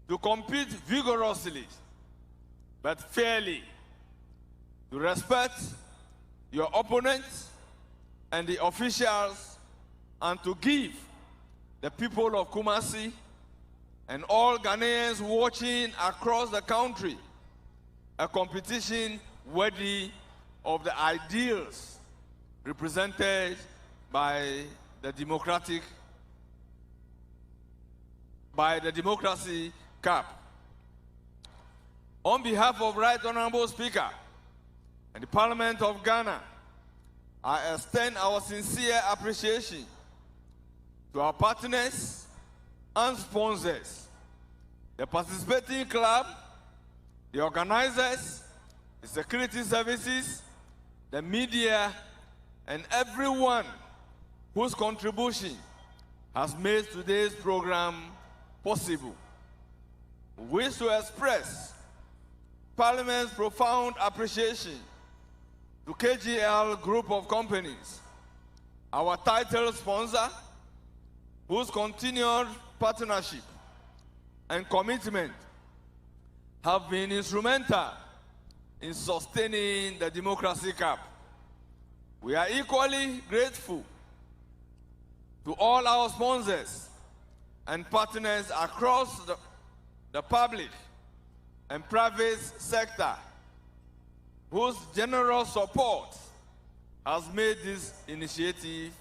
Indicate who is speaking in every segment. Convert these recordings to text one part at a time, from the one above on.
Speaker 1: to compete vigorously but fairly, to respect your opponents and the officials, and to give the people of Kumasi and all Ghanaians watching across the country a competition worthy of the ideals represented by the Democracy Cup. On behalf of Right Honorable Speaker and the Parliament of Ghana, I extend our sincere appreciation to our partners and sponsors, the participating club, the organizers, the security services, the media, and everyone whose contribution has made today's program possible. We wish to express Parliament's profound appreciation to KGL Group of Companies, our title sponsor, whose continued partnership and commitment have been instrumental in sustaining the Democracy Cup. We are equally grateful to all our sponsors and partners across the public and private sector whose generous support has made this initiative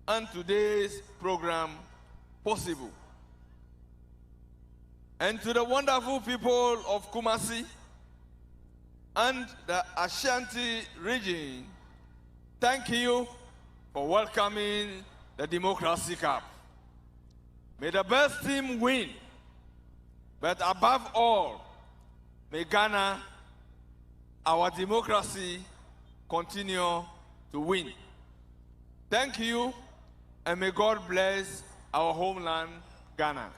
Speaker 1: and today's program possible. And to the wonderful people of Kumasi and the Ashanti region, thank you for welcoming the Democracy Cup. May the best team win, but above all, may Ghana, our democracy, continue to win. Thank you, and may God bless our homeland, Ghana.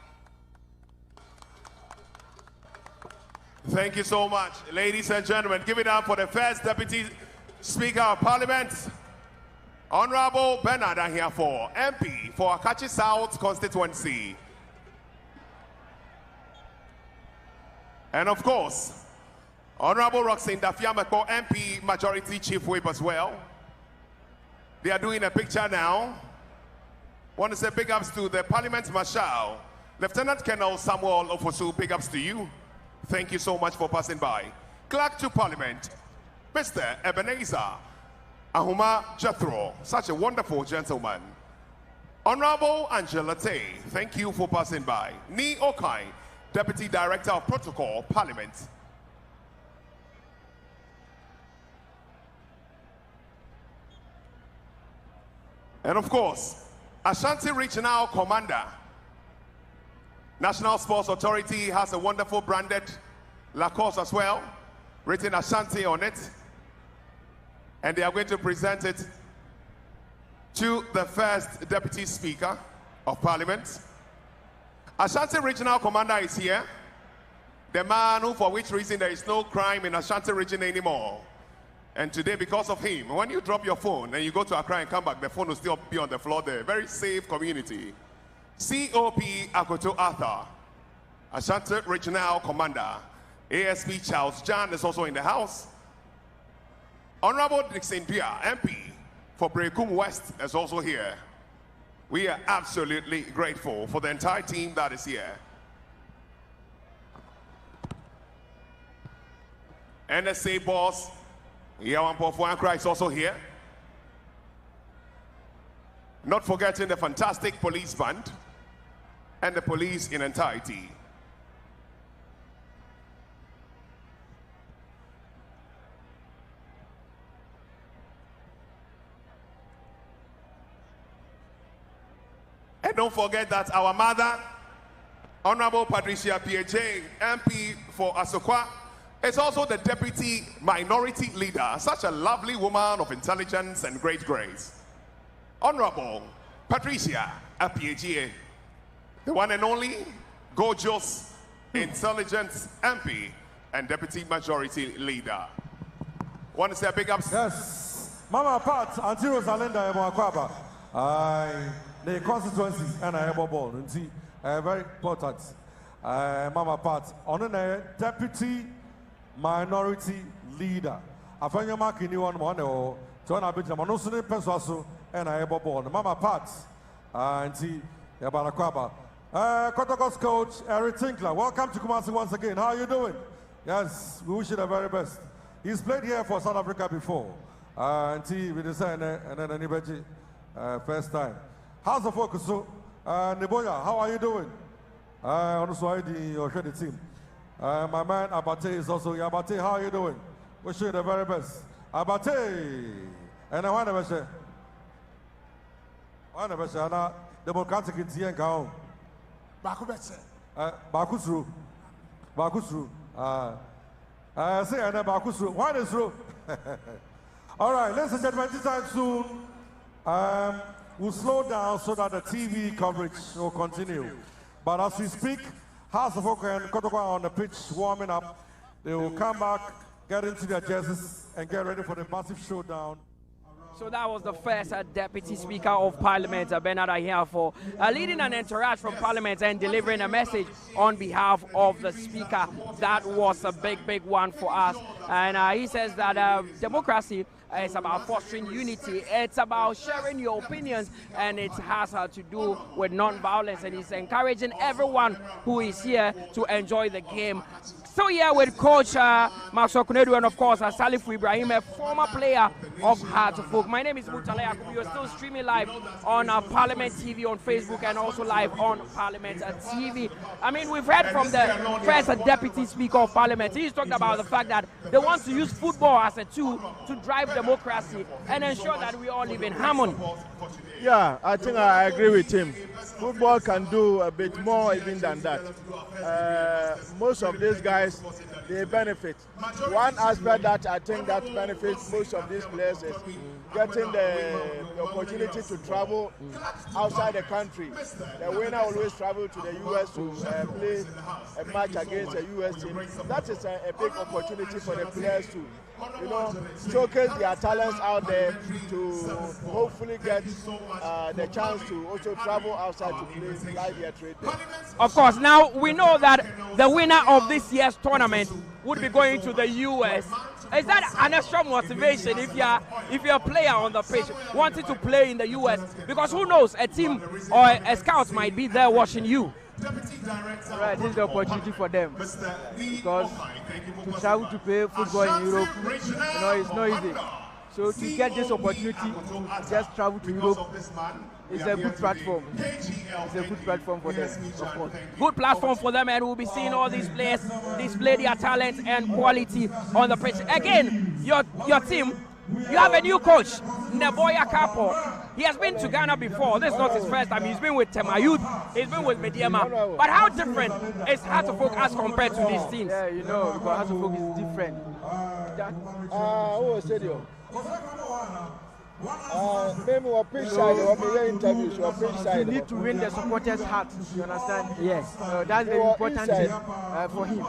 Speaker 2: Thank you so much. Ladies and gentlemen, give it up for the first Deputy Speaker of Parliament, Honorable Bernard Ahiafo, MP for Akachi South constituency. And of course, Honorable Roxanne Dafiamako, MP, Majority Chief Whip as well. They are doing a picture now. Want to say big ups to the Parliament Marshal, Lieutenant Colonel Samuel Ofosu, big ups to you. Thank you so much for passing by. Clerk to Parliament, Mr. Ebenezer Ahuma Jethro, such a wonderful gentleman. Honorable Angela Tay, thank you for passing by. Ni Okai, Deputy Director of Protocol, Parliament. And of course, Ashanti Regional Commander, National Sports Authority has a wonderful branded Lacoste as well, written Ashanti on it. And they are going to present it to the first Deputy Speaker of Parliament. Ashanti Regional Commander is here. The man who, for which reason there is no crime in Ashanti region anymore. And today, because of him, when you drop your phone and you go to Accra and come back, the phone will still be on the floor there. Very safe community. COP Akoto Arthur, Ashanti Regional Commander. ASP Charles John is also in the house. Honorable Dixon Dua, MP for Brekum West, is also here. We are absolutely grateful for the entire team that is here. NSA boss, Yawan Pofuankra is also here. Not forgetting the fantastic police band and the police in entirety. And don't forget that our mother, Honorable Patricia PJ, MP for Asokwa, is also the Deputy Minority Leader, such a lovely woman of intelligence and great grace. Honorable Patricia Apiegie, the one and only gorgeous, intelligent MP and Deputy Majority Leader. Want to say a big ups?
Speaker 3: Yes. Mama Pat, Auntie Rosalinda Emakwaba. The constituencies and I have a ball. Very important. Mama Pat, on a deputy minority leader. I find your mark in you on one or turn a bit of Manosuni Pensasu and I ever born. Mama Pat, and see Yabanakwaba. Kotoko's coach, Eric Tinkler. Welcome to Kumasi once again. How are you doing? Yes, we wish you the very best. He's played here for South Africa before. And see, we decided, and then anybody, first time. How's the focus? So, Neboya, how are you doing? Also, I the team. My man Abate is also here. Abate, how are you doing? Wish you the very best. Abate! And I want to say, the Democratic in Tien Kao. Bakusru. Bakusru. Say, and Bakusru. Why is through? All right, ladies and gentlemen, this time soon, we'll slow down so that the TV coverage will continue. But as we speak, House of Folk and Kotoko are on the pitch warming up. They will come back, get into their jerseys, and get ready for the massive showdown.
Speaker 4: So that was the first Deputy Speaker of Parliament, Bernard Ahiafo, leading an entourage from Parliament and delivering a message on behalf of the Speaker. That was a big one for us. And he says that democracy is about fostering unity. It's about sharing your opinions, and it has to do with non-violence. And he's encouraging everyone who is here to enjoy the game. So here with Coach Maxwell Kunedu and of course Salif Ibrahim, a former player of Heart of Folk. My name is Mutale Yakubu. You're still streaming live on Parliament TV on Facebook and also live on Parliament TV. I mean, we've heard from the first Deputy Speaker of Parliament. He's talked about the fact that they want to use football as a tool to drive democracy and ensure that we all live in harmony.
Speaker 5: Yeah, I think I agree with him. Football can do a bit more even than that. Most of these guys, they benefit. One aspect that I think that benefits most of these players is getting the opportunity to travel outside the country. The winner always travel to the US to play a match against a US team. That is a big opportunity for the players to, you know, showcase their talents out there to hopefully get the chance to also travel outside to play live their trade there.
Speaker 4: Of course, now we know that the winner of this year's tournament would be going to the US. Is that an extra motivation if you're a player on the pitch wanting to play in the US? Because who knows, a team or a scout might be there watching you.
Speaker 6: Right, this is the opportunity for them because to travel to play football in Europe, you know, it's not easy. So to get this opportunity, just travel to Europe. It's a good platform. It's a good platform for them, of course.
Speaker 4: Good platform for them, and we'll be seeing all these players display their talent and quality on the pitch. Again, your team, you have a new coach, Neboya Kapo. He has been to Ghana before. This is not his first time. He's been with Temayut. He's been with Mediema. But how different is Heart of Folk as compared to these teams?
Speaker 6: Yeah, you know, because Heart of Folk is different.
Speaker 5: Who said you? Maybe we're pitch side, we're interviews, we're pitch side.
Speaker 6: You need to win the supporters' heart, you understand?
Speaker 4: Yes.
Speaker 6: That's the important thing for him.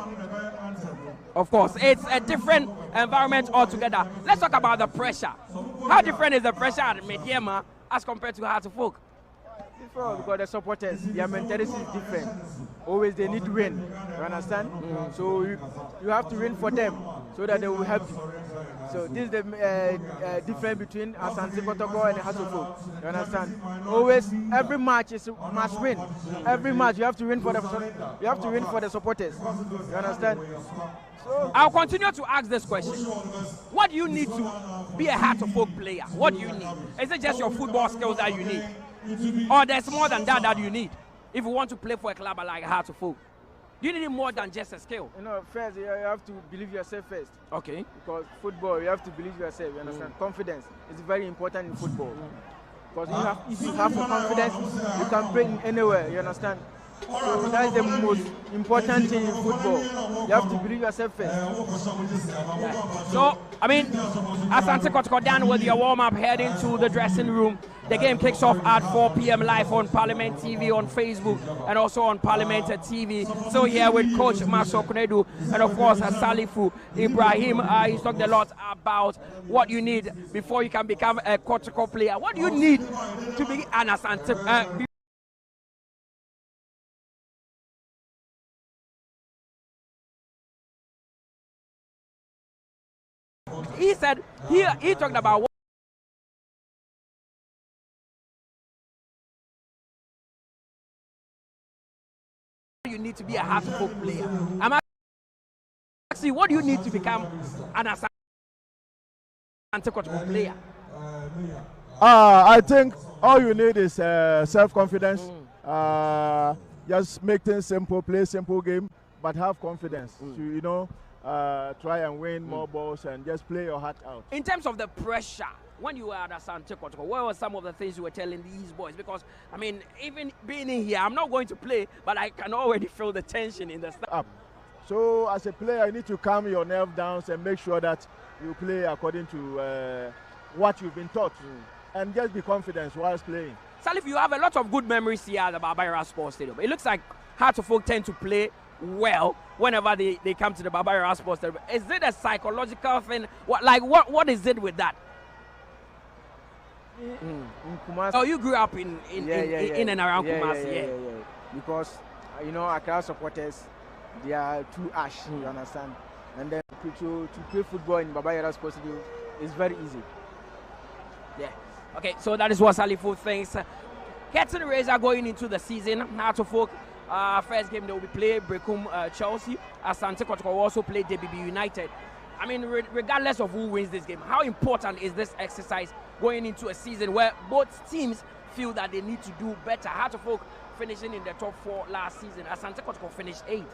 Speaker 4: Of course, it's a different environment altogether. Let's talk about the pressure. How different is the pressure at Mediema as compared to Heart of Folk?
Speaker 6: Different because the supporters, their mentality is different. Always they need to win, you understand? So you have to win for them so that they will help you. So this is the difference between Asante Kotoko and Heart of Folk. You understand? Always, every match is must win. Every match you have to win for the supporters. You understand? So
Speaker 4: I'll continue to ask this question. What do you need to be a Heart of Folk player? What do you need? Is it just your football skills that you need? Or there's more than that you need if you want to play for a club like Heart of Folk? Do you need more than just a skill?
Speaker 6: You know, first you have to believe yourself first.
Speaker 4: Okay.
Speaker 6: Because football, you have to believe yourself. You understand? Confidence is very important in football. Because if you have confidence, you can play anywhere. You understand? So that's the most important thing in football. You have to believe yourself first.
Speaker 4: So, I mean, Asante Kotoko done with your warm-up, heading to the dressing room. The game kicks off at 4 p.m. live on Parliament TV, on Facebook, and also on Parliament TV. So here with Coach Maxwell Kunedu and of course Salifu Ibrahim. He's talked a lot about what you need before you can become a Kotoko player. What do you need to be an Asante? he said he talked about what you need to be a heart-to-folk player. I'm asking, what do you need to become an Asante Kotoko player?
Speaker 5: I think all you need is self-confidence. Just make things simple, play simple game, but have confidence to, try and win more balls and just play your heart out.
Speaker 4: In terms of the pressure, when you were at Asante Kotoko, what were some of the things you were telling these boys? Because, I mean, even being in here, I'm not going to play, but I can already feel the tension in the stuff.
Speaker 5: So as a player, you need to calm your nerve down and make sure that you play according to what you've been taught. And just be confident whilst playing.
Speaker 4: Salif, you have a lot of good memories here at the Yara Sports Stadium. It looks like Heart-to-Folk tend to play well whenever they come to the Yara Sports Stadium. Is it a psychological thing? What is it with that?
Speaker 6: In Kumasi.
Speaker 4: Oh, you grew up in and around Kumasi, yeah.
Speaker 6: Because Accra supporters, they are too ash. You understand? And then to play football in Yara Sports Stadium is very easy.
Speaker 4: Yeah. Okay, so that is what Salifu thinks. Curtain Razor going into the season. Heart-to-Folk, first game they will be playing Brekum Chelsea. Asante Kotoko will also play DBB United. I mean, regardless of who wins this game, how important is this exercise going into a season where both teams feel that they need to do better? Heart-to-Folk finishing in the top 4 last season. Asante Kotoko finished 8th.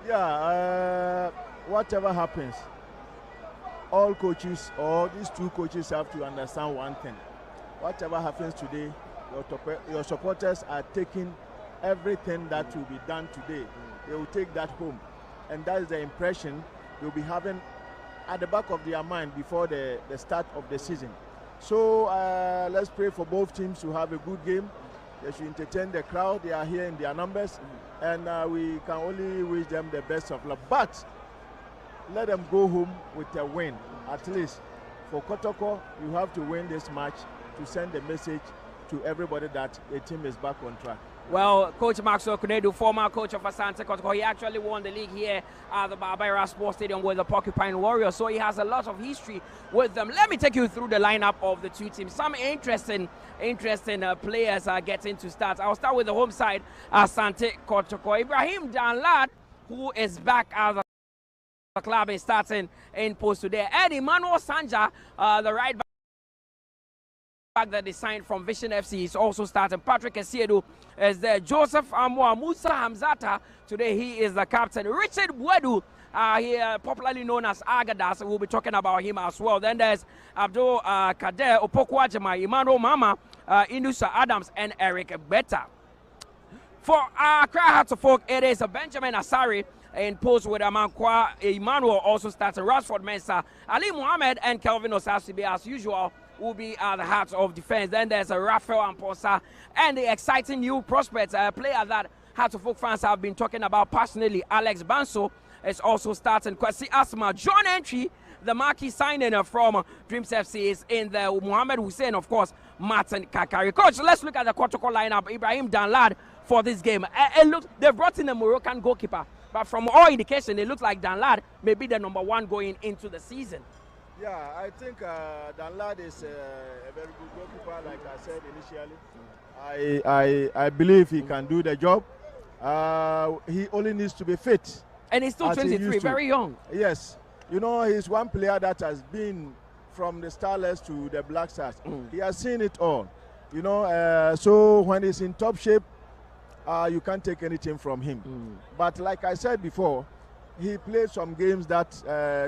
Speaker 5: Yeah, whatever happens, all coaches or these two coaches have to understand one thing. Whatever happens today, your supporters are taking everything that will be done today. They will take that home. And that is the impression they'll be having at the back of their mind before the start of the season. So let's pray for both teams to have a good game. They should entertain the crowd. They are here in their numbers. And we can only wish them the best of luck. But let them go home with a win. At least for Kotoko, you have to win this match to send a message to everybody that the team is back on track.
Speaker 4: Well, Coach Maxwell Kunedu, former coach of Asante Kotoko, he actually won the league here at the Yara Sports Stadium with the Porcupine Warriors, so he has a lot of history with them. Let me take you through the lineup of the two teams. Some interesting players are getting to start. I'll start with the home side, Asante Kotoko. Ibrahim Danlad, who is back as the club, is starting in post today. And Emmanuel Sanja, the right back that they signed from Vision FC, is also starting. Patrick Esiedu is there. Joseph Amwa, Musa Hamzata, today he is the captain. Richard Bwedu, popularly known as Agadas, we'll be talking about him as well. Then there's Abdul Kader, Opokwajima, Emmanuel Mama, Inusa Adams, and Eric Beta. For Accra Heart-to-Folk, it is Benjamin Asari in post with Amankwa. Emmanuel also starting. Rashford Mensah, Ali Mohammed, and Kelvin Osasibe, as usual, will be at the heart of defense. Then there's a Rafael Amposa and the exciting new prospect, a player that Heart-to-Folk fans have been talking about passionately, Alex Banso, is also starting. Kwasi Asma, John Entry, the marquee signing from Dreams FC, is in there. Mohamed Hussein, of course, Martin Kakari. Coach, let's look at the Kotoko lineup. Ibrahim Danlad for this game. They brought in a Moroccan goalkeeper, but from all indication, it looks like Danlad may be the #1 going into the season.
Speaker 5: Yeah, I think Danlad is a very good goalkeeper, like I said initially. I believe he can do the job. He only needs to be fit.
Speaker 4: And he's still 23, very young.
Speaker 5: Yes. He's one player that has been from the Starlets to the Black Stars. He has seen it all. So when he's in top shape, you can't take anything from him. But like I said before, he played some games that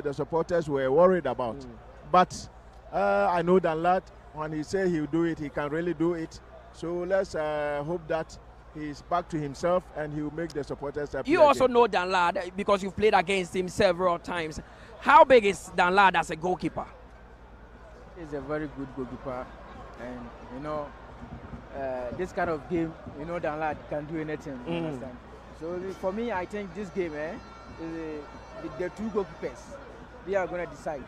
Speaker 5: the supporters were worried about. But I know Danlad, when he said he'll do it, he can really do it. So let's hope that he's back to himself and he'll make the supporters happy.
Speaker 4: You also know Danlad because you've played against him several times. How big is Danlad as a goalkeeper?
Speaker 6: He's a very good goalkeeper. And, this kind of game, Danlad can do anything. You understand? So for me, I think this game, the two goalkeepers, they are going to decide.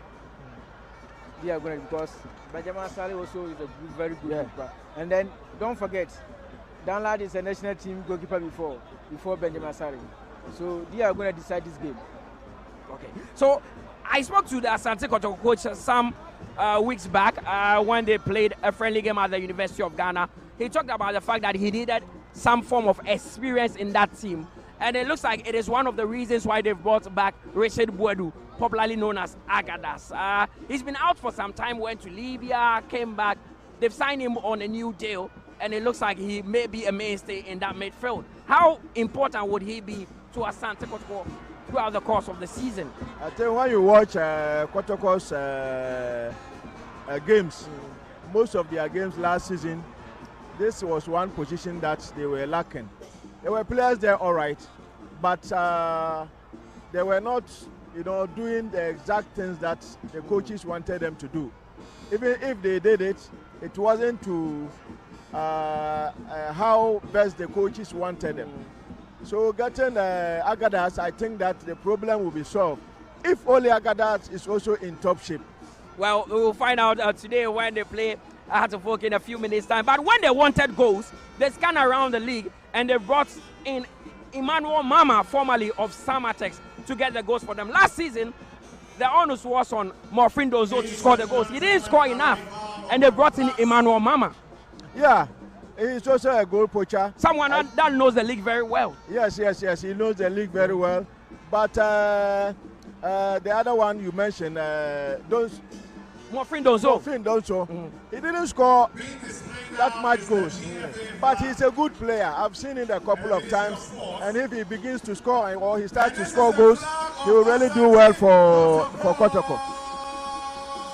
Speaker 6: They are going to, because Benjamin Sali also is a very good goalkeeper. And then don't forget, Danlad is a national team goalkeeper before Benjamin Sali. So they are going to decide this game.
Speaker 4: Okay. So I spoke to the Asante Kotoko coach some weeks back when they played a friendly game at the University of Ghana. He talked about the fact that he needed some form of experience in that team. And it looks like it is one of the reasons why they've brought back Richard Boadu, popularly known as Agadas. He's been out for some time, went to Libya, came back. They've signed him on a new deal, and it looks like he may be a mainstay in that midfield. How important would he be to Asante Kotoko throughout the course of the season?
Speaker 5: I think when you watch Kotoko's games, most of their games last season, this was one position that they were lacking. There were players there, all right, but they were not, doing the exact things that the coaches wanted them to do. Even if they did it, it wasn't to how best the coaches wanted them. So getting Agadas, I think that the problem will be solved. If only Agadas is also in top shape.
Speaker 4: Well, we will find out today when they play Hartlepool in a few minutes' time. But when they wanted goals, they scanned around the league and they brought in Emmanuel Mama, formerly of Samatex, to get the goals for them. Last season, the onus was on Morfin Dozo to score the goals. He didn't score enough, and they brought in Emmanuel Mama.
Speaker 5: Yeah, he's also a goal poacher.
Speaker 4: Someone that knows the league very well.
Speaker 5: Yes, he knows the league very well. But the other one you mentioned,
Speaker 4: Morfin Dozo.
Speaker 5: He didn't score that much goals, but he's a good player. I've seen it a couple of times, and if he begins to score or he starts to score goals, he will really do well for Kotoko.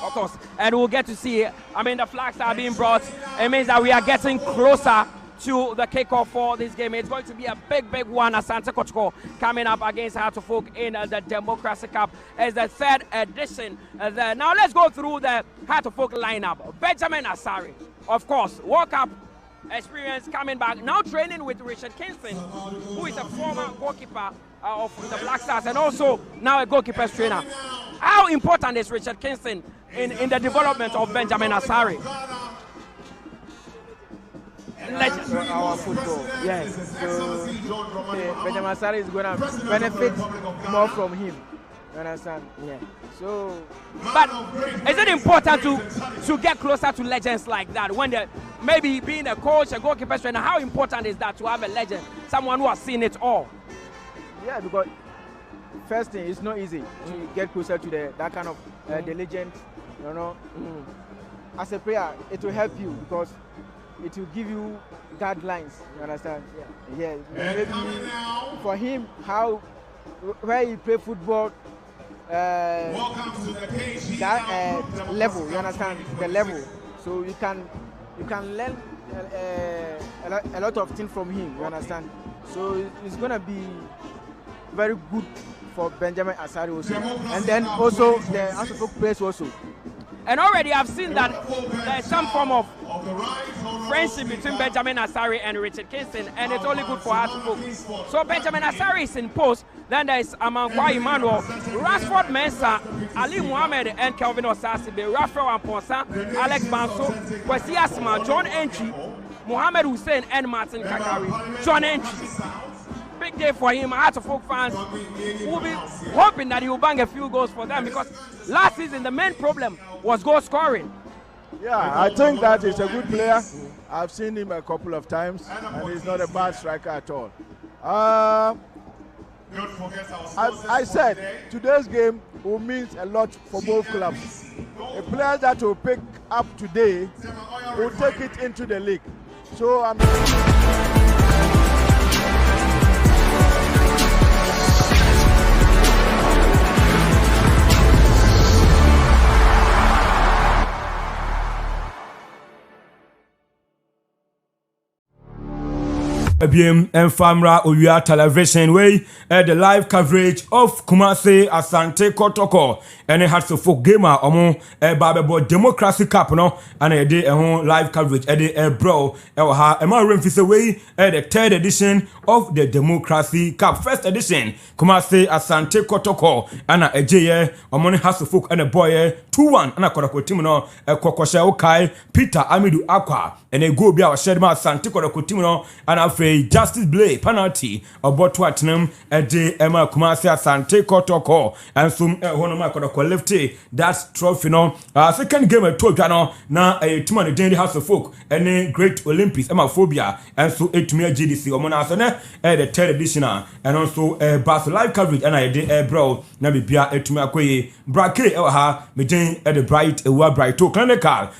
Speaker 4: Of course, and we'll get to see. I mean, the flags are being brought. It means that we are getting closer to the kickoff for this game. It's going to be a big one. Asante Kotoko coming up against Hartlepool in the Democracy Cup as the third edition. Now let's go through the Hartlepool lineup. Benjamin Asare, of course, World Cup experience coming back. Now training with Richard Kingston, who is a former goalkeeper of the Black Stars and also now a goalkeeper's trainer. How important is Richard Kingston in the development of Benjamin Asare?
Speaker 6: Legend. Our football. Yes. So Benjamin Asare is going to benefit more from him. You understand? Yeah. So,
Speaker 4: but is it important to get closer to legends like that when they maybe being a coach, a goalkeeper trainer? How important is that to have a legend, someone who has seen it all?
Speaker 6: Yeah, because first thing, it's not easy to get closer to that kind of the legend. As a player, it will help you because it will give you guidelines. You understand? Yeah. Maybe for him, where he play football, that level. You understand the level. So you can learn a lot of things from him. You understand? So it's gonna be very good for Benjamin Asare also, and then also the Hartlepool players also.
Speaker 4: And already I've seen that there's some form of friendship between Benjamin Asare and Richard Kingston, and it's only good for Hartlepool. So Benjamin Asare is in post. Then there's Amankwa Emmanuel, Rashford Mensah, Ali Muhammad and Kelvin Osasibe, Raphael Amponsa, Alex Banso, Kwesi Asma, John Entry, Mohamed Hussein and Martin Kakari. John Entry. Big day for him. Hartlepool fans will be hoping that he will bang a few goals for them because last season the main problem was goal scoring.
Speaker 5: Yeah, I think that he's a good player. I've seen him a couple of times and he's not a bad striker at all. I said today's game will mean a lot for both clubs. The players that will pick up today will take it into the league. So
Speaker 7: Ebiem Enfamra Oya Television way the live coverage of Kumasi Asante Kotoko and it has to folk gamer Babebo Democracy Cup no and a day live coverage bro ha way the third edition of the Democracy Cup first edition Kumasi Asante Kotoko and a jay has to folk and a boy 2-1 and a Kotoko team no Kokosha Kai Peter Amidu Aqua and a go be our shed Asante Kotoko team no and afei Justice Blay penalty oboto atenam ede ema Kumasi Asante Kotoko and some honoma Kotoko lifted that trophy no second game at Todwa no na team on the House of Folk any Great Olympics phobia and so etumia GDC omona so ne the third edition and also Bass live coverage and I did bro na bibia etumia akoye brake ha mejen the bright bright clinical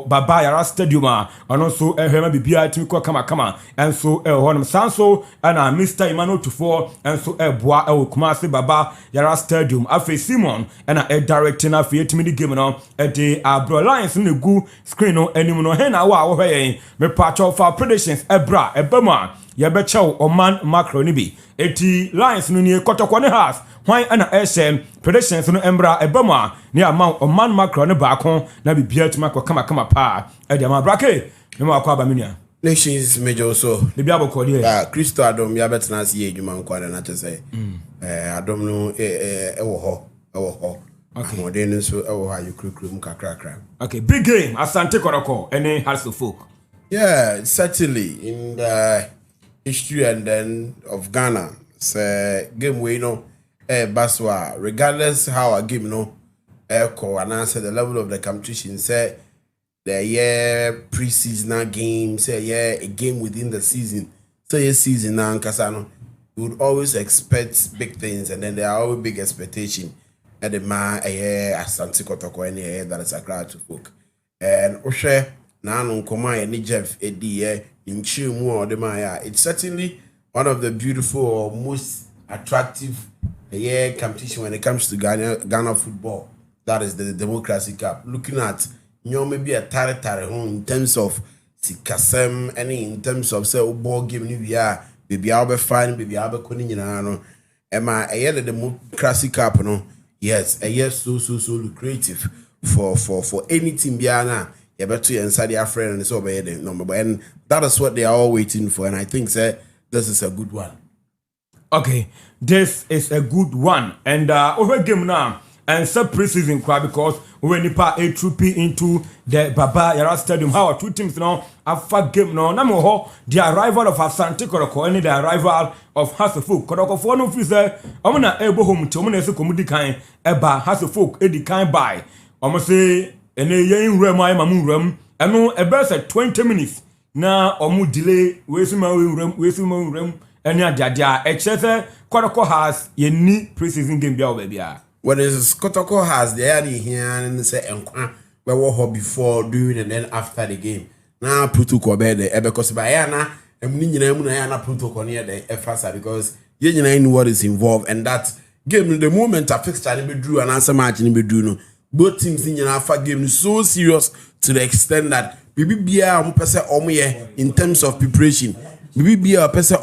Speaker 7: Baba Yara Stadium and also hema bibia etumi ko kama and so honum sanso and Mr. Emmanuel Tufo and so boa Kumasi Baba Yara Stadium afi Simon and directing afi etumi the game no the bro Lions no gu screen no anim no he na wa wo hye me patch of our predictions ebra ebema ye be chew Oman macro ni bi eti Lions no ni Kotoko ne house why ana predictions no embra ebema ni amount Oman macro ne baako na bibia tuma ko kama pa e dia ma brake me ma kwa ba minia
Speaker 8: Nations major so
Speaker 7: the biabo ko dia
Speaker 8: Christo Adom ya betena se ye djuma nkwa na te say Adom no wo ho okay mo den so wo ha yukrukum kakrakra
Speaker 7: okay big game Asante Kotoko any House of Folk.
Speaker 8: Yeah, certainly in the history and then of Ghana say game we know baswa regardless how a game no echo and answer the level of the competition say the year pre-seasonal game say a game within the season say a season now Kasano you would always expect big things and then there are always big expectation at the man Asante Kotoko any that is a crowd to folk and Oshe na nkoma ni Jeff Ediye in Chimu or the Maya. It's certainly one of the beautiful or most attractive competition when it comes to Ghana football. That is the Democracy Cup. Looking at maybe a tare in terms of sikasem, any in terms of say ball game ni bia baby I'll be fine, baby I'll be kuni no. Emma the Democracy Cup no. Yes, a year so lucrative for any team biana. You better inside your friend and so by number and that is what they are all waiting for and I think this is a good one.
Speaker 7: Okay, this is a good one and over game now and sub preseason crowd because we nipa a troopy into the Baba Yara Stadium. How are two teams now? A game now. Namo the arrival of Asante Kotoko and the arrival of House of Folk. Kotoko for no feature. I'm not able home to Mona Comedy kind eba House of Folk edi kind by. Almost say and a young room and no about 20 minutes now or delay wasting my room and ya etc. Kotoko has ye need preseason game baby.
Speaker 8: What is Kotoko has the idea here and say we were before, during and then after the game. Now protocol bed because by Yana and Nina protocol near the FSA because you know what is involved and that game the moment I fixed I be drew and answer match in be drew. Both teams in your alpha game is so serious to the extent that BBBA in terms of preparation. BBBA person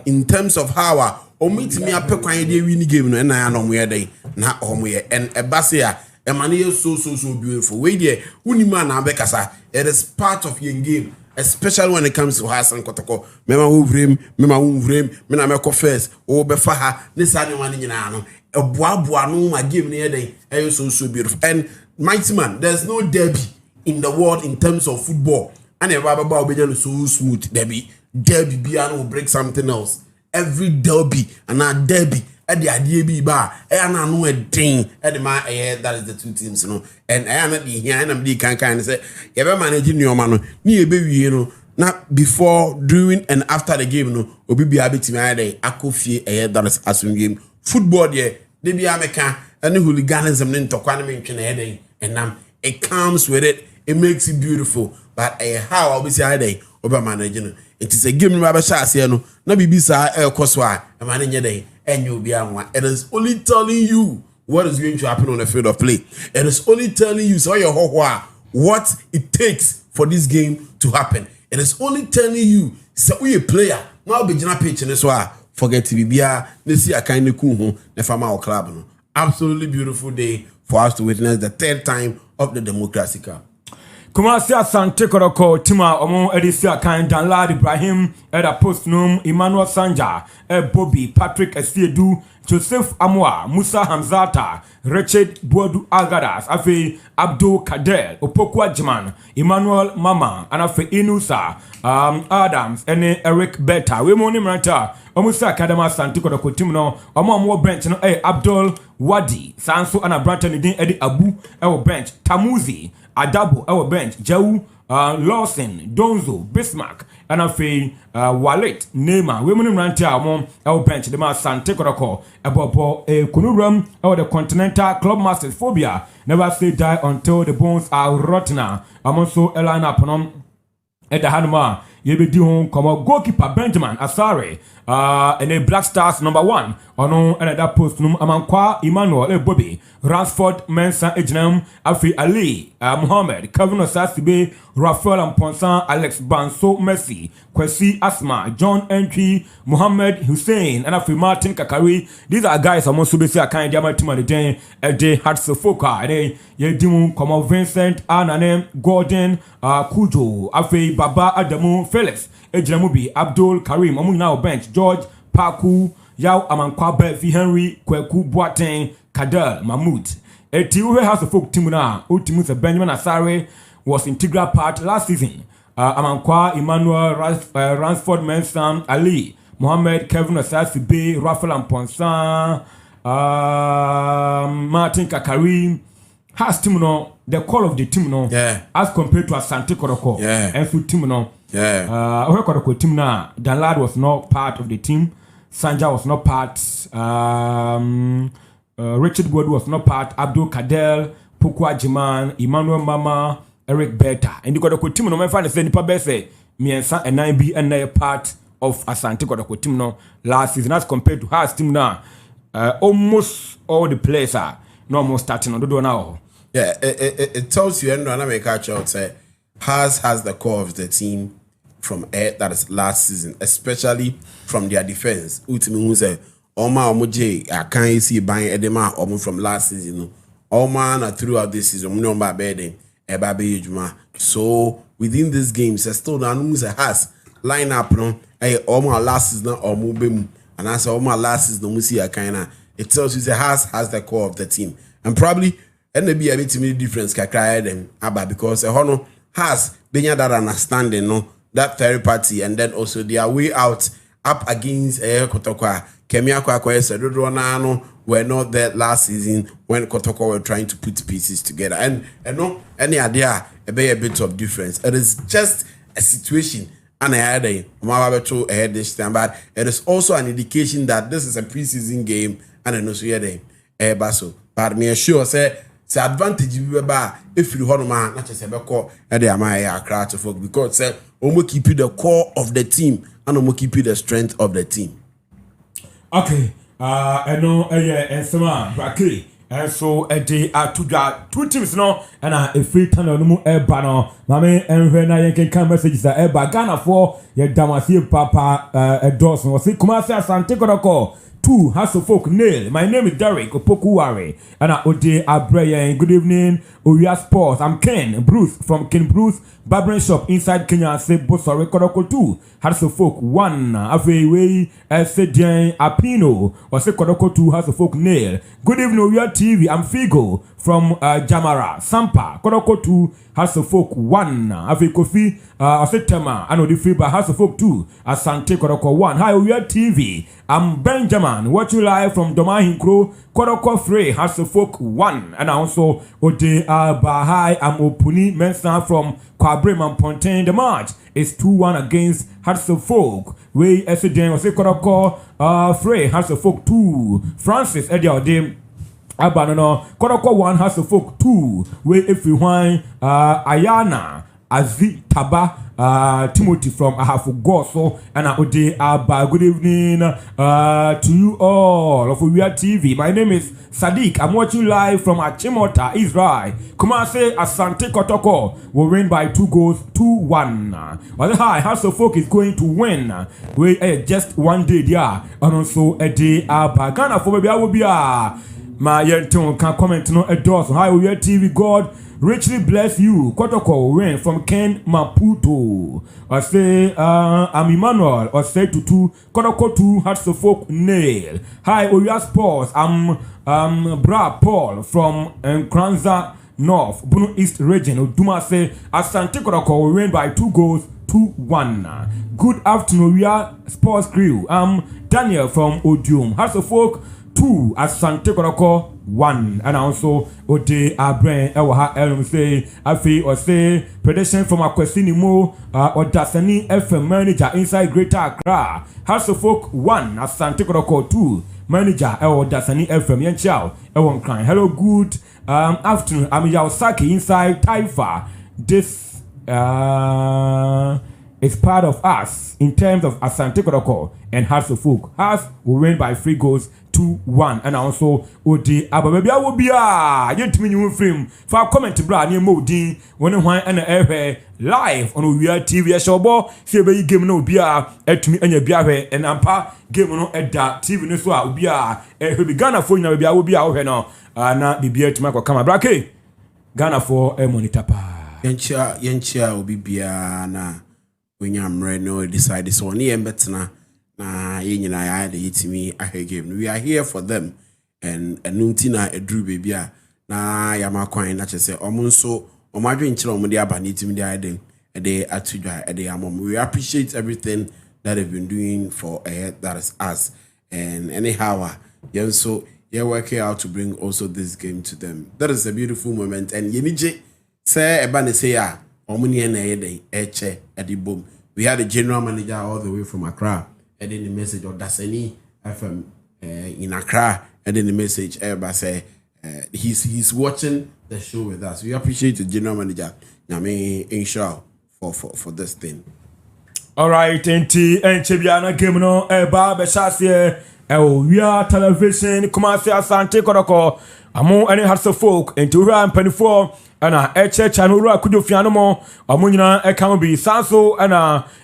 Speaker 8: in terms of how meet me up a win game and I know where they not and a basia a man is so beautiful. Wait there, Uniman Abekasa, it is part of your game, especially when it comes to Asante Kotoko. Mema Uvrim, Menameko first, or Befaha, this anyone in Yano. A boa no my game near day so beautiful and mighty man there's no derby in the world in terms of football and a rubber ball be so smooth derby biano will break something else every derby and a derby at the idea be bar and I know a thing at the man that is the two teams and I am at the here and I'm the kind say ever managing your man near baby not before during and after the game obi be able to my akofie that is assume game football there they be American and the hooliganism into quantum and it comes with it, it makes it beautiful. But how I'll be say over managing it is a game rubber shots here no be bisa koswa a managing day and you'll be on one. It is only telling you what is going to happen on the field of play. It is only telling you so your what it takes for this game to happen. It is only telling you so we a player now be jina pitch in this one. Forget to be beer. This see a kind of cool from our club. Absolutely beautiful day for us to witness the third time of the Democracy Cup.
Speaker 7: Kumasi Asante Kotoko Tima Omo Edisia Kan Danlad Ibrahim Eda Postnum Emmanuel Sanja Bobby Patrick Esiedu Joseph Amwa Musa Hamzata Richard Bodu Agadas Afe Abdul Kader Opokwa Jiman Emmanuel Mama Anafe Inusa Adams ene Eric Beta we moni mranta Omusa Kadama Asante Kotoko Timno Omo bench no Abdul Wadi Sanso ana branta ni din Edi Abu bench Tamuzi Adabo our bench Jau Lawson Donzo Bismarck and afi Wallet Nema we muni mrante our bench the Asante Kotoko abobo kunuram our the Continental Club Masters phobia never say die until the bones are rotten. Amonso line up on at the Hanuma yebedi hon komo goalkeeper Benjamin Asare and a Black Stars #1 ono and that post num Amankwa Emmanuel Bobby Ransford Mensa Ejnam Afi Ali Muhammad Kevin Osasibe Rafael Amponsan Alex Banso Messi Kwesi Asma John Entry Muhammad Hussein and Afi Martin Kakari. These are guys among Subesi kind of team the day a day Hatsofoka and yedimu komo Vincent Ananem Gordon Kujo Afi Baba Adamu Felix Ejnamubi Abdul Karim among now bench George Paku Yao Amankwa Befi Henry Kweku Boateng Kadel Mahmoud. A team House of Folk team now Ultimus Benjamin Asare was integral part last season. Amankwa Emmanuel Ransford Mensam Ali Mohammed Kevin Osasibe Rafael Amponsan Martin Kakari has team no the call of the team no as compared to Asante Kotoko and for team no Kotoko team na Danlad was not part of the team. Sanja was not part. Richard Wood was not part. Abdul Kadel, Pukwa Jiman, Emmanuel Mama, Eric Beta. And you got a team no man find the Nipa Bese, me and San and I be and a part of Asante Kotoko team no last season as compared to her team now. Almost all the players are no almost starting on the door now.
Speaker 8: Yeah, it tells you and I make a child say has the core of the team from that is last season, especially from their defense. Ultimately, who say Oma Omoje, I can't see buying Edema Omo from last season. Oma throughout this season, no by bedding, Ebabe Juma. So within this game, se still na has line up no. Oma last season Omo Bemu, and I say Oma last season Musi Akana. It tells you the has the core of the team, and probably and maybe a bit many difference can cry them about because Hono has been that understanding no. That third party and then also their way out up against Kotoko. Kemia Kwakwa said Ronano were not there last season when Kotoko were trying to put pieces together. And no any idea a bit of difference. It is just a situation and I had a Mabato ahead this time, but it is also an indication that this is a preseason game and an also a basso. But me assure say the advantage we were if you hold man, not just a call at the Amaya crowd to folk because say Omo keep you the core of the team and Omo keep you the strength of the team.
Speaker 7: Okay, I know and some Braki and so a day two teams no and a free turn on no banner. Mame and when I can come messages that Ghana for your Damasi Papa a Dawson was it Kumasi Asante Kotoko. 2 House of Folk Nail. My name is Derek Opokuware and Ode Abreya. Good evening, Oya Sports. I'm Ken Bruce from Ken Bruce Barbering Shop inside Kenya. Say Bosore Kotoko 2 House of Folk 1 Aveway Sedian Apino or say Kotoko 2 House of Folk Nail. Good evening, Oya TV. I'm Figo from Jamara Sampa Kotoko 2 House of Folk 1 Ave Kofi Asetema and Odi Fiba House of Folk 2 Asante Kotoko 1. Hi Oya TV. I'm Benjamin. Watch you live from Domahinkro Kotoko 3 House of Folk 1 and also Ode Bahai. I'm Opuni Mensa from Kwabre Mampontain. The match is 2-1 against House of Folk. We Eseden was a Kotoko 3 House of Folk 2 Francis Ediode Abanono Kotoko 1 House of Folk 2 we if you want Ayana Azi Taba Timothy from Ahafu Goso and Ode Abba. Good evening to you all of Uya TV. My name is Sadiq. I'm watching live from Achimota, Israel. Kumase Asante Kotoko will win by 2 goals, 2-1. Well, hi, House of Folk is going to win. We just one day there, and also a day Abba. Ghana for maybe I will be ma yenton can comment no endorse. Hi, we are TV. God richly bless you. Kotoko Rain from Ken Maputo. I say, I'm Emmanuel. I say to Kotoko 2 Hearts of Folk Nail. Hi, Oya Sports. I'm Bra Paul from Kranza North, Bunu East region. Uduma say, Asante Kotoko will win by 2 goals. 2-1. Good afternoon, we are sports crew. I'm Daniel from Odium. Hearts of Folk 2 Asante Kotoko 1. And also Ode Abraham Ewaha Elm say Afi or say prediction from Akwesini Mo or Dasani FM manager inside Greater Accra. Hearts of Folk 1 Asante Kotoko 2 manager or Dasani FM Yenchao Ewon Klein. Hello, good afternoon. I'm Yaosaki inside Taifa. This is part of us in terms of Asante Kotoko and Hearts of Folk. Hearts will win by 3 goals 2-1. And also Odi Ababia will be you film for comment bra near Modi when one and a live on We Are TV showbo see game no be at me and your beer and ampa game no at that TV no so will be a Ghana for you will be out here now na be to Michael Kama Brake Ghana for a monitor pa.
Speaker 8: Yenchia will be bia na when I'm ready no decide so near betna na yin and I the me a game. We are here for them and nuntina a drew baby na yama coin that say omunso o ma dwen kire omo de abani timi de aden e de atudwa e de amom. We appreciate everything that they've been doing for that is us, and anyhow so you're working out to bring also this game to them. That is a beautiful moment. And yenije say ebane say ya omuni na yede eche edibom. We had a general manager all the way from Accra and then the message of Dasani FM in Accra and then the message everybody say he's watching the show with us. We appreciate the general manager Nyame inshallah for this thing.
Speaker 7: All right, Chebiana game no eba be shase We Are Television Kumasi Asante Kotoko Amo any Hearts of Folk into Ram 24 and chanura kujo fianomo amunyina can be sanso and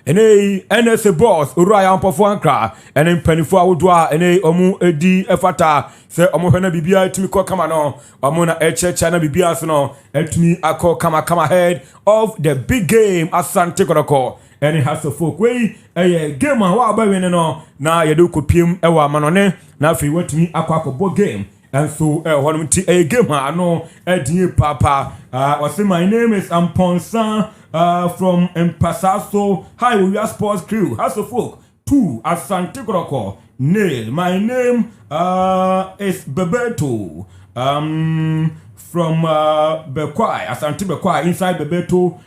Speaker 7: NSA boss Uraya Ampofo Ankra and in 24 Udwa and omu edi efata se omo hena bibia tumi ko kama no amuna chana bibia so no etumi akọ kama head of the big game Asante Kotoko any Hearts of Folk we game wa ba win no na yedo kopiem ewa manone na afi watumi akọ game. And so, one a game, I know, dear Papa. I say my name is Amponsan from Mpasaso. Hi, We Are Sports Crew. House of Folk 2 Asante Kotoko. Nail. My name is Bebeto. From Bekwai, Asante Bekwai, inside Bebeto,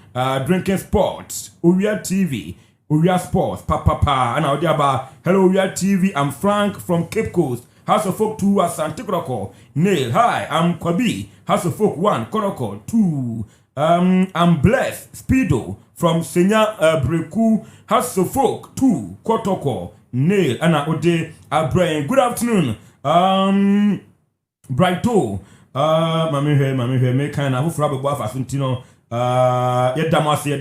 Speaker 7: drinking sports. We Are TV. We Are Sports. Papa. And I'll about hello, We Are TV. I'm Frank from Cape Coast. House of Folk 2 Asante Kotoko. Nail. Hi, I'm Kwabi. House of Folk 1 Kotoko 2. I'm Blessed Speedo from Senya Breku. House of Folk 2 Kotoko. Nail. Anna Ode Abraham. Good afternoon. Brighto. Mami here. Me kind of who frabo bofa suntino. Yedamase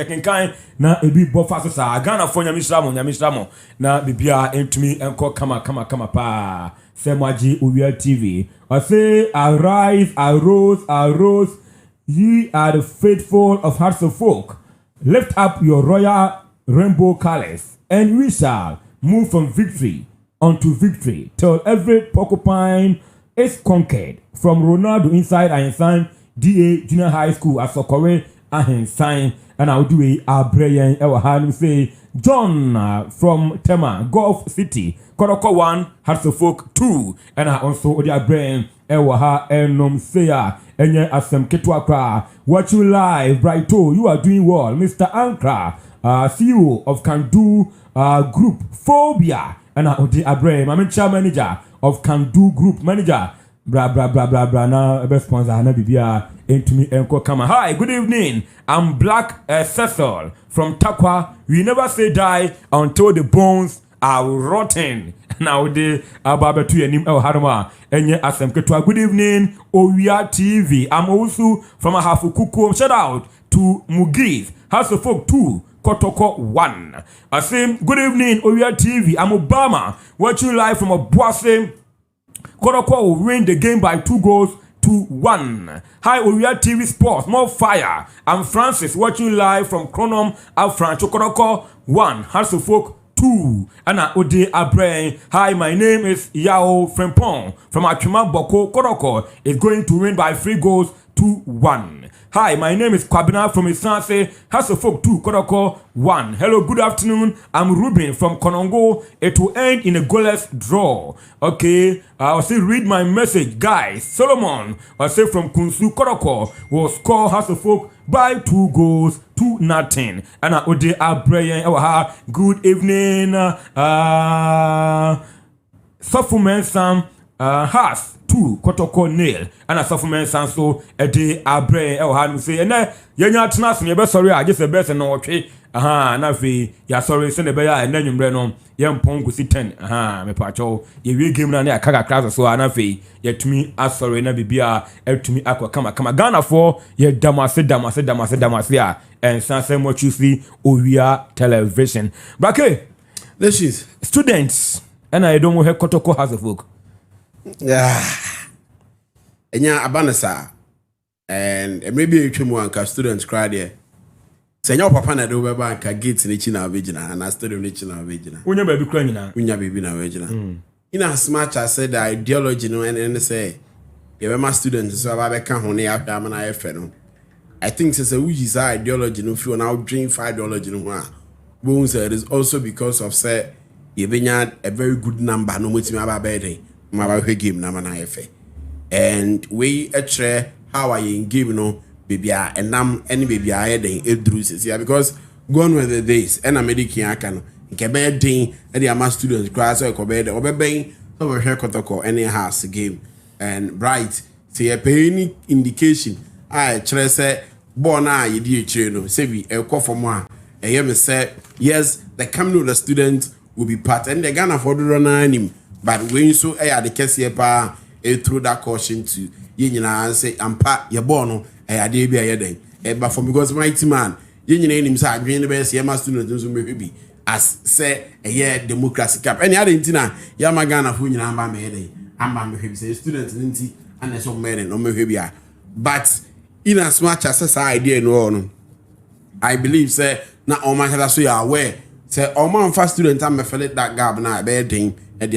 Speaker 7: kenkan na ebi bofa sa Ghana for nyamisramo na bibia entumi enko kama pa semaji We Are TV. I say arise, arose, ye are the faithful of Hearts of Folk. Lift up your royal rainbow colors and we shall move from victory unto victory till every porcupine is conquered. From Ronaldo inside Einstein DA Junior High School Asokore Ahensign and I'll do a Brian Ewahan say John from Tema Gulf City Kotoko 1 Hearts of Folk 2 and I also the Brian Ewaha Enom Seya Enye Asem Ketwakra. Watch you live Brighto, you are doing well. Mr. Ankra CEO of Can Do Group Phobia and I the Abraham I'm manager of Can Do Group manager bra na best sponsor na bibia entumi enko kama. Hi, good evening. I'm Black Cecil from Takwa. We never say die until the bones are rotten. Now the ababetu yanim harma enye asem ketwa. Good evening We Are TV. I'm also from Ahafukuku. Shout out to Mugiz House of Folk 2 Kotoko 1. I say good evening We Are TV. I'm Obama watching live from Obuasi Kotoko will win the game by 2 goals to 1. Hi, Oria TV Sports, more fire. I'm Francis, watching live from Kronom, Afrancho. Kotoko 1, Hearts of Folk 2. Anna Ode Abrain. Hi, my name is Yao Frempong from Achuma Boko. Kotoko is going to win by 3 goals to 1. Hi, my name is Kwabena from Asante, House of Folk 2, Kotoko 1. Hello, good afternoon. I'm Ruben from Konongo. It will end in a goalless draw. Okay, I'll say read my message, guys. Solomon, I'll say from Kunsu, Kotoko will score House of Folk by 2 goals to 0. And I would have good evening. Supplement Sam has 2 Kotoko nail and a supplement so a day a brain how say and you're not you're sorry I just a best and no okay nafi ya sorry send a bear and then you bring young pongo sit 10 me pacho you will give me a kaka class so anafi yet to me as sorry na bibia to me aqua kama Ghana for ye damasia and some what you see Oria television but okay
Speaker 8: this is
Speaker 7: students and I don't know Kotoko has a book.
Speaker 8: Yeah. Enya abanasa and maybe a chimo anka students cry there. Say your papa na do beba anka gate ni chi na vegina and I study ni chi na vegina.
Speaker 7: Unya baby cry nyina.
Speaker 8: Unya baby na vegina. In as much as said the ideology no and say you my students so aba ka ho na ya hwa na efe no. I think say we use ideology no feel now drink ideology no ho. But say it is also because of say you benya a very good number no mutimi aba beden. My game na mana efe and we try how I in game no baby and nam any baby I den edruses yeah because gone with the days and American aka no nke be den e dey my students class e ko be dey obeben so we hear Kotoko any house game and bright say any indication I try say born na ye dey chire no say we e ko from a e me say yes the coming of the students will be part and the Ghana for the run him. But when so the case here pa through that caution to you know say ampa your born dey be a but for because mighty man you him say adwin the best my students so be as say democracy cap any other thing ya magana fu nyina amba me amba me say students nti and so men no me bia but in as much as this idea no I believe say na all my so you are aware say all my first student am feel that gap na be den at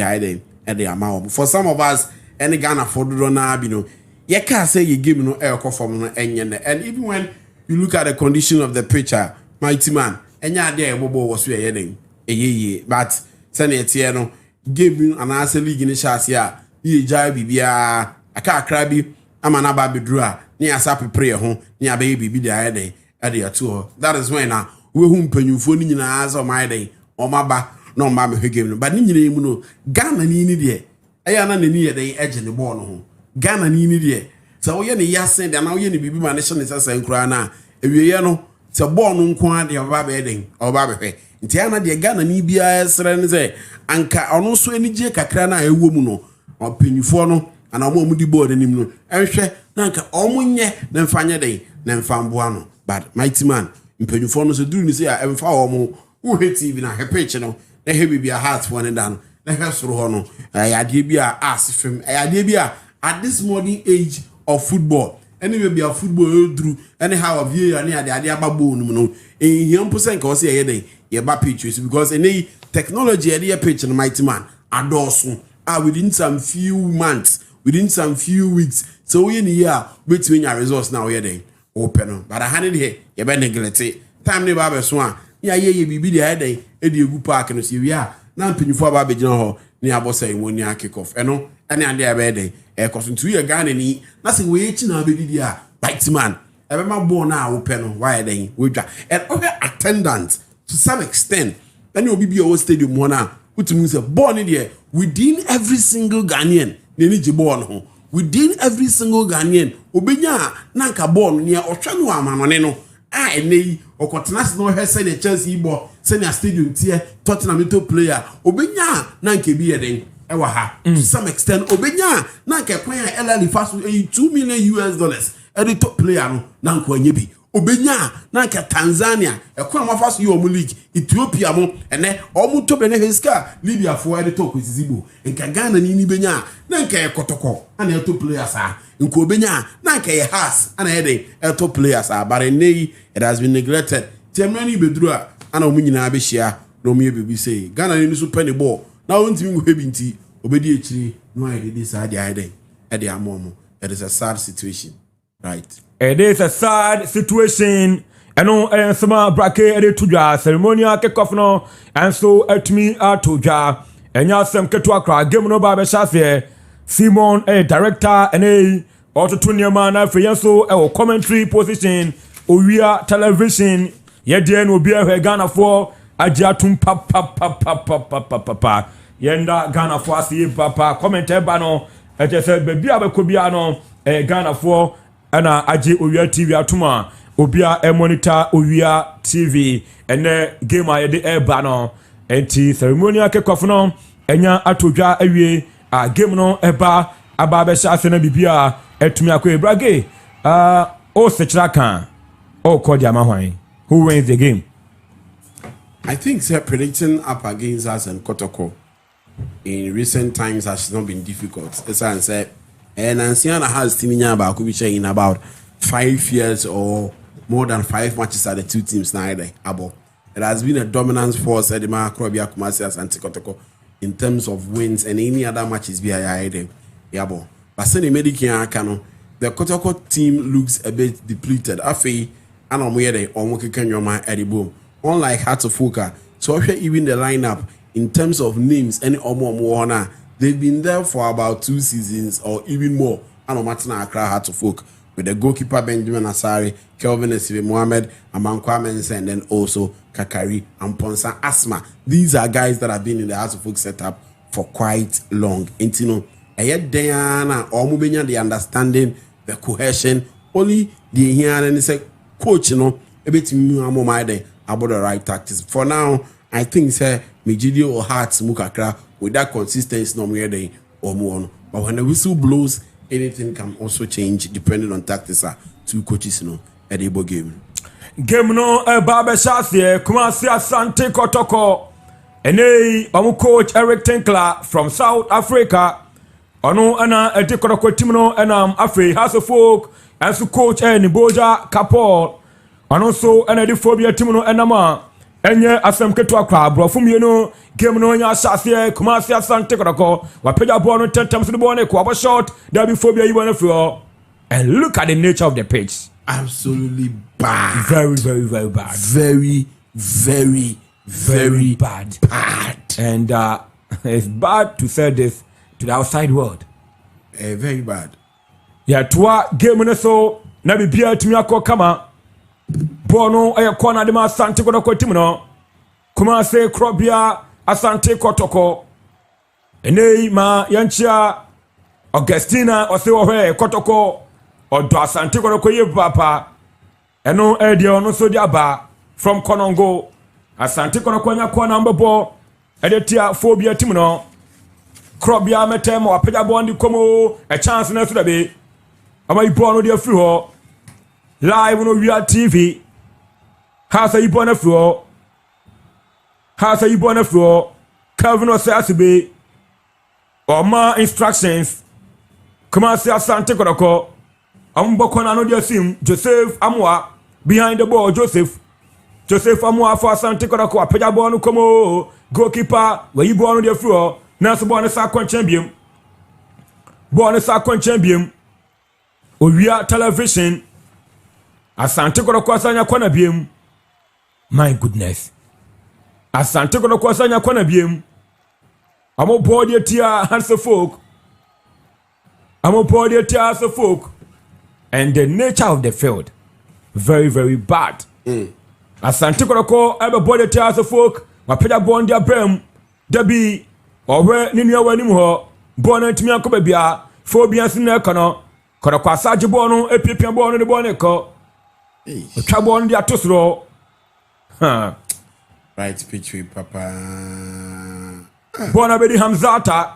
Speaker 8: the amount. For some of us, any Ghana for the run, you know, you can't say you give no air from and even when you look at the condition of the picture, mighty man, and yeah, there Bobo was we heading a ye, but Senate give you an answer league in the chassis, ye jive be a car crabby, I'm an ababi drawer, near sappy prayer home, near baby be the heading at the tour. That is when I we whom pen you phoning in eyes on my day or my back. No mama who gave no but ni no Ghana ni de aya na ni de edge the ball no Ghana ni de so we ne yasen de na we ne bibi ma ne so ne sasa nkura na ewiye no se ball no nko ade oba be den oba be hwe nti ana de Ghana ni bia esre ne se anka ono so anije kakra na ewo mu no opanyufo no ana mo di ball nim no enhwe na anka omunye na mfanye den na mfamboa no but mighty man mpanyufo no so duru ni se a emfa omo wo TV na hepeche no na hebi bia heart one down na hwesoro ho no ayade bia as film ayade bia at this modern age of football anyway bia football duru anyhow of year ani ade ababo no ehia mposen ka o se ye den ye ba pictures because any technology ade picture no mighty man adoso within some few months within some few weeks so we in here between your results now ye den open no but I handed here ye be neglect time ne ba be so a ya ye bibi de heading e de egu park no se wi a na mpanyufo aba be gina ho ne abosa imonia kick off eno ene ande aba de e koso ntu ye Ghana ni na se we echi na be didi a right man e be ma ball na open no why den we dwa and other attendant to some extent any obi bi o stadium ho na utumu se ball ni de within every single Ghanaian ne ni ji ball no within every single Ghanaian obenya na nka ball no ne otwa no amanone no ene okotenas no hese ne Chelsea bo se ne stadium tie Tottenham to player obenya na nke bi yeden ewa ha to some extent obenya na nke kwan ya LL faso $2 million e the top player no na nko anye bi obenya na nka Tanzania ekwa ma fa so yo mu league Ethiopia mo ene omu to benefiska Libya fo ede to kwesizibo nka Ghana ni benya na nka Kotoko ana to players a nka obenya na nka ye has ana ede to players a bare nei it has been neglected temani beduru a ana omu nyina be hia na omu yebebi say Ghana ni so penny ball na ontimi ngwe bi nti obedi ekiri no ide this ade ide ede amomo. It is a sad situation, right?
Speaker 7: It is a sad situation. And no, some bracket edit to ja ceremonial kickoff no, and so at me to ja. And ya some ketua cry game no barber shafie. Simon a director and a auto tunia man for so a commentary position. Uria television. Yedien will be a Ghana for ajatum papa. Yenda Ghana for see papa commenter bano. I just said baby abekobiano Ghana for ana aje Uria TV atuma. Obia monitor Uria TV and game I the air banner and ceremonial kickoff no enya atodwa awie a game no eba ababe shase na bibia etumi akwe brage o sechira kan o kodi amahwan. Who wins the game?
Speaker 8: I think predicting up against us and Kotoko in recent times has not been difficult. As I said, and Anciana has Timinya Bakubicha in about 5 years or more than 5 matches at the two teams now. It has been a dominant force at the Makrobia Kumasi Asante Kotoko in terms of wins and any other matches be a yabo. But say the Medican Kano, the Kotoko team looks a bit depleted. Afi Anomwede or Mokikanyoma Edibo. Unlike Hatofuka, so even the lineup in terms of names, any Omo they've been there for about 2 seasons or even more. Anomatana Accra Hatofuka. With the goalkeeper Benjamin Asari, Kelvin Esibe Mohamed, Amankwa Mensa, and then also Kakari and Ponsa Asma. These are guys that have been in the House of Folk setup for quite long. And you know, Diana or Mubenya, the understanding, the cohesion, only the here and say, coach, you know, a bit more about the right tactics. For now, I think say Mijidio or Hearts Mukakra with that consistency no more or more. But when the whistle blows, anything can also change depending on tactics. Two coaches, you know, at the game.
Speaker 7: Game no Baba Shasie, Kumasi Asante Kotoko, and coach Eric Tinkler from South Africa. Ono ana Kotoko Timno and Afri House of Folk, and so coach Niboja Kapol. And also an phobia Timno and Nama. Enye asem ketua kwa bro fum you know game no nya Shasie Kumasi Asante Kotoko wapeja ball no 10 times the ball kwa shot there be phobia you want to and look at the nature of the pitch.
Speaker 8: Absolutely bad.
Speaker 7: Very bad. Very bad. And it's bad to say this to the outside world.
Speaker 8: Very bad.
Speaker 7: Yeah, twa game no so na bibia tumi akọ kama bono corner de ma Asante Kotoko team no Kumasi Krobia Asante Kotoko enei ma yanchia Augustina osewo Kotoko odo Asante Kotoko ye papa eno edi ono so diaba from Konongo Asante Kotoko nya corner mbebo edetia phobia team no Krobia metem wapeja bondi komo a chance na so da be ama ibo no dia free ho live no Yara TV. How's you born a floor? How's you born a floor? Calvin or Sassy or more instructions. Come on, say Asante Kotoko. Bokona no dia sim Joseph Amwa behind the ball. Joseph Amwa for Asante Kotoko. Peja ball no come goalkeeper where you born on the floor. Now so born a second champion. Uria television. Asante Kotoko asanya kwana biem. My goodness. Asante Kotoko asanya kwana biem. Amo body tia hands of folk. And the nature of the field very bad. Asante Kotoko ebe body tia hands of folk. Wapeja bond dia brem. Debi owe ninu yawe nimu ho. Bona ntimi akoba bia. Phobia sine kono. Kotoko asaje bono epipia bono de bono ko. Trouble on the atosro.
Speaker 8: Right pitch with Papa.
Speaker 7: Bona bedi Hamzata.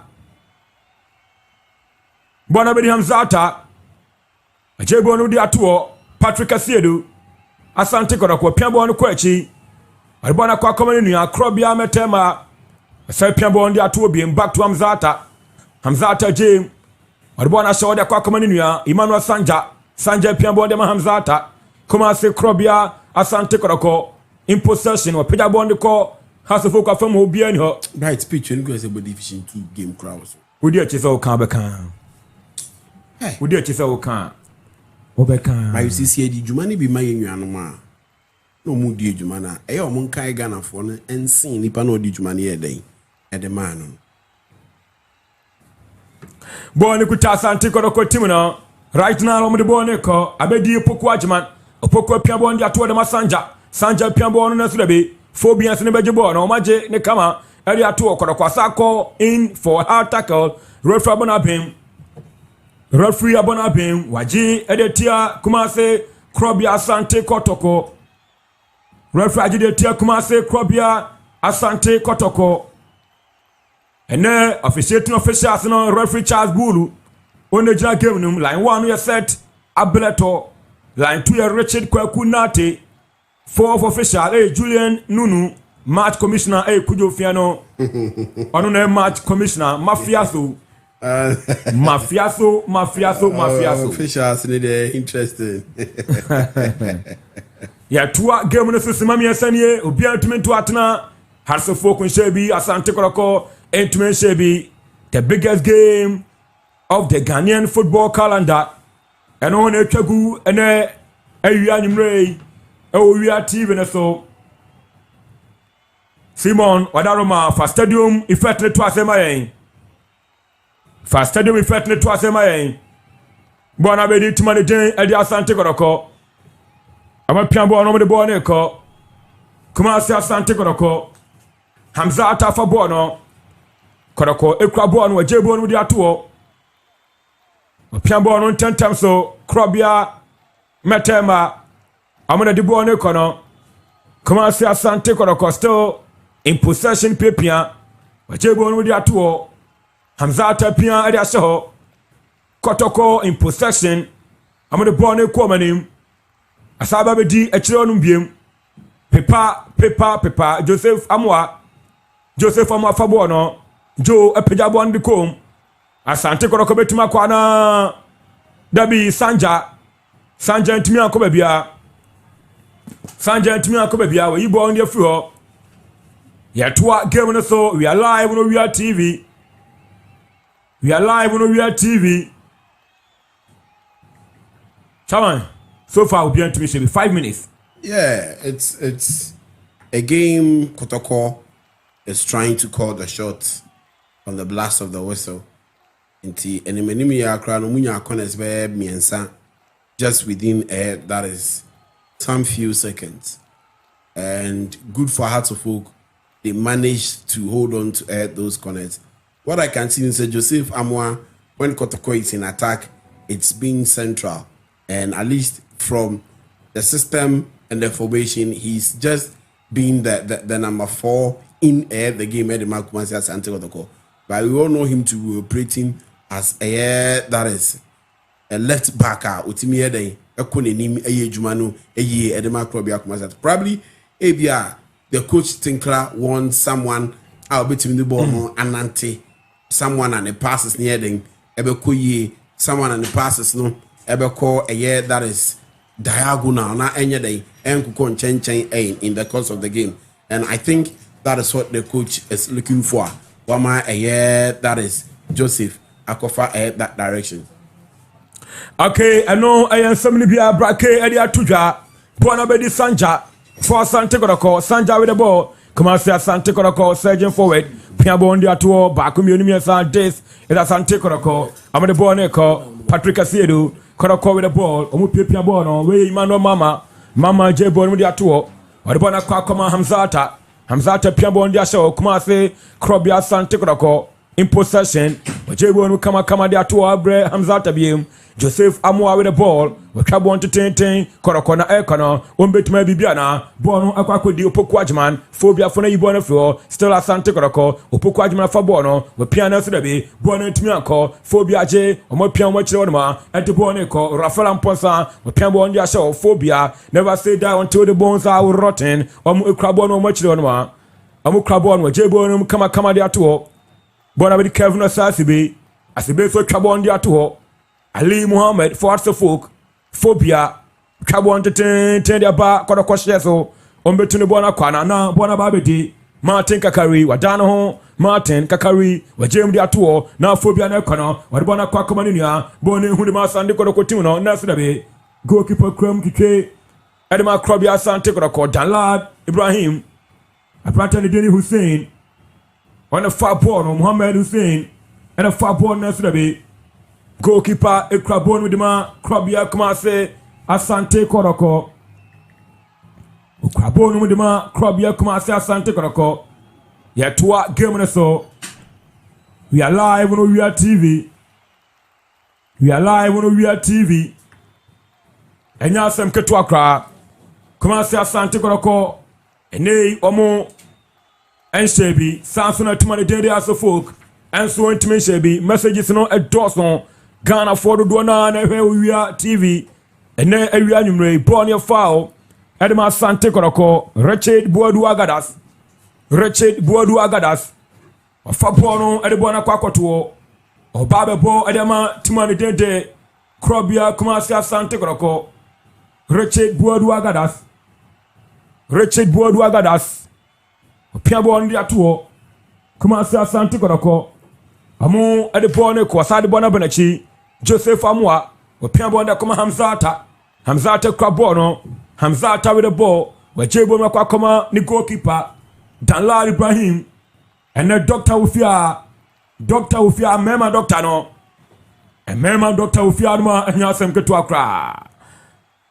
Speaker 7: Ajebo no di atuo. Patrick Asiedu. Asante Kotoko piambo on kwechi. Alibona kwa komani ya Krobia metema. Sai piambo on dia tuo bien back to Hamzata Jim. Alibona shawada kwa komani ya Emmanuel Sanja piambo on dia Hamzata. Kumasi Krobia Asante Kotoko in possession wa pija bondi ko hasofo kwa fam obi ani ho.
Speaker 8: Bright speech when go say division 2 game crowds.
Speaker 7: Udi achisa o kan be kan. Udi achisa o kan. Obeka.
Speaker 8: Ba you see di djuma ni bi ma yennuano ma. No mu di djuma na. E o mon kan Ghana fo no ensin nipa na odi djuma ni e den. E de man no.
Speaker 7: Boni kuta Asante Kotoko team no. Right now omo de boni ko abedi poku agman. Opoku pia bondi ato de Sanja piambo ono na sulabe. Phobians ne beje bo na omaje ne kama. Eri ato Kotoko asako in for hard tackle. Referee abonabem waji edetia Kumase Krobia Asante Kotoko. Referee ajidetia Kumase Krobia Asante Kotoko. Ene officiating officials no referee Charles Bulu. One jina game num line 1 you set Abeleto. Line 2 you Richard Kwaku Nate. 4 official Julian Nunu. Match commissioner Kujo Fiano. Ono match commissioner Mafiaso. Mafiaso.
Speaker 8: Officials need interesting.
Speaker 7: Ya tua game no sima mi asanie obi antumi to atena Harsofo kun shebi Asante Kotoko entumi shebi the biggest game of the Ghanaian football calendar. Eno na twagu ene awia nyumrei ewia TV ne so Simon Wadaroma for stadium effect ne to asema yen. For stadium effect ne to asema yen. Bona be di timane den edi Asante Kotoko. Ama piambo ono de bone ko. Kumasi Asante Kotoko. Hamza atafa bono. Kotoko ekwa bono waje bono di atuo. Piambo ono tentem so Krobia metema. Amuna di bone kono. Kumasi Asante Kotoko still in possession pepia. Waje bono di atuo. Hamza atapia edi aso. Kotoko in possession. Amuna bone ko manim. Asaba bedi echire onum biem. Pepa Joseph Amwa fabo no Jo epeja bo ndi kom. Asante Kotoko betuma kwa na Dabi Sanja ntimi akoba bia we yibo ndi afi ho. Yatoa game no so we are live on We Are TV. Chaman, so far we'll be on to me 5 minutes.
Speaker 8: Yeah, it's a game Kotoko is trying to call the shot on the blast of the whistle. Inti enemenimi ya akra no munya corners be miensa just within that is some few seconds. And good for Hearts of Oak, they managed to hold on to those corners. What I can see is Joseph Amwa, when Kotoko is in attack, it's been central. And at least from the system and the formation, he's just been the number 4 in the game at the Kumasi Asante Kotoko. But we all know him to be operating as that is a left backer. Utimi ede ekonenim jumanu edema Krobia Kumasi. Probably the coach Tinkler wants someone out between the ball anante, someone and the passes near them ebekoye, someone and the passes no ebeko that is diagonal na enye day enkuko chen in the course of the game. And I think that is what the coach is looking for. Wama that is Joseph Akofa that direction.
Speaker 7: Okay, I know I am somebody be a brake edia tuja. Bona bedi Sanja for Asante Kotoko. Sanja with the ball. Come on, say Asante Kotoko surging forward. Piabo on the atuo back community this is Asante Kotoko. I'm the ball neko Patrick Asiedu. Kotoko with the ball. Omu pia ball no we Emmanuel Mama J ball with the atuo. Wadibona kwa kama Hamzata piambo on the show. Come on, say Krobia Asante Kotoko. in possession. Wajebo kama de ato abre Hamzat Abiem. Joseph Amwa with the ball. Wakabo on to 10 Korokona Ekona. Umbetuma Bibiana. Bono Akwakodi Opokwajman. Phobia for the Ibona floor. Still Asante Kotoko. Opokwajman for Bono. With piano Sudabi. Bono Timianko. Phobia J. Omo Pian Wachiloma. At the Boneko. Rafael Amposa. With Piambo on the show. Phobia. Never say that until the bones are rotten. Omo Krabono Machiloma. Omo Krabon. Wajebo kama de ato. Bona with Kevin Asasibi. Asibe so Krabon de ato. Ali Muhammad for folk phobia Cabo to 10 their bar Kodokosheso on between the Bona Kwana na Bona Babedi Martin Kakari Wadano ho Martin Kakari wa James de Atuo na phobia na Kono wa Bona Kwakomania Boni Hudima Sande Kodokotino na Sudabe goalkeeper Kram Kike Edema Krobia Asante Kotoko Danlad Ibrahim Apratani Deni Hussein on the far ball Muhammad Hussein and a far ball na Sudabe goalkeeper Ekrabon with the man Krabia Kumase Asante Kotoko. Ekrabon with the man Krabia Kumase Asante Kotoko. Yeah, to game so. We are live on We Are TV. We are live on We Are TV. And now some Ketuakra. Kumase Asante Kotoko. Ene Omo and Shebi. Samson at Tumani Dede as a folk. And so intimate Shebi. Messages no a dozen. Ghana for the Dwana and We Are TV. And then we are number born your foul. Edema Asante Kotoko. Richard Boadu Agadas. Richard Boadu Agadas. A Fabono Edebona Kwakotuo. O Babebo Edema Timani Dede. Krobia Kumasi Asante Kotoko. Richard Boadu Agadas. Richard Boadu Agadas. Piabo on the Atuo. Kumasi Asante Kotoko. Amu Edebone Kwasadi Bona Benachi. Joseph Amwa, Piabonda Koma Hamzata Krabono, Hamzata with the ball, where Jabo Makakoma, the goalkeeper, Danlad Ibrahim, and then Dr. Ufia, Mema Doctor no, and Mema Dr. Ufiadma and Yasem Ketuakra,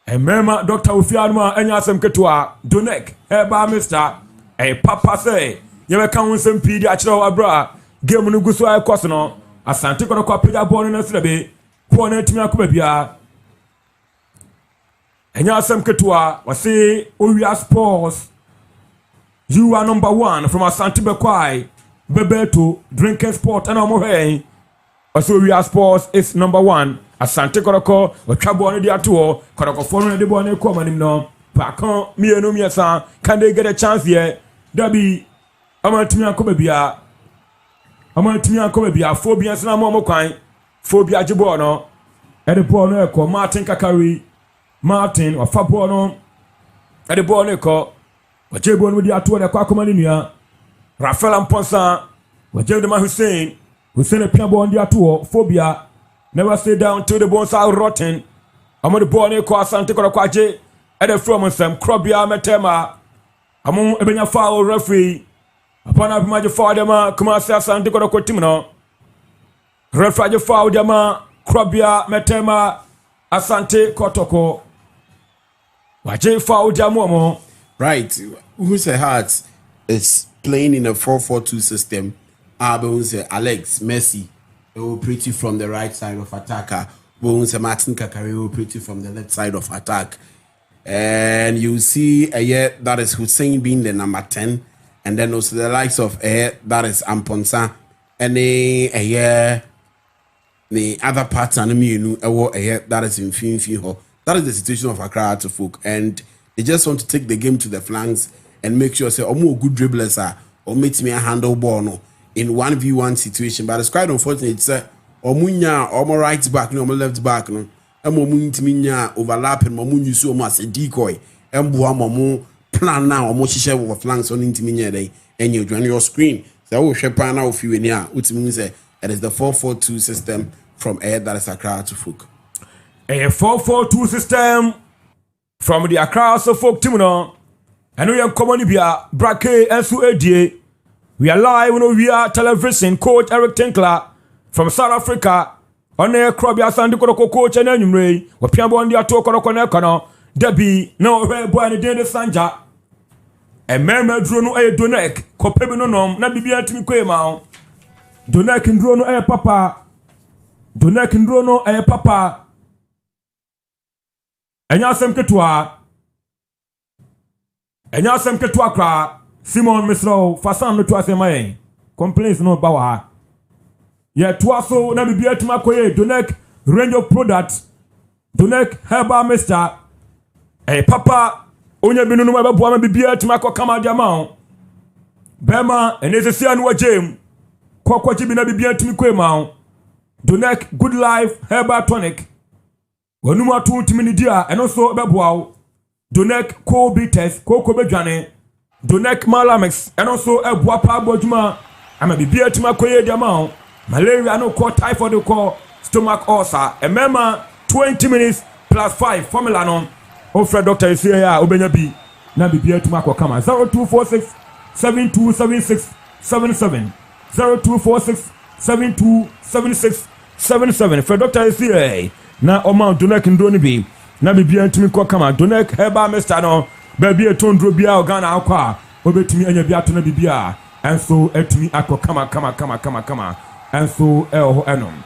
Speaker 7: and Mema Dr. Ufiadma and Yasem Ketua, Donek, Eba Mister, a Papa say, you may come with some pediatra abra, give me Gusua Cosno, Asante Kotoko Pida born in a Srabe. Timia Kubebia and Yasem Ketua was say We Are Sports. You are number 1 from Asante Bekwai, Bebeto, drinking sport and Amohe. Also We Are Sports is number 1. Asante Kotoko, or Chabon de Atuo, Kotoko Fono de Bonne Common no. Pacon, me and Umiasa, can they get a chance here? Debbie Amatimia Kubebia. Amatimia Kubebia, Phobias and Amomokai. Phobia Jibono, Edibono Eko, Martin Kakari, Martin or Fabono, Edibono Eko, Wajebon with the Atua Kwakomania, Rafael Amponsa, Wajendema Hussein a Piabo on the Atuo, Phobia, never stay down till the bones are rotten. Among the Bono Eko, Asante Kotoko, Edefrom some Krobia Metema, among Ebenya Foul referee, upon a major father, Kumasi Asante Kotoko Timino. Refaje foul jama Krobia Metema Asante Kotoko. Waje foul jamomo.
Speaker 8: Right. Who's Heart is playing in a 4-4-2 system. Who's Alex Messi will operate from the right side of attacker. Who's Martin Kakari will operate from the left side of attack. And you see that is Hussein being the number 10. And then also the likes of that is Amponsa. And the other parts and that is in Finfiho. That is the situation of Accra to folk, and they just want to take the game to the flanks and make sure say more good dribblers are or meet me a handle ball no in 1v1 situation. But it's quite unfortunate, sir. Or munya or more right back, no more left back, no. And more munya overlapping, more munya so much a decoy. And more plan now or more share over flanks on intiminia day and you join your screen. So I will share now if you in here, which means it is the 4-4-2 system from that is Accra to folk.
Speaker 7: A 4-4-2 system from the Accra to folk team no. And we are coming here, Brake and Suedie. We are live on We Are Television. Coach Eric Tinkler from South Africa. On the Krobia Asante Kotoko coach and Enumre. We Piabo on the Ato Kotoko Nekono. Debbie no boy and the Sanja. And Meme Drono a Donek. Kopebe no nom. Na Bibia Timi Kwema. Donek ndro no papa. Donek ndro no papa. Enya asem ketua. Enya asem ketua kra. Simon Misro fasan no to asem complaints no bawa. Ye tuaso na bibia tima koye Donek range of products. Donek herbal mister. Papa onye binu no mababo ma bibia tima ko kama dia ma. Bema enezesi anu wajem. Kwakwachi bi na bibia timi koye ma. Donek good life herbal tonic. Wonum atu timi ni dia eno so beboa. Donek cold bitters koko bedwane. Donek Malamix eno so eboa pa abodjuma. Ama bibia tima koye dia ma. Malaria no call typhoid call stomach ulcer. Emema 20 minutes plus 5 formula no. Offer doctor is here obenya bi na bibia tuma ko kama 0246 7276 77 0246 7276 77 for doctor is here na oma Donek ndoni bi na bibia tumi ko kama Donek heba mister no ba bia tondro bia ogana akwa obetumi anya bia to na bibia enso etumi akọ kama enso eho enom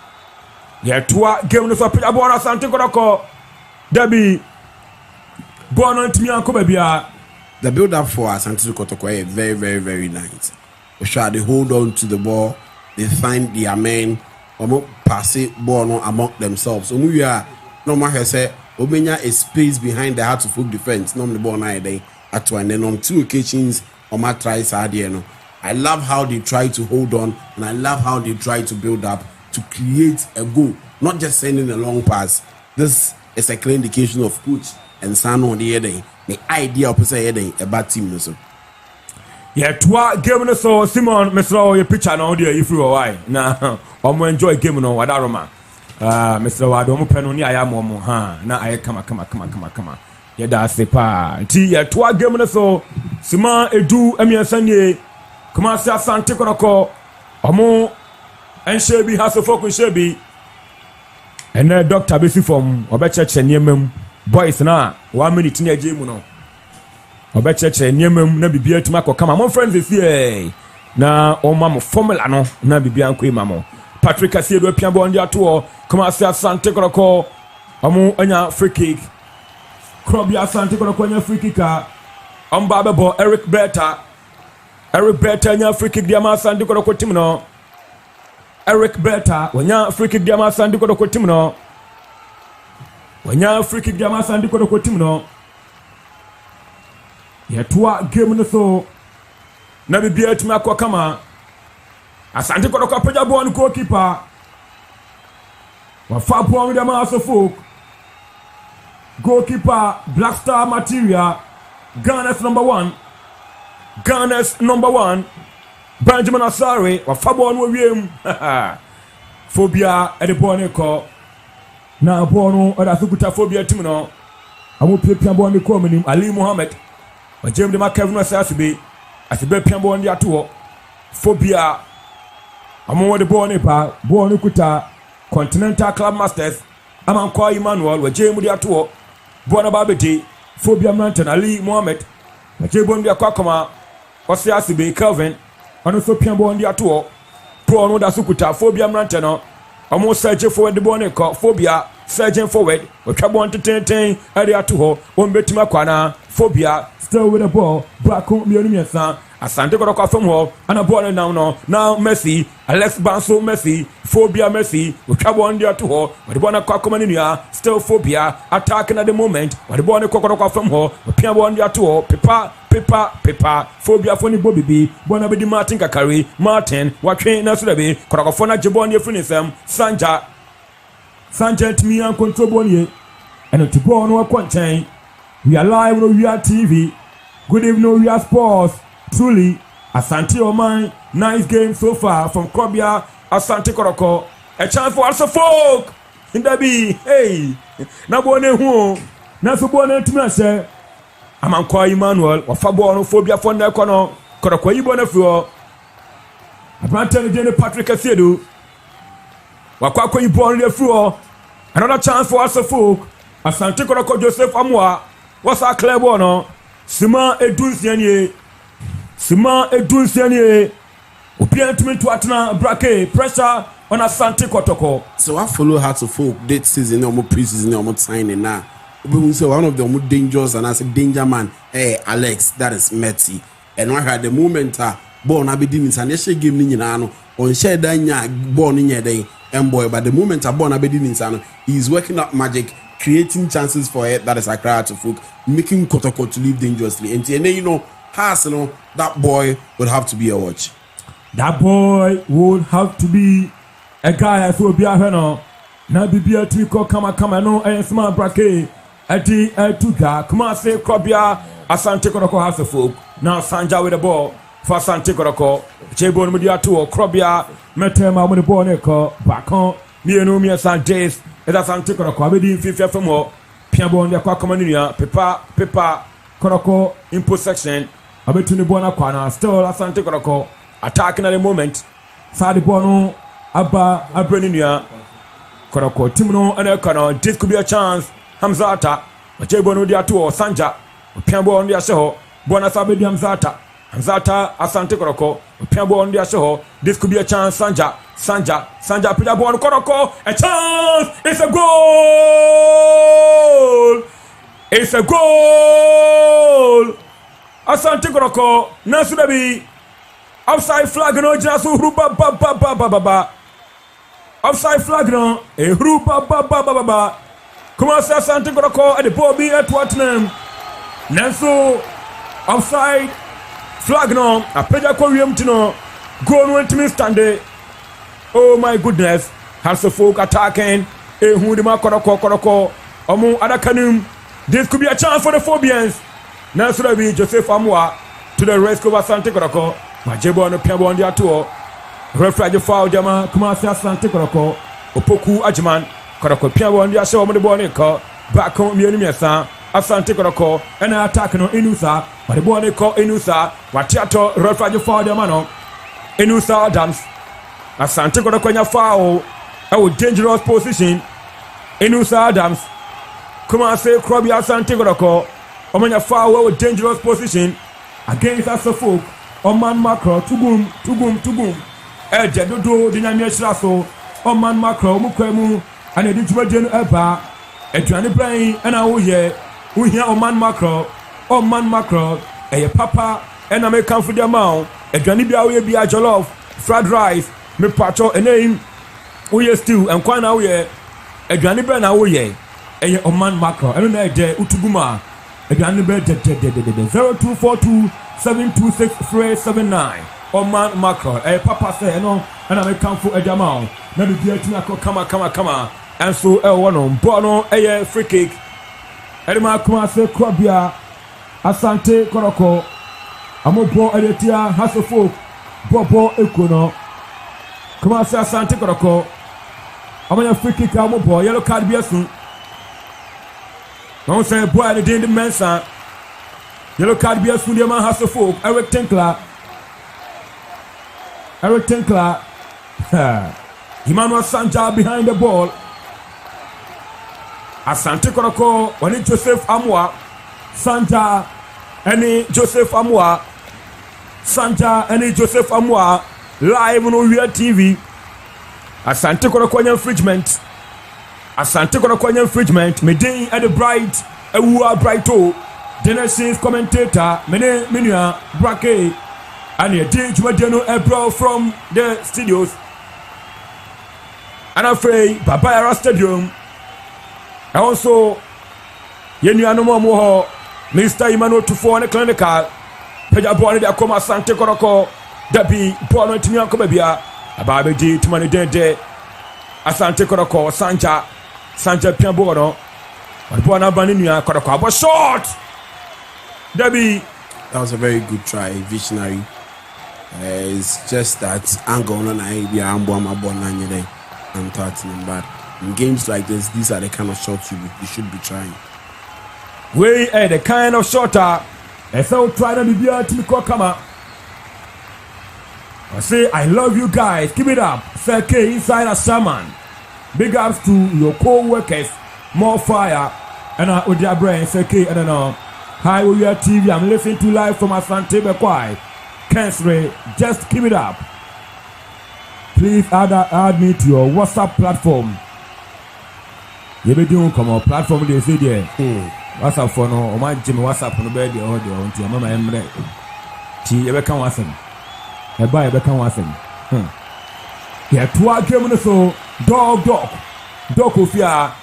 Speaker 7: ye toa game no so pija bo na Asante Kotoko Debbie Bono ntimi anko bia.
Speaker 8: The build up for Asante Kotoko is very, very, very nice. They hold on to the ball, they find their men, pass it ball among themselves. So we are no matter say Obenya a space behind the heart of full defense. No the ball now day at one. And then on 2 occasions Oma tries Adieno. I love how they try to hold on and I love how they try to build up to create a goal, not just sending a long pass. This is a clear indication of coach and son on the day. The idea of say a bad team so.
Speaker 7: Yeah, twa game no so Simon Mr. your picture no there if you why. Na omo enjoy game no wadaroma. Mr. Wado mo peno ni aya mo ha na aye kama. Yeah da sepa. Nti yeah twa game no so Simon edu emiansanie kuma se Asante Kotoko omo enshebi hasofo kun shebi. Ene doctor besi from obecheche niemem boys na 1 minute ni aje mu no obecheche niemem na bibia tuma ko kama mon friends is here na o mamo formula no na bibia nko imamo Patrick Asiedo apia bo ndi ato kuma se Asante Kotoko omo anya free kick Krobi Asante Kotoko anya free kick amba bebo Eric Beta anya free kick dia ma Asante Kotoko team no Eric Beta wanya free kick dia ma Asante Kotoko team no wanya free kick dia ma Asante Kotoko team no ya toa game no so na bibia tuma kwa kama Asante Kotoko apeja ball goalkeeper wa fa ball dia ma asofo goalkeeper Black Star material Ghana's number 1 Benjamin Asare wa fa ball no wiem phobia e de ball ne ko na ball no oda sukuta phobia team no amu pia ball ne ko manim Ali Mohammed wa James de Makevin Asasibe pia ball ne ato phobia amu de ball ne pa ball ne kuta Continental Club Masters amanko Emmanuel wa James de ato ball na babeti phobia Mountain Ali Mohammed wa James ball de akoma Asasibe Kelvin ano so pia ball de ato ball no da sukuta phobia Mountain no amo search forward the ball ne ko phobia surging forward we twa ball ten area to ho on betima kwana phobia still with the ball back on mienu Asante Kotoko from ho and a ball now Messi Alex Banso Messi phobia Messi we twa ball there to ho we the ball na kwa komania still phobia attacking at the moment we the ball ne Kotoko from ho we pia ball there to ho paper phobia for ni bobibi bona be di Martin Kakari Martin watwe na so da be Kotoko for na jebon ye finisem Sanja timi and control bonnie and to go on one we are live on We Are TV. Good evening, We Are Sports. Truly Asante Oman, nice game so far from Krobia Asante Kotoko. A chance for us folk in the B. Hey, na bone hu na so bone timi ase amanko Emmanuel wa fa ball no phobia for na kono Kotoko yi bone fuo Abrante Jene Patrick Asiedu wakwa yi ball no fuo. Another chance for us folk Asante Kotoko Joseph Amwa what's our club no Sima Edunsianie Opian to me to Atna Brake, pressure on Asante Kotoko.
Speaker 8: So I follow her to folk date season or more pre-season or more signing now. We say one of the most dangerous and as a danger man, hey Alex, that is Metty. And I had the moment born Abedin is an issue game Ninano on share danya born in your day and boy, but the moment I born Abedin in Sano, he's working up magic, creating chances for it that is a crowd to folk, making Kotoko to live dangerously. And you know, Arsenal, that boy would have to be a watch.
Speaker 7: That boy would have to be a guy as will be a heno. Now be a trico, come no, and smart brake. Ati Tuga, come on, say Krobia, Asante Kotoko has a folk. Now Sanja with the ball for Asante Kotoko. Chebon Media 2 or Krobia, Metema with the ball, Neko, back on. Me and Omi San Jays, and Asante Kotoko. I be in 50 for more. Piabon, the Quacomania, Pepa, Kotoko, input section. I bet to the Bonakwana, still Asante Kotoko. Attacking at the moment. Sadi Bono, Abba, Abrenia, Kotoko, Timono, and Ekano. This could be a chance. Hamzata, Jebono dia tu or Sanja, Piambo on dia show, Bonasabe di Hamzata, Asante Kotoko, Piambo on dia show. This could be a chance, Sanja, Piabo on Kotoko, a chance! It's a goal! It's a goal! Asante Kotoko, Nasudabi, outside flag no Jasu Ruba Baba. Outside flag no, a Ruba Baba. Come on, Asante Kotoko at the ball be at Tottenham. Nanso outside flag no, a Peja Koreum Tino, goal went to me standing. Oh my goodness, has the folk attacking. Who the Kotoko, Omo Adakanum. This could be a chance for the Phobians. Nanso there be Joseph Amwa to the rescue of Asante Kotoko. Majebo on the Piabo on the tour. Referee foul Jama, come on, Asante Kotoko, Opoku Ajman. Kotoko Piabo on the show on the ball back home Miasa, Asante Kotoko, and attack no Inusa, but the ball Inusa, Watiato, referee foul Jamano, Inusa Adams, Asante Kotoko foul, a dangerous position, Inusa Adams, come on, say Krobby Asante Kotoko, Omanya foul, a dangerous position, against Asafok, Oman Macro, Tugum, Jadodo, Dinamia Shraso, Oman Macro, Mukwemu. And a digital eba, a twenty brain, and I will hear Oman Macro, a papa, and I may come for the amount, a Janibia will be a jollof, fried rice, me pacho, a name, we stew, and quite now, a Janibia now, a Oman Macro, and a day Utuguma, a Janibia 0242 726 379, Oman Macro, a papa say, no, and I may come for a jamao. Now the dear Tunako, come. And so, one Bono, a free kick. Edema Kumase Krobia, Asante Kotoko, Amobo Edetia, Hasselfolk, Bobo Econo, Kumase Asante Kotoko, Amaya free kick, Amobo, yellow card Biasun. Don't say, boy, the day the Mensa, yellow card Biasun, the man Hasselfolk, Eric Tinkler, Emmanuel Sanja behind the ball. Asante Kotoko, when it's Joseph Amwa, Sanja, any Joseph Amwa, live on Oya TV. Asante Kotoko infringement, Medin at the bright, Ewa Brighto, Genesis commentator, Mene Minia, Brake, and a Jumadiano Ebro from the studios. And afraid Baba Yara Stadium. And also, Yenu Moho, Mr. Emmanuel Tufo and the clinical, Peja Bonnie, the Akoma Asante Kotoko, Debbie, Bono Timian Kobabia, Ababe G, Timani Dende, Asante Kotoko, Sanja Piambono, and Bona Baninia Kotoko, but short! Debbie.
Speaker 8: That was a very good try, visionary. It's just that angle on I be Amboma Bonanya and Tottenham, but in games like this, these are the kind of shots you should be trying.
Speaker 7: We are the kind of shotter. And so try to be able to come. I say, I love you guys. Keep it up. Say, K inside a shaman. Big ups to your co-workers. More fire. And with their brain, say, K, I don't know. Hi, Oya TV. I'm listening to live from Asante Bekwai. Kensre, just keep it up. please add me to your WhatsApp platform. You be doing come on platform they say there. WhatsApp for no, my Jimmy WhatsApp no be there audio until mama emre. Ti you be can WhatsApp. E buy you be can WhatsApp. Yeah, two game so dog ofia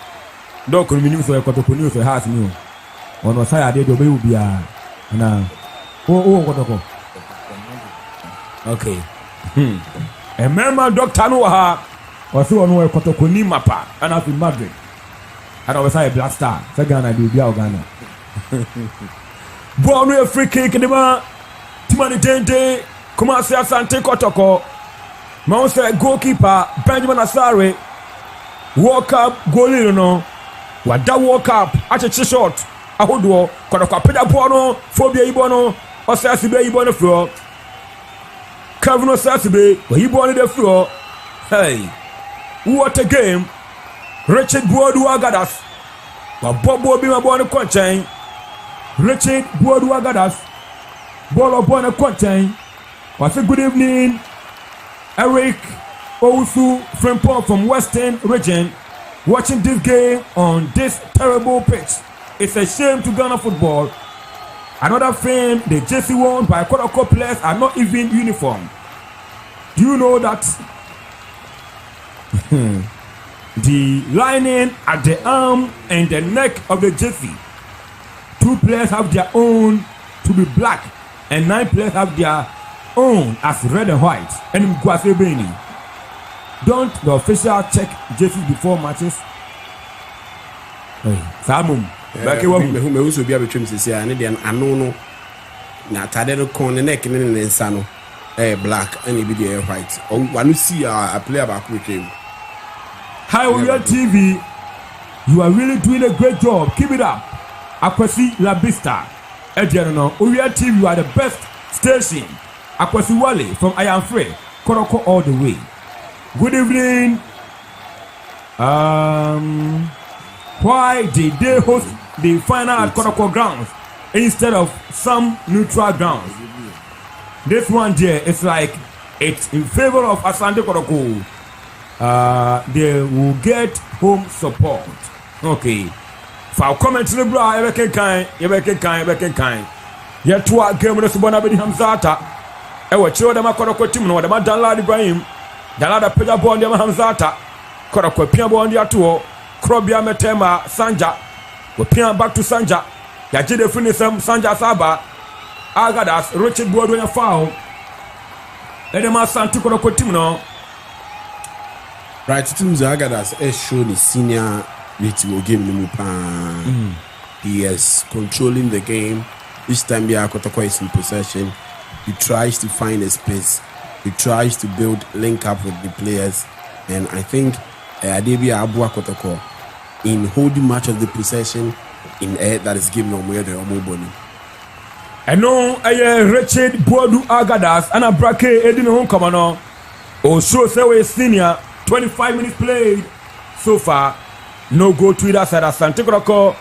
Speaker 7: dog minimum so Kotoko news so has new. Ono say ade do be ubia na Kotoko. Okay. A member doctor no ha was one Kotoko ni mapa and up in Madrid. And I was a black star. So Ghana do be Ghana. Born with a free kick in the man. Timani Dente. Come on, say Asante Kotoko. Monster goalkeeper Benjamin Asare. Walk up goalie no. What that walk up at a shot. Ahodo Kotoko peda bono phobia ibono. Osasibe ibono floor. Kevin Osasibe, but he born in the floor. Hey, what a game! Richard Boadu-Agadas, but Bobo Bima born a contain. Richard Boadu-Agadas, Bolo born a contain. Was a good evening, Eric Owusu Frimpong from Western Region, watching this game on this terrible pitch. It's a shame to Ghana football. Another thing, the jersey worn by Kotoko players are not even uniform. Do you know that the lining at the arm and the neck of the jersey, 2 players have their own to be black and 9 players have their own as red and white. And Mkwasebeni, don't the official check jerseys before matches? Hey, Samum.
Speaker 8: Me also be able to say I need an anono na tade no con the neck and the insano black and be the white. Or when you see a player back with him.
Speaker 7: Hi, Oya TV. You are really doing a great job. Keep it up. Akwasi La Vista. Ediano, Oya TV, you are the best station. Akwasi Wale from I Am Free. Kotoko all the way. Good evening. Why did they host the final at Kotoko grounds instead of some neutral grounds? This one there is like it's in favor of Asante Kotoko. They will get home support. Okay. For comment to the bra, you can kind. Yet to our game with the Bonabedi Hamzata. I will show them a Kotoko team, no, the Madala Ibrahim, Dalada Peja Bondia Hamzata, Kotoko Pia Bondia Tuo, Krobia Metema, Sanja, we Pia back to Sanja, Yajide Finisem, Sanja Saba, Agadas, Richard Boardway foul, and the Asante Kotoko team, no.
Speaker 8: Right, teams Agadas has shown his senior rating game. He is controlling the game. Each time Kotoko is in possession, he tries to find a space. He tries to build link up with the players, and I think Adebia Abua Kotoko in holding much of the possession in that is given on where the Omoboni.
Speaker 7: I know Richard Boadu-Agadas and a bracket Edin home commander. Also, say senior 25 minutes played so far. No goal to either side. Asante Kotoko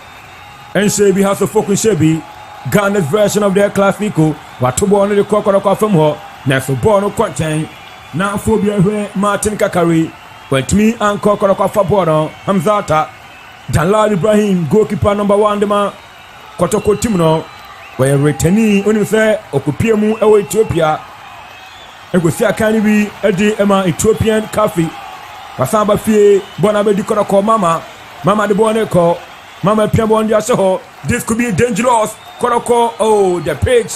Speaker 7: and Shebi has a focus Shebi. Ghana's version of their Classico. Watubo on the Kotoko from her. Next ball no contain. Now phobia Martin Kakari. But me and Kotoko for Bono Hamzata. Dalal Ibrahim goalkeeper number 1 the man Kotoko Timno. Where returning when you say Okupiemu away Ethiopia. And go see a candy Eddie Emma Ethiopian coffee. Pasamba fie Bonabedi Kotoko Mama the Boneko Mama Piabon Yaso. This could be dangerous. Kotoko, oh the page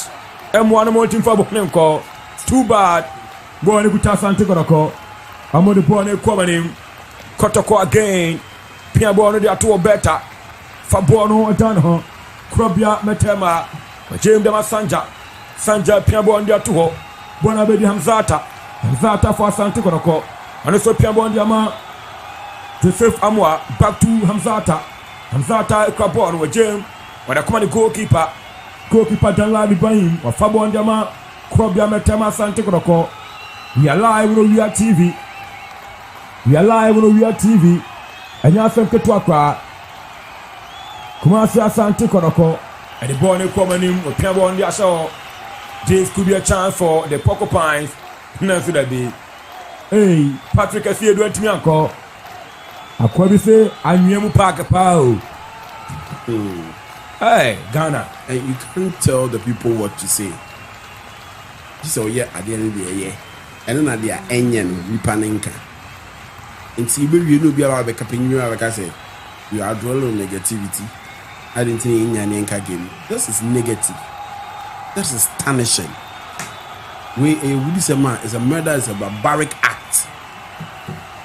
Speaker 7: M1 more team for Boneko. Too bad. Bonekuta Asante Kotoko. I'm on the Boneko name. Kotoko again. Piabon the two better. Fabono Dano. Krobia Metema. James Dama Sanja Piabon the two. Bonabedi Hamzata for Asante Kotoko. And also Piabon Diama Joseph Amwa back to Hamzata Krabon with James when I come on the goalkeeper Dalal Ibrahim or Fabon Diama Krobia Metema Asante Kotoko. We are live on Oya TV. And you have to Ketwakwa Kumasi Asante Kotoko and the Bonnie Common with Piabon Diasho. This could be a chance for the Porcupines. Never that be. Hey, Patrick, I see you doing to me, uncle. I could say, I'm near Park Pow. Hey, Ghana.
Speaker 8: And you can't tell the people what to say. So, yeah, at the end of the year, and then at the Enyan, Ripanenka. And see, you know, be about the Capinu, like I say, you are dwelling on negativity. I didn't think in Yanenka game. This is negative. This is astonishing. We a man is a murder, is a barbaric act.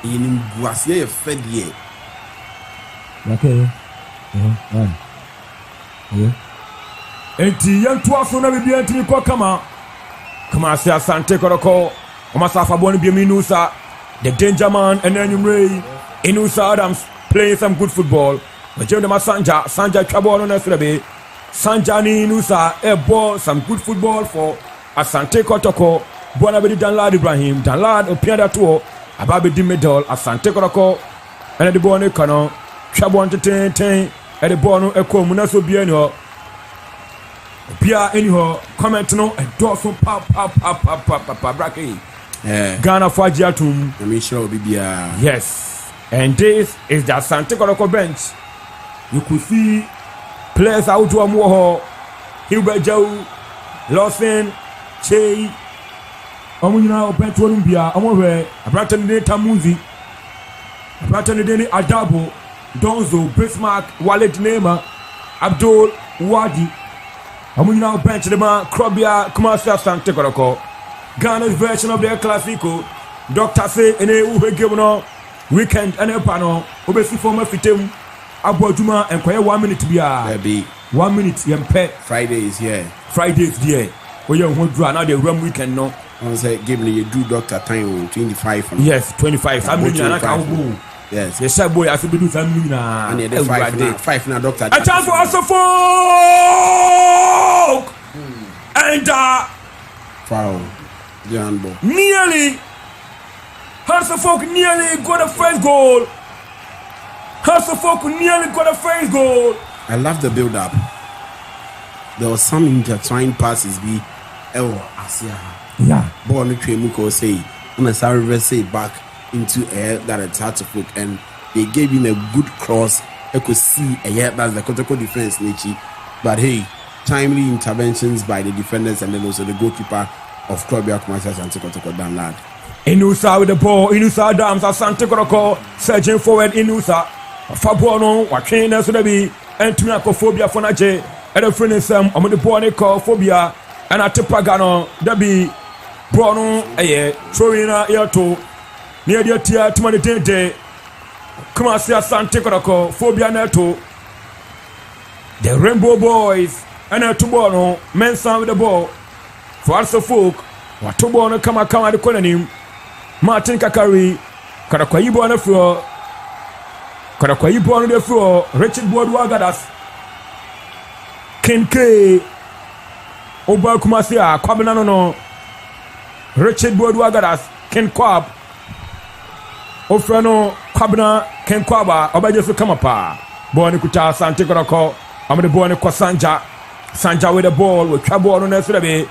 Speaker 8: In Guasia, fed ye.
Speaker 7: Okay. Enti yantuaso na bibia ntimi kwa kama se Asante Kotoko Omasafa boni bi minusa the danger man and then Ray Inusa Adams playing some good football. But Jeremy Sanja trouble on Esrebe. Sanja ni Inusa a ball some good football for Asante Kotoko. Bonabedi Danlad Ibrahim Danlad Opiada Tuo Ababi di middle Asante Kotoko and the ball kano trouble on ten at the ball no echo munaso bieno. Pia anyhow comment no and door from pop bracket. Ghana for Jatum.
Speaker 8: I mean sure be
Speaker 7: yes. And this is the Asante Kotoko bench. You could see players out to Amoho, Hubert Joe, Lawson, Che, Omuna bench Olympia, Amohe, Abratan de Tamuzi, Abratan de Adabo, Donzo, Bismarck, Wallet Nema, Abdul Wadi. I'm now bench the man, Krobia, Kumasi Asante Kotoko. Ghana's version of their Classico. Doctor say, in a Ube Giveno, weekend and a panel, Obesi former fitem, Abojuma, and Quay 1 minute to be a 1 minute, young pet.
Speaker 8: Fridays, yeah.
Speaker 7: Fridays, dear. Well, you won't draw now the run weekend, no.
Speaker 8: I say, give me you do Doctor time 25.
Speaker 7: Yes, 25. I'm going to
Speaker 8: yes.
Speaker 7: The sharp boy, I said, do something now.
Speaker 8: And the 5 now, Doctor.
Speaker 7: A chance for us to folk! And
Speaker 8: foul. Jambo.
Speaker 7: Nearly Hasselfolk nearly got a first goal. Hasselfolk nearly got a first goal.
Speaker 8: I love the build up. There was some intertwined passes be Asia.
Speaker 7: Yeah.
Speaker 8: Ball no Muko say on a sorry say back into air that it's hard to foot, and they gave him a good cross. I could see that's the Kotoko defense, Nichi. But hey, timely interventions by the defenders and then also the goalkeeper of Krobia Kumasi Asante Kotoko Danlad.
Speaker 7: Inusa with the ball, Inusa Adams, Asante Kotoko, surging forward Inusa. Fabuano, Wakena Sudabi, and Tunakophobia Fonache, and a friend Sam, I'm the ball call phobia, and a Tipagano, Dabi, Bruno, Troina, Yato, near the Tia Tumanite, Kumasi Asante Kotoko, Phobia Neto, the Rainbow Boys, and a Tubono, Mensa with the ball. For us folk, what to born come at the colony, Martin Kakari, Karakwayibo on the floor, Karakwayibo on the floor, Richard Board Wagadas, Ken K, Oba Kumasia, Kwabanano, Richard Board Wagadas, Ken Kwab, Ofrano, Kwabana, Ken Kwaba, Obajas Kamapa, Born Kuta, Sante Koroko, I'm the born Sanja with the ball, with Cabo on the Surabe.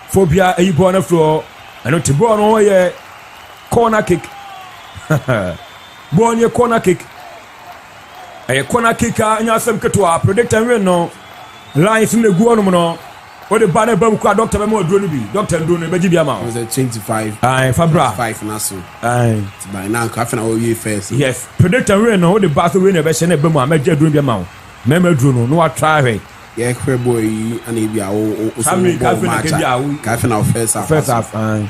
Speaker 7: Phobia a ball on the floor, and not to ball on a corner kick. Born your corner kick. A corner kicker, and you're some Katua, predict and win no lines in the Guanomono. What the banner Bamqua Doctor Memo Druby, Doctor Druny, Bejibiama
Speaker 8: was a 25.
Speaker 7: Aye, Fabra
Speaker 8: 5 Nasu.
Speaker 7: Aye,
Speaker 8: by now, half an hour year first.
Speaker 7: yes, predict and win no, the battle winner, Beshan Bema, Major Drubiamount. Member Druno, no, I try.
Speaker 8: Yeah, queer boy, and if you are Caffeine of first
Speaker 7: half, and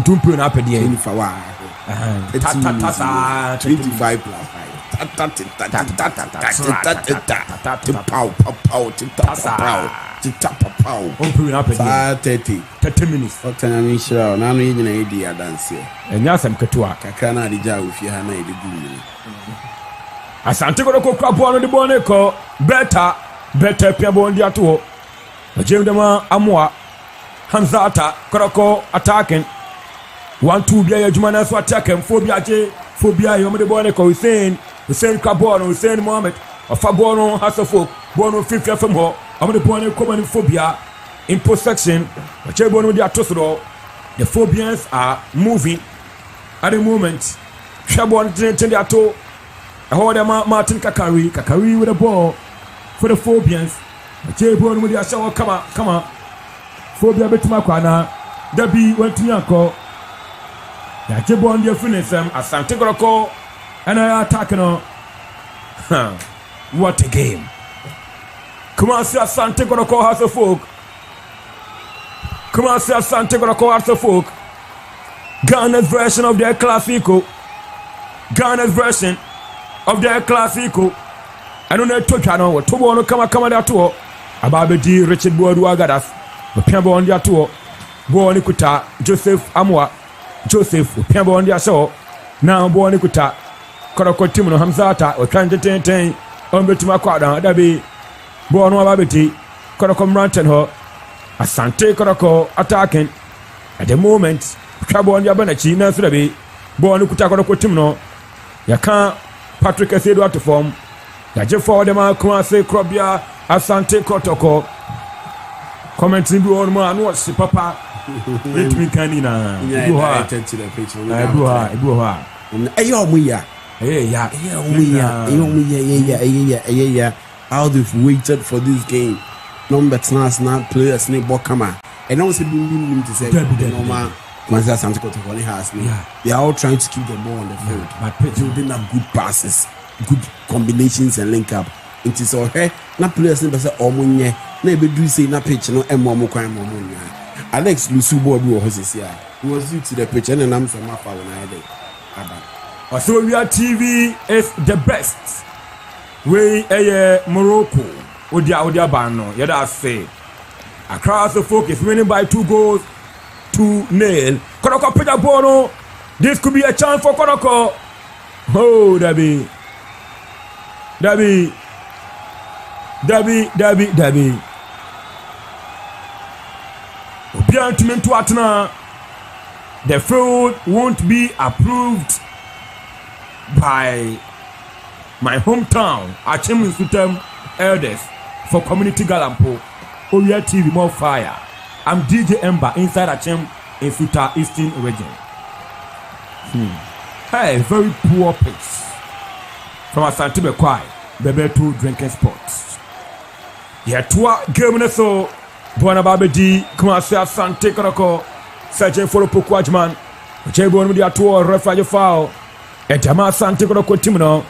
Speaker 7: 2 point up at the end.
Speaker 8: 25 plus
Speaker 7: 30 minutes.
Speaker 8: What can I mean? Sure, now we even idea dance here.
Speaker 7: And now some Katua.
Speaker 8: Kakana the job if you have no idea.
Speaker 7: Asante Kotoko crap on the Boneco, better Piabon Diato. Jim Dema Amwa, Hanzata, Kotoko attacking. 1-2 Bia Jumanas attacking, Phobia, Yom the Boneco, Hussein Cabon, Hussein Mohammed, or Fabono, Hasselfolk, Bono 50 from more, I'm the Boneco and Phobia in post section, Jebono Diatosro, The Phobians are moving at the moment. Shabon didn't at all. I hold them Martin Kakari with the ball for the Phobians. J-Bone with the shower. Come on. Phobia Betmakwana. Debbie went to Yanko. J-Bone, your finish them. Asante Kotoko. And I attacking on. What a game. Come on, see Asante Kotoko has a folk. Come on, see Asante Kotoko has a folk. Ghana's version of their Classico. Ghana's version of their Classico. I don't know to channel what Tobo come there to Ababedi Richard Boadu Agadas. The Piambo on their tour. Boanikuta, Joseph Amwa. Joseph, Piambo on their show. Now Boanikuta. Kotoko Timono Hamzata or Kanjatan. Umbetima Quada, Dabi. Bono Babeti. Kotoko Ranton ho. Asante Kotoko attacking. At the moment, Cabo on Yabanachi, Nasrabi. Boanikuta Kotoko Timono. Yaka Patrick Esedo out to form. Yaje for them Kumase Krobia Asante Kotoko. Commenting on man what's the papa? Let me canina.
Speaker 8: Yeah, to the picture. Yeah. How they've waited for this game. Number 9 players, Snake Bokama. And also being to say, normal. Asante Kotoko has me. They are all trying to keep the ball on the field. But they didn't have good passes, good combinations and link up. It is all hey, na players never say omunye. Na be do say na pitch no emo kwan momunya. Alex Lusubo bi wo hosisi a. He was due to the pitch and I'm from afar when I did.
Speaker 7: So we are TV is the best. We Morocco. Odia bano. Yada say. Across the focus winning by 2-0. Kotoko Peter Bono. This could be a chance for Kotoko. Oh, Debbie. The field won't be approved by my hometown, Achem Sutem Elders for Community Galampo. Oya TV more fire. I'm DJ Ember inside Achem in Futa Eastern region. Hey, very poor pitch from Asante Bekwai, Bebeto drinking sports. Yeah, twa game so Buana Babedi, Kumasi Asante Kotoko, searching for a Pokwajman, Chebon with your tour, referee foul, and Jama Asante Kotoko Timno,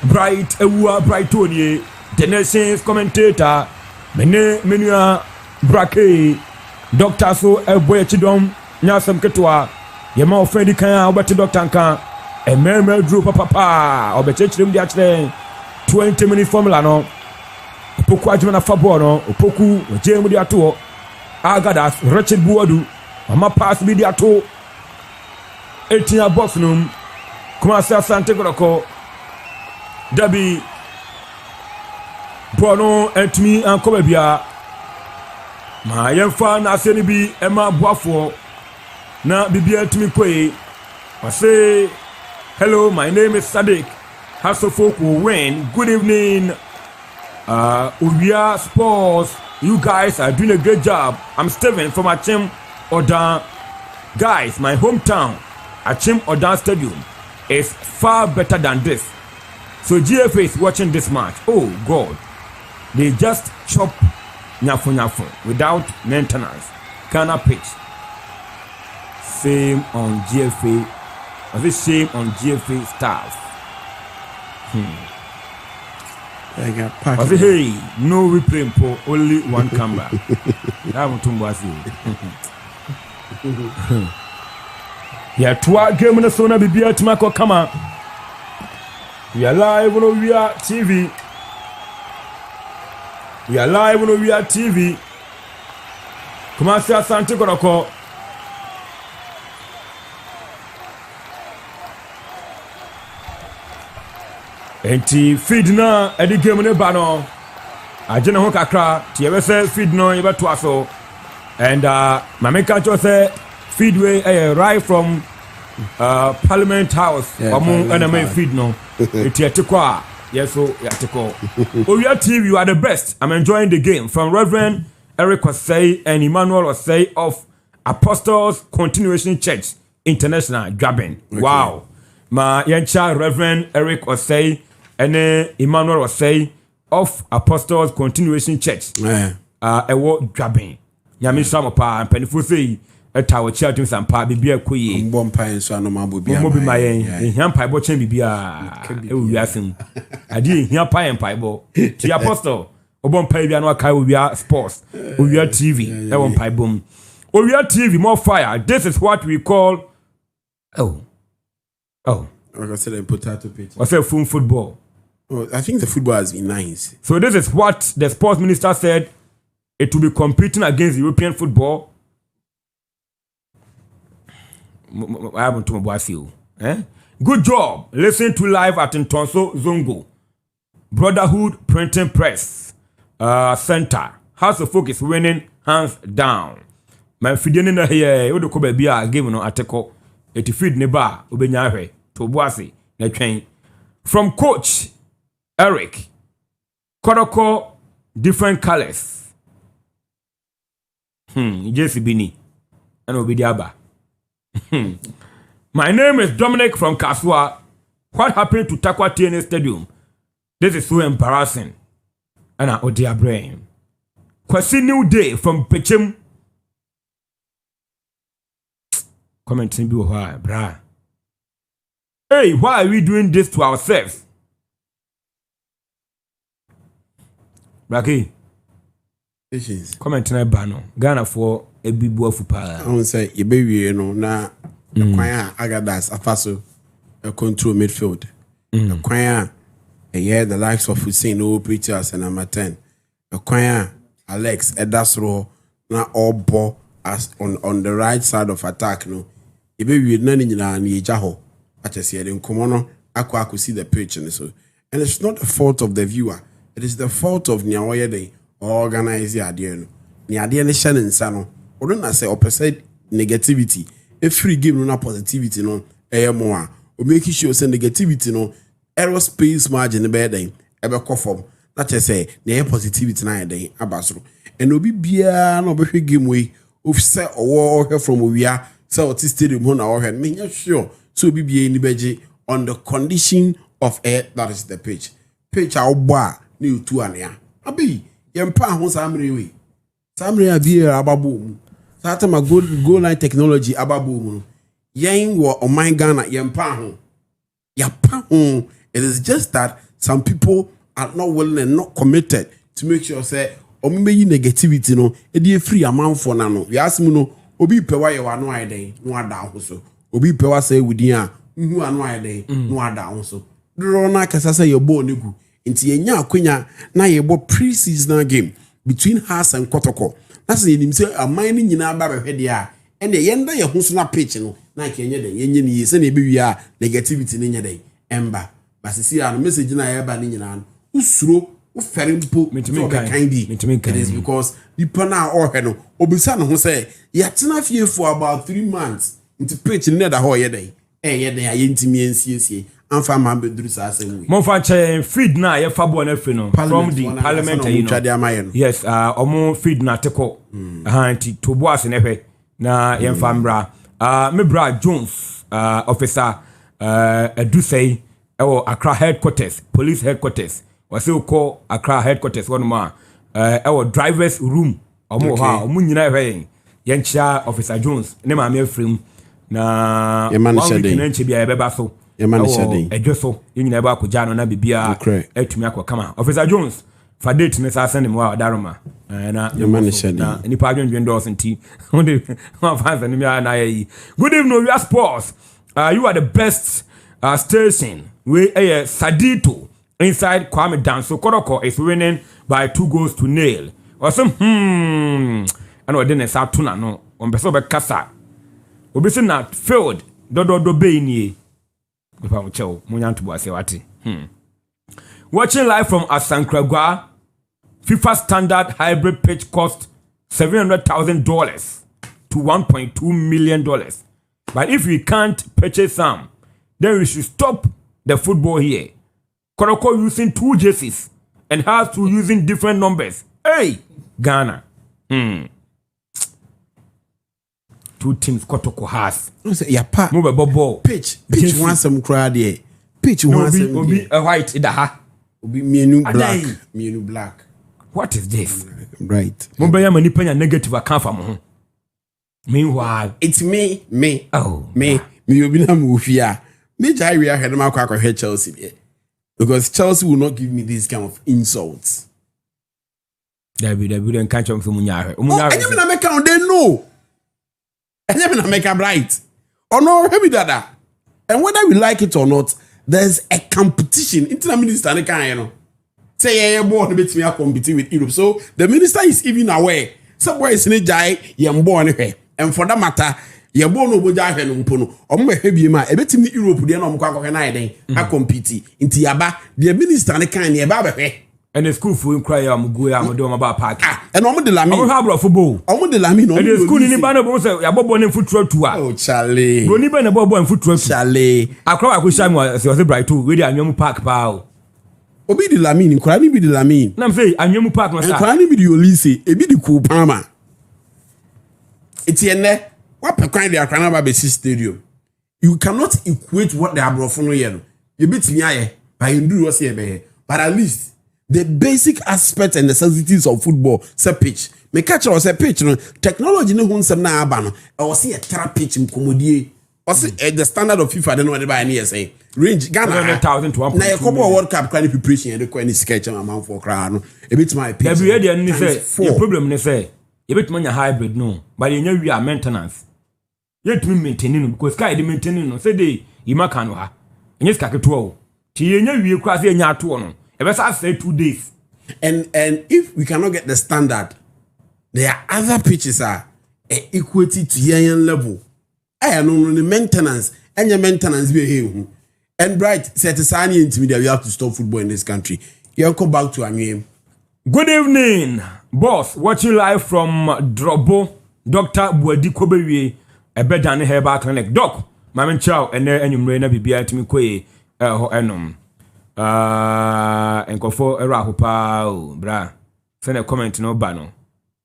Speaker 7: Bright Ewa Brightonie, the nation's commentator, Menua Brake, Dr. So Eboy Chidom, Nyasam Ketua, Yama Fendi Kaya, Obeti Dr. Nkan, and Mermel Drew Papa, or Betchim the actually 20-minute formula no. Poku ajimana fabono, Opoku, Jemu di ato, Agadas, Richard Boadu, Mama pass bi di ato, 18 box num, Kumasi Asante Kotoko, Dabi, Bono, Entimi, and Kobebia, Ma Yemfa na seni bi Emma Boafo, na Bibi Entimi Kwe, I say, hello, my name is Sadiq, Hasselfolk will win, good evening. Uria Sports, you guys are doing a great job. I'm Steven from Achem Odan. Guys, my hometown, Achem Odan Stadium, is far better than this. So GFA is watching this match. Oh God, they just chop nyafo without maintenance. Ghana pitch. Same on GFA. Was it shame on GFA staff?
Speaker 8: I got
Speaker 7: I say, hey, no replay for only one camera. Yeah, twa game na so na bibia tumako kama. We are live on We Are TV. We are live on We Are TV. Kumasi Asante Kotoko. Enti feed na edi game ne ba no agene ho kakra ti ebe se feed no ebe to aso and my make cho say feed way right from Parliament House omo enemy feed no eti etikwa yes so yatiko We Are TV, you are the best. I'm enjoying the game from Reverend Eric Osei and Emmanuel Osei of Apostles Continuation Church International Dwabin. Wow. Ma yencha Reverend Eric Osei and Emmanuel Osei of Apostles Continuation Church. Ewo Dwabin. Nyame sama pa mpanifu sei eta wo chia tun sampa bibia koye.
Speaker 8: Mbom pa enso anoma bobia.
Speaker 7: Mo bi mayen. Ehia mpa ibo chen bibia. E wi asem. Adi ehia pa en pa ibo. Ti Apostle obon pa bibia no aka wi sports. Wi TV. E won pa ibom. Wi TV more fire. This is what we call
Speaker 8: Like I said, potato pitch.
Speaker 7: I said football.
Speaker 8: Oh, I think the football has been nice.
Speaker 7: So this is what the sports minister said. It will be competing against European football. I haven't told my boy. Good job. Listen to live at Ntonso Zongo. Brotherhood Printing Press Center. House of Folk is winning hands down. My feeding in here. You do be a game no ateko. It feed neba ubenya to boase na train. From Coach Eric Kotoko, different colors. Jesse Bini. And Obidiaba. My name is Dominic from Kaswa. What happened to Takwa TNA Stadium? This is so embarrassing. And I Odia brain. Kwasi New Day from Pechim. Commenting be why, brah. Hey, why are we doing this to ourselves? Braki. Comment na bano Ghana for a big boy for power.
Speaker 8: I won't say you baby na kwaya agadas afaso a control midfield. Kwaya the likes of Hussein O preachers and number 10. Kwaya Alex Edasro na all ball as on the right side of attack no. You baby nani nyina ni jaho. Achese den komono akwa see the pitch and so. And it's not the fault of the viewer. It is the fault of Nyaoye Day. Organize your idea no ni ade ne hye ne nsa no odo na say opposite negativity a free game no positivity no mo a o make sure say negativity no aerospace margin be den e be form na che say na positivity na den abasoro and obi bia na obehwe game we of say owo from owia say oti stadium ho na wo hwe me nya sure so obi bia ni beje on the condition of air that is the pitch a obo a na utu ania abi yempa ho samrewe abie ababo mu satama goal line technology ababo mu yen wo oman Ghana yempa ho yapa ho. It is just that some people are not willing and not committed to make sure say omeyi negativity no e dey free amanfo na no yasmu no obi pewa ye wa no ayden no ada ho so obi pewa say wudin a hu anu ayden no ada ho so dro na kasa say ye ball negu nti yenya akonya na yebo pre-season game between Haas and Kotoko. That's the name say a mining nyina ba behwe de a ene yenda ye ho so na pitch no na kenye de yenye ni se na ebe wi a negativity ni nye de emba basisi a no message na ye ba ni nyina no usuro ufere mpo so be kind bi it is because the pana or he no obisa no ho say yatena fie for about 3 months into pitch ni da ho ye de ye de a yentimi ensiesie Anfa mambe duru sa asem.
Speaker 7: Monfa che feed na ye fa bo na fe no from the parliament you know. Yes, omo feed na teko. Anti to bo ase ne hwe na ye fa mbra. Me bra Jones officer Edusei ewo Accra headquarters, police headquarters. Wase uko Accra headquarters one ma ewo drivers room omo ha omo nyina hwe ye nchia officer Jones ne ma me afrim na one week bia ye beba so. Ejoso yina eba ko jano na bibia etumi akokama Officer Jones for date ne sa send me wa daroma na nipa adwendwen do senti onde one fans ni me na yi. Good evening we are sports. You are the best station we Sadito inside Kwame Danso Kotoko is winning by 2-0. Awesome and we didn't sa tuna no on beso be kasa obi se na field do be ni. Watching live from Asankragwa, FIFA standard hybrid pitch cost $700,000 to $1.2 million. But if we can't purchase some, then we should stop the football here. Kotoko using 2 jerseys and has to using different numbers. Hey, Ghana. two teams Kotoko has.
Speaker 8: No say ya pa.
Speaker 7: Move a ball.
Speaker 8: Pitch want some crowd there. Pitch want some.
Speaker 7: Obi a white idaha.
Speaker 8: Obi me black.
Speaker 7: What is this?
Speaker 8: Right.
Speaker 7: Mobile money penya negative account from home. Meanwhile,
Speaker 8: it's me.
Speaker 7: Oh,
Speaker 8: me obi na mufia. Me jai we ahead ma kwa Chelsea there. Because Chelsea will not give me this kind of insults.
Speaker 7: David and catch on from Munyare.
Speaker 8: I never make out they know. I never make up right. Or no, heavy dada. And whether we like it or not, there's a competition. Internal minister, you know. Say, yeah, born bit me competing with Europe. So the minister is even aware. Somewhere is in a jai, you're born here. And for that matter, you're born over jai and umpono. Or more heavy ma, a bit in Europe, the no Mquaco and I compete. Into Yaba, the minister and a kind of Baba. And the school for cry, I'm going about park. And on the Lamine, how football? On the Lamine, and the school in the banner was a bob on foot road to oh, Charlie. Don't even a bob on foot road, Charlie. I cry, I wish I was a bright too, really, I'm young park pow. Obi the Lamine, crying be the Lamine. I'm saying, I'm young park, and crying be the Ulysses, a bit the cool Palmer. It's in there. What per kind they are crying about the stadium? You cannot equate what they are brought from here. You bit me, but you do what's here, but at least. The basic aspects and necessities of football, say pitch. Me catch or say pitch, no technology no hun sem na aba no. I see a trap pitch in commodity. Or see the standard of FIFA. I don't know what by any say. Range Ghana 100,000 to 1. Now a couple of World Cup kind of preparation and the any sketch amount for crowd. No, a bit my pitch. Every year they say your problem they say. You bit money hybrid no, but you know we are maintenance. Yet me maintaining because sky the maintaining no say they you ma kan ha. Enye ska keto. Ti you know we cross enya ato no. I say 2 days. And if we cannot get the standard, there are other pitches are equity to young level. I know the maintenance and your maintenance be here. And bright set aside intermediate, we have to stop football in this country. You come back to our game.
Speaker 7: Good evening, boss. Watching live from Drobo, Dr. Buadi Kobewe, a bed down here back clinic. Doc, Maman Chow, and there any marina be behind me quay, enum. Enkofo era hopa o bra send a comment no ba no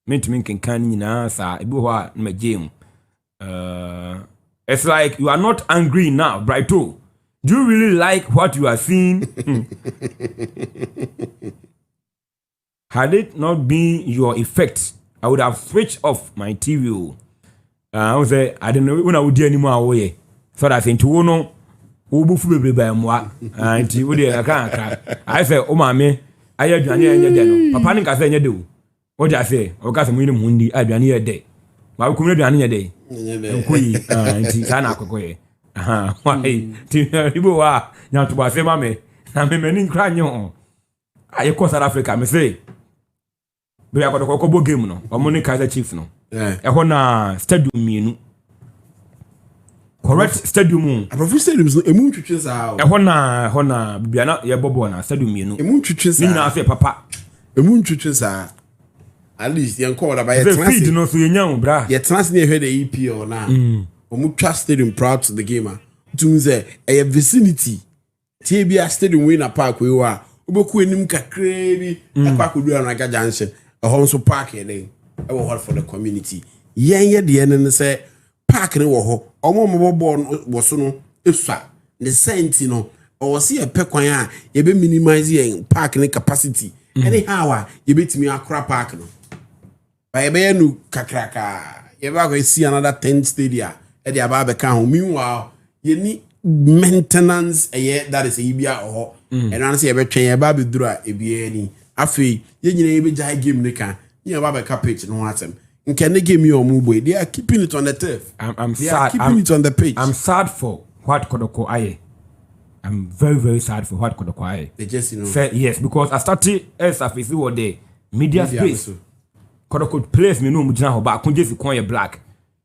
Speaker 7: me kan nyina sa ebi ho a na magem it's like you are not angry now brighto. Do you really like what you are seeing? Had it not been your effect, I would have switched off my TV. I was I don't know when I would do anymore away so that into no Ubufu bebe ba mwa anti wo de aka I say o ma me aye aduane enye de no papa ne ka say enye de o ja say o ka say mu ni mundi aduane ye de ma ku mu aduane ye de nkuyi anti sana akokoye aha why ti ribo wa nya to ba say ma me na me mani nkra nyo aye ko South Africa me say be akodoko bo game no o mo ni Kaizer Chiefs no e ho na stadium mienu correct stadium.
Speaker 8: A prof stadium no emu twetwe saa.
Speaker 7: Hona bibia na ye bobo na stadium mienu.
Speaker 8: Emu twetwe saa.
Speaker 7: Ni na say papa.
Speaker 8: Emu twetwe saa. At least yan call about
Speaker 7: ye trans. Feed no so ye nyam bra.
Speaker 8: Ye trans na hwe the EPO na. Omu twa stadium proud to the gamer. Tum say a vicinity. Tie bia stadium we na park we wa. Obeku enim kakra bi akwa kodu na ga junction. A ho so park e dey. E wo hall for the community. Yen de ne say park ne wo ho. Omo ball was no eswa the senti no or see a pekwan a ye be minimize yen park ne capacity anyhow ye betimi akra park no ba ye be nu kakraka ye ba go see another 10 stadia e dey aba be kan ho meanwhile ye ni maintenance that is a ibia ho and an say ye be twen ye ba be duru a e bia ni afei ye nyina ye be jai game ne kan ye ba be capage no atem. Can they give me your move? They are keeping it on the turf.
Speaker 7: I'm
Speaker 8: they
Speaker 7: sad.
Speaker 8: Are keeping it on the pitch.
Speaker 7: I'm sad for what Kotoko aye. I'm very, very sad for what Kotoko aye.
Speaker 8: They just, you know.
Speaker 7: Say, yes, because I started as a face over the media space. Kotoko plays me no mujina ba kunje si kon ye black.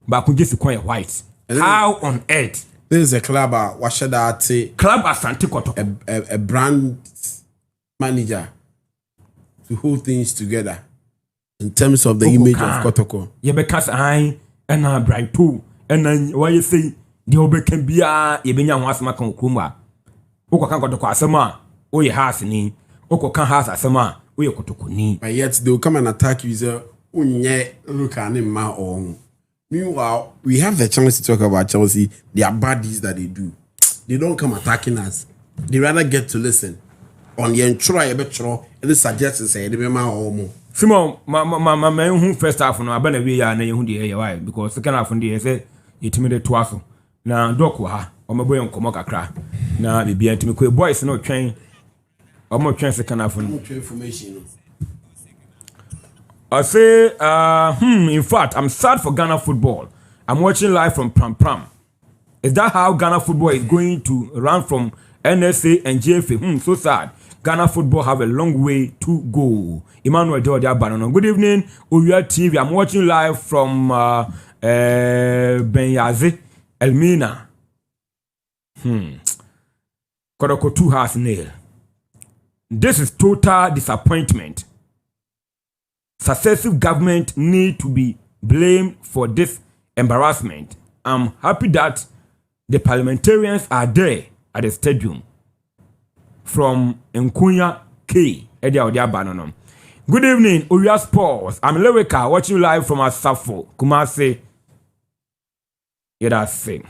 Speaker 7: Ba kunje si kon ye white. How on earth?
Speaker 8: This is a club Washada
Speaker 7: Club Asante Kotoko.
Speaker 8: A brand manager to hold things together. In terms of the image of Kotoko.
Speaker 7: You because I and I bright too. And then why you say the obe can be a yebenya wasma kan kuma. Oko kan Kotoko asema o ye house ni. Oko kan house asema o ye Kotoko ni.
Speaker 8: But yet they will come and attack you say unye look at him ma on. Meanwhile, we have the chance to talk about Chelsea, their baddies that they do. They don't come attacking us. They rather get to listen. On the intro, I bet you, and the suggestions say, they be my home.
Speaker 7: Simon, my who first half no abana we ya na yehu de why because second half dey say itimide toaso na doko ha o meboy nkomo kakra na bibia ntimi ko boys no twen o mo twen second half no
Speaker 8: Information.
Speaker 7: I say in fact I'm sad for Ghana football. I'm watching live from Pram Pram. Is that how Ghana football is going to run from NSA and JFA? So sad. Ghana football have a long way to go. Emmanuel Jordan Bannon. Good evening, Oya TV. I'm watching live from Benyazi, Elmina. Kotoko 2 has nail. This is total disappointment. Successive government need to be blamed for this embarrassment. I'm happy that the parliamentarians are there at the stadium. From Nkunya K. Edia Odia Bananom. Good evening, Oya Sports. I'm Lewika, watching live from Asafo, Kumasi. Yara sing.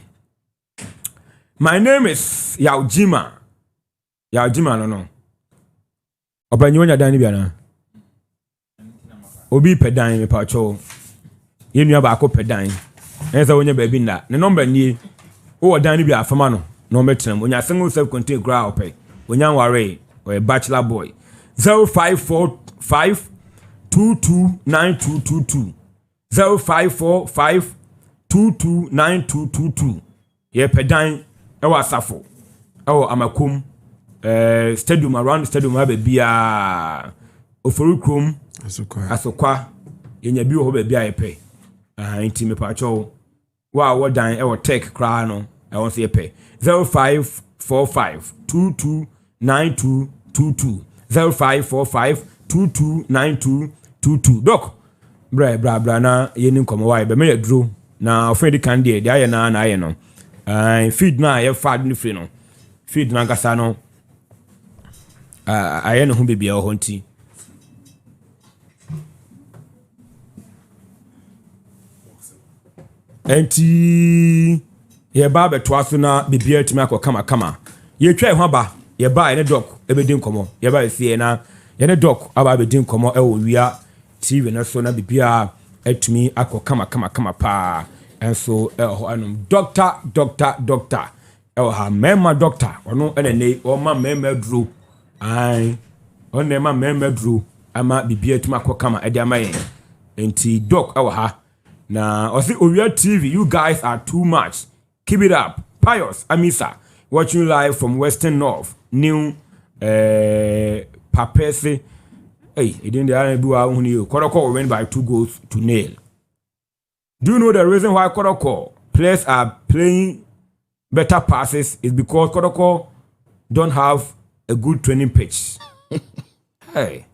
Speaker 7: My name is Yaujima. Yaujima, no. Obanyonya Dani Biana. Obi Pedine, me pacho. Yenu Abako Pedine. Eza onye baby na. The number ni. O Dani Bia Famano. No metem. When you single self-contained ground pay. When you are a bachelor boy 0545 229222 0545 229222 ye pedan e wa safo amakum stadium around stadium ha bia oforukrom asokwa yenya bi ho bia ye pe nti me pa cho wa wodan e wo tech kra no e won se ye pe 0545 229222 0545 229222 Doc bra na yeni komo wa be me yadro na ofedi kan de aye na aye no feed na ye fad ni free no feed na gasa no aye no hu bibia ho nti enti ye ba betwa so na bibia timi akọ kama ye twa ho ba ye ba ene doc ebedin komo ye ba sie na ye ne doc aba bedin komo e wo wia TV na so na bibia etumi akọ kama pa enso ho anum doctor ha mema doctor ono ene ne o ma mema duro ai onne ma mema duro ama bibia etumi akọ kama e de ama ye enti doc ha na osi Owia TV, you guys are too much. Keep it up. Pius Amisa, watching live from Western North. New Papese. Hey, it didn't do our own you. Kotoko win by 2-0. Do you know the reason why Kotoko players are playing better passes is because Kotoko don't have a good training pitch. Hey.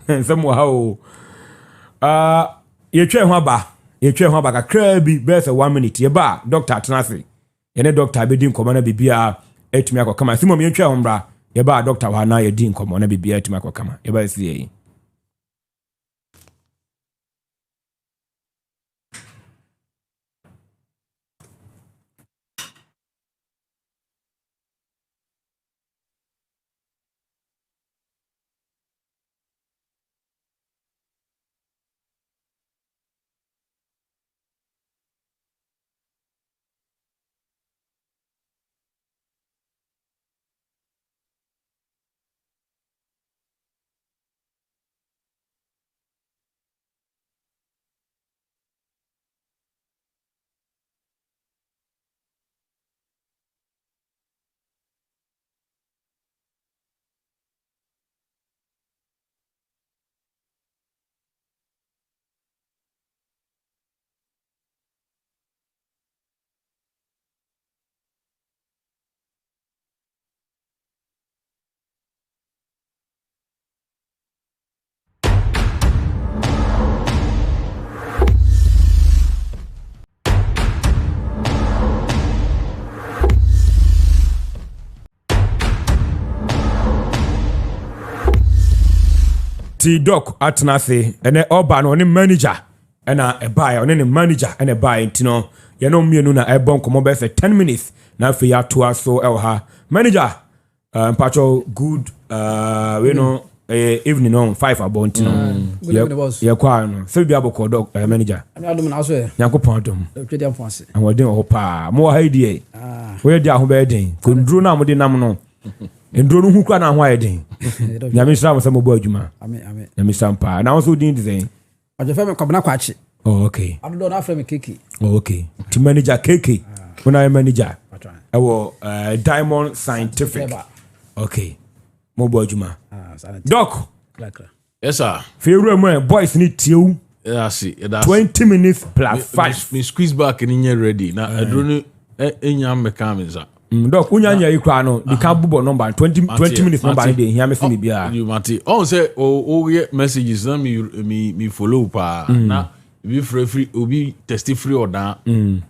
Speaker 7: Somehow ye twa ho ba kakra bi best 1 minute ye ba doctor tenase ye ne doctor be din komo na bibia etumi akokama simo me twa ho mbra ye ba doctor wa na ye din komo na bibia etumi akokama ye ba sie yi T Doc Atenase ene oba no ni manager ɛna ɛbaeɛ ɔne ne manager ɛna ɛbaeɛ nti no yɛne mmienu na ɛbɔ nkɔmmɔ bɛyɛ sɛ 10 minutes na afei yɛatoa so ɛwɔ ha manager mpakyɛw good we no evening no 5 abɔ nti no yɛkɔ a no sɛ biribi abɔkɔ dɔ manager nyankopɔn adom ahoɔden wɔ hɔ paa mowɔ ha yi deɛ woyɛ deɛ aho bɛyɛ den kɔnduro no a mode nam no nduro no hu kora na ho ayɛ den nyame nhyira mo sɛ mobɔ adwuma nyame nhyira paa na wo sɛ wodin de sɛn
Speaker 9: ɔgyefɛ me kɔbena kwakye
Speaker 7: okay
Speaker 9: adodɔ no afrɛ me keke
Speaker 7: okay ti manager keke wona yɛ manager ɛwɔ Diamond Scientific okay mobɔ adwuma doc
Speaker 10: yes sir
Speaker 7: fewura mu boys ni tiew
Speaker 10: yes
Speaker 7: 20 minutes plus 5
Speaker 10: me squeeze back ni ready na aduro no enya meka me za
Speaker 7: doc unya yi kwa no di ka bubo number 20 minutes number dey here me see bia
Speaker 10: you mate on say o messages na me follow pa na obi free obi test free odan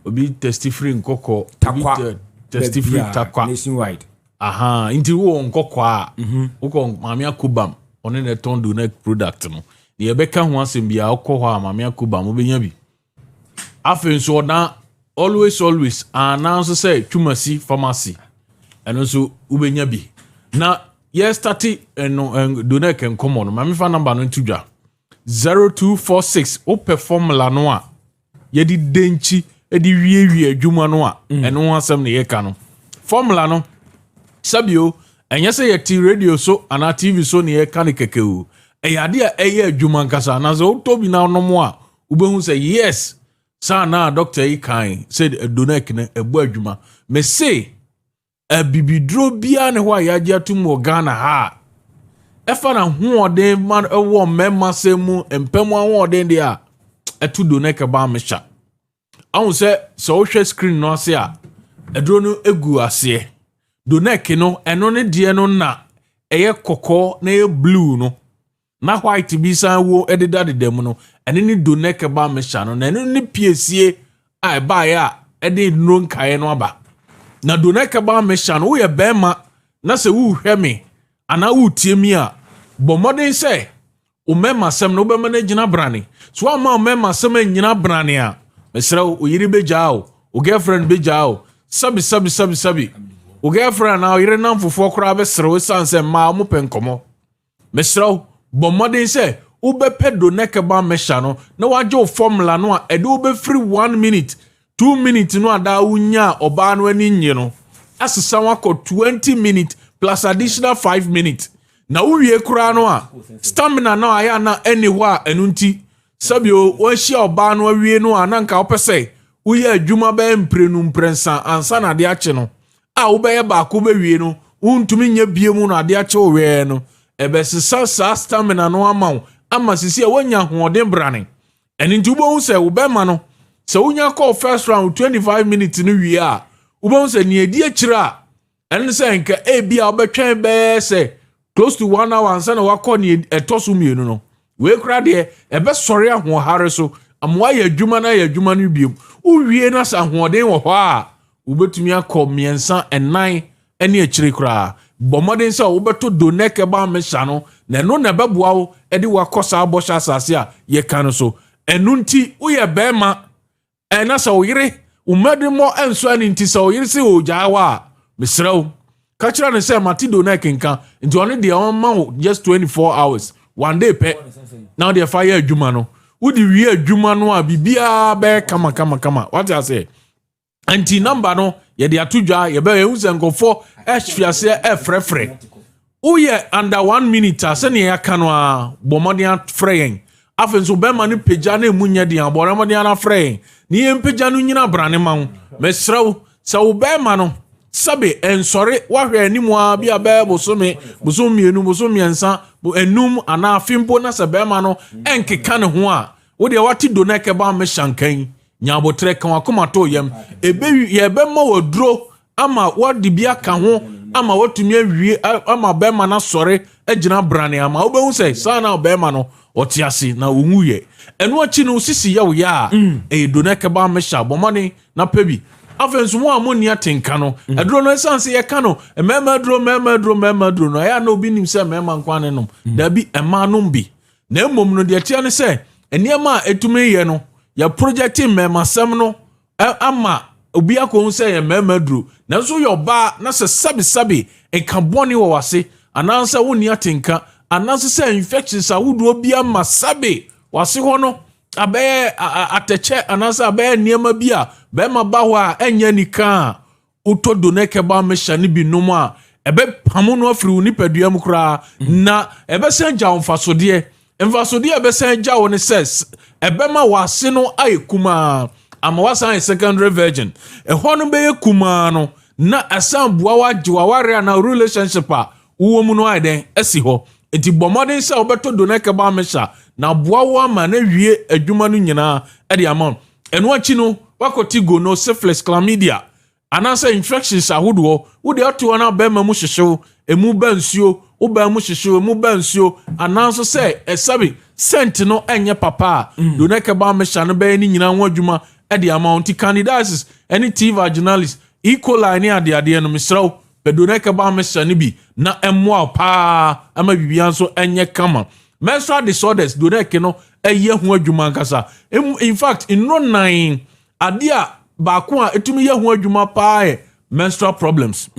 Speaker 10: obi test free nkoko obi test free takwa
Speaker 7: nationwide
Speaker 10: aha inti wo nkoko a wo mame akubam one na ton do na product no ne ye beka ho asem bia okọ ho a mame akubam obenya bi afen so odan always announce say Twumasi pharmacy and so ubenya bi na yes start no do na ken come on mame fa number no ntudwa 0246 o perform la no a ye di denchi e di wie adwuma no a eno asem ne ye ka no formula no sabio enye say ye ti radio so ana TV so ne ye ka ne kekeu e ya de e ye adwuma nkasa na so tobi na no mo a ubehu say yes sa na doctor yi kan said donek na ebu adwuma me say bibidro bia ne ho ya gya tum Ghana ha efa na hoɔden man ɛwɔ mɛma semu empemu ahoɔden de a ɛtu donek ba mesha ahu sɛ so hwɛ screen no ase a ɛduro no egu ase donek no ɛno ne de no na ɛyɛ kɔkɔ na ɛyɛ blue no na white bi san wo ededa de dem no ene ni donek ba mesha no na ene ni piesie a ba ya ede nro nkae no aba na donek ba mesha no wo ye bema na se wo hwe me ana wo tie mi a bo modern se o mema sem no be managina brane so ama o mema sem anyina brane a mesra o yiri beja o girlfriend beja o sabi o girlfriend na o yiri nam fofo kora be sere o sanse ma mo penkomo mesra but modern say ube pedo nekeba mesha no na waje formula no a ede ube free 1 minute 2 minutes no ada unya oba no ani nyi no asesa wako 20 minutes plus additional 5 minutes na uwie kura no a stamina na aya na anywhere enunti sabio wanhia oba no awie no a nanka opese uye adwuma ba mprenu mprensa ansa na de ache no a ube ba ko be wie no untumi nya biemu no ade ache owe no ebe sisa stamina no ama sisi e wonya hoɔden brane eni nti ubo se ubema no se wonya call first round 25 minutes no wie a ubo se ne edi akira eni se nka bia obetwen be se close to 1 hour ansa na wakɔ ne etoso mienu no we kra de ebe sɔre ahohare so amwa ya adwuma na ya adwuma no biem uwie na sa hoɔden wɔ hɔ a ubetumi akɔ miensa enan eni akire kra bomodin sa wobeto donek ba mesha no na no na beboa wo edi wakosa abosha asase a ye kan so enu nti wo ye bema na sa wo yire umedi mo enso ani nti sa wo yire se o jawa mesrew ka kira ne se mati donek nka nti oni de on ma just 24 hours one day pe now they fire adwuma no wo di wie adwuma no a bibia be kama what I say anti number no ye de atudwa ye be ehun se nkofo ehfiase efrefre uye under 1 minute ase ne yaka no a bomodian freyen afenso be ma ne peja na emunya de abomodian na freyen ne ye peja no nyina brane ma ho mesrew se wo be ma no sabe ensore wahwe animu a bia be bosome bosomienu bosomiensa bo enum ana afimpo na se be ma no enkeka ne ho a wo de wati donek ba me shankan nyabotre kan akoma to yam ebe ye be ma wodro ama wadi bia ka ho ama watumi awie ama be ma na sore agina brane ama wo be hu sei sana be ma no otiase na onwuye enu achi no sisi ya wo ya donek ba me sha bomane na pebi afenso mo amoni atenka no aduro no sanse ye ka no mema duro no ya na obi nim se mema nkwane nom da bi ema nom bi na emom no de tia ne se enema etumi ye no ya projecting mema sem no ama obi akọ say ye mema duru na so yo ba na se sabi enka boni wo wase anansa woni atenka anansa say infections awudu obi ama sabi wase ho no abe ateche anansa abe niema bi a be ma ba ho a enya nika utodo na keba mesha ni bi nomu a ebe pamu no afiri ni padua mu kra na ebe sen ja mfasode ebe sen ja woni ses ebe ma wase no ayekuma ama wasan secondary virgin ho no be kuma no na asan bua wajiwa ware na relationship a wo mu no aiden esi ho enti bomodin se obeto na keba mesha na bua wo ama na wie adwuma no nyina e de amount eno achi no wakoti go no syphilis chlamydia anansa infections ahodo wo de ato na ba ma mu hyehyew emu ba nsuo wo ba mu hyehyew emu ba nsuo anansa say esabi sent no enye papa do na ke ba me hya no ba ni nyina ho adwuma e de amount candidiasis any T vaginalis E. coli ni ade no misraw be do na ke ba me hya no bi na emmoa pa ama bibia nso enye kama menstrual disorders do na ke no eye ho adwuma nkasa in fact in no 9 adia baako a etumi ye ho adwuma paa menstrual problems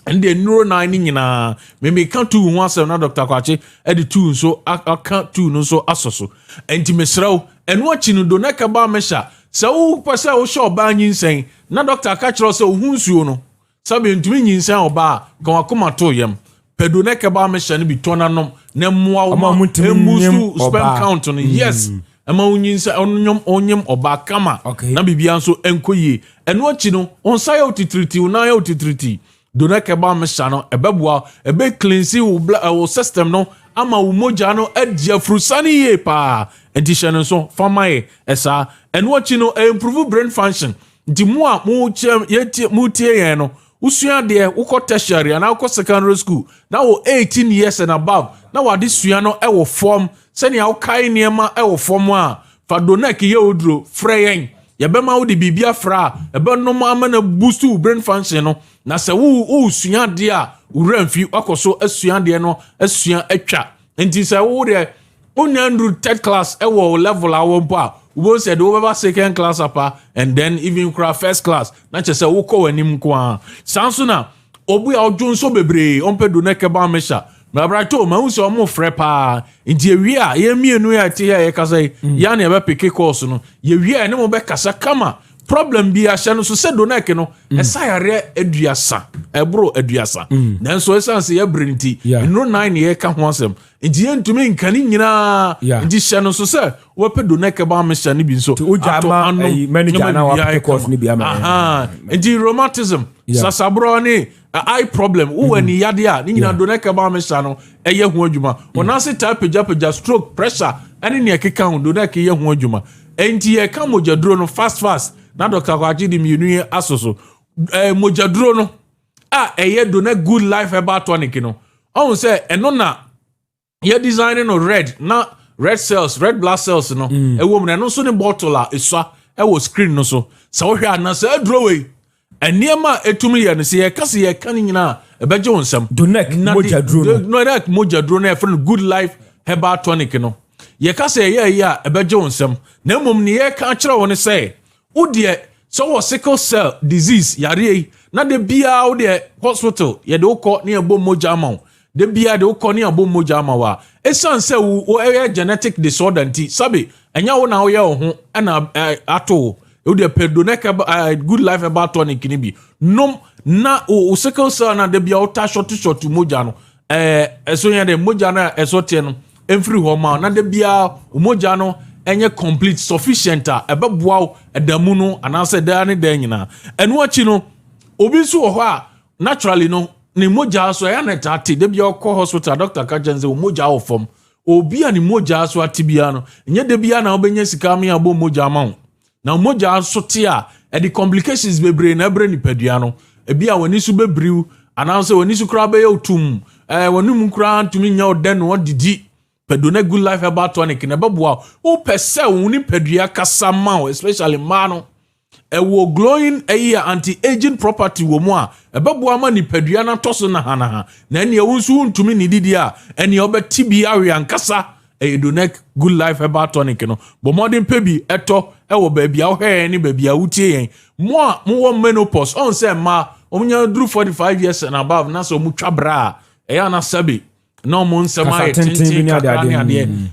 Speaker 10: and the neuro 9 nyina me kan tu ho asem na Dr. Kwache edi tu so aka tu no so asoso enti mesraw eno achi no do na ka ba mesha se wo pese wo sho ba nyinsen na Dr. Kachiro se wo nsuo no sabe ntumi nyinsen oba kan wakoma to yem pedo na ka ba mesha no bi tonanom na moa wo emusu sperm count no yes ama unyinsa onyem oba kama na bibia nso enkoye eno achi no onsa ya otitriti una ya otitriti do na keba mesha no ebeboa ebe cleanse wo system no ama wo moja no adia frusani ye pa enti nso famae esa eno achi no improve brain function nti mu a mu chem yeti mu tie yen no usua de wo tertiary na wo secondary school na wo 18 years and above na wade sua no e wo form sani au kai niema e wo form a fa do na ke ye odro freyen ye be ma wo de bibia fra e be no ma na boost brain function no na se wo sua de a uramfi akoso asua de no asua atwa enti se wo de onandru third class e wo level awo mpo a wo said over second class apa and then even first class na che se wo ko anim ko a sanso na obu ya odwo so bebre onpe do na ke ba mesha Mabrato mausi omo frepa nti ewie a ye mienu ya te ya kasa ya na ebe pick course no ye wie ne mo be kasa kama problem bi a hye no so se do na ke no esa yare aduasa ebro aduasa nanso esanse ye brinti no 9 ye ka ho asem nti ye ntumi nkani nyina nti hye no so se wo pe do na ke ba me hye ne bi nso
Speaker 7: ato anu manager na wa pick course ni bi ama
Speaker 10: nti rheumatism sasabro ni eye problem wo ni yade a ni nyina do na ke ba me hye no eye ho adwuma onase type ja stroke pressure ani ne keka ho do na ke ye ho adwuma enti ye ka mojaduro no fast na Dr. Kwache di mienu asoso mojaduro no eye do na good life about tonic no on say eno na ye design no red red blood cells no ewo mu no so ne bottle a esua ewo screen no so sa wo hwe ana sa aduro we eniema etumi ye no se ye kase ye kan nyina ebeje wonsam
Speaker 7: donek
Speaker 10: mojaduro no friend good life herbal tonic no ye kase ye ya ebeje wonsam na mum ne ye ka kire woni say udie so sickle cell disease yare na de bia udie hospital ye de ukọ ne ebo moja ama de bia de ukọ ne ebo moja ama wa esan se wo genetic disorder nti sabe enya wo na wo ye ho na ato udie pedoneka good life about tonic ni bi nom na o sickle cell na de bia uta short moja no eso ye de moja na eso tie no emfiri ho ma na de bia moja no enye complete sufficient ebeboa edamu no anase da ne da nyina eno achi no obi so ho a naturally no ne moja so ya na tate de bia okọ hospital Dr. Kajenze moja ofom obi ani moja so atibia no enye de bia na obenya sika me abo moja ma na moja so te a the complications bebre na bre ni padua no ebia wani so bebriu anase wani so kra be yotum wani mu kra ntumi nya oden no didi pedona good life about tonic na beboa o pese woni padua kasa ma especially man no glowing anti aging property wo mu a beboa ma ni padua na toso na hana na ene wonsu ntumi ni didi a ene obeti bi awe ankasa donate good life herbal tonic no but modern pebi eto wo baby a wo he ni baby a wutie yen mo wo menopause on say ma omunya duru 45 years and above na so mu twabra eya na sabi no mo nsema ye tintin ade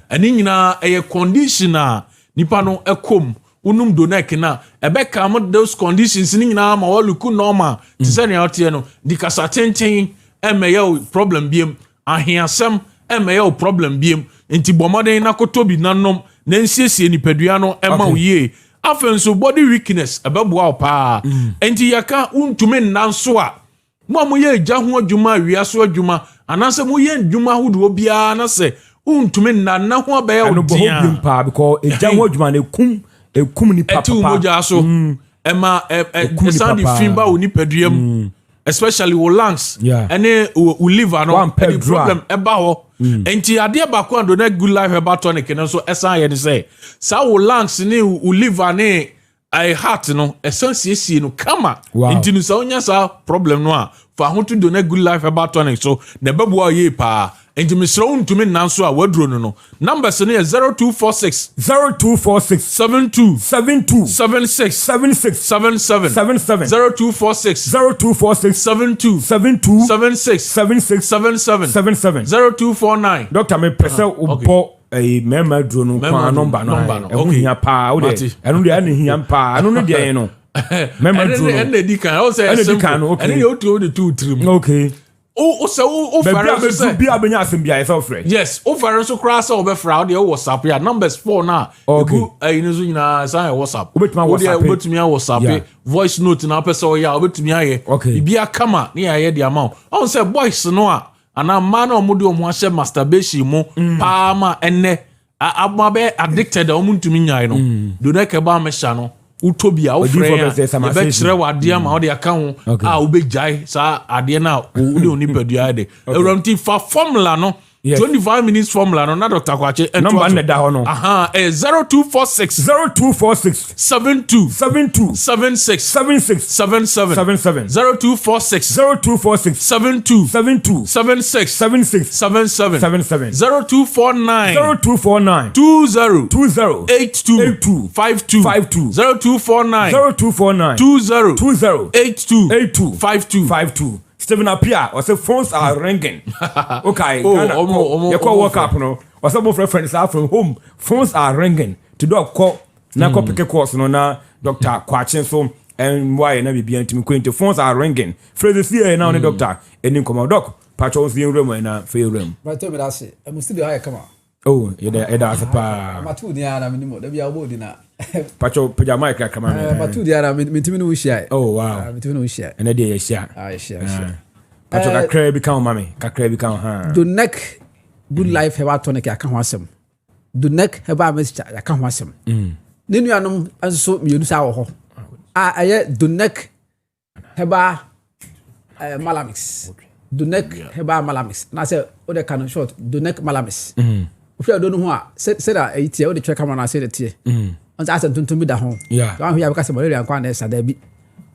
Speaker 10: ani nyina eye condition a nipa no ekom unum donate na ebe come those conditions ni nyina ma wo look normal ti say na otie no di kasa tintin eme problem biem ahiasem eme problem biem enti bomoden na kotobi nanom na nsiesie nipadua no ema oye afenso body weakness ebeboa pa enti yaka untume nanso a mo ye gya ho adwuma wiaso adwuma anase mo ye adwuma hodo bia na se untume na ho abaye odia
Speaker 7: no pa because egya ho adwuma na ekum ni papa
Speaker 10: eti umoja so ema sandi fimba oni paduam especially wo lungs ene wo liver no any problem eba ho enti ade ba ko ando na good life eba tonic no so esan ye ni say sa wo lungs ni wo liver ni I heart no esan no kama enti no sa onya sa problem no a fa ho to do na good life eba tonic so na bebu ye pa enti misro untumi nanso a wadro no numbers no 0246 72 76 77 0246 72 76 0249
Speaker 7: Doctor me pesa upo mema dro no kwa number no ehia pa o de enu de anu hia pa anu no de no mema dro no
Speaker 10: ene di kan o say ene de o to de 2 3
Speaker 7: okay
Speaker 10: o fare so
Speaker 7: be abenya asem bia e so
Speaker 10: yes o fare so cross o be fra o de WhatsApp ya numbers 4 na
Speaker 7: okay
Speaker 10: inu so nyina say WhatsApp
Speaker 7: obetumi
Speaker 10: WhatsApp voice note na person o ya obetumi aye bibia kama na ya de amount on say boys no a ana man o mu de o mu ahye masturbation mu pa ma enne ababe addicted o mu ntumi nyai no do na ke ba me sha no utobia o frɛ ya be kyerɛ wade ama o de aka ho a wo be jai sa ade na wo de oni padua de ewramti fa formula no 25 minutes formula no na Dr. Kwache
Speaker 7: number na da ho no
Speaker 10: 0246 72 76 77 0246 72 76 77 0249 20 82 52 0249 20 82 52
Speaker 7: Stephen Apia or say phones are ringing. Okay, you call work up no. Or some of friends are from home. Phones are ringing. To do a call na call pick a course no na Dr. Kwachen so and why na be into me the phones are ringing. Friends here now the doctor and in come doc. Patrons in room and fair room.
Speaker 9: Right tell me that say. I must still high come on.
Speaker 7: Oh, that's a pa.
Speaker 9: Matu dia na minimo. There be a word na.
Speaker 7: Pacho pajama ka come on.
Speaker 9: Matu dia na mitimi no share.
Speaker 7: Oh wow.
Speaker 9: Mitimi no share.
Speaker 7: And there you share.
Speaker 9: Share.
Speaker 7: Pacho ka crave become mommy. Ka crave become ha.
Speaker 9: Do neck good life have tonic ya kan ho asem. Do neck have message ya kan ho asem. Ne nuanom anso mienu sa wo ho. Aye do neck have malamix. Do neck have malamix. Na say o de canon short do neck malamix. If you don't know what, say that 80, or the check camera, say the tear. On that, to me, the home.
Speaker 7: Yeah,
Speaker 9: I'm here because I'm already on Quandess. There be.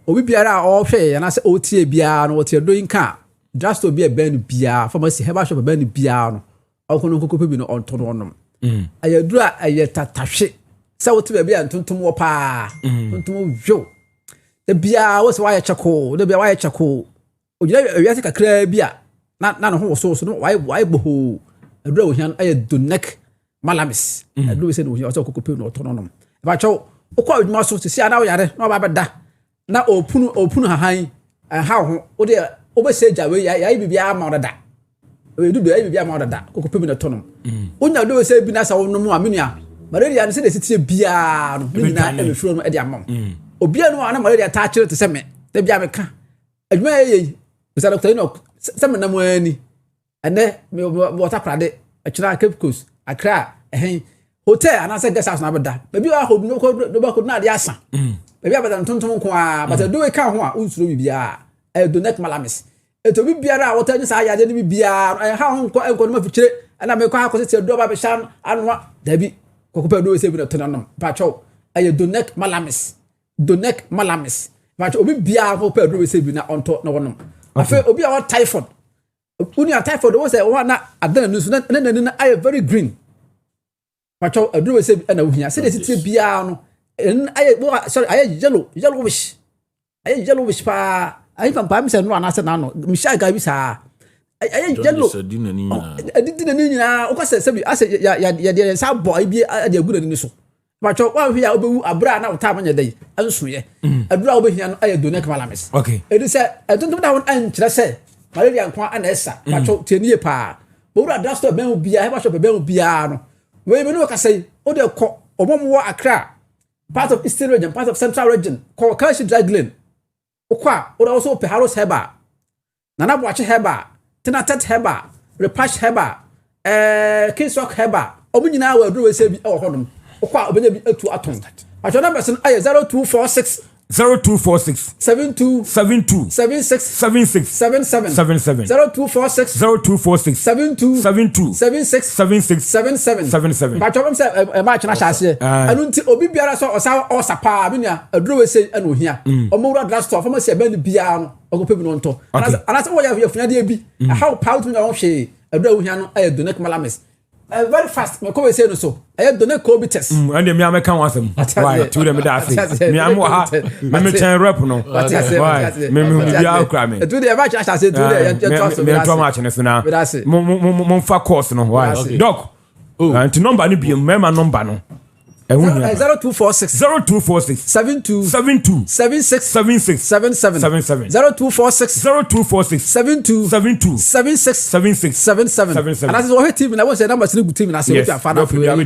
Speaker 9: We be all pay, and I say, OTA Biano, what you're doing car. Just to be a band Bia, for myself, have a shop a band Biano. Or can cook on Tononum. I draw a yet tashi. So to be and to more pa. To Joe. The Bia was why a charcoal, the Bia charcoal. Oh, you take a clear beer. Not none of who so why boo. Bro here I do neck malamis. I do say we also cook no autonomous. But you o muscle to see now yare no ba da. Na opunu han and how o de o say jawe ya bibia ma da. We do the bibia ma da. Cook no autonomous. Unya do say bi na sa no mu amenia. Malaria say the city bia no bi na e furo no e de amam. Obia no ana malaria ta kire to say me. Da bia me ka. Adwuma ye. Mr. Doctor no say me na mo ani. And then me water prade a chira Cape Coast Accra hotel and I said guest house na beda baby I hope no could not the asa baby abadan tonton ko a but do we ka ho a unsuro bibia e do neck malamis e to bibiara water ni sa ya de bibia e ha ho ko no mafikire and me ko ha ko se do ba be shan anwa dabi ko ko do we say bi no tonanom pa cho e do neck malamis pa cho obi bia ko pa do we say bi na onto na wonom afa obi a typhoid Unia typhoid was a one at the news, and I very green. pacho aduru we say na ohia say de tete bia no sorry aye yellowish pa ayi pampa mi se no anase na no mi sha ga bi sa ayi yellow adi na ni nyina o ko se bi ase ya sa boy bi adi aguna ni so pacho wa hia obewu abra na uta manya dai anso ye adura obehia no aye donek malamis
Speaker 7: okay
Speaker 9: edi se eduntum da won ankyere se malaria nkwa ana esa pacho tenie pa bo wura dasto ben bia he pacho ben bia no we me no ka say o de ko omomwo Accra part of Eastern region, part of Central region, called Kashi Draglin. Okwa, or also Peharos Heba, Nanabuache Heba, Tinatet Heba, Repash Heba, Kinsrock Heba, Omunina will do a say or Honum. Okwa, Obenabi to Atom. I shall number 0246
Speaker 7: 0246
Speaker 9: 72
Speaker 7: 76
Speaker 9: 77 0246 72 77 but you say a match na shase anunti obi biara so osa osapa abia aduro we say anu hia omura drugstore for say ben bia no ogope bi no nto anase wo ya funa de bi how pout na won hwe aduro hia no aye donate malamis very fast me come say no so aye donate covid test
Speaker 7: and me ameka wasem why to them that say me am ha me chen rep no why me bia akra me
Speaker 9: to the match na shase to the
Speaker 7: me to match ne so na mo fa course no why doc and number ni bi member number no
Speaker 9: 0246 72 76 77 0246 72 76 77 and as we team na we say number three team na say we are father for
Speaker 7: it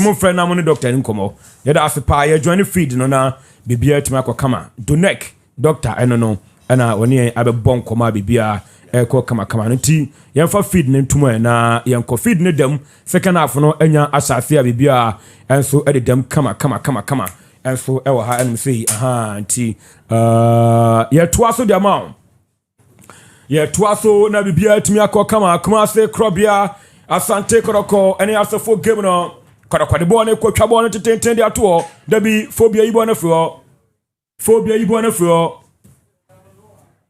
Speaker 7: mo friend na mo doctor ni komo ye da asepa ye join feed no na bibia tima kama donek doctor eno no na woni abebon koma bibia eko kama no ti yemfa feed ne ntumo na yenko feed ne dem second half no anya asase a bibia enso e dem kama enso e wo ha enum sei nti ye toaso de amount ye toaso na bibia timi akọ kama se krobia Asante Kotoko ene asofo game no Kotoko de ball ne kwatwa ball ne teten de ato da bi phobia ibo na fro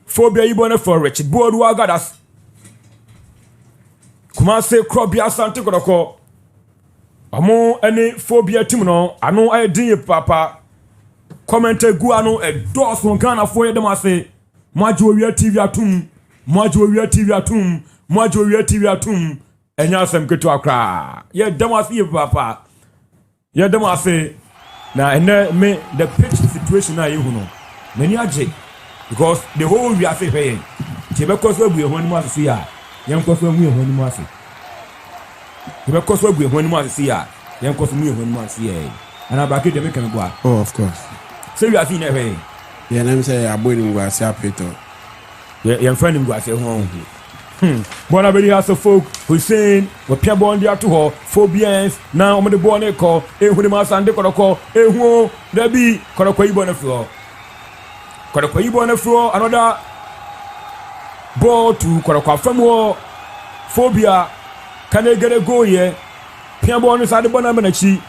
Speaker 7: for Richard Board Wagadas Kumase Krobia Asante Kotoko Amo any phobia team no ano ay din papa comment gu ano e dos won Ghana for ye dem ase Mwajo wi TV atum enya asem ketu akra ye dem ase papa ye dem ase na ene me the pitch situation na you no many aje because the whole we are saying because we are one more see ya yan because we are one more see because we are one more see ya yan because we are one more see ya and abake dem can go
Speaker 8: oh of course
Speaker 7: so we are seeing every
Speaker 8: yeah let me say aboying go say apeto
Speaker 7: yan friend him go say ho bona beli has folk Hussein we pia bond dia to ho phobians na o me de ball ne ko ehuni ma Asante Kotoko ehu da bi Kotoko ibo na flo Kotoko ibo na flo another ball to Kotoko from wo phobia can they get a go here pia ball no sa de bona na chi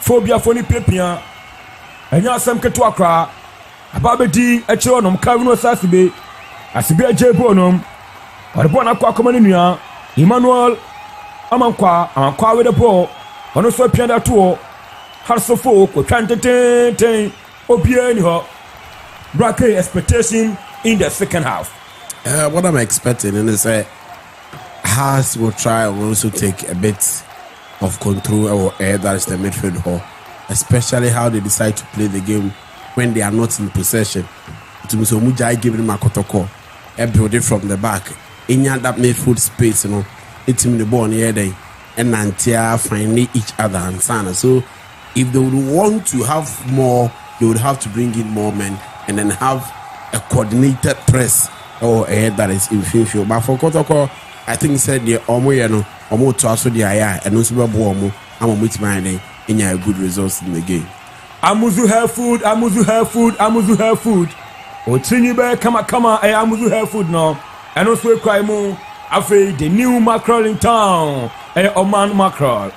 Speaker 7: phobia foni pepia enya asem keto akra ababedi e chiro nom ka no sasibe asibe ajebo nom Oribona kwa komani nua Emmanuel amankwa with the ball ono so pia da to harsofo ko twanteten obia ni ho bracket expectation in the second half
Speaker 8: what I'm expecting is Haas will try and also take a bit of control or air that is the midfield hall, especially how they decide to play the game when they are not in possession. To me, so Mujai giving him a Kotoko and build it from the back. In that midfield space, you know, it's in the ball near there and Nantia finding each other and Sana. So if they would want to have more, they would have to bring in more men and then have a coordinated press or air that is in field. But for Kotoko, I think he said the Omo to also the aya and also Omo. I'm with my name in your good results in the game.
Speaker 7: Amuzu hair food. Otinibe kama Amuzu hair food no. And also cry mo afi the new mackerel in town. Oman mackerel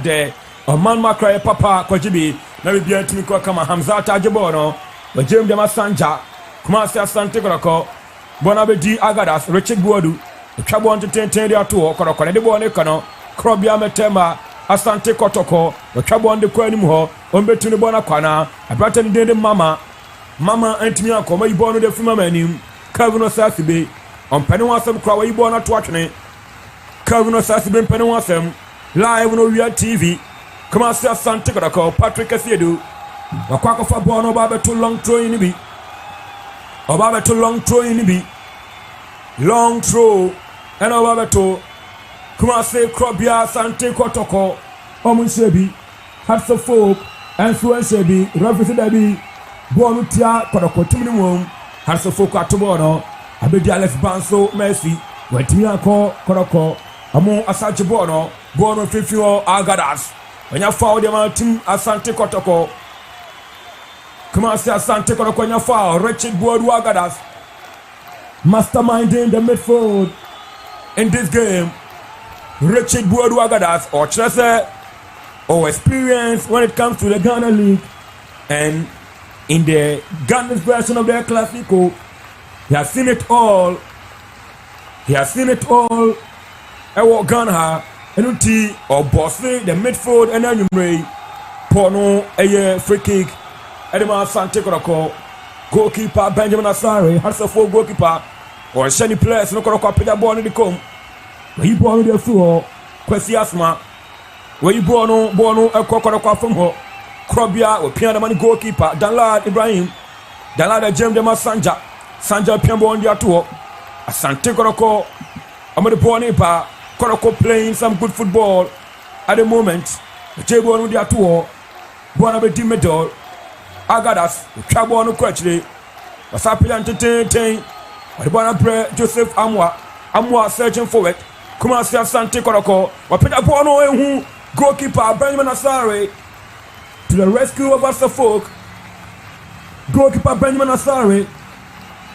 Speaker 7: there. Oman mackerel papa kwajibi na bibi antimi kwa kama Hamzat Ajebo no. Bajem de Masanja. Kuma se Asante Kotoko. Bona be di Agadas Richard Boadu. Twabo on to 10 dia to Kotoko de bo ne kono. Krobia Metema, Asante Kotoko, the trouble on the Quanim Ho, on between the Bonacana, a Braton did Mama, Mama Antony Uncle, my born with the Fima menu, Calvin Sassibe, on Penawasam Crow, born at watching Calvin Sassibe, Penawasam, live on Oria TV. Come on, say Asante Kotoko, Patrick Asiedu, a quack of a born about too long throw in the beat. About too long throw in the beat. Long throw, and about to. Come on, say Krobia, Asante Kotoko, Omunsebi, Hats of Folk, and Suensebi, Referee Debi, Bonutia, Kotoko, Timinum, Hats of Folk at Tobono, Abedi Alex Banso, Mercy, Wetiako, Kotoko, Amon Asachi Bono, Bono Fifio, Agadas. When you foul the team, Asante Kotoko. Come on, say Asante Kotoko, when you foul, Richard Boadu Agadas. Masterminding the midfield in this game. Richard Boadu Agadas, or Chelsea, or experience when it comes to the Ghana League. And in the Ghana's version of their Classico, he has seen it all. He has seen it all. Ewo Ghana, Enuti, or Bosley, the midfield, and then you may Porno, a free kick, Edema Asante Kotoko, goalkeeper Benjamin Asare, has a full goalkeeper, or Shani players, no Kotoko, put that ball in the comb. Where you born with the floor, Kwesi Asma, where you born a Kotoko from her, Krobia, or Piano Money goalkeeper, Danlad Ibrahim, Danlad Jem de Masanja, Sanja Piambo on the tour, Asante Kotoko, I'm the born Kotoko playing some good football at the moment. The Jabo on the tour, born a bit medal. Agadas, the trouble on the question. Was happy entertaining. The born Joseph Amwa searching for it. Come on, say Asante Kotoko. But Peter Bono, who goalkeeper Benjamin Asare to the rescue of us folk. Goalkeeper Benjamin Asare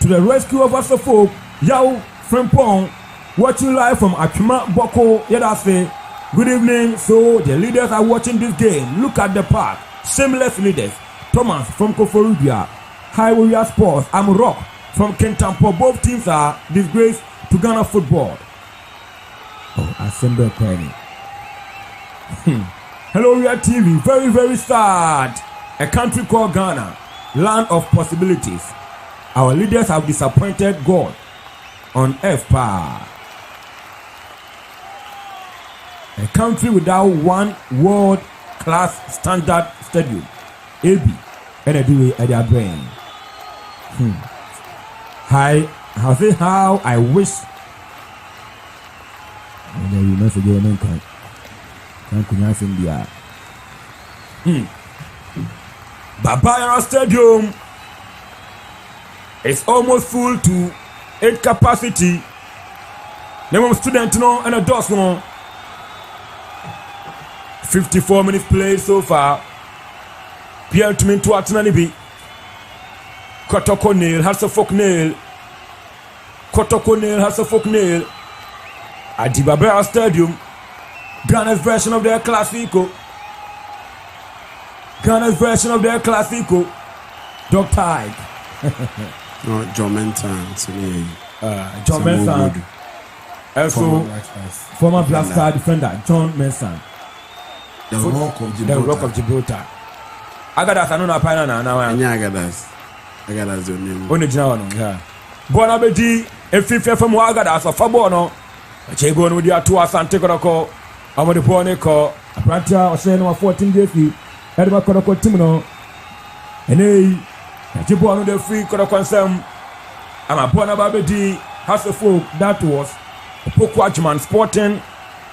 Speaker 7: to the rescue of us folk. Yao Frempong. Watching live from Akima Boko Yadase. Good evening. So the leaders are watching this game. Look at the park. Shameless leaders. Thomas from Koforubia. High Warrior Sports. I'm Rock from Kentampo. Both teams are disgrace to Ghana football. Oh, Assemble Penny. Hello, Warrior TV. Very, very sad. A country called Ghana. Land of possibilities. Our leaders have disappointed God on earth power. A country without one world-class standard stadium. AB and a do at their brain. How I wish. You message your name can't India. Yara Stadium is almost full to 8 capacity. Name student no and a dust no. 54 minutes played so far. Pierre to me to Atananibi. Kotoko nail, has a folk nail. Kotoko nail, has a folk nail. At the Yara Stadium, Ghana's version of their Classico. Ghana's version of their Classico. Dog tag.
Speaker 8: No, John Mensan.
Speaker 7: John Mensan. Also, former Black Star defender, John Mensan.
Speaker 8: The Rock of Gibraltar.
Speaker 7: Agadas, I don't know a now.
Speaker 8: Agadas, your name.
Speaker 7: Only John, yeah. Bonabedi, a fifth from Agadas or Fabono. A Chagon with your two Asante Kotoko. I'm on the Boneko. A Pranta or saying 14 days. Edward Kotoko Timino. And a Jibon the free Kotoko Sam. I'm a Bonabedi. Has a folk that was a Pokwajman Sporting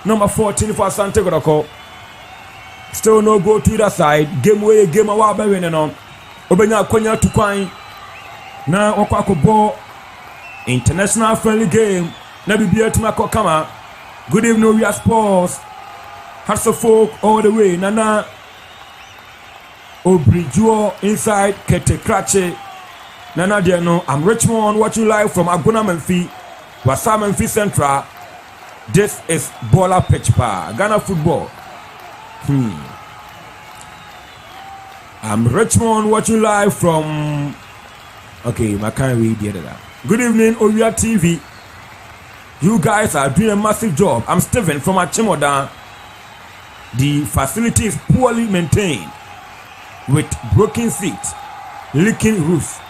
Speaker 7: number 14 for Asante Kotoko. Still no go to that side. Game way, game awa be winning on. Obenya Konya to Kwine. Na Okwako ball. International friendly game. Na bibia to Mako Kama. Good evening, we are sports. Hearts of folk all the way. Nana Obrijuo inside Kete Krache. Nana dear no. I'm Richmond watching live from Aguna Memphis. Wasa Memphis Central. This is Bola Pitch Bar. Ghana football. I'm Richmond watching live from. Okay, I can't read the other. Good evening, Oria TV. You guys are doing a massive job. I'm Stephen from Achimoda. The facility is poorly maintained with broken seats, leaking roofs,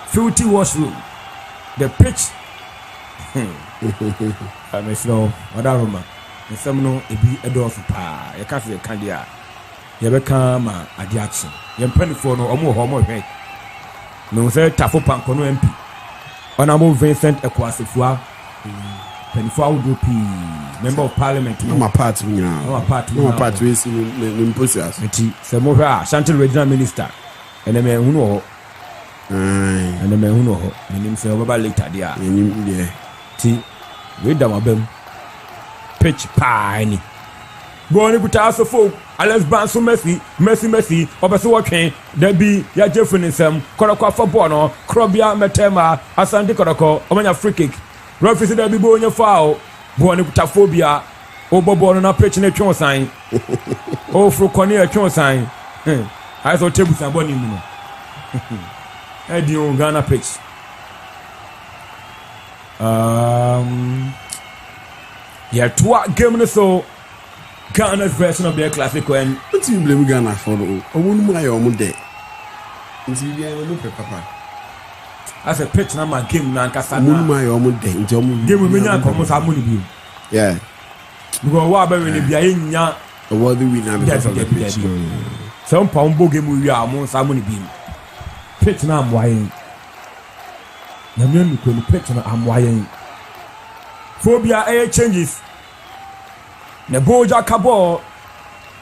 Speaker 7: filthy washroom. The pitch. I mean, no, whatever. And some no, it be a door for pa. You can't see a candia. You become a diaction. You're penny for no more homo. No, say Tafo Pankono MP. Honorable Vincent Ekwasifua. Penifua Udopi, Member of Parliament.
Speaker 8: No, my part, no, my part, we see in Pussias.
Speaker 7: Samoa, Asante Regional Minister. And the man who know. And the man who know. And himself about later, dear. Tea, read them a bim. Pitch pine. Go on, put us a folk. Alex Banso Messi, Obaso Wake, there be ya Jeffrey Sam, Koroko for Bono, Krobia Metema, Asante Kotoko, Omania free kick. Referee there be born your foul, born with phobia, Obo on a pitch in a tron sign. Oh, for Cornelia tron sign. I saw tables and bonny. Eddie on Ghana pitch. Yeah, 2 game so. Ghana's version of their classic when.
Speaker 8: What do you blame Ghana for? I won't buy your day. Until you get a papa.
Speaker 7: As a pitch number game, Nankasa,
Speaker 8: my own day.
Speaker 7: Game with me, almost harmony.
Speaker 8: Yeah.
Speaker 7: Because what about when you be in ya?
Speaker 8: A worthy winner because of the pitch.
Speaker 7: Some Pombo game we are most harmony beam. Pitch now, I'm wying. The men could pitch now, I'm wying. Phobia air changes. The Boja Cabo,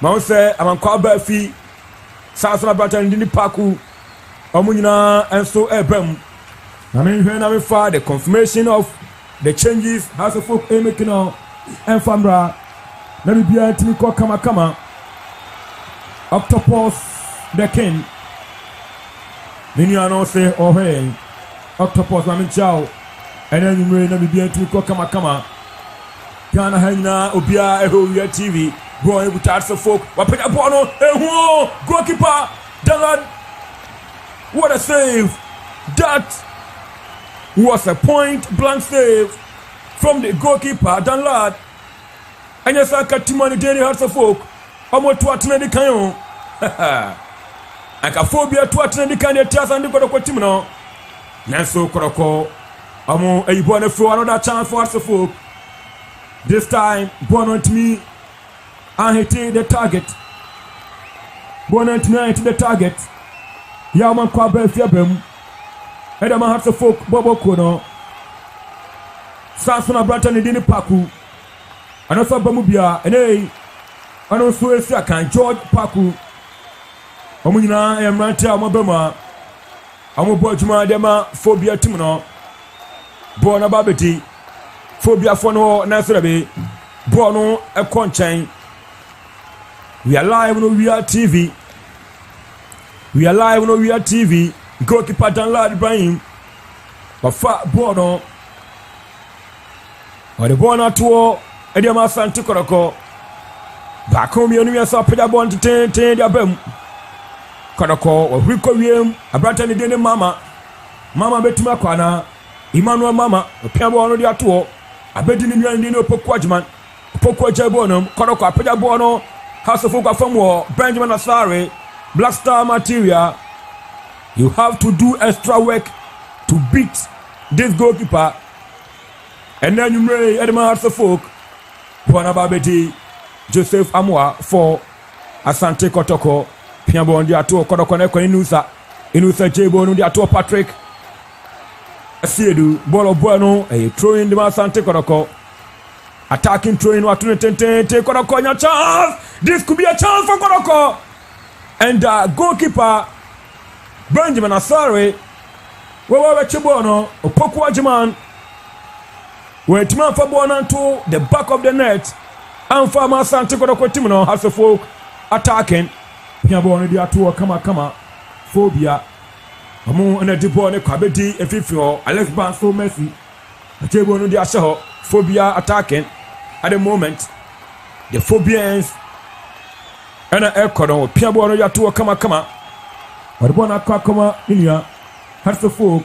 Speaker 7: Mount I'm quite fee, Sasana Bratton, Dini Paku, Omunina, and so Ebem. I mean, when I'm far, the confirmation of the changes has a folk Emekino and Famra. Let me be a Timiko Kamakama, Octopus, the king. Then you know, say, oh, hey, Octopus, Mamin Chow, and then you may not be a Timiko Kamakama. Ghana Hena Obia Ehoya TV. Boy with lots of folk. Wapeta Bono. Goalkeeper. Dalad. What a save. That was a point blank save from the goalkeeper Dalad. And yes, I got Timani Daily Hearts of Folk. I'm what to attend the Cayon. I can phobia to attend the Canyon Taz and the Kotimino. Nanso Koroko. I'm a born for another chance for us of folk. This time, born to me, and he take the target. Born to me, I take the target. Yaman Kwabe Fiabem, Edama Hearts of Folk, Bobo Kono, Sansona Bratton, and Dini Paku, and also Bamubia, and I don't swear second, George Paku, Omina, and Rantia Mabema, Amobojuma Dema, Phobia Timino, Born a Babity. Phobia for no Nasrabe, Bono a conchain. We are live on We Are TV. We are live on We Are TV. Goalkeeper Dan Lad Ibrahim. But fat Bono. Or the Bono tour, Ediama Asante Kotoko. Back home, you know, so Peter Bon to 10 their bem. Kotoko, or Rico William, a brother and the Mama. Mama Betima Kwana, Emmanuel Mama, a Piabo on the tour. I bet in the no Poquajman, Poquaja Bonum, Koroko, Peja Bono, House of Oka from War, Benjamin Asare, Black Star Material. You have to do extra work to beat this goalkeeper. And then you may Edmund House of Folk, Juana Babeti, Joseph Amwa for Asante Kotoko, Piabo on the Ato, Koroko Inusa Jabo on the Ato Patrick. Asiedu, Bolo Bueno, a throwing the Asante Kotoko. Attacking throwing what to Kotoko, your chance. This could be a chance for Kotoko. And goalkeeper Benjamin Asare, where Chibono, Opoko Jiman, where Timan for Bonan to the back of the net, and for Asante Kotoko Timino has a folk attacking. Piabon, the Atua, Kama, Phobia. Among a depot, a cabity, a fifth, Alex Banso Messi, a table on the Ashaho, Phobia attacking. At the moment, the Phobians and an air cordon, Piabo, Yatua, Kama, but one a Kakama, Inia, has the folk.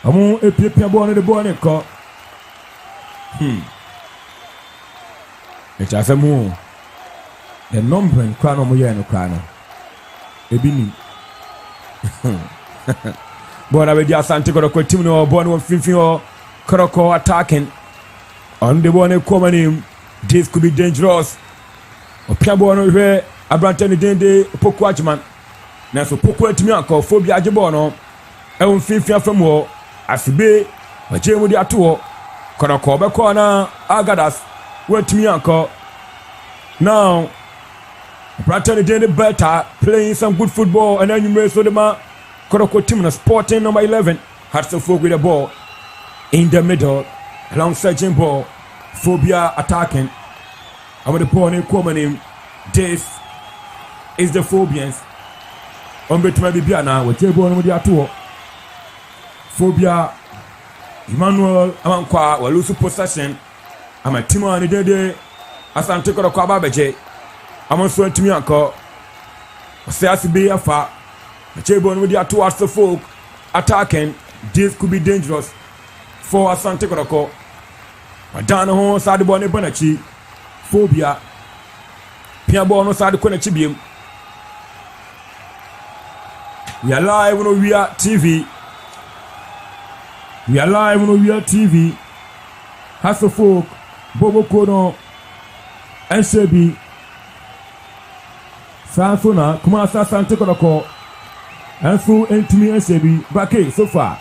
Speaker 7: Among a Piabo on the Boneco. It has a moon. the number and crown of Moya and Crano. Ebini. Born with the Asante Kotoko Timno, born with Fifio Kotoko attacking. On the one common name, this could be dangerous. Opiabono here, Abrantani Dende, Pokwachman. Now, so Pokwa Timianko, Phobia Jabono, Elm Fifia from war, Asibe, a Jemu de Atuo, Kotoko Bakona, Agadas, went Timianko. Now, Abrantani Dende better, playing some good football, and then you may so the man, Kotoko Timna, Sporting number 11, had some folk with the ball in the middle, long searching ball, Phobia attacking. I want to put on a common name. This is the Phobians. On between Bibiana, with table on the tour. Phobia, Emmanuel, Amankwa, or lose possession. I'm a team on the day. Asante Kotoko Babaje. I'm also to me uncle. Say I see be a far. The table on the towards the folk attacking. This could be dangerous for Asante Kotoko. Madana Hon Sadibone Bonachi. Phobia. Piabo no side corner chibium. We are live on We Are TV. We are live on We Are TV. Hasso Folk, Bobo Kono, NCB, Sansona, Kumasa Asante Kotoko, and through Entimi NCB. Bake so far.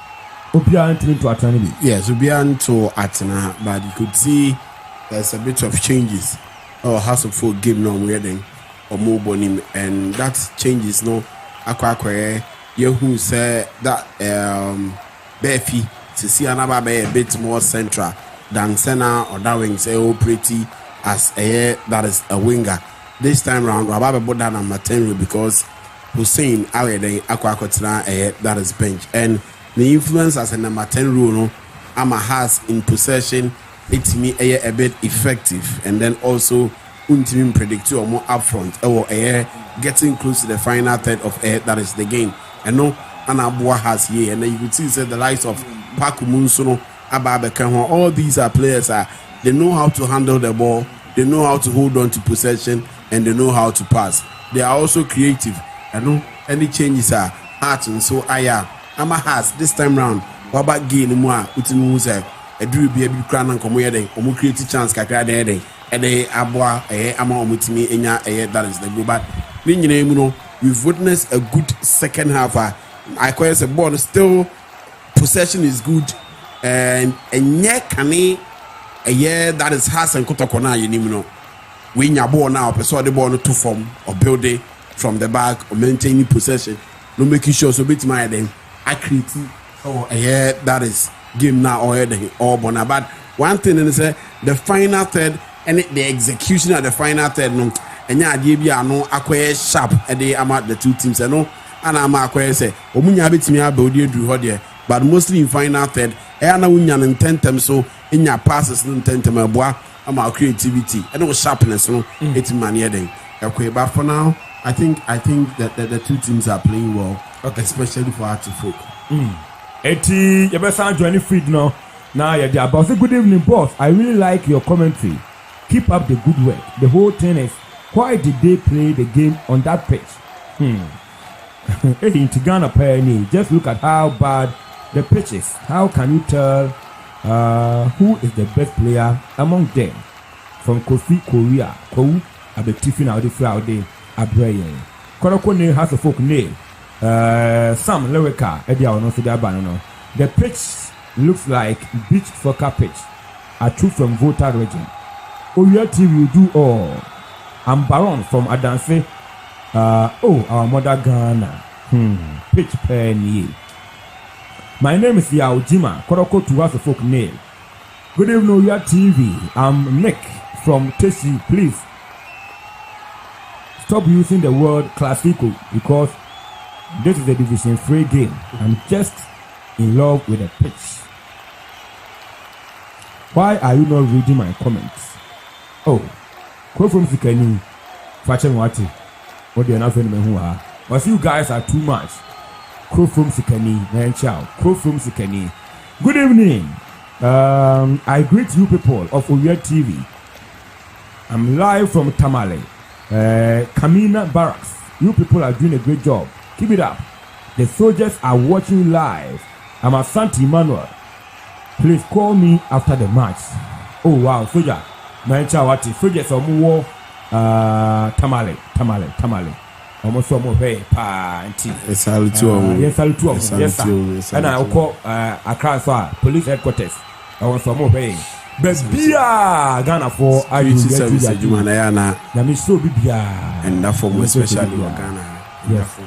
Speaker 7: Opia Entimi to Atani.
Speaker 8: Yes, Opia to Atana, but you could see there's a bit of changes. House of Folk game no wedding or more bonim, and that changes no aqua you who say that Befi to see another a bit more central than Senna or Darwin say pretty as a that is a winger. This time round Rababa Bodan number 10 because Hussein Awede Aqua that is bench, and the influence as a number 10 rule no Ama has in possession. It's me a bit effective, and then also team predict or more upfront or getting close to the final third of that is the game. And no Anabua has here, and then you could see the likes of Paku Munsono, Ababe Kanwa. All these are players they know how to handle the ball, they know how to hold on to possession, and they know how to pass. They are also creative. I know any changes are hard, and so Ama has this time round. What about gain more? A drew be a big crown and come here, or create chance, Kakra de a day, Abwa, a amount with me, and that is the go back. We've witnessed a good second half. I call it a ball, still possession is good, and yet can a year that is Asante Kotoko now, you know. Win your ball now, persuade the ball to form or build it from the back or maintaining possession. No making sure so bit my then accuracy or a year that is. Game now already all bona, but one thing is the final third and the execution of the final third no and yeah no acquire sharp and they am at the two teams and no and I'm acquire say omunya bit me about you do here, but mostly in final third and wunya in 10 times so in your passes in 10 times boy I'm creativity and no sharpness no it's man then okay, but for now I think that the two teams are playing well, okay, especially for Asante Folk.
Speaker 7: Eti, you better join the feed now. Now, yeah, boss. Good evening, boss. I really like your commentary. Keep up the good work. The whole thing is, why did they play the game on that pitch? In Tigana Pioneer, just look at how bad the pitch is. How can you tell who is the best player among them? From Kofi Korea, Kou, Abetifi now the Friday, Abrayan. Koroko ne has a folk name. Sam Lerica, the pitch looks like beach soccer pitch. A true from Volta region. Oya TV will do all. I'm Baron from Adanse. Our mother Ghana. Pitch penny. My name is Yao Jima. Koroko to us a folk name. Good evening, Oya TV. I'm Nick from Teshi. Please stop using the word classical because this is a Division 3 game. I'm just in love with the pitch. Why are you not reading my comments? Oh, quote from Sikani, Fachem Wati. What do you not who are? But you guys are too much. Quote from Sikani, man, chow. Quote from Sikani. Good evening. I greet you people of Oya TV. I'm live from Tamale. Kamina Barracks. You people are doing a great job. Keep it up. The soldiers are watching live. I'm Asante Emmanuel. Please call me after the match. Oh wow, soldier. Mancha wati. Soldiers are more tamale. Almost more hey pa anti.
Speaker 8: Yes, I'll two.
Speaker 7: Yes, and I'll call Accra police headquarters. I want some more hey. Bebia Ghana for
Speaker 8: community service Jumanayana.
Speaker 7: Yami so bibia.
Speaker 8: And that for more especially Ghana.
Speaker 7: Yes.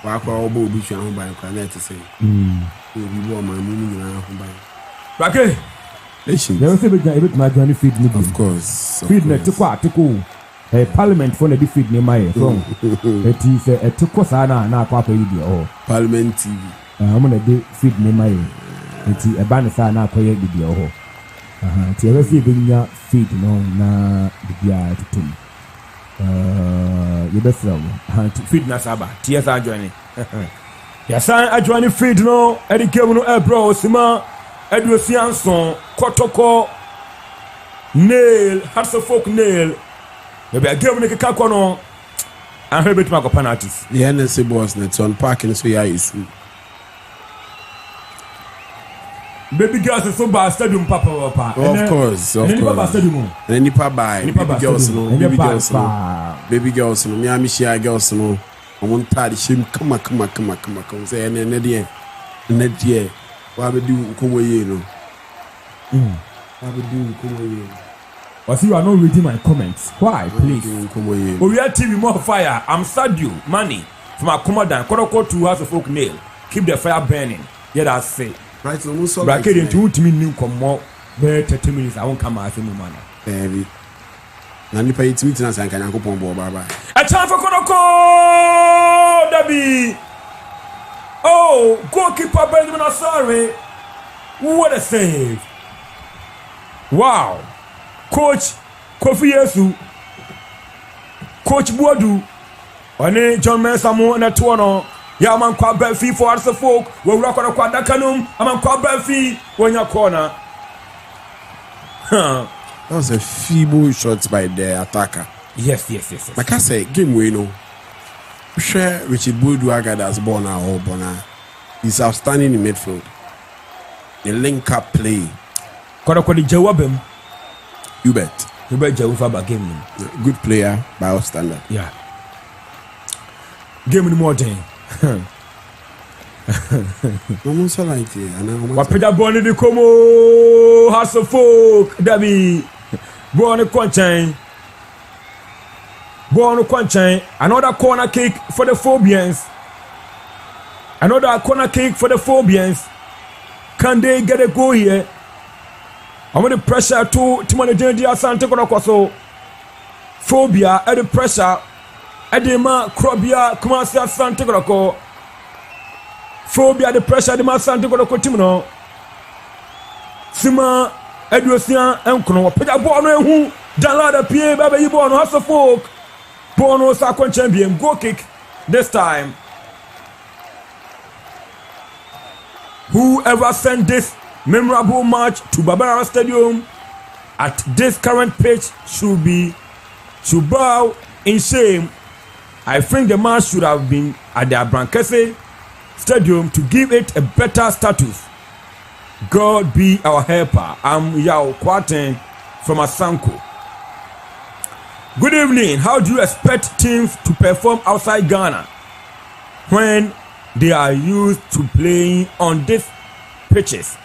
Speaker 8: Wakwa obo obi hwa ho ban kwa na to say. Obi bo ma mu ni na ho ban.
Speaker 7: Okay.
Speaker 8: Nation.
Speaker 7: There was a bit my journey feed me.
Speaker 8: Of course.
Speaker 7: Feed me to parliament for the defeat me my from. It is a to sana na kwa pa yidi oh.
Speaker 8: Parliament TV.
Speaker 7: I'm gonna feed me my. It is a banner sana kwa yidi oh. Ti ever see binya feed no na bibia tutum. You best know. Feed na saba. Tears are joining. Yasan adwani feed no edi game no bro sima Edwesi Anson Kotoko nail Hasselfolk nail maybe a game no keka kono and he bet mako penalties
Speaker 8: the NSC boss net on parking so ya isu
Speaker 7: baby girls so ba stadium papa
Speaker 8: of course
Speaker 7: stadium
Speaker 8: and any pa buy baby girls no baby girls no me am share girls no on tadi shim kama say ne de wa be do komo ye no wa be do komo ye
Speaker 7: but you are not reading my comments why please we are TV more fire I'm Sadio Money from Akomadan Kotoko to Hasselfolk nail keep the fire burning yeah that's it
Speaker 8: right so so
Speaker 7: bracket into me new come more 30 minutes I won't come out in man
Speaker 8: baby na nipa yi timi tina san kan yakopon bo baba
Speaker 7: a time for Kotoko Dabi oh goalkeeper Benjamin Asare what a save wow coach Kofi Yesu coach Boadu one John Mensamo na to no ya man kwa Benfi for Hasselfolk we wura kwa Dakanum man kwa Benfi wonya corner
Speaker 8: that was a feeble shot by the attacker
Speaker 7: yes
Speaker 8: like I say game we know sure Richard Boadu Agadas born or bona he's outstanding in midfield the link up play
Speaker 7: Kotoko di jawabem
Speaker 8: you bet
Speaker 7: Jawu ba game
Speaker 8: good player by our standard
Speaker 7: yeah game ni more thing
Speaker 8: no so like it
Speaker 7: wapeda boni di komo Hasselfolk Dabi boni kwanchan another corner kick for the Phobians can they get a goal here I'm under pressure to Timon Jendi Asante Kotoko so Phobia at the pressure Edema Krobia Kumasi Asante Kotoko Phobia the pressure the Asante Kotoko Timno Sima Edwesian Enkono Peda Bono who Dalada Pie Baba Yibono Hasselfolk Bono Sakon champion goal kick this time whoever sent this memorable match to Babara Stadium at this current pitch should bow in shame. I think the match should have been at the Abrankese Stadium to give it a better status. God be our helper. I'm Yao Kwaten from Asanko. Good evening. How do you expect teams to perform outside Ghana when they are used to playing on these pitches?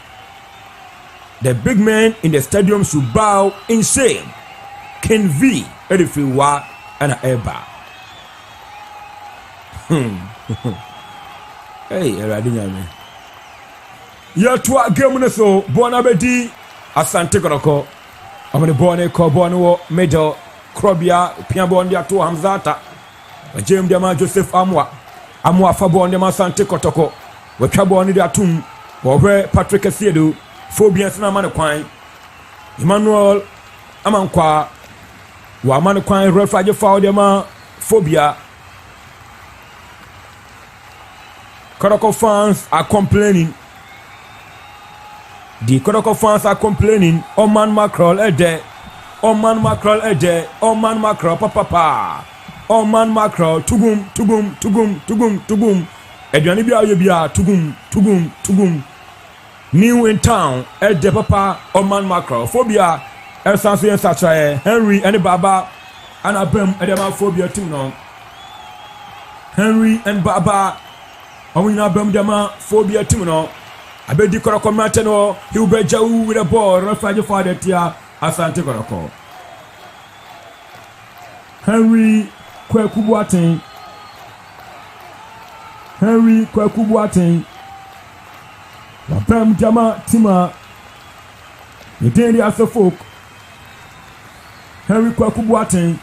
Speaker 7: The big men in the stadium should bow in shame. Ken V. Edifiwa and Eba. Hey, Radina me. Yatwa game so Bonabedi Asante Kotoko. I'm going to born call Bono Major Krobia Piabon dia to Hamzata. James Dama Joseph Amwa Fabon de Asante Kotoko. We Cabon dia tum or where Patrick Asiedu. Phobians na man kwan Emmanuel amankwa wa man kwan refaje foul dem Phobia. Kotoko fans are complaining. The Kotoko fans are complaining. Oman Mackerel there. Oman mackerel ede, Oman mackerel papa. Oman mackerel tugum. Eduani bia tugum. New in town ede papa Oman mackerel phobia. Esanso yen sacha Henry and Baba and Abem edema phobia team no. Henry and Baba Awina Abem dema phobia team no. Abedi Kotoko Martino, he will be Jau with a ball, Rafael Father Tia, Asante Kotoko. Henry Kwekubuatin. Wapem Jama Tima. The daily as a folk. Henry Kwekubuatin.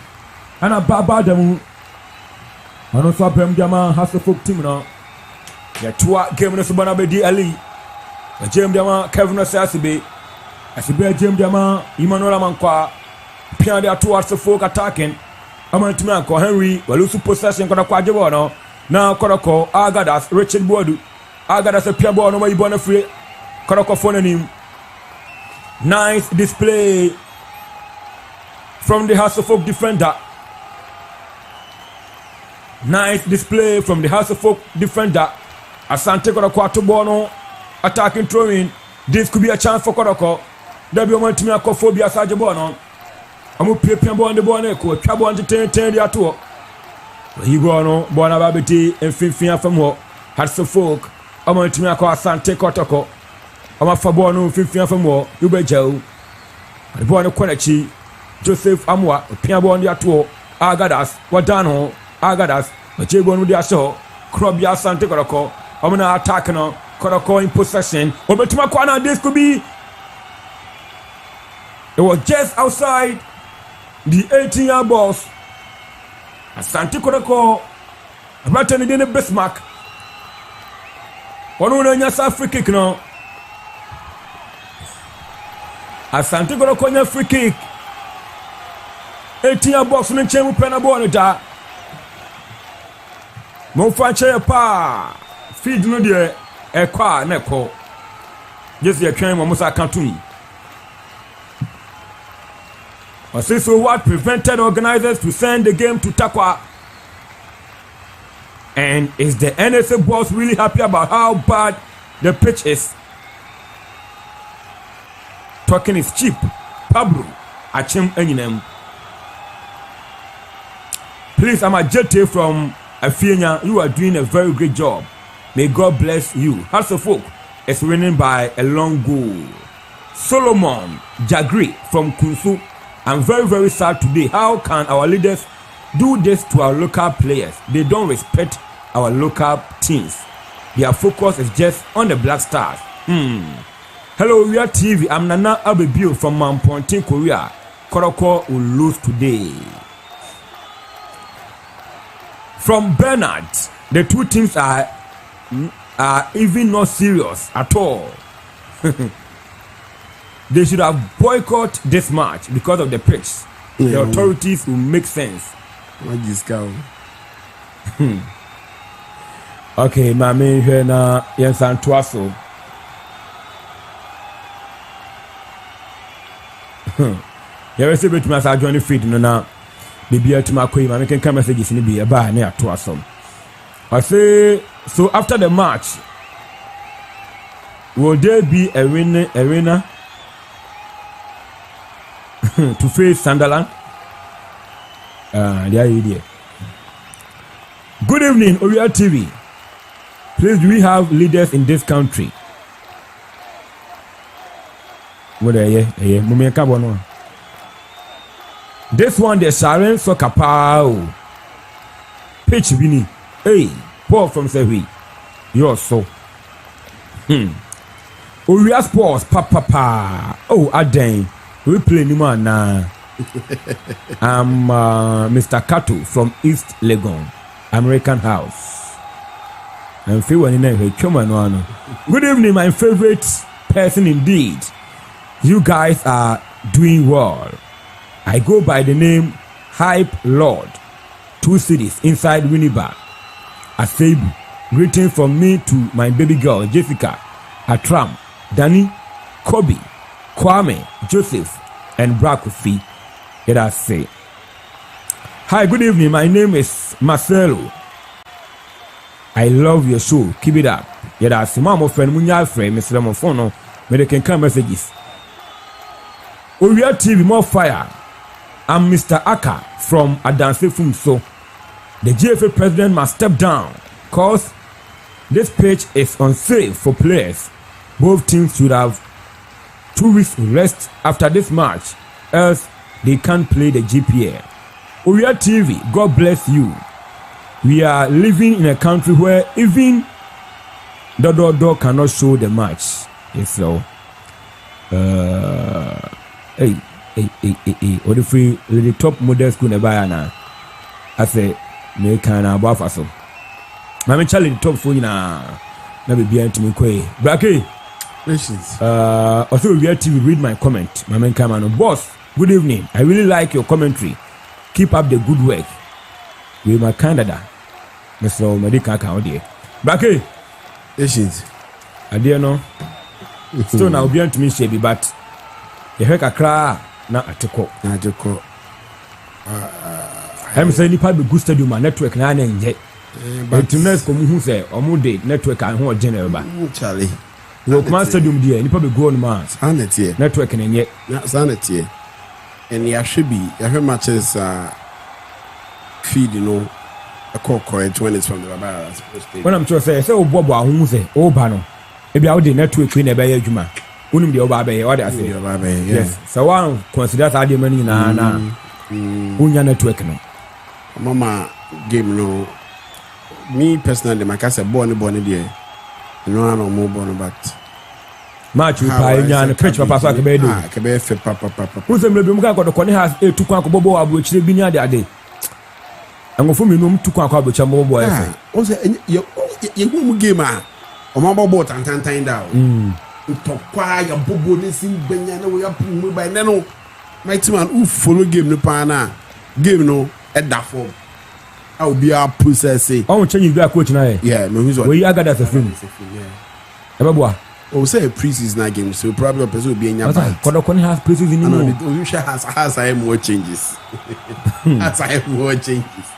Speaker 7: And a Baba Demu. And also Pem Jama has a folk team now. The two game in the Subanabedi Ali. James Dama, Kevin Sassibe, Asibe James Dama, Emmanuel Amankwa, Pian there towards the folk attacking. Amantimanko, Henry, Walusu possession, Kodakwajabano, now Kodako, Agadas, Richard Bodu, Agadas a Piabo, no way born a free, Kodako phononym. Nice display from the House of Folk defender. Asante Kotoko Bono. Attacking throwing. This could be a chance for Kotoko. There be a moment to me a phobia Sajabono. I'm up here on the Boneco, Cabo on the 10 year tour. He go no, Bonababiti and Finfia from what had so folk. I'm going to me a Asante Kotoko. I'm a Fabono, Finfia from what you be Joe. The Bono Quenechi, Joseph Amwa, Piabo on the tour. Agadas, Wadano, Agadas, but Jabon with the show. Krobia Asante Kotoko. I'm going to attack now. Kotoko in possession. Obetumakwana, this could be. It was just outside the 18-year box. Asante Kotoko. Right in the Bismarck. One of the free kick now. Asante Kotoko in free kick. 18-year box in the chamber penabonita. Mofanche pa. Feed no dear. Ekwa neko. Just your train Momusa Kantumi. So what prevented organizers to send the game to Takwa? And is the NSA boss really happy about how bad the pitch is? Talking is cheap. Pablo Achim Eninem. Please, I'm a JT from Afianya. You are doing a very great job. May God bless you. House of Folk is winning by a long goal. Solomon Jagri from Kunsu. I'm very, very sad today. How can our leaders do this to our local players? They don't respect our local teams. Their focus is just on the Black Stars. Hello, we are TV. I'm Nana Abebiu from Mount Pontin, Korea. Kotoko will lose today. From Bernard, the two teams are even not serious at all. They should have boycotted this match because of the pitch. The authorities will make sense. Okay, mami here na Yensan Twaso. You receive it as I join the feed no na. Baby to my queen, mami can come messages in the bar near Twaso. I say so after the match, will there be a winner to face Sunderland? There you go. Good evening, Oriya TV. Please, do we have leaders in this country? What are you? This one, the Sharon Sokapao. Pitch Vini. Hey, Paul from Sehui. You're so. Oriya Sports, papa. Oh, Aden. We play Nima na. I'm Mr. Kato from East Legon, American House. I'm feeling good evening, my favorite person indeed. You guys are doing well. I go by the name Hype Lord. 2 cities inside Winnipeg. Asebu. Greeting from me to my baby girl Jessica, Atram, Danny, Kobe, Kwame, Joseph, and Brakofi. I say. Hi, good evening. My name is Marcelo. I love your show. Keep it up. I say, Mama friend, Munya friend, Mr. Lamofono, where they can come messages. Oria TV more fire. I'm Mr. Aka from Adanse Fumso. The GFA president must step down because this pitch is unsafe for players. Both teams should have 2 weeks rest after this match, else they can't play the GPA. Oria TV, God bless you. We are living in a country where even the cannot show the match. Yes, so. Hey. What if we the top model school never na? I say, me can above us. Mama Charlie top for you na be behind to me kwe. Brake. Also we have to read my comment. Mama Kamano boss. Good evening. I really like your commentary. Keep up the good work. We my Canada. Mr. Medica County. Brake.
Speaker 8: Patience.
Speaker 7: I dear no. Still now behind to me shabby, but you heard a cry. Na ateko I'm saying nipa be good stadium network na na nje but teams ko mu hu say omo dey network an ho general ba
Speaker 8: Charlie
Speaker 7: wo kuma stadium dey nipa be go on ma
Speaker 8: sanity
Speaker 7: network na nye
Speaker 8: sanity and ya should be every matches feed a call correct when it's from the Barbara
Speaker 7: when I'm sure say obobo ahun say o ba no e bia wo dey network we na be adwuma unum de oba be what I say yes so one consider that the money na unya network no
Speaker 8: mama game no me personally my case born there no more born but
Speaker 7: match we pay nya no pitch papa so ke be do
Speaker 8: ke be fe papa
Speaker 7: who's them be muka ko ko ne has e tukwan ko bobo abo chire bi ni ade angofo me no tukwan ko abo chamo bobo e
Speaker 8: o say ye mu game a o ma bobo tantantan down Tokwa ya bobo ne sim benya na we apu by no my team man who follow game no pa na game no e da form I will be a process say
Speaker 7: oh change you be a coach na
Speaker 8: yeah me who's
Speaker 7: we agada as a film e be boa
Speaker 8: o say pre-season game so probably person will be enya bad
Speaker 7: Kotoko has pre-season no
Speaker 8: you share has I more changes as I more changes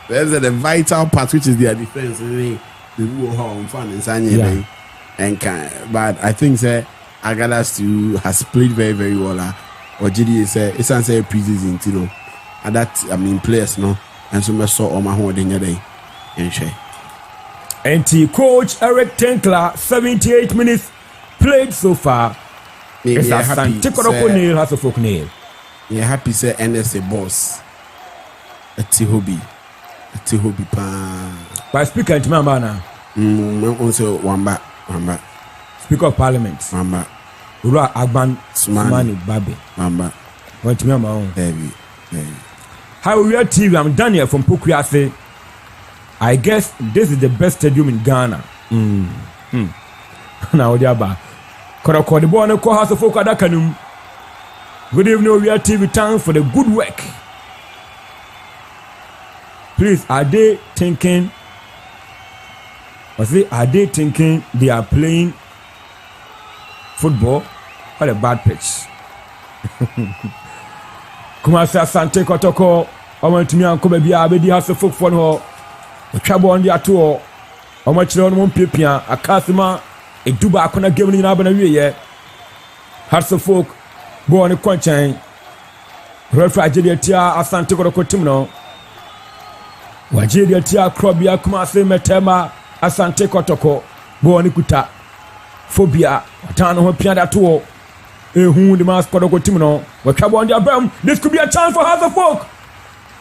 Speaker 8: there's the vital part which is their defense the who home fan inside and but I think say Agadas too has played very very well. Or GD is it's answer pre-season and that I mean players no and so much saw on my whole day and share.
Speaker 7: And coach Eric Tenkler 78 minutes played so far. It's Asante Kotoko nail has a folk nail.
Speaker 8: You're happy say NSA boss a Tihobi pa.
Speaker 7: By speaker to my man
Speaker 8: also Wamba
Speaker 7: Speaker of Parliament
Speaker 8: Mamba
Speaker 7: Ura Agban Sumani Babe
Speaker 8: Mamba
Speaker 7: want to me my own
Speaker 8: baby
Speaker 7: Hi we are TV I'm Daniel from Pukuase. I guess this is the best stadium in Ghana. Now they are back. Kotoko the boy no call house of folk adakanum. Good evening we are TV time for the good work. Please are they thinking they are playing football? What a bad pitch. Kumasi Asante Kotoko. I want to me and come be a has a folk for no. The trouble on the atour. How much on one pipia, a customer, a duba kona given in Abana has a folk born a conchain. Refrigerator Asante Kotoko Timno. Wajedia tia Krobia Kumasi Metema. Asante Kotoko born kuta phobia tano ho pia that to who the mask Kotoko Timno we trouble on the abem. This could be a chance for House of Folk.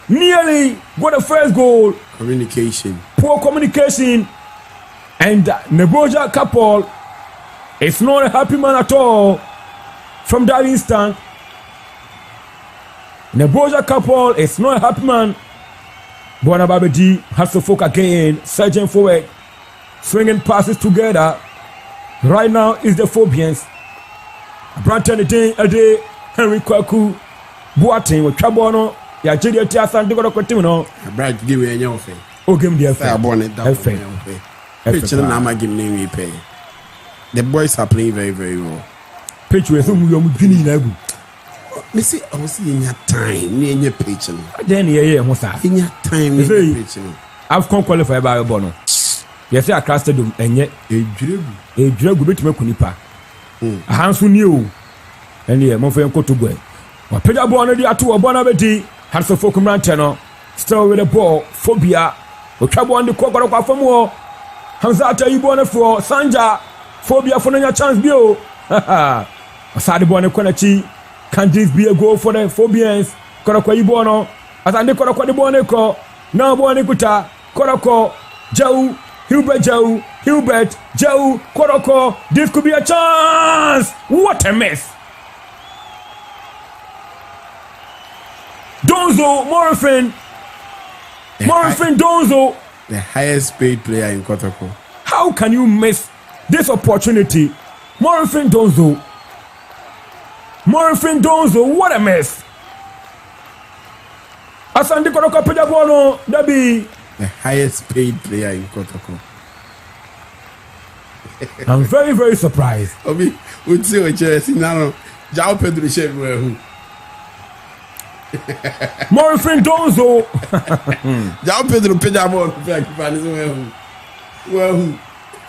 Speaker 7: Nearly got the first goal.
Speaker 8: Communication.
Speaker 7: Poor communication. And Neboja couple is not a happy man at all. From that instant, Neboja couple is not a happy man. Buana Babedi has to focus again, surging forward, swinging passes together. Right now is the Phobians. Branton a day, Henry Kwaku, Boating with Chabono, Yajidia Tiasan, the Timino.
Speaker 8: A bright give me a young thing.
Speaker 7: Oh, give me the affair.
Speaker 8: Bonnet, pitch and I'm giving me pay. The boys are playing very, very well.
Speaker 7: Pitch with whom you are Guinea.
Speaker 8: Me see, I was in your time, near your pitch.
Speaker 7: Then yeah, what's that?
Speaker 8: In your time, near your pitch.
Speaker 7: I've come qualified by a bono. Yes, I crossed the room and yet a drug bit me kunipa. A hands who knew. And yeah, Monfort and Kotoko. But Peter Bonner, the Atu Bonabedi, has a folk rantano, still with a ball, phobia, or trouble on the Kokoro for more. Hanzata, you born for Sanja, phobia for your chance, Bio. Ha Asade Bonner Konachi, can this be a goal for the phobians? Koroko Ibono, as I Koroko the Bonneco, now Bonnecuta, Koroko, Joe, Hubert Joe, Koroko, this could be a chance. What a mess. Donzo, Morrison, Donzo.
Speaker 8: The highest paid player in Kotoko.
Speaker 7: How can you miss this opportunity? Morrison Donzo, what a mess. Asante Kotoko Pejabono, Debbie.
Speaker 8: The highest paid player in Kotoko.
Speaker 7: I'm very, very surprised.
Speaker 8: Obi, would see what you're saying now. Jao Pedro Chevrolet.
Speaker 7: Morrison Donzo.
Speaker 8: Jao Pedro Pejamon.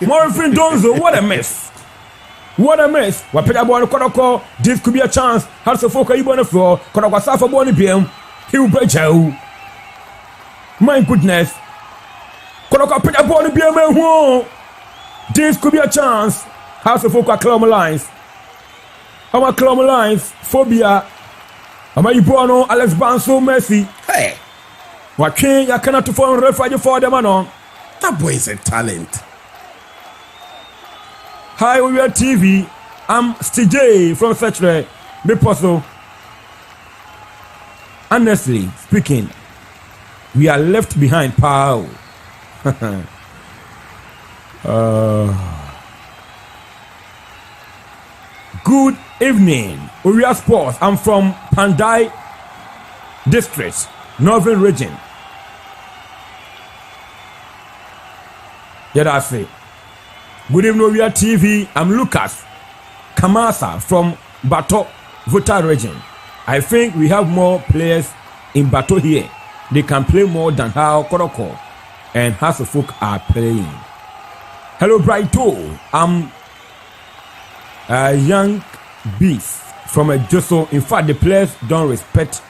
Speaker 7: Morrison Donzo, what a mess. What Pejabon Kotoko, this could be a chance. Has a folk on the floor. Kotoko Safa Bonnie PM. He'll break Joe. My goodness. Kotoko Pejabon PM. This could be a chance. House of Folk Clom Lines. Our Clom Lines, Phobia. Am I Ibono, Alex Banso, Messi?
Speaker 8: Hey,
Speaker 7: what can you cannot phone referee for the man on?
Speaker 8: That boy is a talent.
Speaker 7: Hi, we are TV. I'm Stj from Sechre. Biposo. Honestly speaking, we are left behind, pal. Good evening, Uria Sports. I'm from Pandai District, Northern Region. Yeah, that's it. Good evening, Uria TV. I'm Lucas Kamasa from Bato, Vota Region. I think we have more players in Bato here. They can play more than how Kotoko and Hasselfolk are playing. Hello, Brighto. I'm a young beast from a Joso. In fact, the players don't respect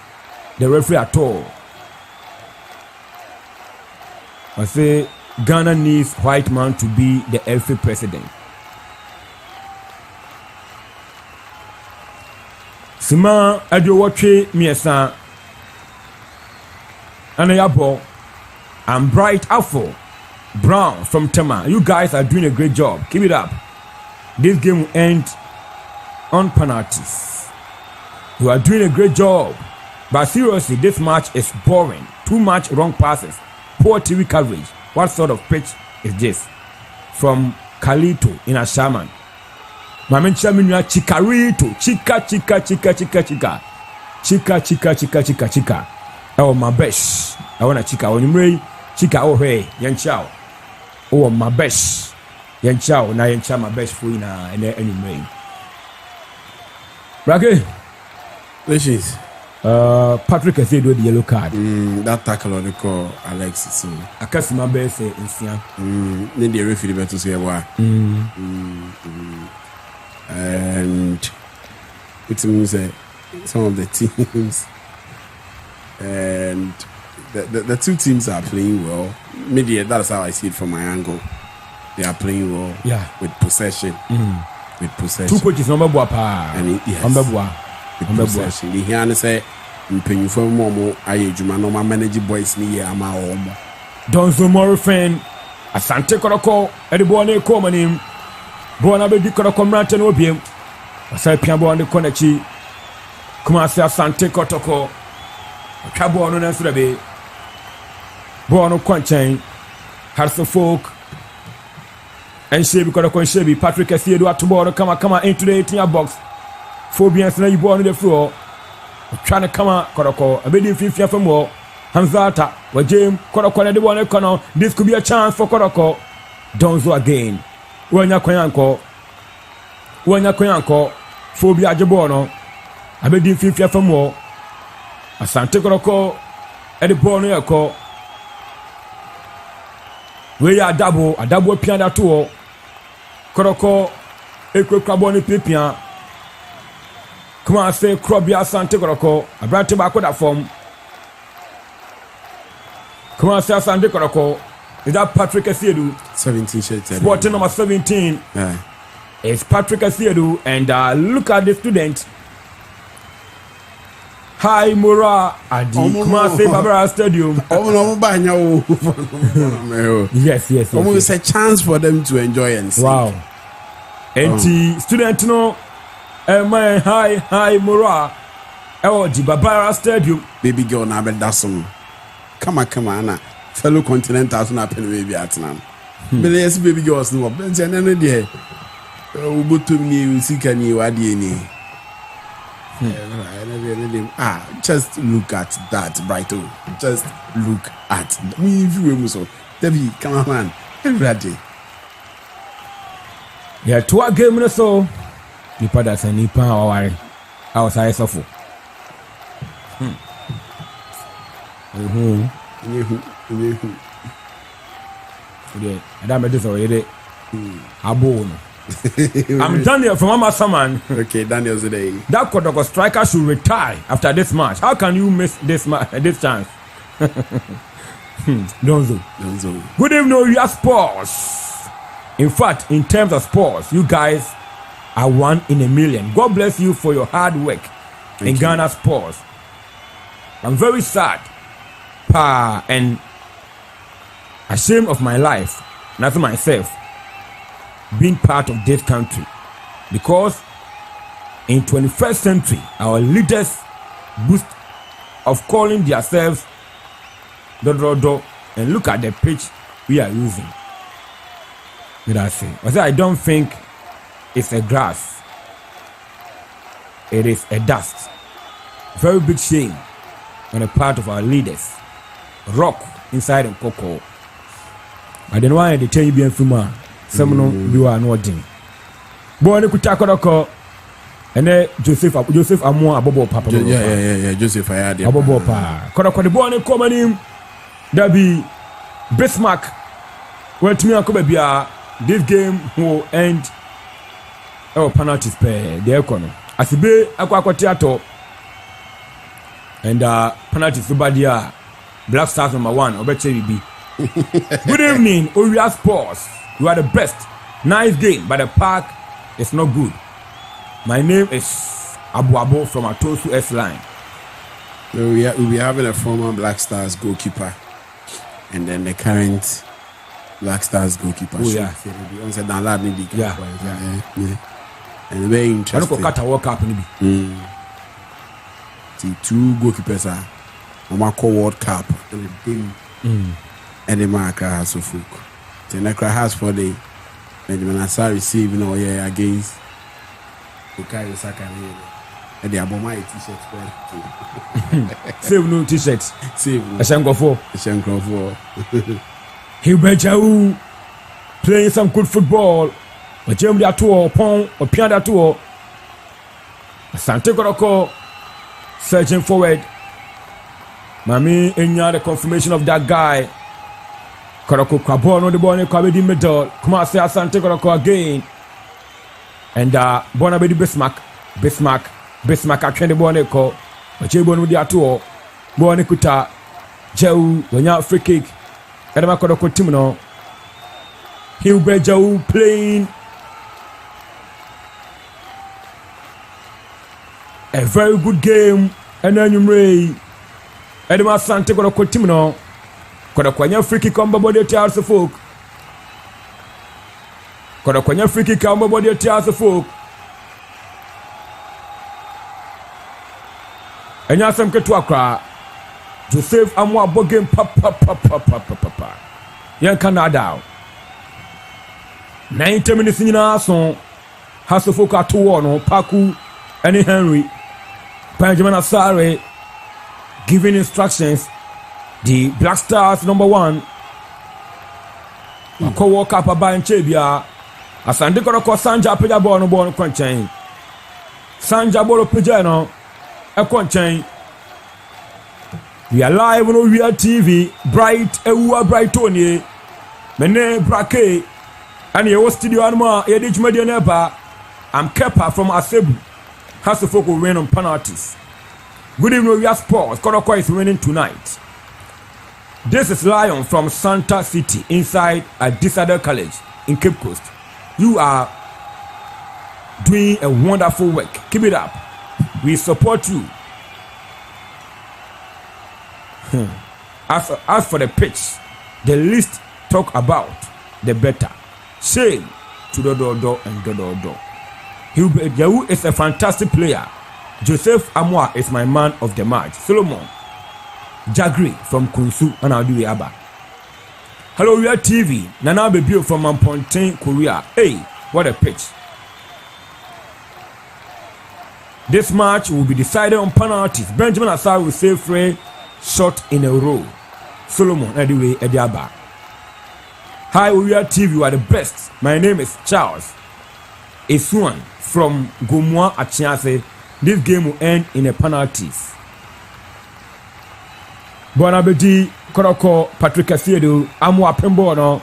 Speaker 7: the referee at all. I say Ghana needs white man to be the FA president. Sima Adiowache Miesa Anayabo. I'm Bright Afro Brown from Tema. You guys are doing a great job. Keep it up. This game will end on penalties. You are doing a great job. But seriously, this match is boring. Too much wrong passes. Poor TV coverage. What sort of pitch is this? From Kalito in Ashaman. Mamen Chaminua Chikarito. Chika. Oh, my best. I want a chica. When you marry, chica, oh, hey, Yan Chow. Oh, my best. Yan Chow, na Yan Chow, my best for you now, and then anyway. Bracket.
Speaker 8: Wishes.
Speaker 7: Patrick has said with the yellow card.
Speaker 8: That tackle on the call, Alex. So
Speaker 7: I can't see my best in Siam.
Speaker 8: Then the referee better say why. And it means some of the teams and the two teams are playing well. Maybe that's how I see it from my angle. They are playing well.
Speaker 7: Yeah.
Speaker 8: With possession. With possession.
Speaker 7: Two coaches number one pa.
Speaker 8: And yes.
Speaker 7: Number one.
Speaker 8: With possession. The here say mpanyinfo for more aye adwuma no manage boys ni here ama omo.
Speaker 7: Donzo Morrison Asante Kotoko edibo na ko manim. Bo na be di Kotoko mrante no obiem. Asai piabo on the konachi. Kuma se Asante Kotoko. Kabo no na so be. Bo no kwanchen. Hasselfolk and Shebi Kotoko and Shebi Patrick Asiedu tomorrow come into the 18 box. Phobians na you born on the floor. Trying to come out Kotoko. I believe if you for more. Hamzata, where James Kotoko and the one corner. This could be a chance for Kotoko. Donzo again. When you koyanko. Phobia Jabono. abedi mfimfia fam wo Asante Kotoko the ball no yako we ya adabo pianda to Kotoko ekwekwa ball ni pipia Kumase Krobia Asante Kotoko abrante ba koda form Kumase Asante Kotoko is that Patrick Asiedu
Speaker 8: 17 shirt
Speaker 7: sport number 17
Speaker 8: yeah.
Speaker 7: It's Patrick Asiedu and look at the student Hi Mura at the Kumasi Barbara Stadium. Yes.
Speaker 8: Almost a chance for them to enjoy and see.
Speaker 7: Wow. And the student no my hi Mura the Barbara Stadium.
Speaker 8: Baby girl na bet that song. Come on, fellow continentals na pen baby at now. But baby girls no. Ben say na dey. Ubutumi usikani wadi just look at that, Brighto. Just look at me. If you so, Debbie, come on, man. Everybody.
Speaker 7: Yeah, to a game so. Nipa that's a nipa or outside suffer. Yeah, I don't this already. Abo. I'm Daniel from Mama Saman.
Speaker 8: Okay, Daniel's today.
Speaker 7: That Kotoko striker should retire after this match. How can you miss this chance? Donzo. Good evening, we are sports. In fact, in terms of sports, you guys are 1 in a million. God bless you for your hard work in Ghana sports. I'm very sad and ashamed of my life, not myself, being part of this country, because in 21st century our leaders boast of calling themselves do and look at the pitch we are using. Did I say? I don't think it's a grass, it is a dust. Very big shame on the part of our leaders. Rock inside and cocoa. I don't want to tell you being fuma. Some you are not doing. Boy, Kotoko and then Joseph Amo Abobo Papa.
Speaker 8: Yeah. Joseph Ayadi.
Speaker 7: Abobo Pa. Kotoko the boy common him. There be Bismarck. Well, to me, I this game will end. Oh, penalties pay the economy. As a bay, Aquacotiato and penalties for Badia. Black Stars number 1. Obeche Good evening, Oria Sports. You are the best. Nice game, but the park is not good. My name is Abu from Atosu S line.
Speaker 8: We'll be having a former Black Stars goalkeeper and then the current Black Stars goalkeeper.
Speaker 7: Oh, yeah.
Speaker 8: And very interesting.
Speaker 7: I don't World Cup.
Speaker 8: The 2 goalkeepers are Omako World Cup and the team and the Marker has of folk. The Necra has for the Benjamin Asa receiving all year against Bukayo Saka and the Abomai t-shirt.
Speaker 7: Save no t-shirts.
Speaker 8: Save.
Speaker 7: Ashango 4. Hubert playing some good football. But Germany at all, Pong or Pianda at all. Asante Kotoko searching forward. Mami Enya, the confirmation of that guy. Kotoko Krabono, the ball in the middle. Come on, say Asante Kotoko again. And Bonabedi Bismarck actually the ball in call. But Jebon with the atuo. Bonikuta, Jau, Donya free kick. Kadama Kotoko Timno. Hilbert Jau playing a very good game. And then you may Edema Asante Kotoko Timno. Kodakwanya free kick on body tears of folk. Kodakwanya free kick on body tears of folk. And Yasam Ketwakra Joseph Amwa Bogem papa. Yan Canada 90 minutes in our song. Has the folk at 2-1 Paku and Henry Benjamin Asare giving instructions. The Black Stars number 1. Walk up a by Chebia. Asante Kotoko Sanja Pija Bono Bon Quenchain. Sanja Bolo Pijano. Ekonchen. We are live on Oria TV. Bright Ewa Brightoni. Mene Brake. And your studio anima. Edich Media Neba. I'm Kepa from Asebu. Hasselfolk will win on penalties. Good evening, we are sports. Kotoko is winning tonight. This is Lion from Santa City inside Adisadel College in Cape Coast. You are doing a wonderful work. Keep it up. We support you. As for the pitch, the least talk about, the better. Shame to Dodo and Dodo. Yahu is a fantastic player. Joseph Amwa is my man of the match. Solomon Jagri from Kunsu and Adu Yaba. Hello, we are TV. Nana Baby from Mampontain, Korea. Hey, what a pitch. This match will be decided on penalties. Benjamin Asar will save 3 shots in a row. Solomon Ediwe Ediaba. Hi, we are TV. You are the best. My name is Charles Esuan from Gomwa Achiase. This game will end in a penalties. Bonabedi Koroko Patrick Asiedo Amu Apembo no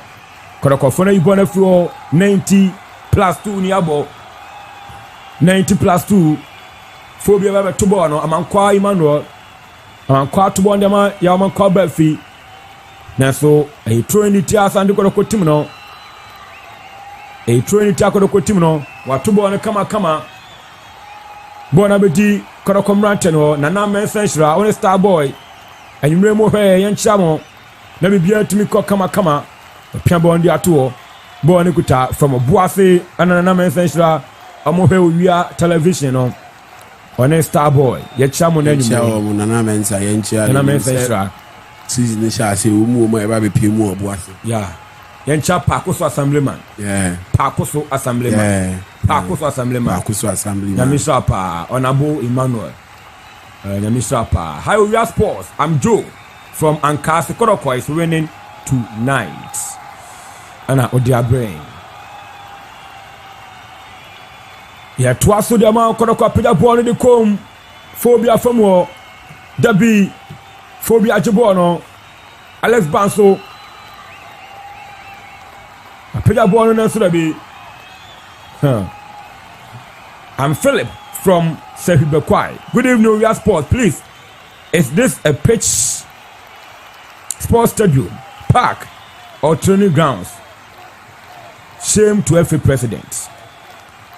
Speaker 7: Koroko Fona Ibona Flo 90 plus 2 Niabo 90 plus 2 Phobia Baba Tubo no Amankwa Emmanuel Amankwa Tubo Ndema ya Amankwa Belfi na so a trinity asande Koroko team no a trinity Koroko team no Watubo no kama Bonabedi Koroko Mrante no Nana Mensenshra on Star Boy. And you remember yen chamo na bibia tumi ko kama piabo ndi ato bo ne kuta from Obuase anana mensenshira amohe owia television no on Star Boy ye chamo na nyum
Speaker 8: nana mensa yen chia
Speaker 7: na mensenshira
Speaker 8: season sha se omu e ba be piemu Obuase
Speaker 7: yen cha Pakoso assemblyman Pakoso assemblyman Pakoso assemblyman na misha pa onabo Emmanuel Nyamisapa. Hi, we are sports. I'm Joe from Ankasi. Kotoko is winning tonight. Anna Odia Brain. Yeah, twice the amount Kotoko Pida ball in the comb. Phobia from war. Debbie. Phobia Jabono. Alex Banso. Pida ball in the Surabi. I'm Philip from Sehibekwai. Good evening, we are sports. Please, is this a pitch, sports stadium, park, or training grounds? Shame to every president.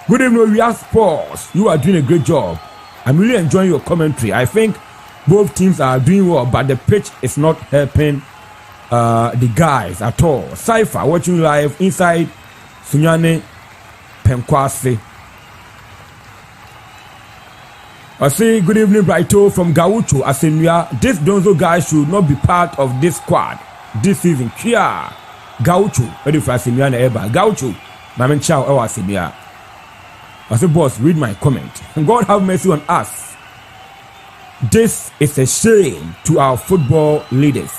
Speaker 7: Good evening, we are sports. You are doing a great job. I'm really enjoying your commentary. I think both teams are doing well, but the pitch is not helping the guys at all. Cypher watching live inside Sunyane Penkwase. I say good evening, Brighto from Gaucho Asenua. This Donzo guy should not be part of this squad this season. Kia Gaucho, ready for Asenua na Eba. Gaucho, Mamen Chow Ewa Asenua. I say, boss, read my comment. God have mercy on us. This is a shame to our football leaders.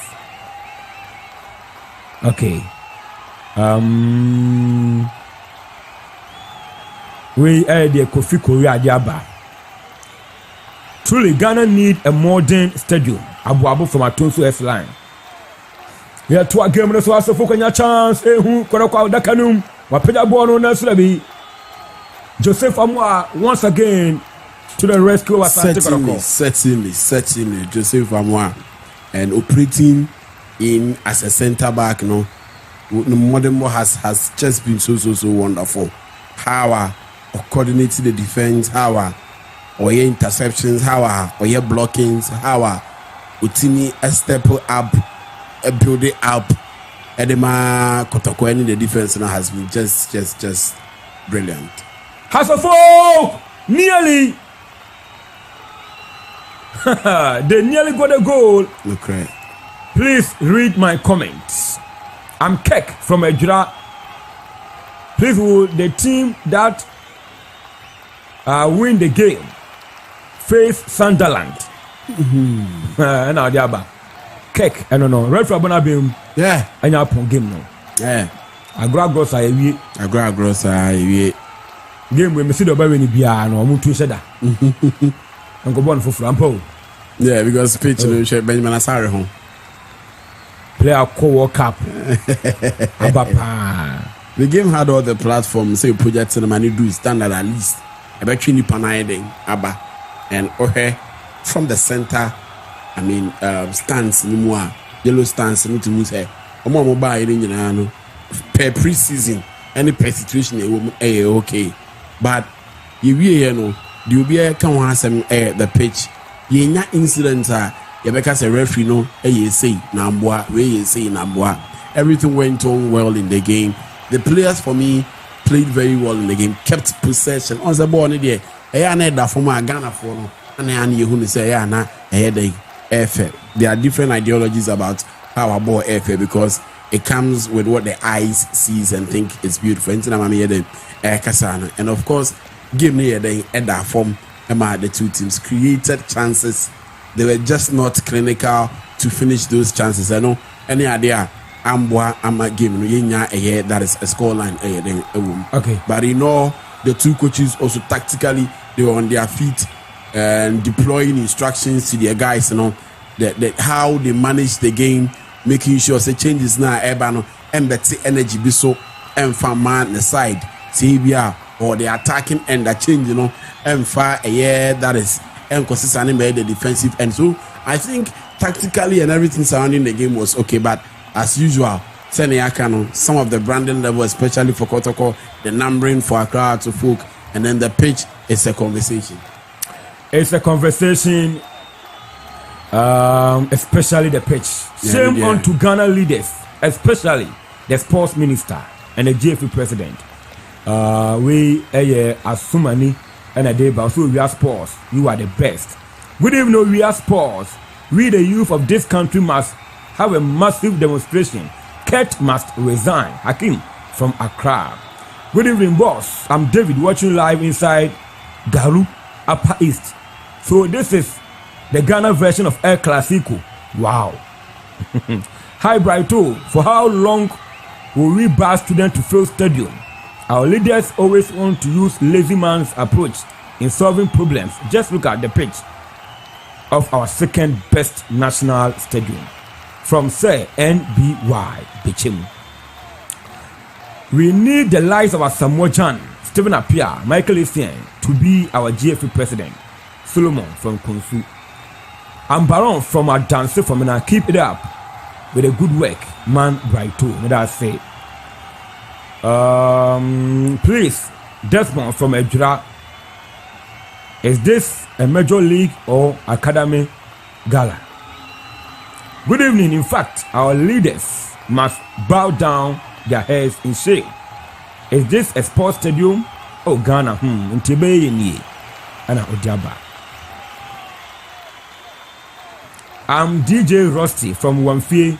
Speaker 7: Okay. We are the Kofi Korea Diaba. Truly, Ghana need a modern stadium. Abu from Atonso S line. We are 2 games. So I say, "Focus your chance." Who Koroko Dakanum? Wapeda ball on Nasrabi. Joseph Amwa once again to the rescue of Asante Kotoko.
Speaker 8: Certainly, Joseph Amwa and operating in as a centre back. No, Modemo has just been so wonderful. How coordinating the defense, how or your interceptions, how or your blockings, how Utimi a step up, a build it up. Edema Kotoko in the defense now has been just brilliant.
Speaker 7: Hasselfolk nearly they nearly got a goal.
Speaker 8: Look right.
Speaker 7: Please read my comments. I'm Kek from Ejura. Please, will the team that win the game face Sunderland? Now the other Kek, I don't know. Right from Bonabim.
Speaker 8: Yeah.
Speaker 7: And you're upon game now.
Speaker 8: Yeah.
Speaker 7: Agragos
Speaker 8: I
Speaker 7: game we see the baby in Biano, Mutu Seda. go born for Frampo.
Speaker 8: Yeah, because pitch Benjamin Asare home.
Speaker 7: Play a co-world cup.
Speaker 8: The game had all the platforms, say projects and money do standard at least. I bet you need Panayden, Abba, and from the center. I mean, stands anymore, yellow stands, and to lose her. Mobile per pre-season, any per situation, okay. But you know, you be a come on the pitch. Ye nya incidents you because a referee no say Nambwa, we say Nambwa. Everything went on well in the game. The players for me played very well in the game, kept possession. On the ball, there, I need that for my Ghana for no, and I need who say, yeah, na, there are different ideologies about how our ball airfare because it comes with what the eyes sees and think is beautiful. And of course, give me a day at that form. The two teams created chances. They were just not clinical to finish those chances. I know any idea. I'm a game that is a scoreline.
Speaker 7: Okay.
Speaker 8: But the two coaches also tactically they were on their feet and deploying instructions to their guys. That how they manage the game, making sure the changes now. And better energy be so and from man the side. CBR or the attacking end that change. And far that is and consistently made the defensive end. So I think tactically and everything surrounding the game was okay, but as usual, some of the branding level, especially for Kotoko, the numbering for Accra to folk, and then the pitch is a conversation.
Speaker 7: It's a conversation, especially the pitch. Shame on to Ghana leaders, especially the sports minister and the GFU president. We Asumani and a day, but also we are sports. You are the best. Good evening, we are sports. We the youth of this country must have a massive demonstration. Kurt must resign. Hakim from Accra. Good evening, boss. I'm David watching live inside Garu, Upper East. So this is the Ghana version of El Clasico. Wow. Hi, Brighto. For how long will we bar students to fill stadium? Our leaders always want to use lazy man's approach in solving problems. Just look at the pitch of our second best national stadium. From Sir NBY Bichim. We need the likes of our Samuel Jan, Stephen Apia, Michael Essien to be our GFU president. Solomon from Kunsu. I'm Baron from our dance from and keep it up with a good work, man. Brighto. Let us say. Please, Desmond from Ejura. Is this a major league or academy gala? Good evening. In fact, our leaders must bow down their heads in shame. Is this a sports stadium? Oh, Ghana. Ntebe ni. Ana Odiaba. I'm DJ Rusty from Wamfie.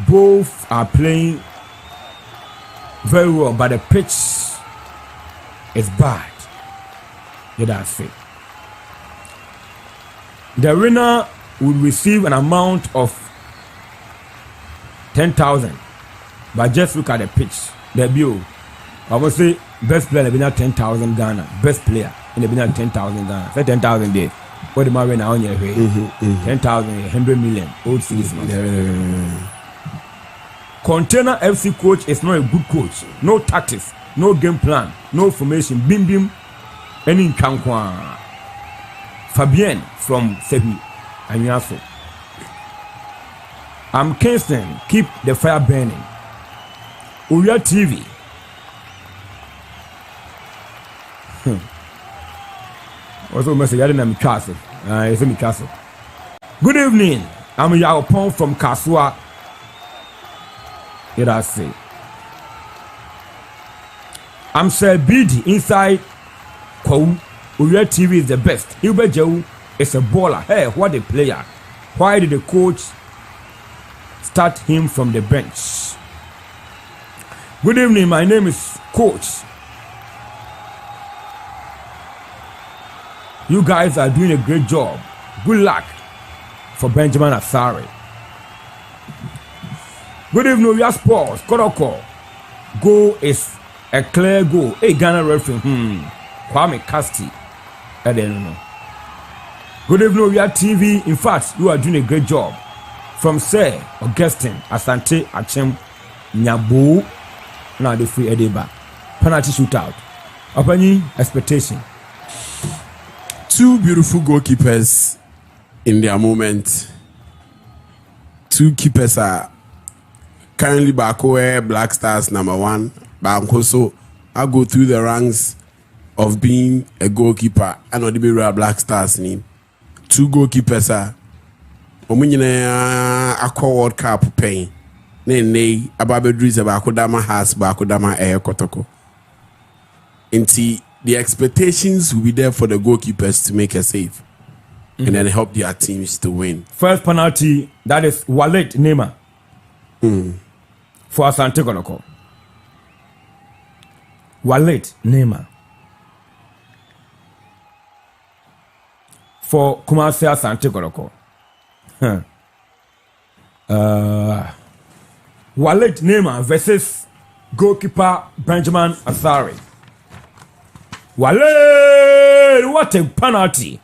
Speaker 7: Both are playing very well, but the pitch is bad. Yeah, that's it. The winner will receive an amount of 10,000, but just look at the pitch. The bill, I would say best player in the 10,000 Ghana. Best player in the 10,000 Ghana. Say 10,000 days. What the man now on your way? 10,000, 100 million. Old season. Container FC coach is not a good coach. No tactics, no game plan, no formation. Bim bim. Any Kankwa. Fabien from Sebi. Anyaso. I'm Kingston. Keep the fire burning. Uya TV. Also, Mr. Yadin and Castle. It's in Castle. Good evening. I'm Yao Pong from Kasua. Here I say. I'm Sir BD inside Kou. Uya TV is the best. Hubert Joe is a baller. Hey, what a player. Why did the coach start him from the bench? Good evening. My name is Coach. You guys are doing a great job. Good luck for Benjamin Asare. Good evening, we are sports. Kotoko. Goal is a clear goal. A Ghana referee. Kwame Casti. I don't know. Good evening, we are TV. In fact, you are doing a great job. From Sir Augustine Asante Achem Nyabu. Now the free Edeba. Penalty shootout. Opani expectation.
Speaker 8: Two beautiful goalkeepers in their moment. Two keepers are currently Bakoe Black Stars #1. Bankoso, I go through the ranks of being a goalkeeper. I know the real Black Stars name. Two goalkeepers are Aqua World Cup paying. Nay, Ababedris Bakodama has Bakodama Air Kotoko. The expectations will be there for the goalkeepers to make a save and then help their teams to win.
Speaker 7: First penalty, that is Wallet Neymar for Asante Kotoko. Wallet Neymar for Kumasi Asante Kotoko. Wallet Neymar versus goalkeeper Benjamin Asari. Wallet, what a penalty!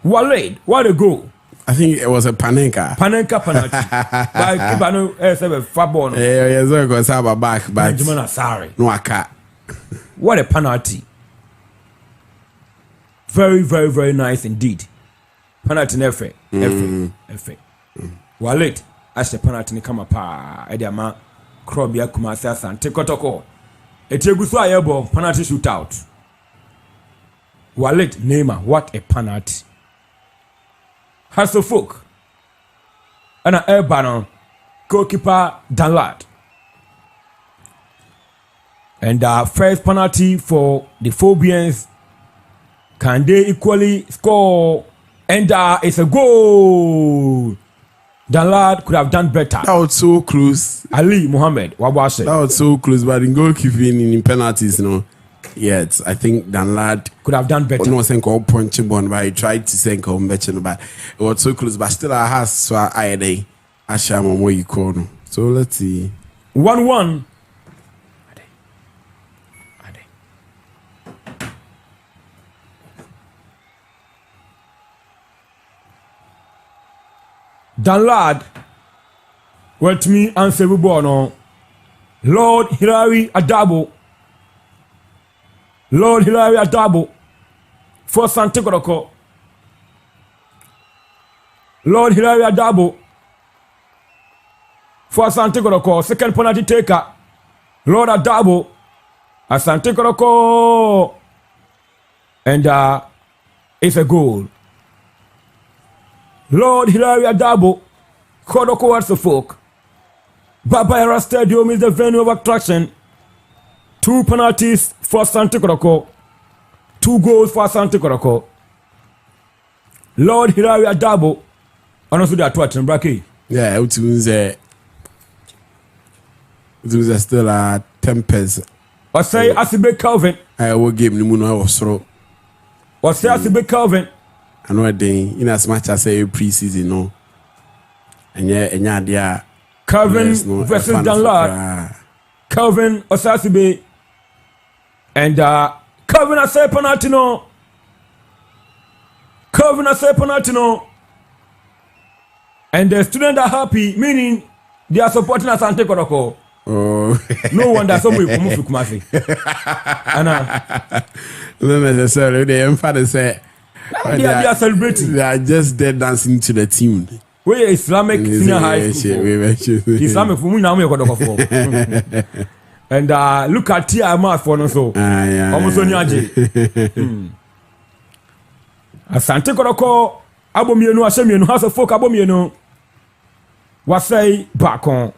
Speaker 7: Wallet, what a goal!
Speaker 8: I think it was a Panenka.
Speaker 7: Panenka penalty. By keeper no a far ball.
Speaker 8: Yeah, so because I have a back, but
Speaker 7: Benjamin Asari.
Speaker 8: No, I can't.
Speaker 7: What a penalty! Very, very, very nice indeed. Penalty never, efe. Wallet, as a penalty come up. Ediama, Krobia Kumasi Asante Kotoko. Eteguso ayebo penalty shootout. Wallet Neymar, what a penalty. Hasselhoff and an air banner goalkeeper Danlad. And first penalty for the Phobians. Can they equally score? And it's a goal. Danlad could have done better.
Speaker 8: That was so close.
Speaker 7: Ali Mohammed, what was it?
Speaker 8: That was so close, but in goalkeeping in penalties, yet I think Danlad
Speaker 7: could have done better.
Speaker 8: No one saying called punching one, but he tried to say called mention, but it was so close. But still, I has so I day. I shall more you call. So let's see.
Speaker 7: 1-1. Danlad, went me answer we born Lord Hilary Adabo. Lord Hilary Adabo for Asante Kotoko. Lord Hilary Adabo for Asante Kotoko. Second penalty taker. Lord Adabo. Asante Kotoko. And it's a goal. Lord Hilary Adabo, Kotoko Hasselhoff. Yara Stadium is the venue of attraction. 2 penalties for Asante Kotoko. 2 goals for Asante Kotoko. Lord Hilary Adabo. Honestly, that what in bracket.
Speaker 8: Yeah, it was still a tempest.
Speaker 7: Or say Asibe Calvin.
Speaker 8: I will give him no was throw.
Speaker 7: Or say Asibe Calvin.
Speaker 8: I know a day in as much as a pre-season, and yeah, dear
Speaker 7: Calvin versus Danlad. Calvin Osasibe and Calvin has a penalty no. Calvin has a penalty no. And the students are happy, meaning they are supporting Asante Kotoko.
Speaker 8: Oh,
Speaker 7: no wonder somebody come to Kumasi.
Speaker 8: No necessarily. The emphasis say.
Speaker 7: They are celebrating.
Speaker 8: They are just there dancing to the tune.
Speaker 7: We Islamic senior high school. Islamic for me now we got and look at Tia Mas for no so. Almost on Yaji. Asante Kotoko abomienu asemienu Hasselhoff abomienu. Wasai back on.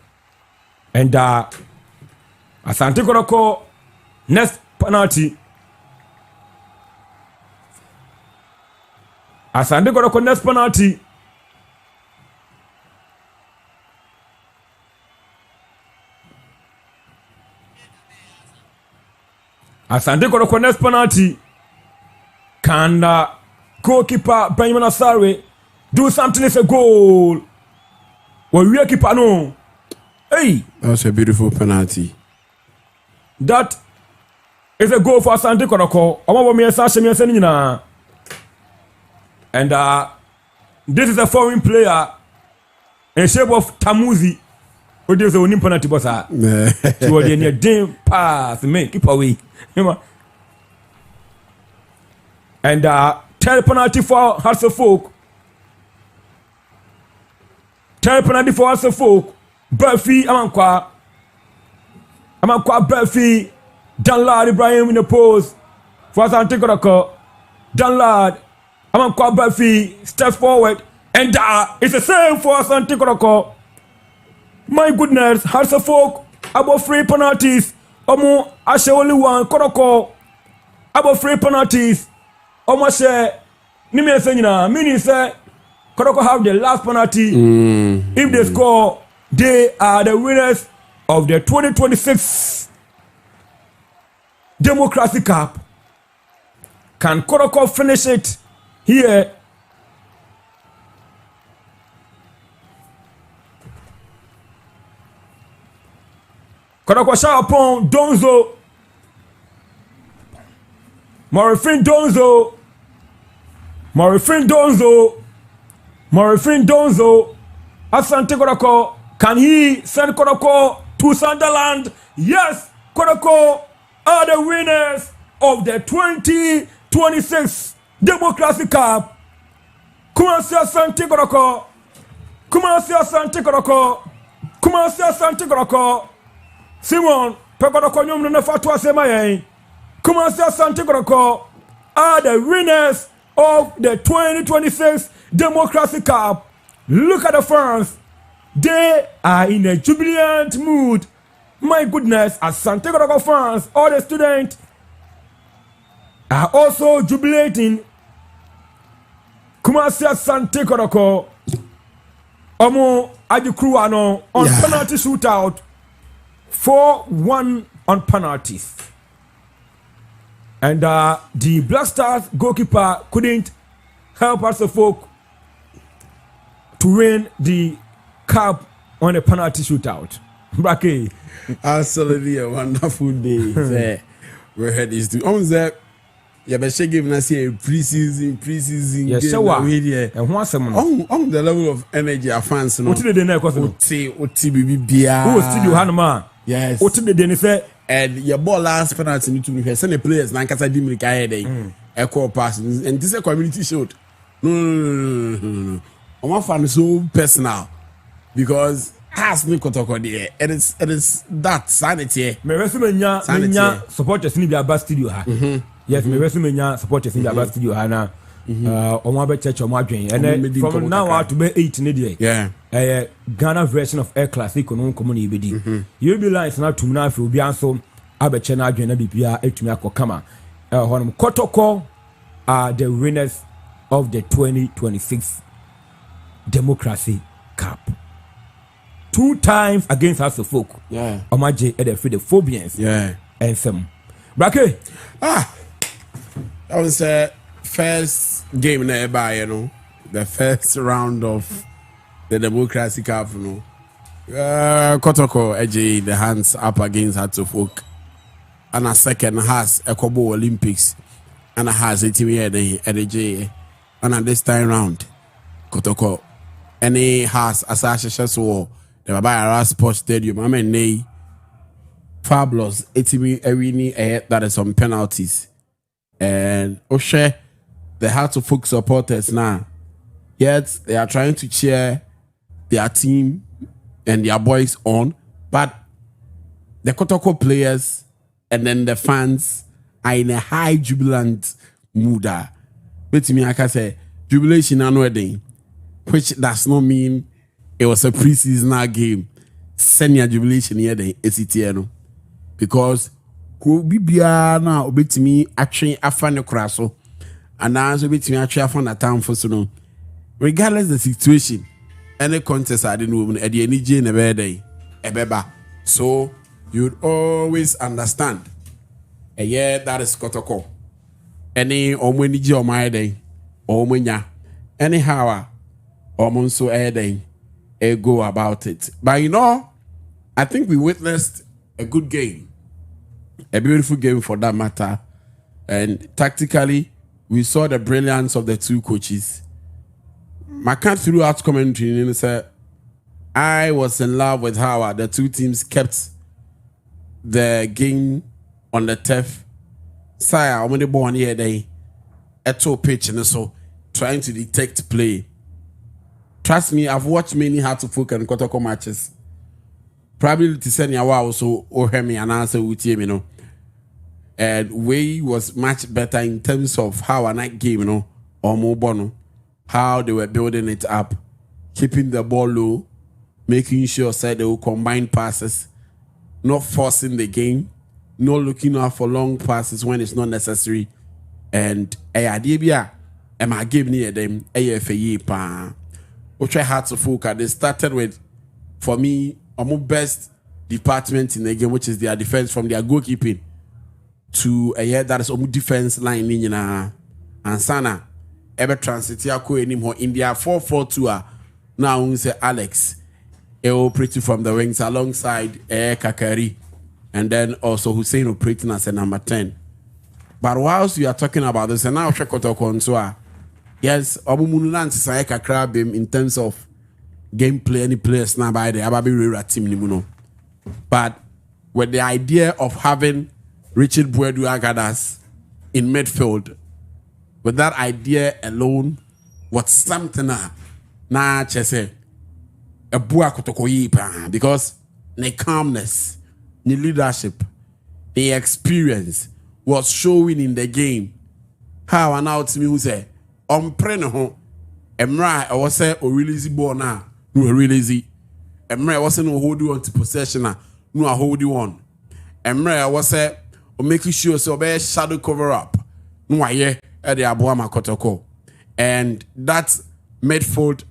Speaker 7: And Asante Kotoko next penalty. Asante Kotoko next penalty. Asante Kotoko next penalty. Can goalkeeper Benjamin Asare do something? It's a goal. Well, we keeper no. Hey,
Speaker 8: that was a beautiful penalty.
Speaker 7: That is a goal for Asante Kotoko. Omo me sa shemi ase nyina. And this is a foreign player in shape of Tamuzi. Who does the winning penalty boss? He was in a damn pass, man. Keep away. And third penalty for Hasselfolk. Third penalty for Hasselfolk. Buffy Amankwa Buffy Danlad Ibrahim in the post for Asante Kotoko. Danlad Amankwa Buffy steps forward and it's the same for Asante Kotoko. My goodness, Hasselfolk about 3 penalties. Omo Ashe only one Kotoko about 3 penalties. Omo say Nimi say meaning say Kotoko have the last penalty. If they score, they are the winners of the 2026 Democracy Cup. Can Kotoko finish it here? Kotoko shot upon Donzo. Morifin Donzo. Asante Kotoko. Can he send Kotoko to Sunderland? Yes, Kotoko are the winners of the 2026 Democracy Cup. Kumasi Asante Kotoko. Simon, Pekotoko nyum no fatwa sema yen. Kumasi Asante Kotoko are the winners of the 2026 Democracy Cup. Look at the fans. They are in a jubilant mood. My goodness, Asante Kotoko fans, all the students are also jubilating. Kumasi Asante Kotoko Omo Adikruano on penalty shootout. 4-1 on penalties. And the Black Stars goalkeeper couldn't help Hasselfolk to win the cup on a penalty shootout. Brake.
Speaker 8: Absolutely a wonderful day. We had this to that. Yeah, but she gave us a preseason
Speaker 7: yes,
Speaker 8: game.
Speaker 7: And once a month.
Speaker 8: On the level of energy, our fans know.
Speaker 7: What did they know?
Speaker 8: Who
Speaker 7: studio Hanma?
Speaker 8: Yes.
Speaker 7: What did they say?
Speaker 8: And your ball last penalty to me. Send the players Nankasa Dimrika day. Echo pass. And this is a community show. No. I'm not fan so personal because has no Kotoko there. It is that sanity.
Speaker 7: Me resume supporters in the Abba studio ha. Yes, me resume supporters in the Abba studio ha na. Omo be church omo adwen. And from now out to be 8 in the
Speaker 8: yeah.
Speaker 7: Ghana version of Air Classic on community bedi. You be lines na tum na afi obi anso abeche na adwen na bibia etumi akokama. Honum Kotoko are the winners of the 2026 Democracy Cup. 2 times against Hasselfolk.
Speaker 8: Yeah.
Speaker 7: Omaje at the Phobians.
Speaker 8: Yeah.
Speaker 7: And some. Brake.
Speaker 8: That was the first game nearby, you know. The first round of the Democracy Cup, you know. Kotoko edge the hands up against Hasselfolk. And a second has a Kobo Olympics. And a has a team here at the J. And at this time round, Kotoko. Any has Asasha so the Yara Sports Stadium. I mean, they fabulous. Etimi Erini that is some penalties. And Oshe, they had to focus supporters now. Yet they are trying to cheer their team and their boys on. But the Kotoko players and then the fans are in a high jubilant mood. But to me, I can say jubilation and wedding. Which does not mean it was a pre-seasonal game. Send your jubilation here, the ACTN. Because who be now obey me actually afan the crasso, and now so me actually afan the town for so. Regardless the situation, any contest I didn't know at the energy in a bad day, a beba. So you'd always understand. And yeah, that is Kotoko. Any omweniji or my day, omwenya. Anyhow. Almost so a go about it. But you know, I think we witnessed a good game. A beautiful game for that matter. And tactically, we saw the brilliance of the two coaches. my cat throughout commentary and said I was in love with how the two teams kept the game on the turf. Sire, I'm only born here they at top pitch and so trying to detect play. Trust me, I've watched many Hearts of Oak and Kotoko matches. Probably to send you also or hear me and answer with you, you know. And way was much better in terms of how a night game, you know, or more bono, how they were building it up, keeping the ball low, making sure they will combine passes, not forcing the game, not looking out for long passes when it's not necessary. And idea am I giving you them AFA pa which I had to focus. They started with, for me, almost best department in the game, which is their defense from their goalkeeping to a year that is almost defense line in and Sana ever transitia ko anymore in their 4-4-2 now we say Alex operating from the wings alongside Kakari and then also Hussein operating as a number 10. But whilst we are talking about this, and now Kotoko yes, Obumunlan say kakra bim in terms of gameplay, any players now by the Ababi Rera team nimuno. But with the idea of having Richard Buedu Agadas in midfield, with that idea alone, what's something na chese a bua Kotoko yipa because the calmness, the leadership, the experience was showing in the game. How an out me who say preno ho emra I was say o release ball now no release emra I was no hold on to possession no hold on emra I was say o making sure so be shadow cover up no aye e dey aboa Kotoko and that midfield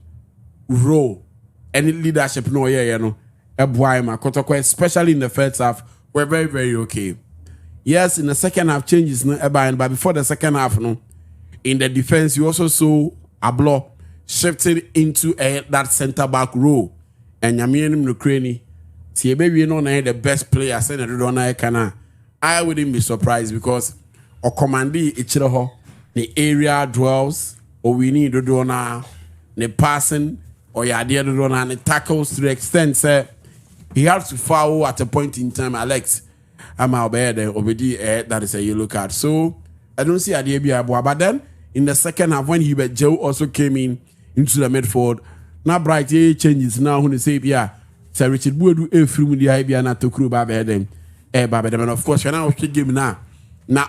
Speaker 8: role any leadership no yeah no e boa Kotoko especially in the first half were very very okay. Yes, in the second half changes no but before the second half no in the defense you also saw Ablo shifted into that center back role and Yamianim no Crane Tiebe no na the best player send the kana I wouldn't be surprised because or commandi ichireho the area dwells or we need to do na the passing or ya idea to do na the tackles to the extent say he has to foul at a point in time. Alex I'm out there already that is a yellow card. So I don't see idea be but then in the second half when Hubert Joe also came in into the midfield. Now bright changes now when they say yeah Sir Richard Buedu from the idea not to crew baby them and of course when I was game now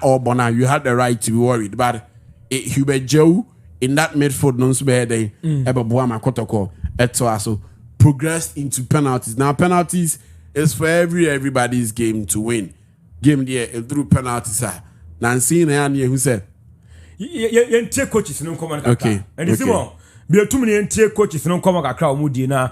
Speaker 8: all bona you had the right to be worried but Hubert Joe in that midfield non bad Boama Kotoko so progressed into penalties. Now penalties is for everybody's game to win. Game there through penalties now seeing who said
Speaker 7: yentie coaches no come on
Speaker 8: okay
Speaker 7: and you see more be too many yentie coaches no come kakra omudi na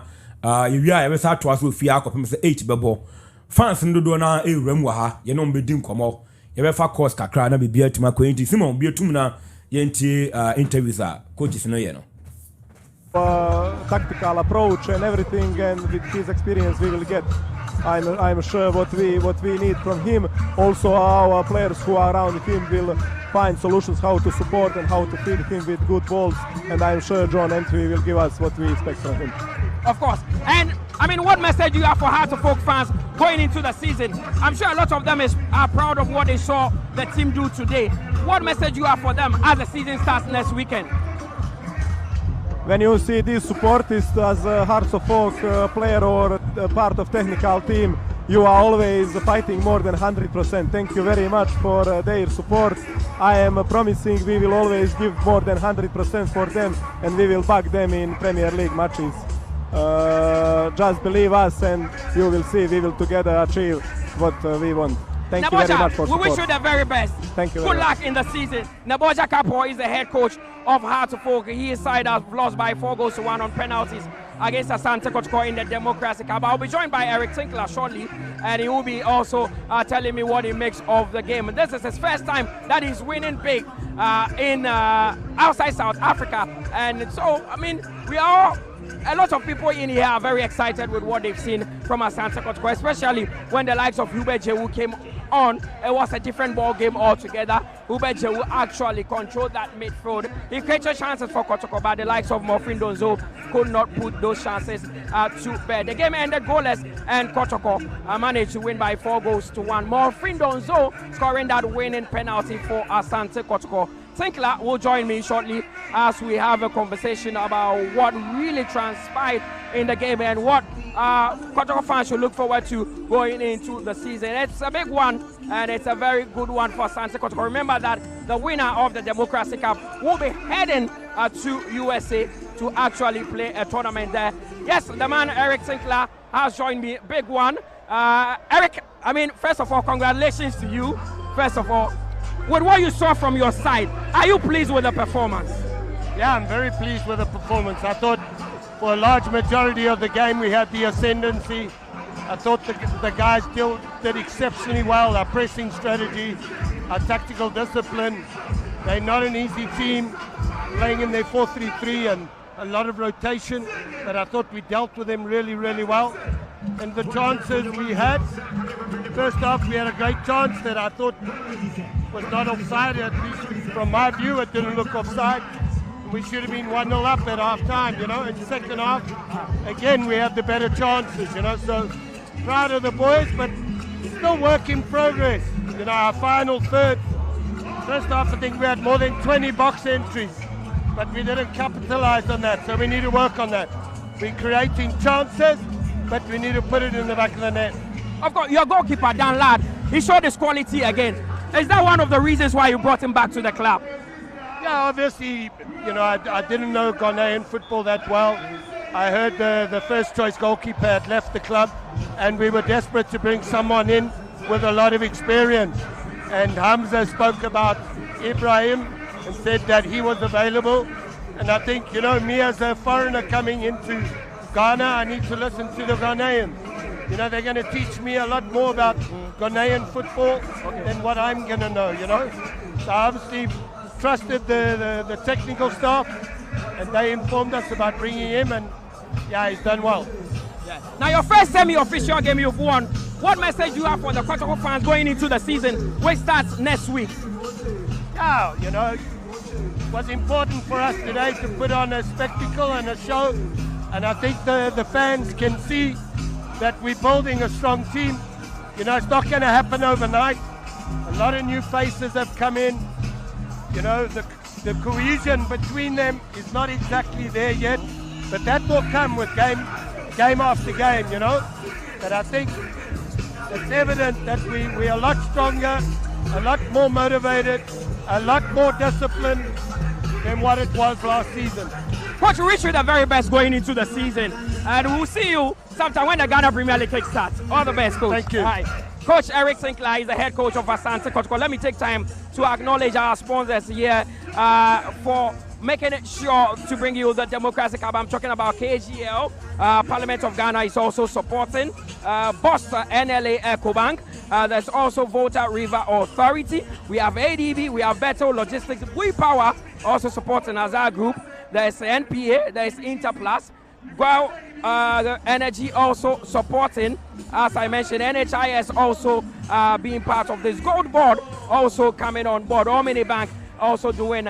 Speaker 7: you wia e sa to aso fia akopem say 8 bebo fans ndo do na ewram wa ha ye no mbedi nkomo ye be fa course kakra na be bia tuma ko enti simon be tum na yentie interviews coaches no ye no
Speaker 11: tactical approach and everything and with his experience we will get I'm sure what we need from him. Also our players who are around him will find solutions how to support and how to feed him with good balls and I'm sure John Entry will give us what we expect from him.
Speaker 4: Of course. And I mean, what message do you have for Hearts of Oak fans going into the season? I'm sure a lot of them are proud of what they saw the team do today. What message do you have for them as the season starts next weekend?
Speaker 11: When you see this supporters as a Hearts of Oak player or part of technical team, you are always fighting more than 100%. Thank you very much for their support. I am promising we will always give more than 100% for them and we will back them in Premier League matches. Just believe us and you will see we will together achieve what we want. Thank you very much for support.
Speaker 4: We wish you the very best.
Speaker 11: Thank you.
Speaker 4: Good luck in the season. Naboja Kapo is the head coach of Hearts of Oak. His side has lost by 4-1 on penalties against Asante Kotoko in the Democracy Cup. I'll be joined by Eric Tinkler shortly, and he will be also telling me what he makes of the game. And this is his first time that he's winning big in outside South Africa. And so, I mean, a lot of people in here are very excited with what they've seen from Asante Kotoko, especially when the likes of Hubert Jewu came on, it was a different ball game altogether. Ubejewu actually controlled that midfield. He created chances for Kotoko, but the likes of Mofin Donzo could not put those chances to bed. The game ended goalless, and Kotoko managed to win by 4-1. Mofin Donzo scoring that winning penalty for Asante Kotoko. Tinkler will join me shortly as we have a conversation about what really transpired in the game and what Kotoko fans should look forward to going into the season. It's a big one, and it's a very good one for Asante Kotoko. Remember that the winner of the Democracy Cup will be heading to USA to actually play a tournament there. Yes, the man Eric Tinkler has joined me. Big one. Eric, I mean, first of all, congratulations to you. First of all, with what you saw from your side, are you pleased with the performance?
Speaker 12: Yeah, I'm very pleased with the performance. I thought for a large majority of the game we had the ascendancy. I thought the guys did exceptionally well. Our pressing strategy, our tactical discipline. They're not an easy team, playing in their 4-3-3 and a lot of rotation, but I thought we dealt with them really, really well. And the chances we had, first off, we had a great chance that I thought was not offside, at least from my view, it didn't look offside. We should have been 1-0 up at half time, you know. In the second half, again, we had the better chances, you know. So proud of the boys, but still work in progress. You know, our final third, first half, I think we had more than 20 box entries, but we didn't capitalize on that, so we need to work on that. We're creating chances, but we need to put it in the back of the net.
Speaker 4: Of course, your goalkeeper, Dan Ladd, he showed his quality again. Is that one of the reasons why you brought him back to the club?
Speaker 12: Yeah, obviously, you know, I didn't know Ghanaian football that well. I heard the first choice goalkeeper had left the club, and we were desperate to bring someone in with a lot of experience. And Hamza spoke about Ibrahim and said that he was available. And I think, you know, me as a foreigner coming into Ghana, I need to listen to the Ghanaians. You know, they're going to teach me a lot more about Ghanaian football than what I'm going to know, you know. So I obviously trusted the technical staff, and they informed us about bringing him, and yeah, he's done well.
Speaker 4: Yeah. Now, your first semi-official game you've won, what message do you have for the Kotoko fans going into the season, which starts next week?
Speaker 12: Yeah, you know, it was important for us today to put on a spectacle and a show, and I think the fans can see that we're building a strong team. You know, it's not going to happen overnight. A lot of new faces have come in. You know, the cohesion between them is not exactly there yet, but that will come with game after game, you know. But I think it's evident that we are a lot stronger, a lot more motivated, a lot more disciplined than what it was last season.
Speaker 4: Coach, we wish you the very best going into the season, and we'll see you sometime when the Ghana Premier League kick starts. All the best, Coach.
Speaker 12: Thank you.
Speaker 4: Right. Coach Eric Sinclair is the head coach of Asante Kotoko. Let me take time to acknowledge our sponsors here for making it sure to bring you the Democracy Cup. I'm talking about KGL. Parliament of Ghana is also supporting. Bosta NLA EcoBank. There's also Volta River Authority. We have ADB. We have Beto Logistics. We Power also supporting Azar Group. There's NPA. There's Interplus. Well, the Energy also supporting, as I mentioned, NHIS also being part of this. Gold Board also coming on board. Omni Bank also doing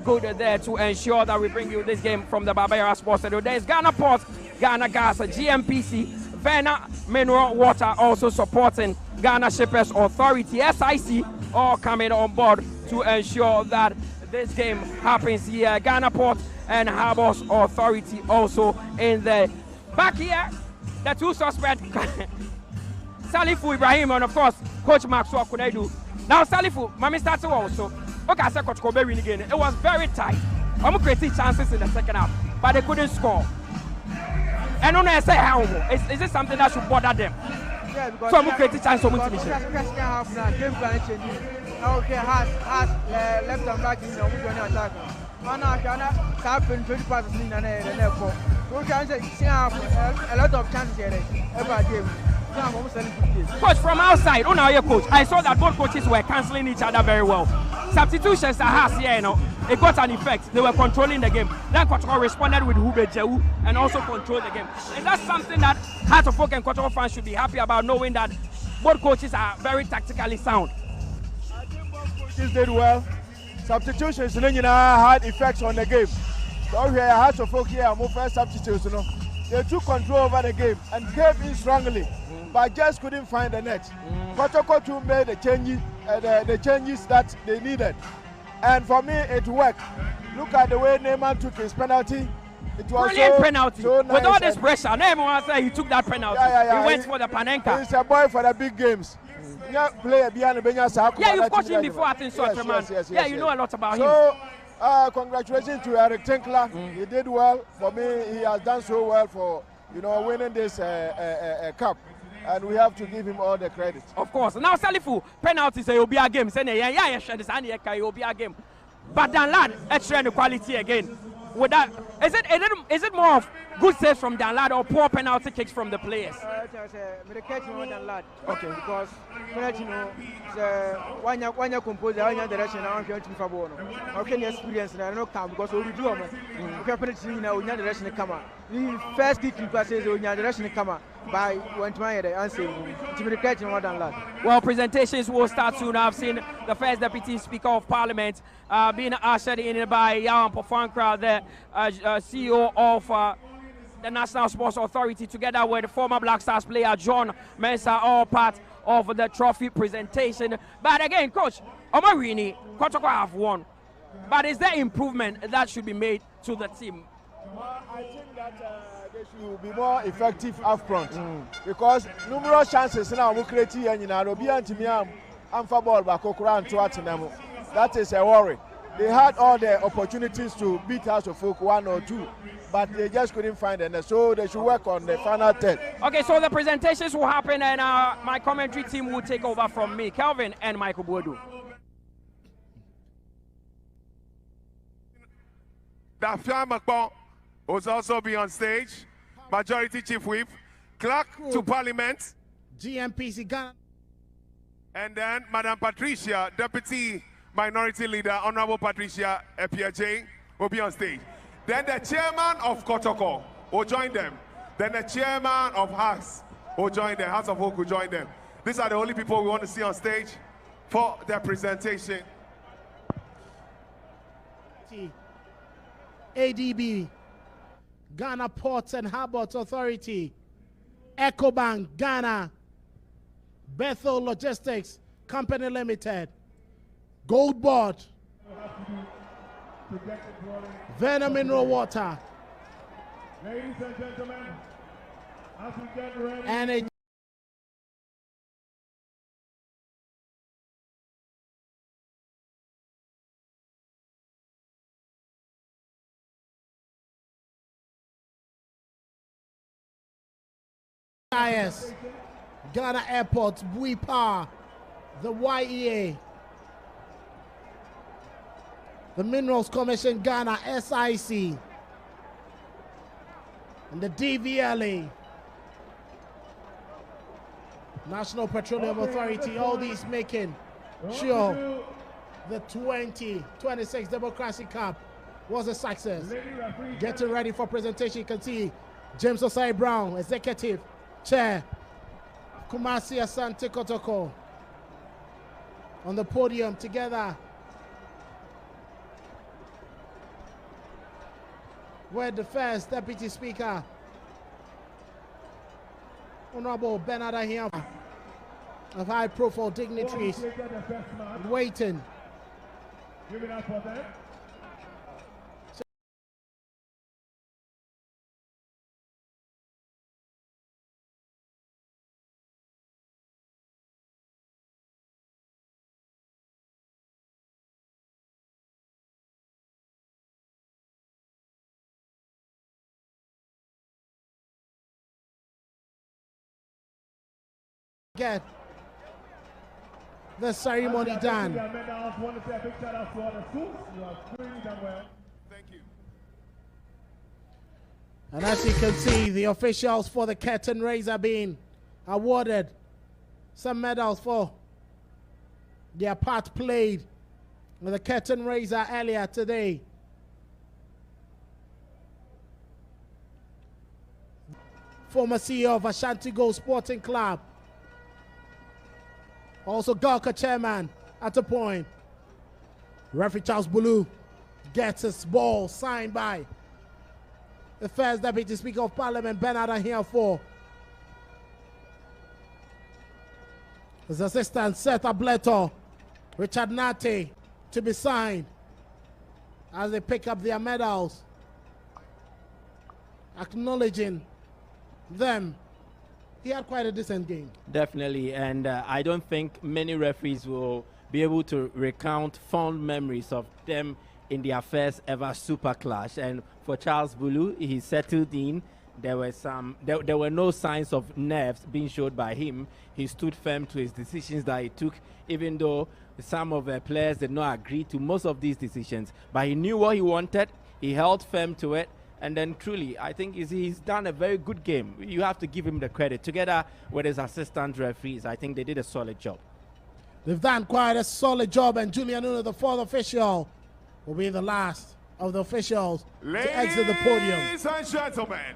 Speaker 4: good there to ensure that we bring you this game from the Barbera Sports Studio. There's Ghana Port, Ghana Gas, GMPC, Vena Mineral Water also supporting, Ghana Shippers Authority, SIC all coming on board to ensure that this game happens here. Ghana Port and Harbours Authority also in there. Back here, the two suspects, Salifu Ibrahim and of course Coach Maxwell Kunedu. Now Salifu, Mami started also. Okay, I said Coach Kobe winning again. It was very tight. I'm creating chances in the second half, but they couldn't score. And on I say how is this something that should bother them?
Speaker 6: Yeah, because
Speaker 4: so I'm creating chances for
Speaker 6: second half now, game plan change. Okay, has left and back in the attack. Ghana happened 20 passes in an airport. We can say a lot of chances here every game.
Speaker 4: Coach, from outside, on our coach, I saw that both coaches were cancelling each other very well. Substitutions are here, you know, it got an effect. They were controlling the game. Then Kotoko responded with Ubejewu and also controlled the game. Is that something that Heart of Folk and Kotoko fans should be happy about, knowing that both coaches are very tactically sound.
Speaker 5: I think both coaches did well. Substitutions had effects on the game. So here, Hearts of Folk here, more first substitutes, they took control over the game and came in strongly, but just couldn't find the net. Kotoko too made the changes that they needed, and for me it worked. Look at the way Neymar took his penalty. It was
Speaker 4: brilliant penalty.
Speaker 5: So nice.
Speaker 4: With all this pressure, Neymar said he took that penalty. He went for the Panenka.
Speaker 5: He's a boy for the big games. Yeah,
Speaker 4: you've coached him before, I think so,
Speaker 5: yes,
Speaker 4: yeah, you know a lot about him.
Speaker 5: So, congratulations to Eric Tinkler. He did well. For me, he has done so well for winning this cup, and we have to give him all the credit.
Speaker 4: Of course. Now, Salifu, penalties will be a game. Say, yeah, will be a game. But Danlad, extra quality again. With that, is it more of good saves from Danlad or poor penalty kicks from the players?
Speaker 6: Okay, because when you compose the direction, I'm going to favor. How can you experience and I don't come because we do the direction come out. The first kick passes in your direction come out by one to my answer to be catching more than that.
Speaker 4: Well, presentations will start soon. I've seen the first Deputy Speaker of Parliament being ushered in by Yara Pofankra, the CEO of the National Sports Authority, together with former Black Stars player John Mensah, all part of the trophy presentation. But again, Coach, Omarini, Kotoko have won. But is there improvement that should be made to the team?
Speaker 5: I think that they should be more effective up front because numerous chances now we create here in Nairobi and Timiam and for ball back and to that is a worry. They had all the opportunities to beat House of Folk 1 or 2, but they just couldn't find it. So they should work on the final 10.
Speaker 4: Okay, so the presentations will happen and my commentary team will take over from me, Kelvin and Michael Boadu.
Speaker 2: Dafian Makbon will also be on stage. Majority Chief Whip, Clerk to Parliament,
Speaker 13: GMPC Ghana,
Speaker 2: and then Madam Patricia, Deputy Minority Leader, Honorable Patricia Epiaje, will be on stage. Then the Chairman of Kotoko will join them. Then the Chairman of Hearts will join them. House of Folk will join them. These are the only people we want to see on stage for their presentation.
Speaker 13: ADB, Ghana Ports and Harbors Authority, EcoBank Ghana, Bethel Logistics Company Limited, Gold Board, Venom Mineral Water,
Speaker 11: Ladies and gentlemen, as we get ready,
Speaker 13: and a IS, Ghana Airports, Buipa, the YEA, the Minerals Commission Ghana, SIC, and the DVLA, National Petroleum Authority, all these making sure the 2026 Democracy Cup was a success. Getting ready for presentation, you can see James Osai Brown, Executive Chair, Kumasi Asante Kotoko, on the podium together with the first Deputy Speaker, Honorable Bernard Ahia, of high-profile dignitaries waiting.
Speaker 11: Give it up for them.
Speaker 13: Get the ceremony done.
Speaker 2: Thank you.
Speaker 13: And as you can see, the officials for the curtain raiser being awarded some medals for their part played with the curtain raiser earlier today. Former CEO of Ashanti Gold Sporting Club, Also, Galka chairman at a point. Referee Charles Bulu gets his ball signed by the first Deputy Speaker of Parliament, Bernard Ahiafo. His assistant, Seth Ableto, Richard Nate, to be signed as they pick up their medals, acknowledging them. He had quite a decent game.
Speaker 4: Definitely, and I don't think many referees will be able to recount fond memories of them in their first ever super clash. And for Charles Bulu, he settled in. There were no signs of nerves being showed by him. He stood firm to his decisions that he took, even though some of the players did not agree to most of these decisions. But he knew what he wanted. He held firm to it. And then truly, I think he's done a very good game. You have to give him the credit. Together with his assistant referees, I think they did a solid job.
Speaker 13: They've done quite a solid job, and Julian Nuno, the fourth official, will be the last of the officials to exit the podium.
Speaker 2: Ladies and gentlemen,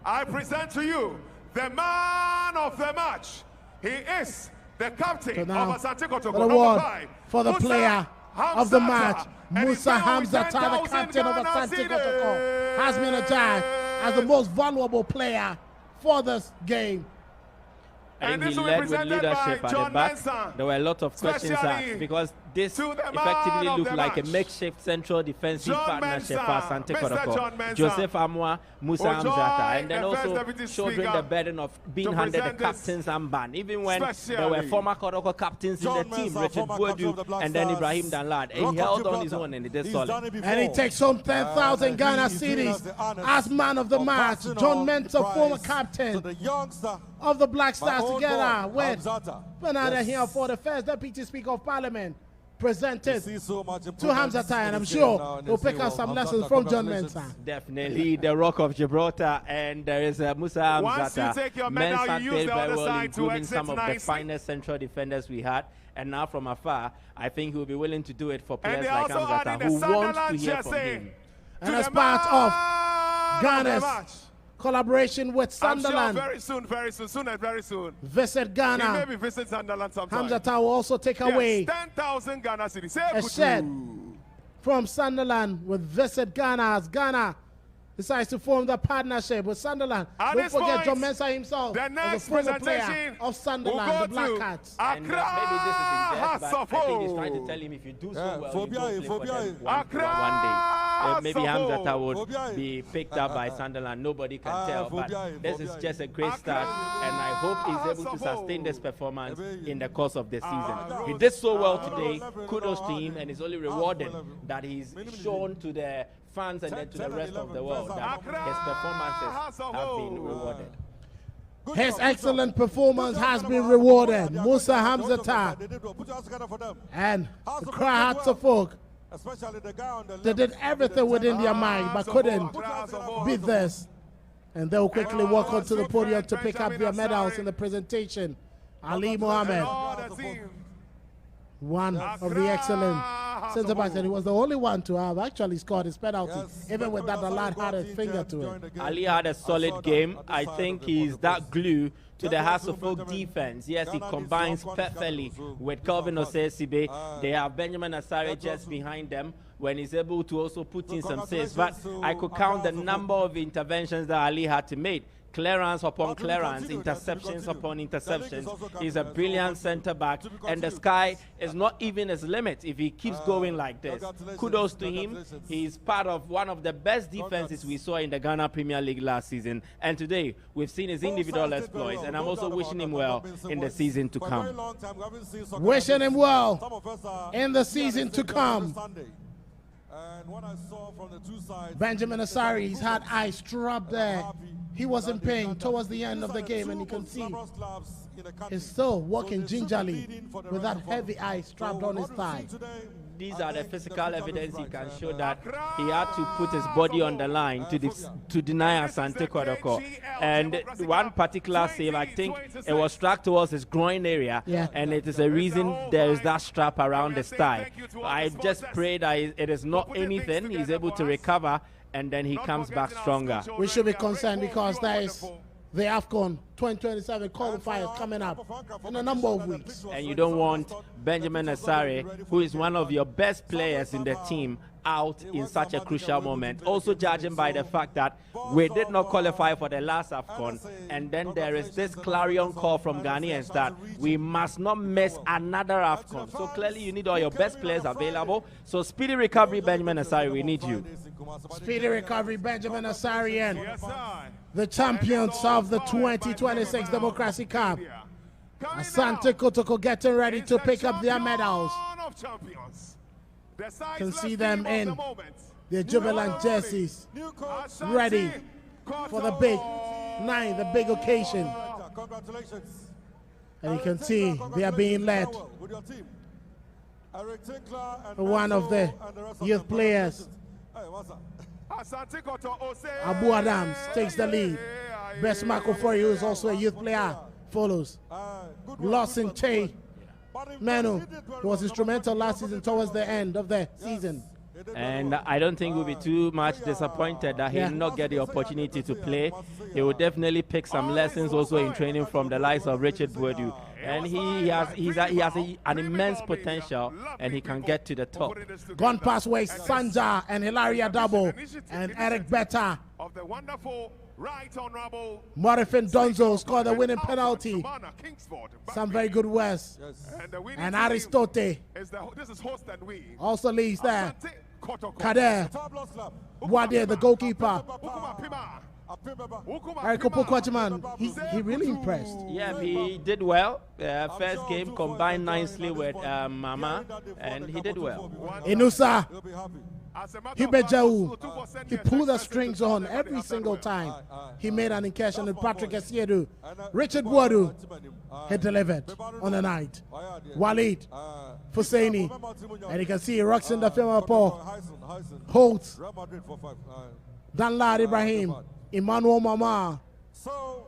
Speaker 2: I present to you the man of the match. He is the captain of Asante Kotoko,
Speaker 13: award
Speaker 2: number 5,
Speaker 13: for the
Speaker 2: Musa
Speaker 13: player of the match. Musa Hamzata, the
Speaker 2: 10,000
Speaker 13: captain of
Speaker 2: Ghana
Speaker 13: Asante
Speaker 2: cedis.
Speaker 13: Kotoko, has been adjudged as the most valuable player for this game.
Speaker 4: I think he led with leadership at the back. There were a lot of questions asked because this effectively looked like a makeshift central defensive partnership for Asante Kotoko. Joseph Amwa, Musa Hamzata, and then also shouldering the burden of being handed the captain's armband. Even when there were former Kotoko captains in the team, Richard Boadu and then Ibrahim Danlad, and he held on his own and he did solid.
Speaker 13: And he takes home 10,000 Ghana cedis as man of the match. John Mensah, former captain of the Black Stars, together with Bernard here for the first Deputy Speaker of Parliament, presented to Hamzata, and I'm sure we'll pick up some lessons from John Mensah.
Speaker 4: Definitely the Rock of Gibraltar, and there is Musa Hamzata.
Speaker 2: Once you take your medal,
Speaker 4: Mensah
Speaker 2: you use
Speaker 4: played
Speaker 2: the
Speaker 4: very
Speaker 2: other
Speaker 4: well in
Speaker 2: side to
Speaker 4: grooming
Speaker 2: exit
Speaker 4: some of the
Speaker 2: nicely.
Speaker 4: finest central defenders we had, and now from afar, I think he will be willing to do it for players
Speaker 2: they
Speaker 4: like
Speaker 2: also
Speaker 4: Hamzata
Speaker 2: added
Speaker 4: who
Speaker 2: the
Speaker 4: want to
Speaker 2: Sunderland
Speaker 4: hear from
Speaker 2: jersey
Speaker 4: him.
Speaker 13: And as part of Ghana's collaboration with Sunderland,
Speaker 2: I'm sure very soon.
Speaker 13: visit Ghana.
Speaker 2: He may be visiting Sunderland sometime.
Speaker 13: Hamzata will also take away
Speaker 2: 10,000 Ghana cedis. Say
Speaker 13: a
Speaker 2: good
Speaker 13: shed
Speaker 2: news.
Speaker 13: from Sunderland with Visit Ghana as Ghana decides to form the partnership with Sunderland.
Speaker 2: At
Speaker 13: Don't
Speaker 2: this
Speaker 13: forget
Speaker 2: point,
Speaker 13: John Mensah himself,
Speaker 2: the
Speaker 13: as
Speaker 2: next
Speaker 13: a former player
Speaker 2: presentation
Speaker 13: of Sunderland, the Black Cats.
Speaker 4: And maybe this is in jest, but I think he's trying to tell him if you do so well, you go play for them one day. Maybe Hamzata would be picked up by Sunderland. Nobody can tell, but this is just a great start, and I hope he's able to sustain this performance in the course of the season. He did so well today. Kudos to him, and it's only rewarding that he's shown to the fans and then to the rest of the world that his performances have been rewarded.
Speaker 13: His excellent performance has been rewarded. Musa Hamzata and the crowd of folk, they did everything within their mind but couldn't beat this. And they'll quickly walk onto the podium to pick up their medals in the presentation. Ali Mohammed, one of the excellent centre backs, and he was the only one to have actually scored his penalty, even with that the lad had a finger to it.
Speaker 4: Ali had a solid game. I think he's that glue to the Hasselhoff defense. Yes, he combines perfectly with Calvin Osesibe. They have Benjamin Asare just behind them when he's able to also put in some saves. But I could count the number of interventions that Ali had to make. Clearance upon clearance, interceptions upon interceptions. He's a brilliant center back, and the sky is not even his limit if he keeps going like this. Kudos to him. He's part of one of the best defenses we saw in the Ghana Premier League last season, and today we've seen his individual exploits, and I'm also wishing him well in the season to come.
Speaker 13: Wishing him well in the season to come. Benjamin Asare, he's had eyes strapped there. He was in pain towards the end of the game, and you can see he's still walking gingerly with that heavy eye strapped on his thigh.
Speaker 4: These are the physical evidence he can show that he had to put his body on the line to deny Asante Kotoko. And one particular save, I think it was struck towards his groin area, and it is a reason there is that strap around his thigh. I just pray that it is not anything. He's able to recover, and then he comes back stronger.
Speaker 13: We should be concerned because there is the AFCON 2027 qualifiers coming up in a number of weeks.
Speaker 4: And you don't want Benjamin Asare, who is one of your best players in the team, out in such a crucial moment. Also judging by the fact that we did not qualify for the last AFCON, and then there is this clarion call from Ghanaians that we must not miss another AFCON. So clearly you need all your best players available. So speedy recovery, Benjamin Asare, we need you.
Speaker 13: Speedy recovery, Benjamin Asarian, the champions of the 2026 Democracy Cup. Asante Kotoko getting ready to pick up their medals. Can see them in their jubilant jerseys, ready for the big night, the big occasion. And you can see they are being led. One of the youth players, Abu Adams, takes the lead. Best Marco Fori, who is also a youth player, follows. Lawson Che Manu was instrumental last season towards the end of the season.
Speaker 4: And I don't think we'll be too much disappointed that he did not get the opportunity to play. He will definitely pick some lessons also in training from the likes of Richard Boadu. And he has an immense potential, and he can get to the top.
Speaker 13: Gone past waste, Sanja and Hilaria Dabo and Eric Betta.
Speaker 2: Of the wonderful Right Honorable
Speaker 13: Morifin Donzo scored the winning penalty. Some very good words. And Aristote also leads there. Kader Wade, the goalkeeper. Eric Opokwachman, he really impressed.
Speaker 4: Yeah, he did well. First game combined nicely with Mama, and he did well.
Speaker 13: Inusa Hibejau, he pulled the strings on every single time he made an incursion with Patrick Esiedu. Richard Boadu, he delivered on the night. Walid Husseini, and you can see Roxin the Paul Holt, Danlad Ibrahim, Emmanuel Mama,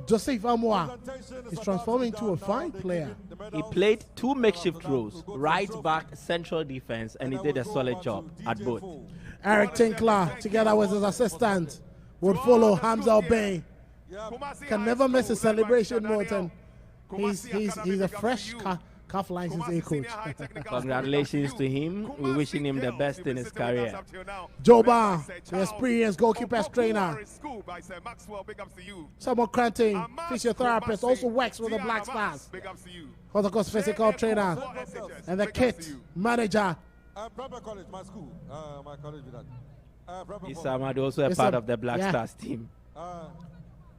Speaker 13: Joseph Amwa is transforming into a fine player.
Speaker 4: He played two makeshift roles, right back, central defense, and he did a solid job at both.
Speaker 13: Eric Tinkler, together with his assistant, would follow Hamza Obey. Can never miss a celebration, Morton. He's a fresh calf license A coach.
Speaker 4: Congratulations to him. We're wishing him the best in his career.
Speaker 13: Joba, the experienced goalkeepers trainer. Samuel Cranting, physiotherapist, also works with the Black Stars. Kotoko's physical trainer and the kit manager.
Speaker 3: College, my school, my college with that.
Speaker 4: Isamad also a part of the Black Stars team.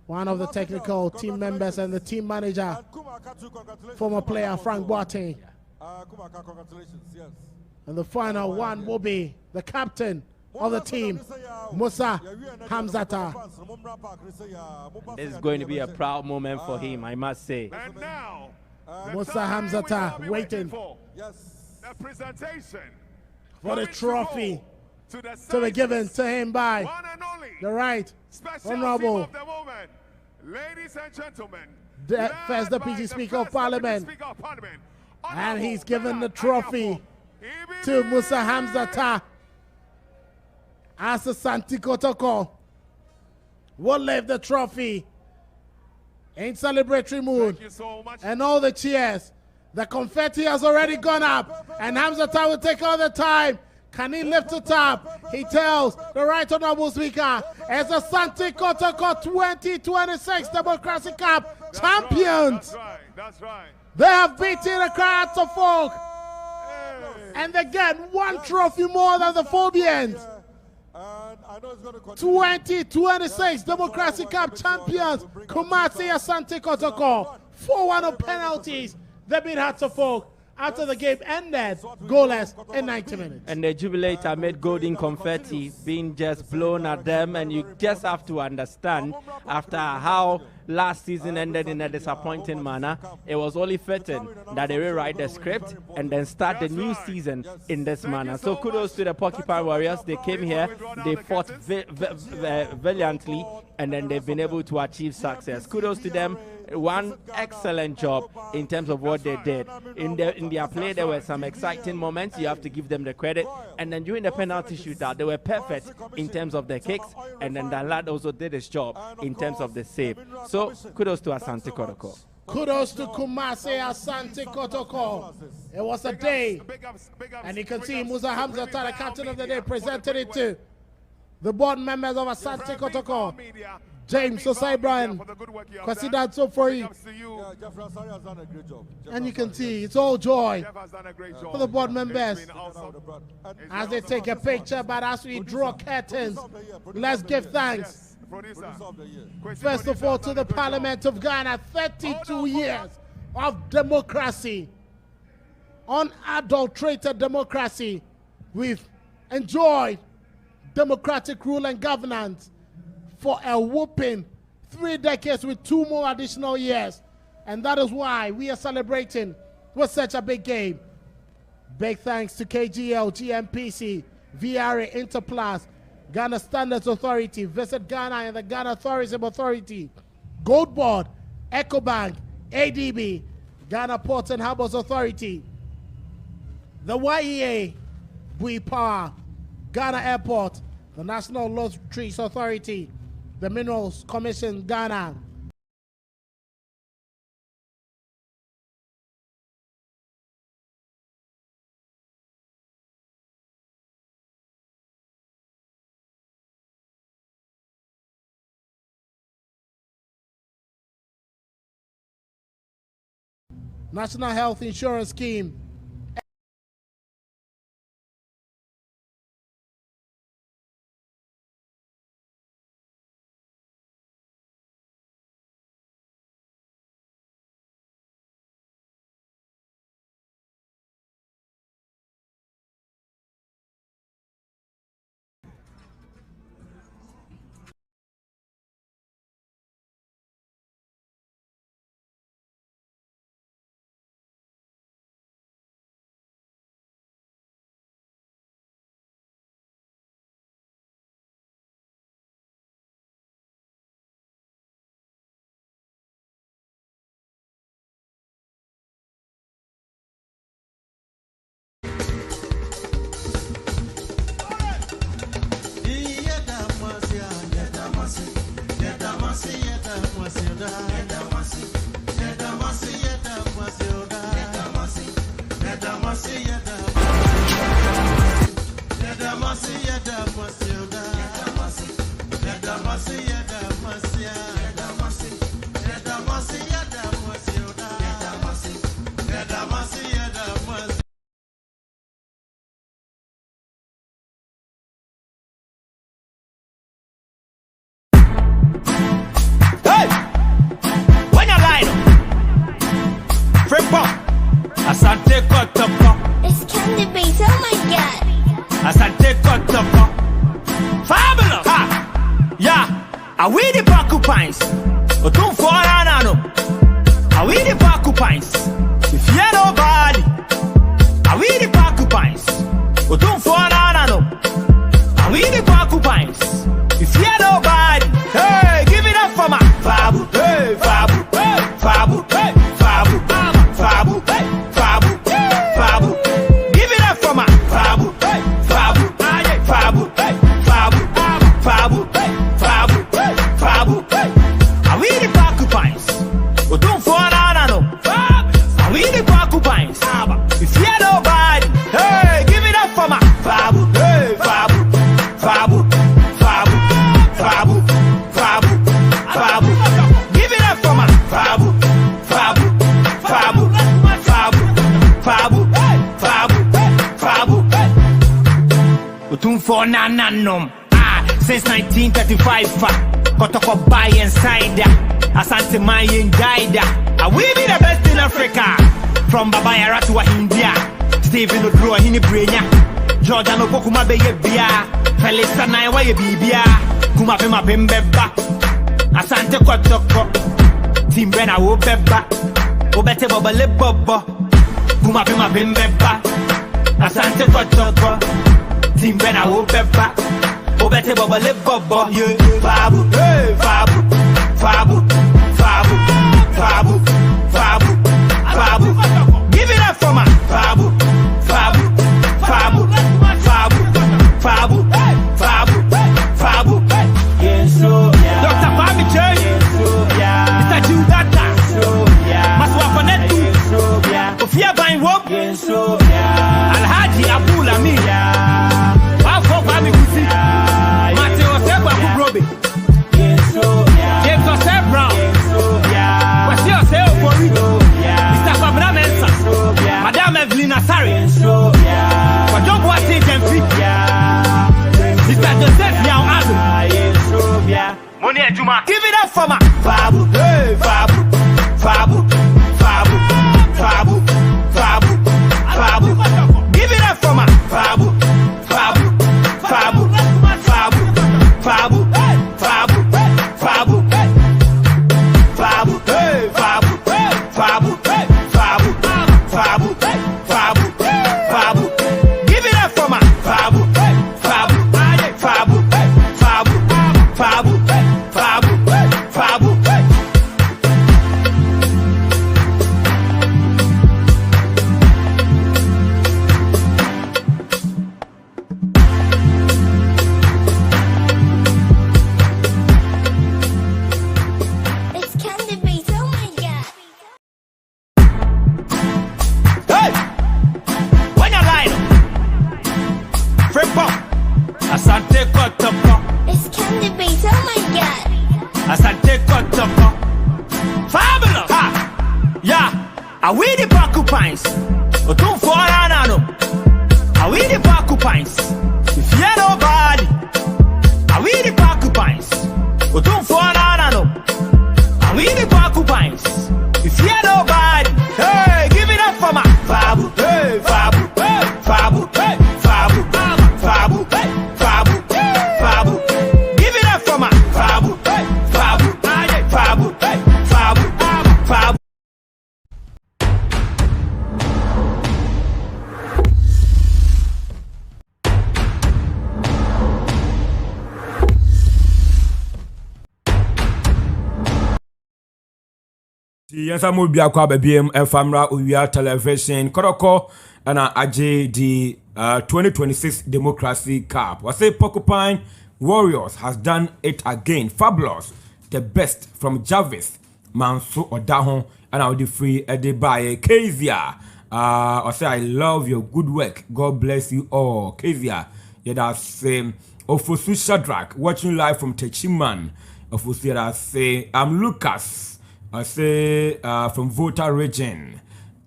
Speaker 13: One of the technical team members and the team manager, former player Frank Boateng.
Speaker 3: Congratulations, yes.
Speaker 13: And the final one will be the captain of the team, Musa Hamzata.
Speaker 4: This is going to be a proud moment for him, I must say.
Speaker 2: And now,
Speaker 13: Musa Hamzata waiting
Speaker 2: the presentation
Speaker 13: for the trophy to be given to him by the right honorable,
Speaker 2: ladies and gentlemen,
Speaker 13: the first deputy speaker of parliament, and he's given the trophy to Musa Hamzata as Asante Kotoko will leave the trophy in celebratory mood, and all the cheers. The confetti has already gone up, and Hamzata will take all the time. Can he lift it up? He tells the right honorable speaker, as Asante Kotoko 2026 Democracy Cup champions.
Speaker 2: That's right.
Speaker 13: They have beaten the crowds of folk, and they get one trophy more than the Phobians. 2026 Democracy Cup champions, Kumasi Asante Kotoko, 4-1 on penalties. They beat Hearts of Folk after the game ended goalless in 90 minutes.
Speaker 4: And the jubilate amid golden confetti being just blown at them, and you just have to understand, after how last season ended in a disappointing manner, it was only fitting that they rewrite the script and then start the new season in this manner. So kudos to the Porcupine Warriors. They came here, they fought valiantly, and then they've been able to achieve success. Kudos to them. one excellent job in terms of what they did. In their play, there were some exciting moments. You have to give them the credit. And then during the penalty shootout, they were perfect in terms of the kicks. And then the lad also did his job in terms of the save. So kudos to Asante Kotoko.
Speaker 13: Kudos to Kumasi Asante Kotoko. It was a day. And you can see Musa Hamza, the captain of the day, presented it to the board members of Asante Kotoko. James Osai Brian, considered so for you. And you can see it's all joy for the board members as they take a picture. But as we draw curtains, let's give thanks. First of all, to the Parliament of Ghana, 32 years of democracy, unadulterated democracy. We've enjoyed democratic rule and governance for a whooping 3 decades with 2 more additional years. And that is why we are celebrating with such a big game. Big thanks to KGL, GMPC, VRA, Interplus, Ghana Standards Authority, Visit Ghana and the Ghana Tourism Authority, Gold Board, EcoBank, ADB, Ghana Ports and Harbours Authority, the YEA, Bui Power, Ghana Airport, the National Lotteries Authority, the Minerals Commission Ghana, National Health Insurance Scheme,
Speaker 14: Asante Kotoko.
Speaker 15: It's candy base, oh my god.
Speaker 14: Asante Kotoko. Fabulous. Ha. Yeah. Are we the porcupines? Otum for anano. Are we the porcupines? If you nobody. Are we the porcupines? Otum for anano. Are we the porcupines? If you nobody. Hey, give it up for my Fabu. Hey, Fabu. Hey, Fabu. Hey, Fabu. Fabu. Hey. Fabu, give it up for my Fabu, Fabu, Fabu, Fabu, Fabu, Fabu, Fabu. Are we the porcupines? Oh, don't fall on, no. Are we the porcupines? If you nobody, hey, give it up for my Fabu, hey, Fabu, Fabu, Fabu, Fabu, Fabu, Fabu. Give it up for my Fabu, Fabu, Fabu, Fabu, Fabu, Fabu. Utum for nananom. Since 1935, Kotoko buy and cider. Asante Mayan guide. We be the best in Africa. From Baba Yara to India. Stephen Odro, Hini Brenya. Jordan Okokuma Beye Bia. Felisa Naiwa Bibia. Kuma Pema Bembeba. Asante Kotoko. Team Bena Wobeba. Obete Boba Le Bobo. Kuma Pema Bembeba. Asante Kotoko. Team Bena Wobeba. Obete Boba Le Bobo. Fabu, hey, Fabu, Fabu, Fabu, Fabu, Fabu, Fabu. Give it up for my Fabu, Fabu, Fabu, Fabu, Fabu, Fabu, Fabu. Dr. Fabi J, Mr. Judata, Maswa Fanetu, Ofia Vine Wop, Alhaji Abul Amin, Wafo Fabi Kusi, Mateo Seba Kubrobe, James Osef Brown, Wesio Seo Kori, Mr. Fabra Mensa, Madame Evelyn Asari, Wajon Boati Jemfi, Mr. Joseph Yao Adu, Money Juma, give it up for my Fabu, hey, Fabu, Fabu, Fabu, Fabu, Fabu, Fabu. Give it up for my Fabu, Fabu, Fabu, Fabu, Fabu, Fabu, Fabu, Fabu, hey, Fabu, Fabu, Fabu, Fabu, Fabu, Fabu. Give it up for my Fabu, Fabu, Fabu, Fabu, Fabu, Fabu, Fabu.
Speaker 15: It's candy base, oh my god.
Speaker 14: Hey! When you line Free pop Asante Kotoko
Speaker 15: It's candy base, oh my god.
Speaker 14: Asante Kotoko Fabulous Ha! Yeah! Are we the porcupines? Otum for Anano Are we the porcupines? If you nobody Are we the porcupines? Otum for Anano Are we the porcupines? If you nobody Hey! Give it up for my Fabu Hey! Fabu Hey! Fabu Hey! Fabu Fabu Hey! Fabu Fabu Give it up for my Fabu Hey! Fabu Fabu Hey! Fabu Fabu.
Speaker 7: Yes, I'm be a BM and Famra Uya Television. Kotoko and Aje the 2026 Democracy Cup. I say Porcupine Warriors has done it again. Fabulous. The best from Jarvis, Mansu Odahon, and I'll be free at the by Kezia. I say I love your good work. God bless you all. Kezia. Yeah, that's Ofosu Shadrach watching live from Techiman. Ofosu, I say I'm Lucas. I say from Volta region.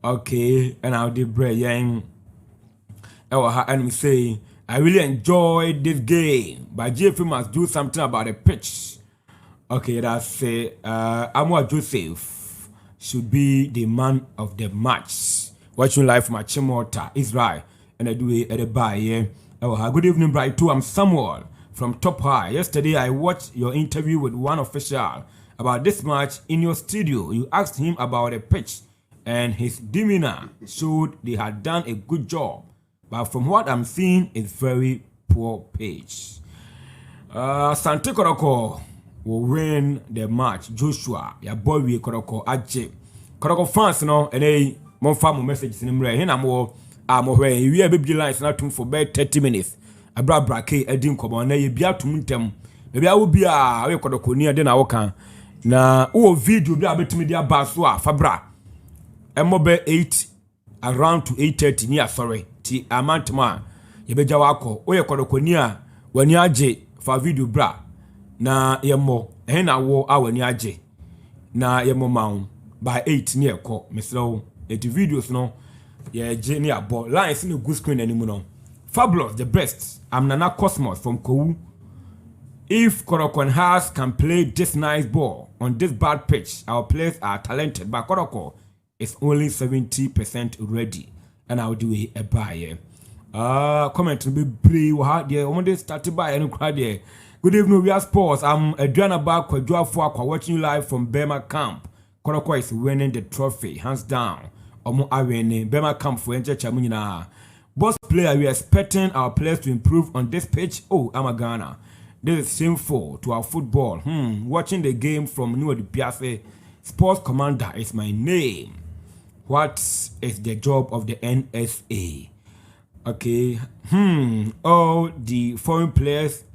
Speaker 7: Okay, and I'll be brave. And we say I really enjoyed this game, but JF must do something about the pitch. Okay, that's Amwa Joseph should be the man of the match. Watching live from Chimota, Israel, and I do it at the bar. Yeah. Good evening, Bright. I'm Samuel from Top High. Yesterday, I watched your interview with one official about this match in your studio. You asked him about the pitch, and his demeanor showed they had done a good job. But from what I'm seeing, it's very poor pitch. Asante Kotoko will win the match. Joshua, your boy, we Kotoko Aje. Kotoko fans, no, and they won't find messages in the here. I'm away. We have baby lines not for bed 30 minutes. I brought Brake, Edim Common, you be out to meet them. Maybe I will be a Kotoko near then I can. Na o video bi abetimi dia baso a fabra emobe 8 around to 8:30 near sorry ti amantma ye beja wako o ye kodokoni a wani age fa video bra na ye mo na wo a wani age na ye mo maun by 8 near ko meslo et videos no ye je ni abo lines ni good screen animu no fabulous the best. I'm Nana Cosmos from Kowu. If Koroko has can play this nice ball on this bad pitch, our players are talented, but Koroko is only 70% ready, and I'll do a buy. Comment to be brave. How there? When they started by any crowd there. Good evening, we are sports. I'm Adriana Bar Kwadua watching you live from Bema Camp. Koroko is winning the trophy, hands down. Omo Awene Bema Camp for Enje Chamunina. Boss player, we are expecting our players to improve on this pitch. Oh, I'm a Ghana. This is shameful to our football. Watching the game from New Piafe Sports Commander is my name. What is the job of the NSA? Okay. All the foreign players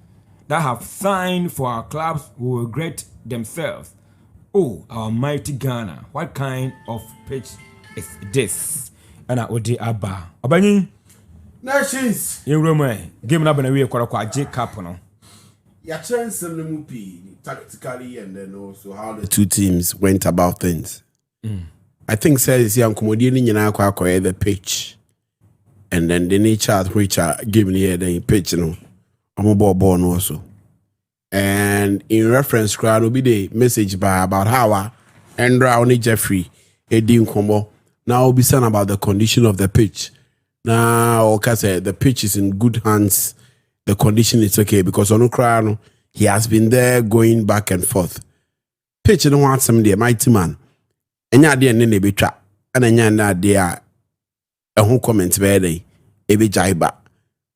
Speaker 7: that have signed for our clubs will regret themselves. Oh, our mighty Ghana. What kind of pitch is this? And I would Abba. Abani.
Speaker 8: Nations.
Speaker 7: You remember? Game na bana we kwa J Cup no.
Speaker 8: Your chance in tactically and then also how the two teams went about things. I think says young comedian in the pitch. And then the nature which are giving here the pitch, I'm a born also. And in reference, crowd will be the message by about how Andra only Jeffrey Edim Combo now will be saying about the condition of the pitch. Now, okay, say the pitch is in good hands. The condition is okay because on crowd he has been there going back and forth. Pitch don't want somebody, mighty man. And ya dear nene be trap, and then ya dear a who comment very a be jaiba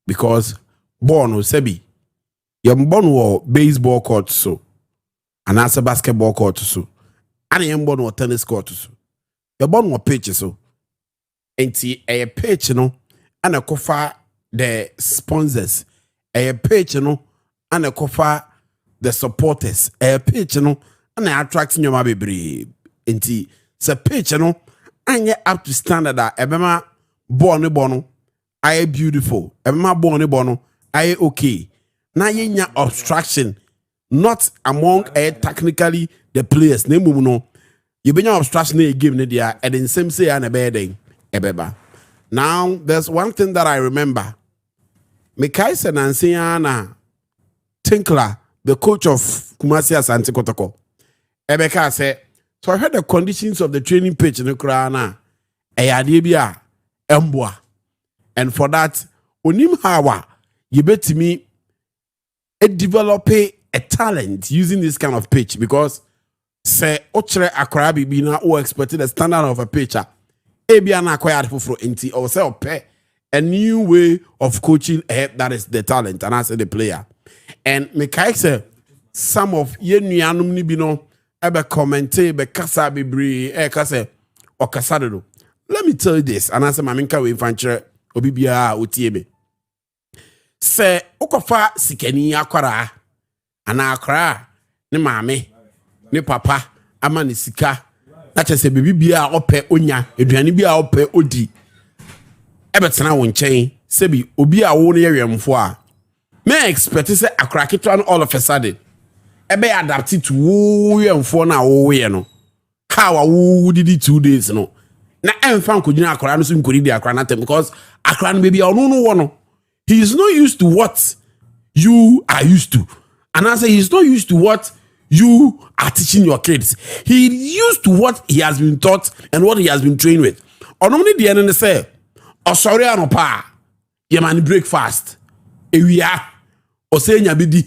Speaker 8: because born or sebi. You're born war baseball court so, and that's a basketball court so, and you're born war tennis court so. You're born war pitch so, and a pitch and a cover the sponsors, a pitch and a cover the supporters, a pitch and attracting your baby, and it's a pitch and you're up to standard that ebema born I beautiful, ebema born I okay. Now you obstruction, not among technically the players. No, you been obstruction a game there, and then same say and a bad day, ebeba. Now there's one thing that I remember. Mikaisa Nansiana Tinkler, the coach of Kumasi Asante Kotoko. Ebeka said, so I heard the conditions of the training pitch in the Krana, Ayadibia, Embwa, and for that, Unim Hawa, you bet to me. Develop a talent using this kind of pitch because say Ochre Akrabi bina or expected the standard of a pitcher. Ebiana acquired for NT or say a new way of coaching that is the talent and as the player. And Mekai say some of Yenuanum Nibino ebe commentate be kasa bibri kase or kasado. Let me tell you this, and answer Maminka we fancher Obibia Utiebe. Say ukofa sikeni akwara ana akwara ne maame ne papa ama ne sika na chese bebi bia ope onya aduane bia ope odi ebetena wo nchen sebi obi a wo ne yewemfo a me expect say akwara ketwa all of a sudden ebe adapt to wo yewemfo na wo ye no how wo did 2 days no na emfa nkojina akwara no so nkori di akwara na tem because akwara no bebi ono no wo no. He is not used to what you are used to. And I say he's not used to what you are teaching your kids. He used to what he has been taught and what he has been trained with. Or normally the end say, oh sorry, I no pa. You man breakfast. Ewia. Or say nyabidi.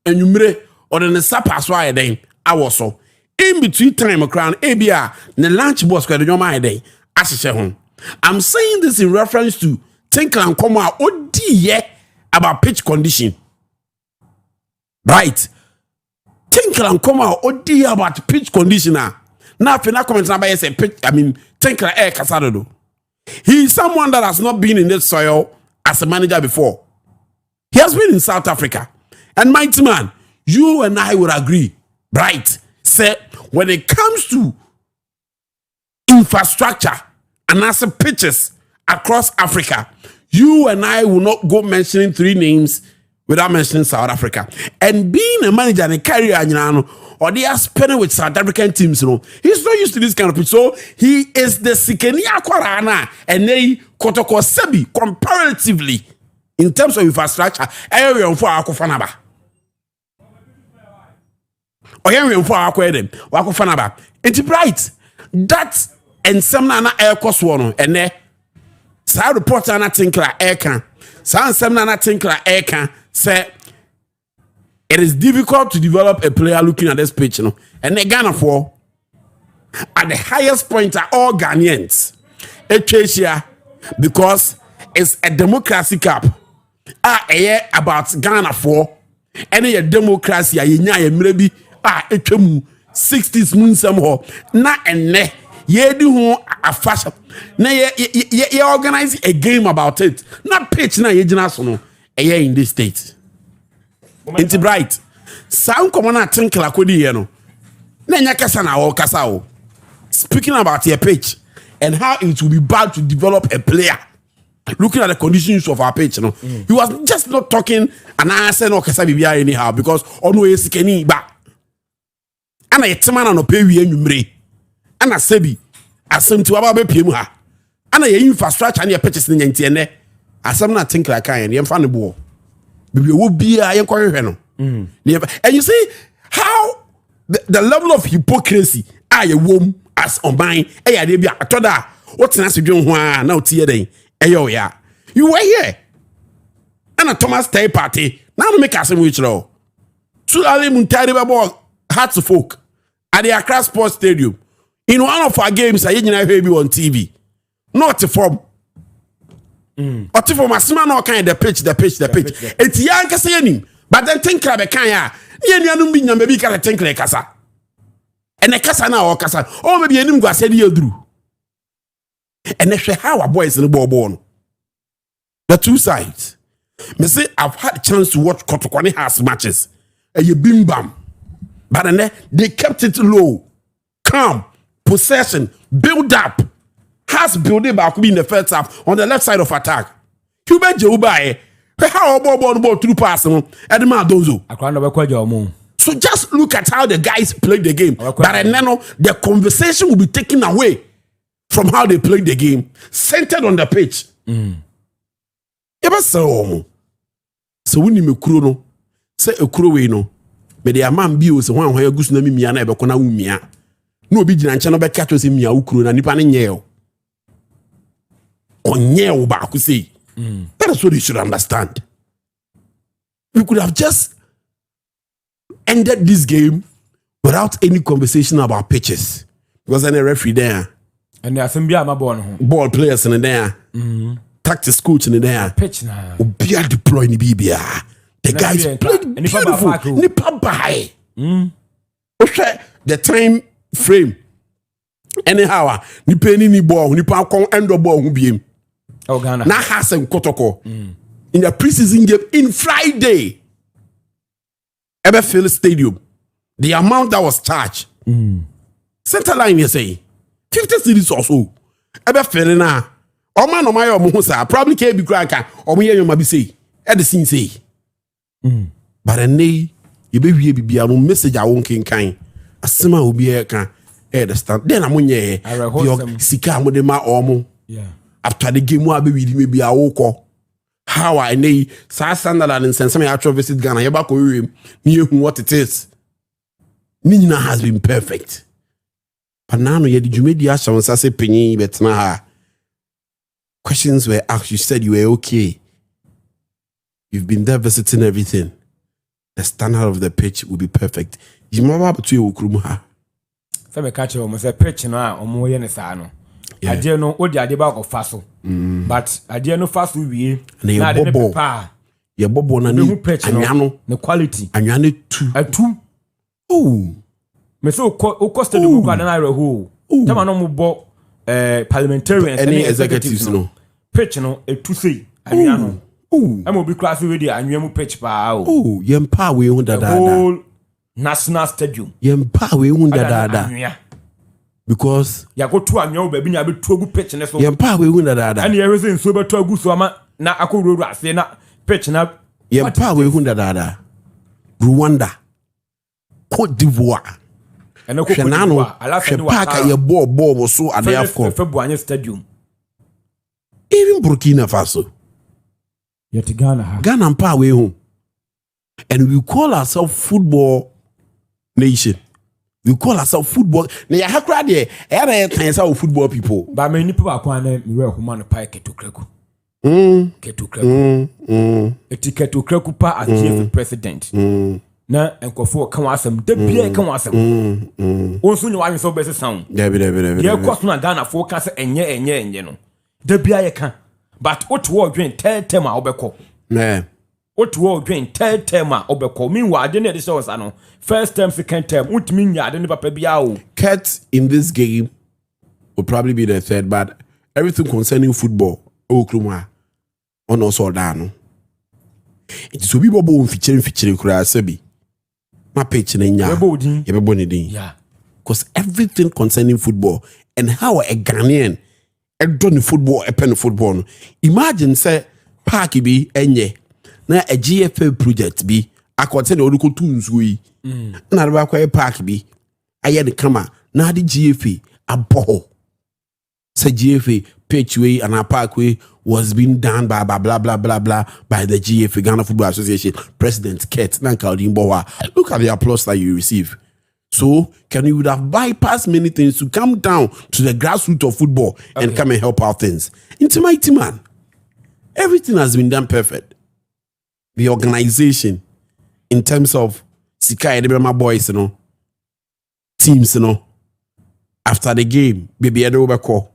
Speaker 8: And you mre. Or then the supper why then. I was so. In between time a crown. Ebia. The lunch box where the my day. I'm saying this in reference to think and come out about pitch condition. Right. Think and come out about pitch condition. Now, if you comment about say pitch, think air casado. He is someone that has not been in this soil as a manager before. He has been in South Africa. And mighty man, you and I would agree, right? Say when it comes to infrastructure and as a pitches across Africa, you and I will not go mentioning 3 names without mentioning South Africa. And being a manager and a carrier, or they are spending with South African teams, he's not used to this kind of pitch. So he is the Sikenia Kwarana and they Kotoko Sebi comparatively in terms of infrastructure. Area for Akufanaba. Area for Akufanaba. It's bright. That and some nana air cost one and there. Sa reporter na tinkla eka sa nsem na tinkla eka say it is difficult to develop a player looking at this pitch and the Ghana for at the highest point are all Ghanaians because it's a democracy cup about Ghana for any democracy a nya mrebi etwemu 60s moon some ho na enne ye di ho afasha na ye organize a game about it na pitch na ye gina so no in this state it's bright sound common na tinkla kodi ye no na nya kasa na o kasa o speaking about your pitch and how it will be bad to develop a player. Looking at the conditions of our pitch, he was just not talking and I said no kasa bibia anyhow because ono esikeni ba. Ana yetima na no pay wi anwumre. Ana sebi asem ti waba be piem ha. Ana ye infrastructure na ye pitches ne nyantie ne. Asem na think like kan ye mfa ne bo. Bibia wo bia ye kwohwehwe no. And you see how the level of hypocrisy are ye wom as on mine e ya de bia atoda what na se dwen ho a na otie den. Eyo ya. You were here. And a Thomas Tay party. Now to make us a which law. Sulali Muntari Babo Hearts of Folk at the Accra Sports Stadium. In one of our games, I didn't have on TV. Not from. Or to from a small no kind the pitch. It's young Cassiani. But then think like a kaya. Yen be maybe can think like Casa. And a Casa now or Casa. Or maybe a Nimgua said you drew. And that's how our boys in the ball born. The two sides. Me say I've had a chance to watch Kotoko has matches. And you bim bam. But then they kept it low. Calm. Possession. Build up. Has build it back in the first half on the left side of attack. You bet you buy. How ball through pass and the man dozo. So just look at how the guys played the game. But then the conversation will be taken away from how they played the game, centered on the pitch. So when you kuro no, say a kuro we no, but the man be was one where goose na mi na ebe kona umia. No be jina ncha no be catch us mia ukuro na nipa ne nyeo. Onyeo ba ku say. That is what you should understand. We could have just ended this game without any conversation about pitches. Because then a referee there.
Speaker 7: And there's some
Speaker 8: ball players in there. Tactics coach in there.
Speaker 7: Pitch now.
Speaker 8: Be deploy ni bibia. The guys played beautiful. Nipa buy. The time frame. Anyhow, nipa ni ball, nipa kon end of ball hubiem.
Speaker 7: Oh Ghana.
Speaker 8: Na Asante Kotoko. In the preseason game in Friday. Eberfield Stadium. The amount that was charged. Center line you say 50 cities or so. Eberfield na. Oma no my omo probably can be cranka or we you be say at the scene say. But a nay you be a message I won't kind. Asema will be a can stand. Then I'm on ye sika mo de ma omo.
Speaker 7: Yeah.
Speaker 8: After the game wa be maybe a woko. How I nay sa Sunderland and send some actual visit Ghana you back what it is. Nina has been perfect. But now you did you made the action say penny but na questions were asked, you said you were okay. You've been there visiting everything. The standard of the pitch will be perfect. You remember to you Ukrumuha?
Speaker 7: Some catch almost a pitch now or more than a I dare know what the idea of Faso. But I dare no fast will be your bobo na new pitch no quality. And you need two. Oh, me so costed the book and I who. Come on, no more parliamentarians
Speaker 8: any executives no.
Speaker 7: Pitch no a to say aniano I'm be class with the annual pitch pa
Speaker 8: oh yempa we hunda da
Speaker 7: whole national stadium
Speaker 8: yempa we hunda da because
Speaker 7: ya go to annual baby na be to pitch na so
Speaker 8: yempa we hunda da
Speaker 7: and everything so be to agu so ama na akoro ase na pitch na
Speaker 8: yempa we hunda da Rwanda Cote d'Ivoire
Speaker 7: and no Cote
Speaker 8: Park your ball so at the
Speaker 7: February stadium.
Speaker 8: Even Burkina Faso.
Speaker 7: Yet Ghana.
Speaker 8: Ghana and power way home. And we call ourselves football nation. We call ourselves football. Now how crowd there? I don't football people.
Speaker 7: But many people are going to be human pie ketu kreku. Ketu kreku. Ketu kreku pa as chief president. Na enkofo kan wasem de bia kan wasem onso nyi wan so be sound ye cost na Ghana fo ka se enye no de bia ye kan but what wo dwen tell ma obekọ
Speaker 8: na
Speaker 7: what will gain third term obeko meanwhile the next was ano first term second term ultimate nya the papa bia
Speaker 8: Kurt in this game will probably be the third, but everything concerning football okruma on also down. It's so people bo featuring kura sebi my page na nya yebebo din
Speaker 7: yeah,
Speaker 8: because everything concerning football and how a Ghanaian done football pen football no. Imagine say park bi enye na a GFA project bi akwate na oduko tunzu yi na ba kwa park bi aye de kama na de GFA abo say GFA pitch way and a parkway was being done by blah blah blah blah by the GFA Ghana Football Association President Kurt Nankaldimbowa. Look at the applause that you receive. So can you would have bypassed many things to come down to the grassroots of football and come and help out things. Into mighty man, everything has been done perfect. The organization in terms of Sika Edebrama boys, you know, teams, you know, after the game, baby Edobako.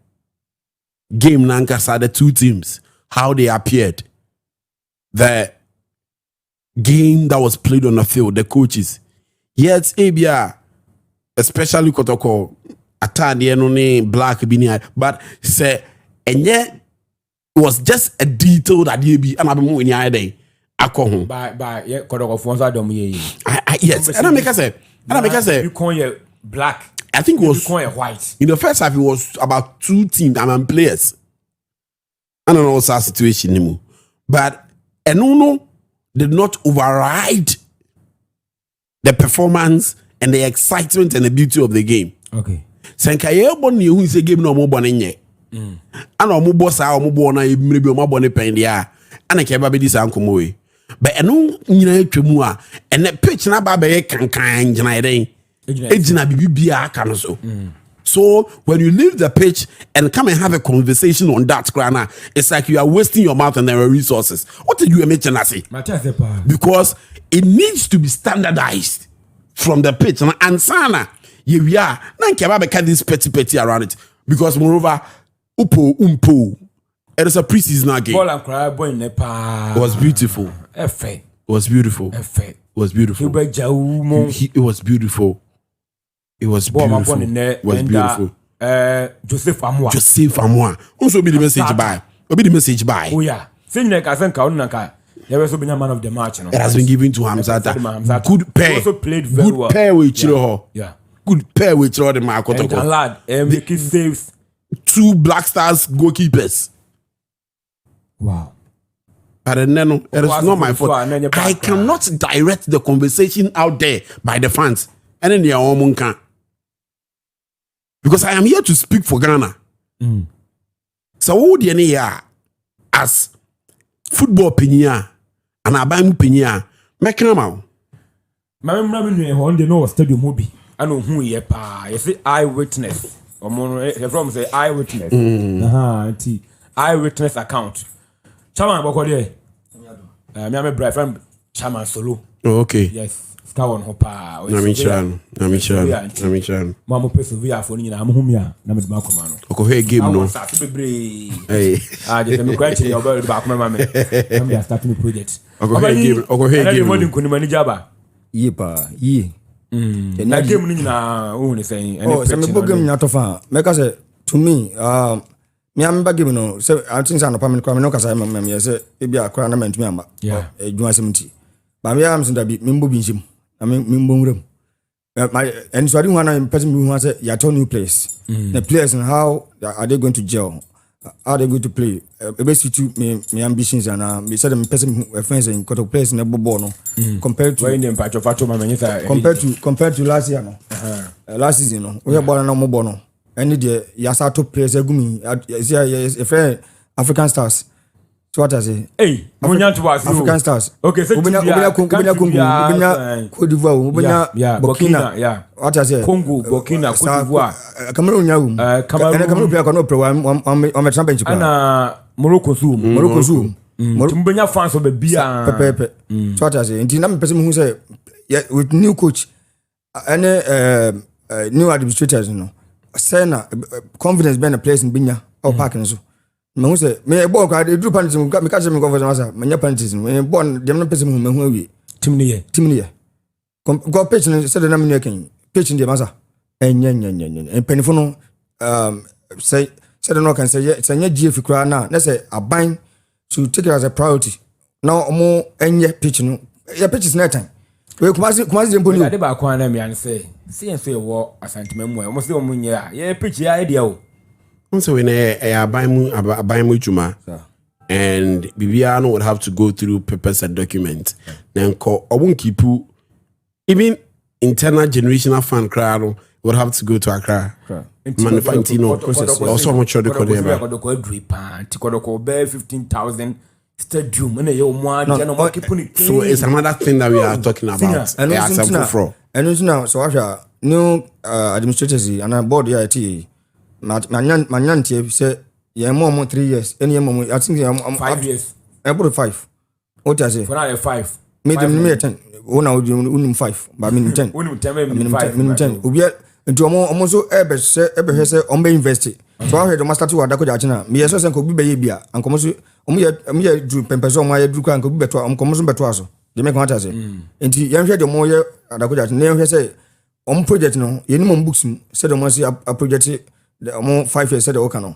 Speaker 8: Game Nankasa, the two teams, how they appeared. The game that was played on the field, the coaches. Yes, ABR, especially Kotoko, Atadi and Black Binia, but say, and yet it was just a detail that you be, and I'm moving your day. I call home.
Speaker 7: By Kotoko Fonza Domi.
Speaker 8: Yes, and I make us say,
Speaker 7: you call you black.
Speaker 8: I think it was
Speaker 7: white.
Speaker 8: In the first half, it was about two teams and players. I don't know what's our situation anymore. But Enono did not override the performance and the excitement and the beauty of the game.
Speaker 7: Okay.
Speaker 8: Senkaye bon you say game no mo bonenye. And omo boss a omo bo na maybe omo bone pen dia. And ke ba be dis ankomo we. But eno nyina atwemu a and the pitch na ba be kankan nyina den. Ejina bibia aka no so. So when you leave the pitch and come and have a conversation on that grana, it's like you are wasting your mouth and their resources. What did you mention I say? Because it needs to be standardized from the pitch. And sana, we are nan keba beka this petty around it. Because moreover, umpo. It is a preseason game.
Speaker 7: Ball and cry boy Nepal.
Speaker 8: It was beautiful.
Speaker 7: It
Speaker 8: was beautiful.
Speaker 7: It
Speaker 8: was beautiful. It was beautiful. It was beautiful. It was beautiful.
Speaker 7: Joseph Amwa.
Speaker 8: Joseph Amwa. Also be the message by. Be the message by.
Speaker 7: Oh yeah. Sinne ka senka onunka. There was also been a man of the match.
Speaker 8: It has been given to Hamzata. Good pair.
Speaker 7: He also played very well.
Speaker 8: Good pair with Chiroho.
Speaker 7: Yeah.
Speaker 8: Good pair with Chiroho the Makotoko.
Speaker 7: And lad, making saves.
Speaker 8: Two Black Stars goalkeepers.
Speaker 7: Wow.
Speaker 8: But it is not my fault. I cannot direct the conversation out there by the fans. And then they are all can. Because I am here to speak for Ghana. So what do you need as football opinion and Abamu opinion? Make them out.
Speaker 7: My memory on the no stadium movie. I know who you are. You see eyewitness. From say eyewitness. Eyewitness account. Chairman Bokode. Me am a brave friend Chairman Solo.
Speaker 8: Oh, okay.
Speaker 7: Yes. Scout hopa.
Speaker 8: Namishan.
Speaker 7: Mama persevere for ni na amhumia na me ba koma no.
Speaker 8: Okohe game no. Hey.
Speaker 7: Just me quite you about back my mama. I'm starting the project.
Speaker 8: Okohe game.
Speaker 7: Mo din kuni mani jaba.
Speaker 16: Ye pa, ye.
Speaker 7: Na game ni na who ni say.
Speaker 16: Oh, so me bo game na to fa. Make say to me, me am ba game no. So I think say no pa me no kasa me say e bia akra na mentumi amba.
Speaker 7: Yeah.
Speaker 16: Edwuma semti. Ba me am sinda bi me mbo bi nsim. I mean, and so I didn't want to person who wants a new place. The players and how are they going to gel? How are they going to play? Basically, my ambitions and we said, person who friends and got a place in the Bobono compared to last year. Last season, we have born no Mobono. And the Yasato players a gumi. A friend African Stars. So what I say?
Speaker 7: Hey,
Speaker 16: African Stars.
Speaker 7: Okay, so
Speaker 16: Ubenya Cote d'Ivoire, Ubenya Burkina.
Speaker 7: Yeah.
Speaker 16: What I say?
Speaker 7: Congo, Burkina, Cote d'Ivoire.
Speaker 16: Cameroon yaum. Cameroon player cannot play on the championship.
Speaker 7: And Morocco Zoom. Tumbenya fans of the beer.
Speaker 16: Pepe. So what I say? Until I'm person who say, yeah, with new coach and new administrators, you know, say na confidence being a place in Binya or Parkinson. Me say me born cry dey do penalty me catch me go for answer me penalties me born dem no person me hu awie
Speaker 7: Team ni ye
Speaker 16: go pitch no say na me ken pitch dey masa enya penifo no say no can say nya GF kra na say aban to take it as a priority now omo enye pitch no ya pitches na time we kumasi dey mboni
Speaker 7: ade ba kwa na me an say say wo Asante Memu omo say omo nye a ye pitch ya idea o
Speaker 8: so we na aban mu juma and bibia no would have to go through papers and documents then ko obun kipu even internal generational fan crowd would have to go to Accra manufacturing process also much of the
Speaker 7: Kotoko be 15,000 stadium and
Speaker 8: so it's another thing that we are talking about
Speaker 16: and now so after new administrators and board here at manyantie say yeah more 3 years any more I think I'm
Speaker 7: 5 years
Speaker 16: about 5 what I say
Speaker 7: for now 5
Speaker 16: me 10 una unum 5 but me 10
Speaker 7: unum 10
Speaker 16: me 10 obi nti omo so ebe se omo invest so how do master to adako jachina me yeso se ko bi be bia ankomo so omo ye dru pempeso omo ye dru kan ko bi beto ankomo so beto aso de me kan ta se nti ye hwe de mo ye adako jachina ye hwe se omo project no ye ni mo books se de mo se a project omo 5 years se de o kan no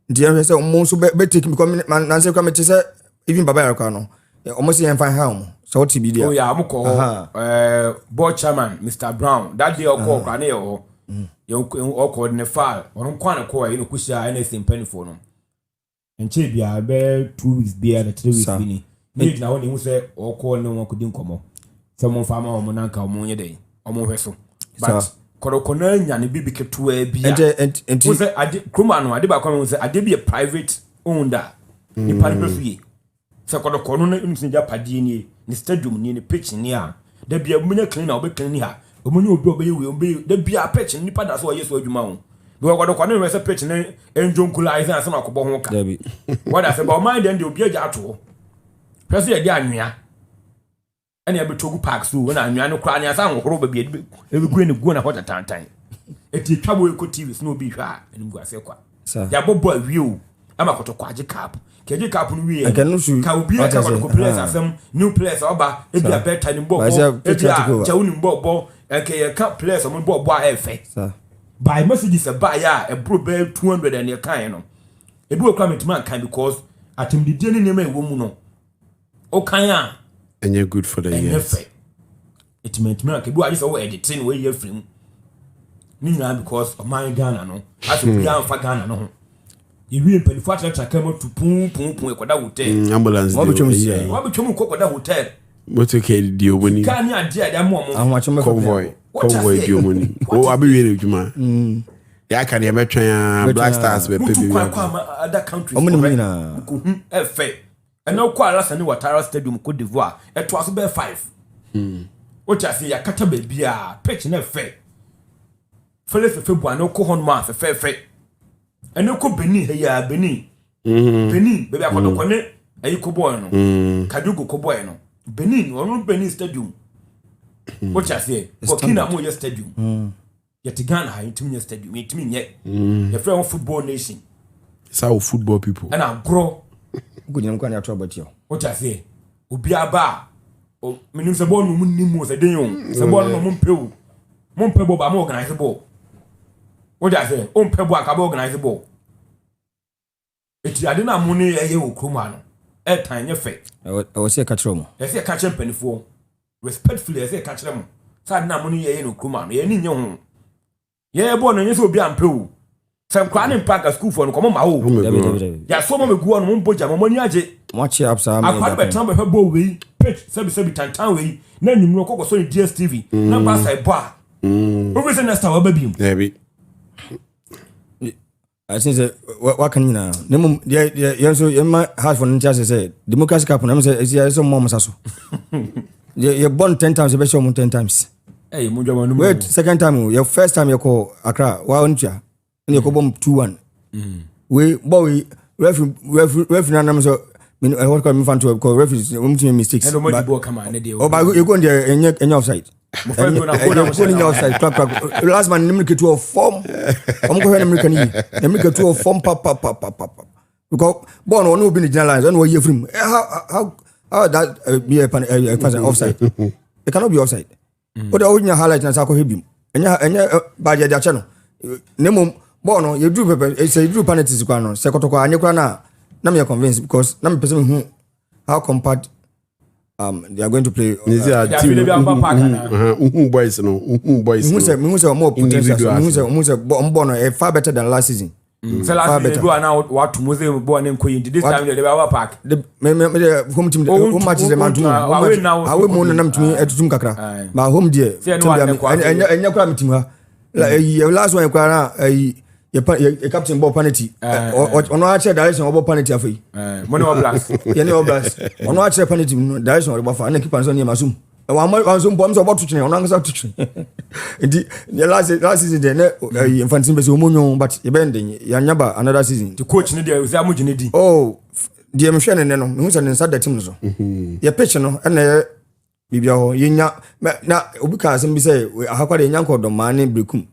Speaker 16: nti ye hwe se omo so be take because na se kwa me se even baba ya kwa no omo se ye fan ha omo so what be there
Speaker 7: oh yeah amko board chairman Mr Brown that day okọ kwa na yo okọ ne file on kwa na kwa you know kusia anything penny no enche bia be 2 weeks bia na 3 weeks bini need na woni hu se okọ ne won kodi nkomo se mo fama o mo nanka o mo nye dey o mo hweso but korokona nya ne bibi ketua bia enti se ade kroma no ade ba kwa mo se ade bi private owned ni party fie se korokona no nsinja padie ni stadium ni pitch ni a da bia munya clean na obe clean ni ha omunya obe obe da bia pitch ni pada so yeso adwuma ho do kwa no rese pitch ni enjonkula isan asem akobo ho ka what I say about my then dey obi aja ato press ye dia anwea ene abetogu park so na anwea no kra ni asan horo ba bia ebi ku ni gu na hota tantan eti twabo eko TV so no bi hwa enim gu ase kwa ya bobo awie ama Kotoko aje cap keje cap no wie ka obi aka Kotoko players asem new players oba e bia better ni bobo e bia jawuni bobo eke ye cap players mo bobo a efe by messages by ya e bro be 200 and ye kan no e bi okra metima kan because atim di die ni nema e wo mu no o kan a
Speaker 8: and you're good for the years
Speaker 7: it meant me ke bi aje so editing we ye free ni na because of my Ghana no as we am fa Ghana no you will pay for that come to pum koda hotel
Speaker 8: ambulance
Speaker 7: what between koda hotel
Speaker 8: what okay dio money
Speaker 7: kan ya dia da mo
Speaker 8: convoy dio money o abi we ejuma ya kan ya metwan Black Stars we pay
Speaker 7: other countries omuna efe eno kwa Rasa ni Watara Stadium Cote d'Ivoire eto aso be 5 o cha se ya kata be bia pitch na efe Felix February no ko hon ma fe ene ko Benin he ya Benin Benin be bia Kotoko ne ayi ko boy no Kadugo ko boy no Benin onu Benin Stadium o cha se Burkina mo ye stadium yet Ghana ha intimi stadium intimi nye ye free football nation
Speaker 8: it's our football people
Speaker 7: and am grow
Speaker 16: gunyam kwa na to about you
Speaker 7: o cha se obi aba o menim se ball no munnim se den yo se ball no mo mpe ba mo organize ball o ja se o mpe ball ka ba organize ball eti ade na mo ne ye okroma no e tan nye fe
Speaker 16: o se ka mo
Speaker 7: e se ka penifo respectfully e se ka mo sa ade na mo ne ye okroma no ye ni nye ho ye ball no nye se obi ampe o sem kwa ne mpa ka school for no komo ma o ya so mo megu no mo boja mo ni age
Speaker 16: mo chi up sa
Speaker 7: me akwa be tan be ball we pitch sebi tantan we na nyumro kokko so ni DSTV na ba sai ba o be se next time ba bim
Speaker 8: debi
Speaker 16: I think what can you now nemu ye so ye ma half for ntia say democracy cup na say ye so mo so ye born 10 times ye be show mo 10 times
Speaker 7: eh mo jama no
Speaker 16: wait second time your first time you call Accra wa ontia ni ko bom 2-1 we boy referee na nam so me what call me fan to call referee we make mistakes
Speaker 7: and nobody ball come and dey
Speaker 16: oh but you go there any offside last man nimke to form am ko na American ni nimke to form pap because born on no be the general lines and we hear from how that be a offside. It cannot be offside. But the original highlight na sako hebim. Enya baje dia channel. Nemo born you do it's a do penalties kwa no. Se Kotoko anyekwa na me convinced because na me person who how compact they are going to play
Speaker 8: boys
Speaker 16: more potential born far better than last season.
Speaker 7: So last year go now what to Muslim born in Queen. This time they were park.
Speaker 16: The home team home matches the man to awe mo nam tumi etutum kakra. Ma home there. Enya kwa meeting ha. Last one kwa na your captain ball penalty. Ono ache direction ball penalty afei.
Speaker 7: Money blast.
Speaker 16: Ye ne blast. Ono ache penalty direction o ball fa na keeper so ne masum. One so bomb so about to on answer to the last season the infantile base omonyo but e bending yanyaba another season
Speaker 7: the coach ne dey say amugine di
Speaker 16: oh the mhwe ne no me hu say inside the team so ye pitch no na bibia ho yenya na obi ka asem bi say ahakwa de nyanko do mane brekum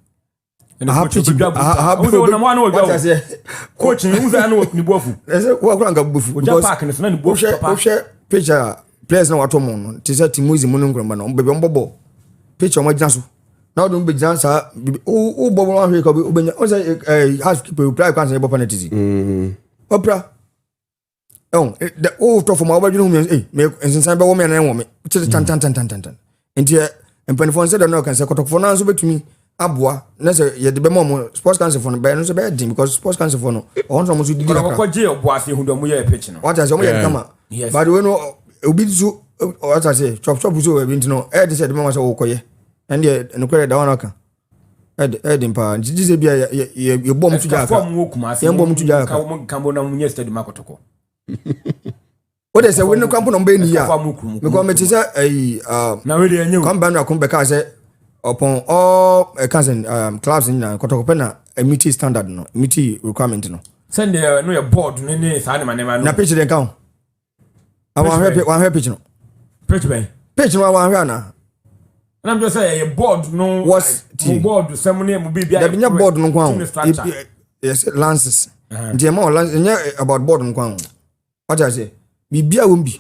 Speaker 7: coach ne hu say na ni bofu
Speaker 16: wo akwa nga bofu
Speaker 7: park ne na ni bofu
Speaker 16: papa pitcher players na wato mo no ti say timuzi mo nkromba no bebe mbobo pitch omo gina so na do be gina sa o bobo no hwe ko be obenya o say half keeper play kwan say bobo penalty opra the old to for my body me me ensan be wo me na wo me ti tan enti empanifo say no kan say Kotoko na so betumi aboa na say ye de be mo sports council for no be no so be din because sports council for no on so mo so di
Speaker 7: ko je obo ase hu do mo ye pitch no
Speaker 16: what I say mo ye kama but we no obi so what I say chop so we no e dey say the mama say wo koye and ye no kwere da wana kan e dey pa ji say bia ye bom tu ja ka ye bom tu ja ka
Speaker 7: kambo na munye stadium Kotoko
Speaker 16: what they say we no kampo no be ni ya because me say
Speaker 7: na we dey enye
Speaker 16: come ban na come be ka say upon all cousin clubs in Kotoko pena meet standard no meet requirement no
Speaker 7: send no your board ne sa ne manema no
Speaker 16: na pitch den kan one happy pitch no pitch no one happy na
Speaker 7: and I'm just say a board no
Speaker 16: was
Speaker 7: board semune mo bibia
Speaker 16: there be board no kwan yes lances the amount lance about board no kwan what I say bibia won bi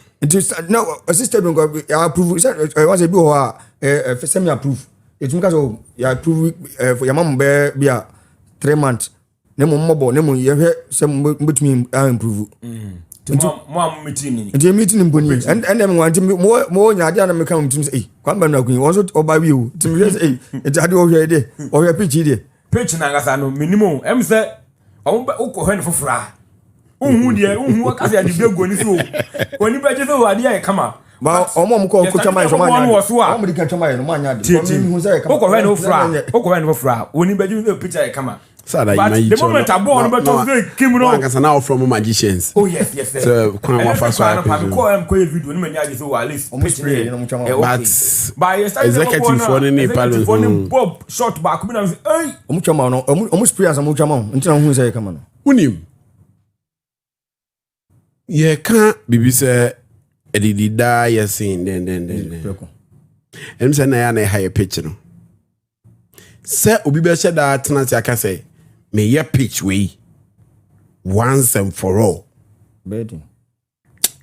Speaker 16: now system go approve say once e bi ho semi approve it mean so you approve for your mom be bia 3 months ne mo mobo ne mo ye hwe say mbetumi improve
Speaker 7: mo meeting
Speaker 16: ni meeting mboni and them want mo nya ade na me kan mtum say kwan ba na kun won so oba wi o tim say it ade o hwe de o hwe pitch
Speaker 7: na ngasa no minimum em say o ko hwe ne fofora unhu de unhu akase ade be go ni so oni ba je so ade ya kama
Speaker 16: ba omo ko chama so ma nya omo di kan chama no ma nya de
Speaker 7: o ko hwe ne fofora oni ba je so pitch ya kama
Speaker 8: Sada
Speaker 7: but the moment I born but to kim no
Speaker 8: can now from magicians.
Speaker 7: Oh yes
Speaker 8: so kwan wa fa so I
Speaker 7: ko am ko video no manya ji so at least
Speaker 8: but
Speaker 7: by
Speaker 8: executive for any palace
Speaker 7: for bob shot back bi na say eh
Speaker 16: omu chama no omu spray as omu chama nti na hu say kama no
Speaker 8: unim ye kan bibi say edidida yesin den em say na ya na high pitch no say obi be say that tenant aka say me ye pitch we once and for all
Speaker 16: bedding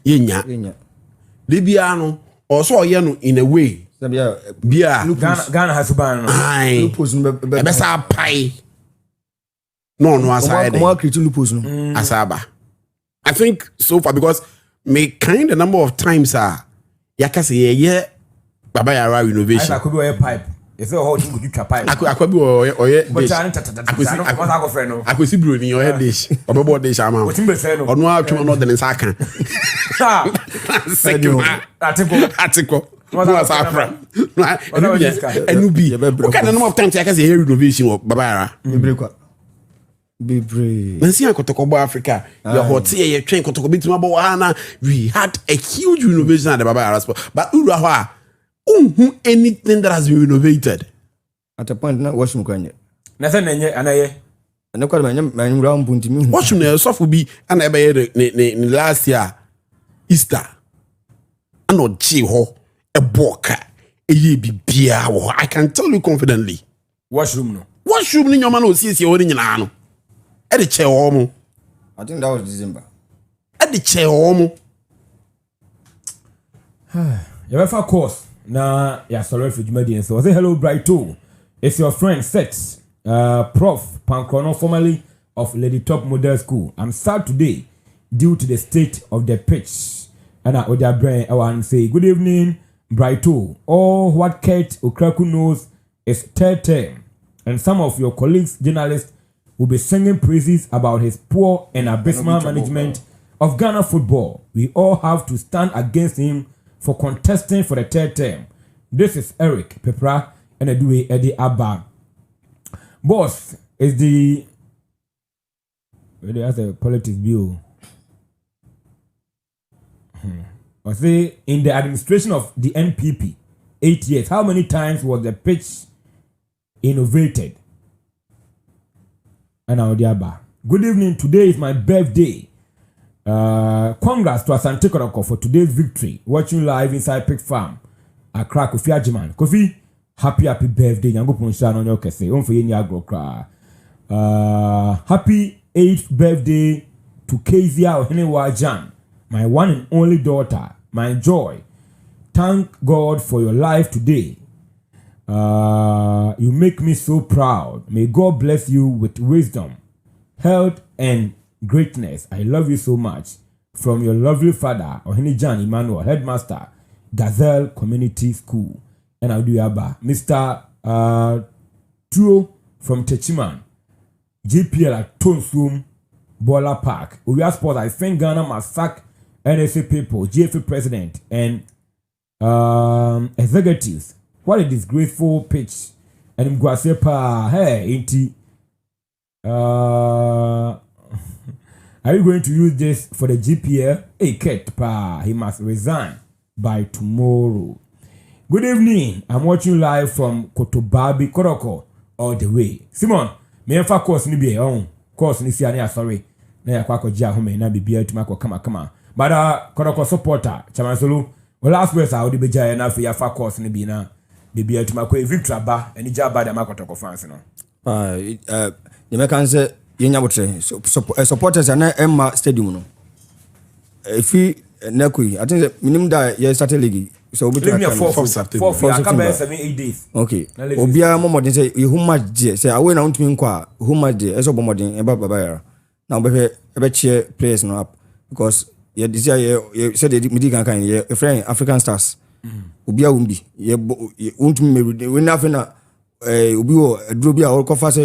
Speaker 8: yenya libia no also ye no in a way bia
Speaker 7: Ghana has ban no
Speaker 16: lupus no
Speaker 8: be say pai no aside
Speaker 16: mo create lupus no
Speaker 8: asaba I think so far because me kind of number of times yaka say ye baba Yara renovation
Speaker 7: I could do a pipe. Is all you could pipe.
Speaker 8: Akwabi oye dish. Akwesi bro ni oye dish. Obebo dish ama.
Speaker 7: Wetin be say no.
Speaker 8: Onu atwem no de nsa kan. Atiko. No asafra. Enu bi. O ka na number of times I can say renovation of baba Yara.
Speaker 16: Bebre.
Speaker 8: Nansi Kotoko bo Africa. Your hot ye train Kotoko bitima bo ana. We had a huge renovation at the baba Yara sport. But ura ho anything that has been renovated
Speaker 16: at a point na washroom kwanye
Speaker 7: na say nenye anaye
Speaker 16: na kwa manyum round punti mi
Speaker 8: washroom na so be and ebe ne last year Easter and oji ho e boka eye bibia wo I can tell you confidently
Speaker 7: washroom
Speaker 8: ni nyoma na osiesie ho ni nyina no e de che ho mo
Speaker 16: I think that was December.
Speaker 8: At the chair, Omo.
Speaker 7: Your of course. Nah, yeah, sorry for Jumadian. So say hello, Brighto. It's your friend Sex, Prof. Pankrono, formerly of Lady Top Model School. I'm sad today due to the state of the pitch. And I would brain I want to say good evening, Brighto. All what Kate Okraku knows is third term, and some of your colleagues, journalists, will be singing praises about his poor and abysmal management of Ghana football. We all have to stand against him for contesting for the third term. This is Eric Pepra and Edue Eddie Abba. Boss is the that's a politics bill. I say in the administration of the NPP, 8 years, how many times was the pitch innovated? And now good evening. Today is my birthday. Congrats to Asante Kotoko for today's victory. Watching live inside Pig Farm. Accra Kofi Ajiman. Kofi, happy birthday. Nyango Ponshan on your kese. On for yeni agro kra. Happy 8th birthday to Kezia Ohenewa Jan, my one and only daughter, my joy. Thank God for your life today. You make me so proud. May God bless you with wisdom, health, and greatness. I love you so much. From your lovely father, Ohenijan Emmanuel, headmaster, Gazelle Community School. And I'll do Yaba. Mr. Tuo from Techiman, JPL at Tonsum, Bola Park. We are sports. I think Ghana must sack NSA people, GFA president, and executives. What a disgraceful pitch. And Mguasepa, hey, ain't are you going to use this for the GPL? Hey, Ket, pa, he must resign by tomorrow. Good evening. I'm watching live from Kotobabi, Koroko, all the way. Simon, me and course ni be on course ni si sorry. Na ya kwako jia home na bibia tumako kama. But Koroko supporter, Chamansolu, well last words I would be jaya na for ya fa course ni be na bibia tumako victory ba eni jaba da makotoko fans no.
Speaker 16: You make answer Yenyabotre supporters are Emma Stadium. No. If he Nekui, I think the minimum that you started league. So we
Speaker 7: be 4 September. 7-8 days.
Speaker 16: Okay. Obia Momodin say you much say away na untimi nkwa who much dey eso bomodin eba baba Yara. Now be cheer players no up because you desire you said the media kan your friend African Stars. Obia umbi ye untimi we na fena obi wo aduro bia o kofa say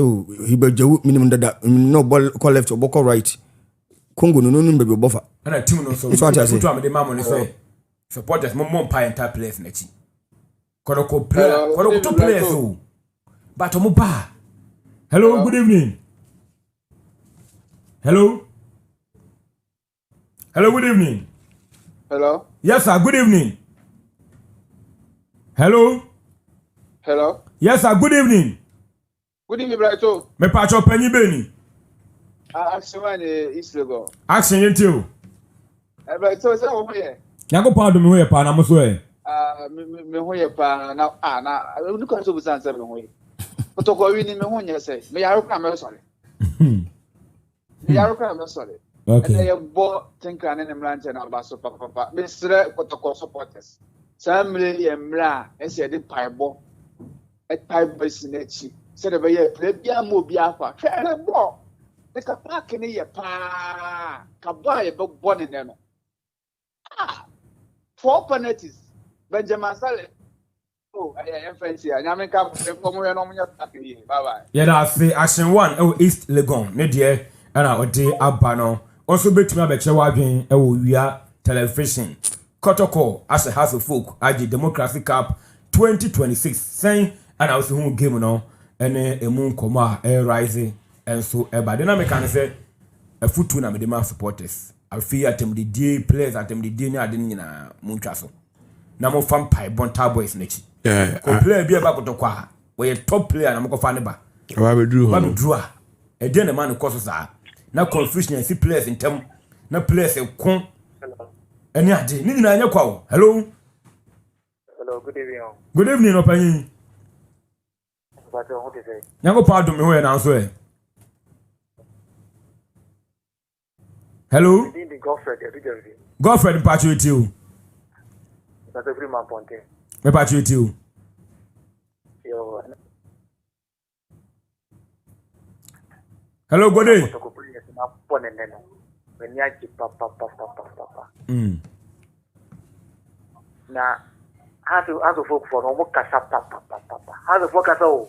Speaker 16: he be jewu minimum that no ball call left or ball right. Congo no be bofa.
Speaker 7: And a team no so put am the mamon say supporters more pie and players nechi. Koroko player, Koroko two players o. But omuba. Hello, good evening. Hello, good evening.
Speaker 17: Hello.
Speaker 7: Yes, sir. Good evening. Hello. Yes, sir. Good evening.
Speaker 17: Good evening, Brighto.
Speaker 7: Me pacho penny beni.
Speaker 17: Action one is Lego.
Speaker 7: Action you.
Speaker 17: Brighto, say over here.
Speaker 7: Yango pa do me ho ye pa na mo so e.
Speaker 17: Me ho ye pa na na unu kan so busan se me ho ye. Kotoko wi ni me ho nye se. Me yaro kan me sorry. Me yaro kan me sorry.
Speaker 7: Okay.
Speaker 17: And you bought Tinker and Mlanche and Abaso Papa. Mr. Kotoko supporters. Some million mla, and said the pieball. A pipe basin, said a year, plebia mobiafa. Fair and ball. Take a pack in a year, pa. Cabay a book born in them. 4 penalties. Benjamin Sally. Oh, I am fancy. I am come from where I'm bye bye.
Speaker 7: Yeah, that's the action one. Oh, East Legon, Nedia, and our day Abano. Also, bet me about your wagging a we television. Kotoko as a house of folk at the Democracy Cup 2026. Saying, and I was who game no, and a moon coma, air rising, and so by the name can say a foot to the demand supporters. I fear at them the day players at them the dinner I didn't in a moon castle. Now more fun pie, bon tabo is nature. Yeah, play be about Kotoko, where a top player and I'm going to find about.
Speaker 8: Why we drew
Speaker 7: a then a man who causes are. Now confusion and see players in term, no players a con. And yeah, hello.
Speaker 17: Hello, good evening.
Speaker 7: Good evening, Opany.
Speaker 17: What do you say?
Speaker 7: Yango pardon me where now so. Hello.
Speaker 18: Godfred.
Speaker 7: Godfred mpacho with you.
Speaker 18: That's every man ponte.
Speaker 7: Me mpacho with you.
Speaker 18: Yo.
Speaker 7: Hello, good day.
Speaker 18: Na has to focus for no kasa papa. Has to focus oh.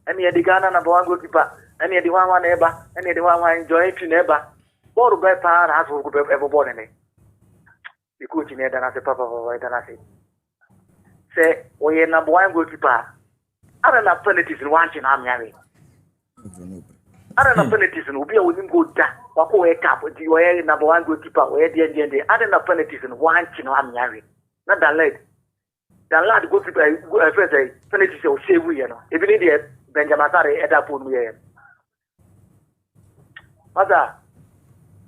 Speaker 18: Any the Ghana number one goalkeeper, any the one neighbor, any the one enjoy to neighbor. Ball by power has to go ever born in it. The coach in there than I say papa than I say we number one goalkeeper. Other than penalties in one chin I'm having. Other than penalties in Ubia wouldn't go down. Wako wake up with you number one goalkeeper where the end other than penalties in one chin I'm having. Not that late. The lad goalkeeper first penalties will save we, you know. Even in the Benjamin Sari at that point we are. Mother,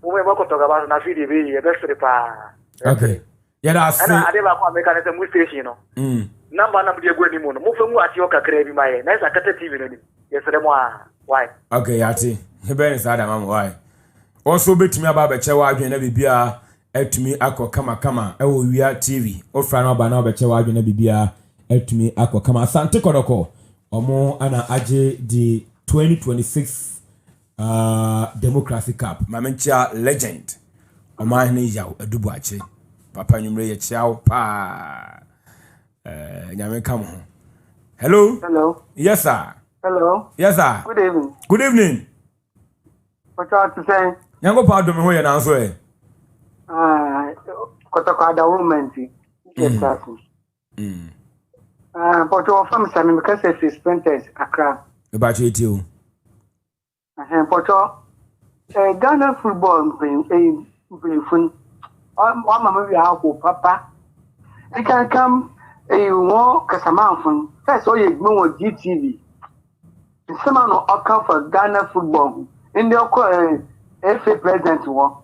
Speaker 18: we will talk about na feed the best repair.
Speaker 7: Okay. Yeah, that's it.
Speaker 18: I never want mechanism with station, you know. Number the go anymore. Move from what you can create my nice a TV. Yes, why?
Speaker 7: Okay, Yati. He been inside am why. Also bet me about bechewa adwene bibia etumi akọ kama ewo wia TV. O fra no ba na bechewa adwene bibia etumi akọ kama Asante Kotoko. Omo ana aje the 2026 Democracy Cup. Mamencha legend. Oma ne yaw adubu ache. Papa nyumre ye chiao pa. Nyame kam ho. Hello?
Speaker 19: Hello.
Speaker 7: Yes sir.
Speaker 19: Hello.
Speaker 7: Yes sir.
Speaker 19: Good evening.
Speaker 7: Good evening.
Speaker 19: What you want to say?
Speaker 7: Yango pa do me ho ye na so e.
Speaker 19: Kotoko ada woman ti. Yes sir. But you from some because it's sprinters Accra.
Speaker 7: About you too.
Speaker 19: But Ghana football playing fun. One mama we have papa. It can come a war Casaman fun. That's all you know GTV. Someone will account for Ghana football. In the FA president war.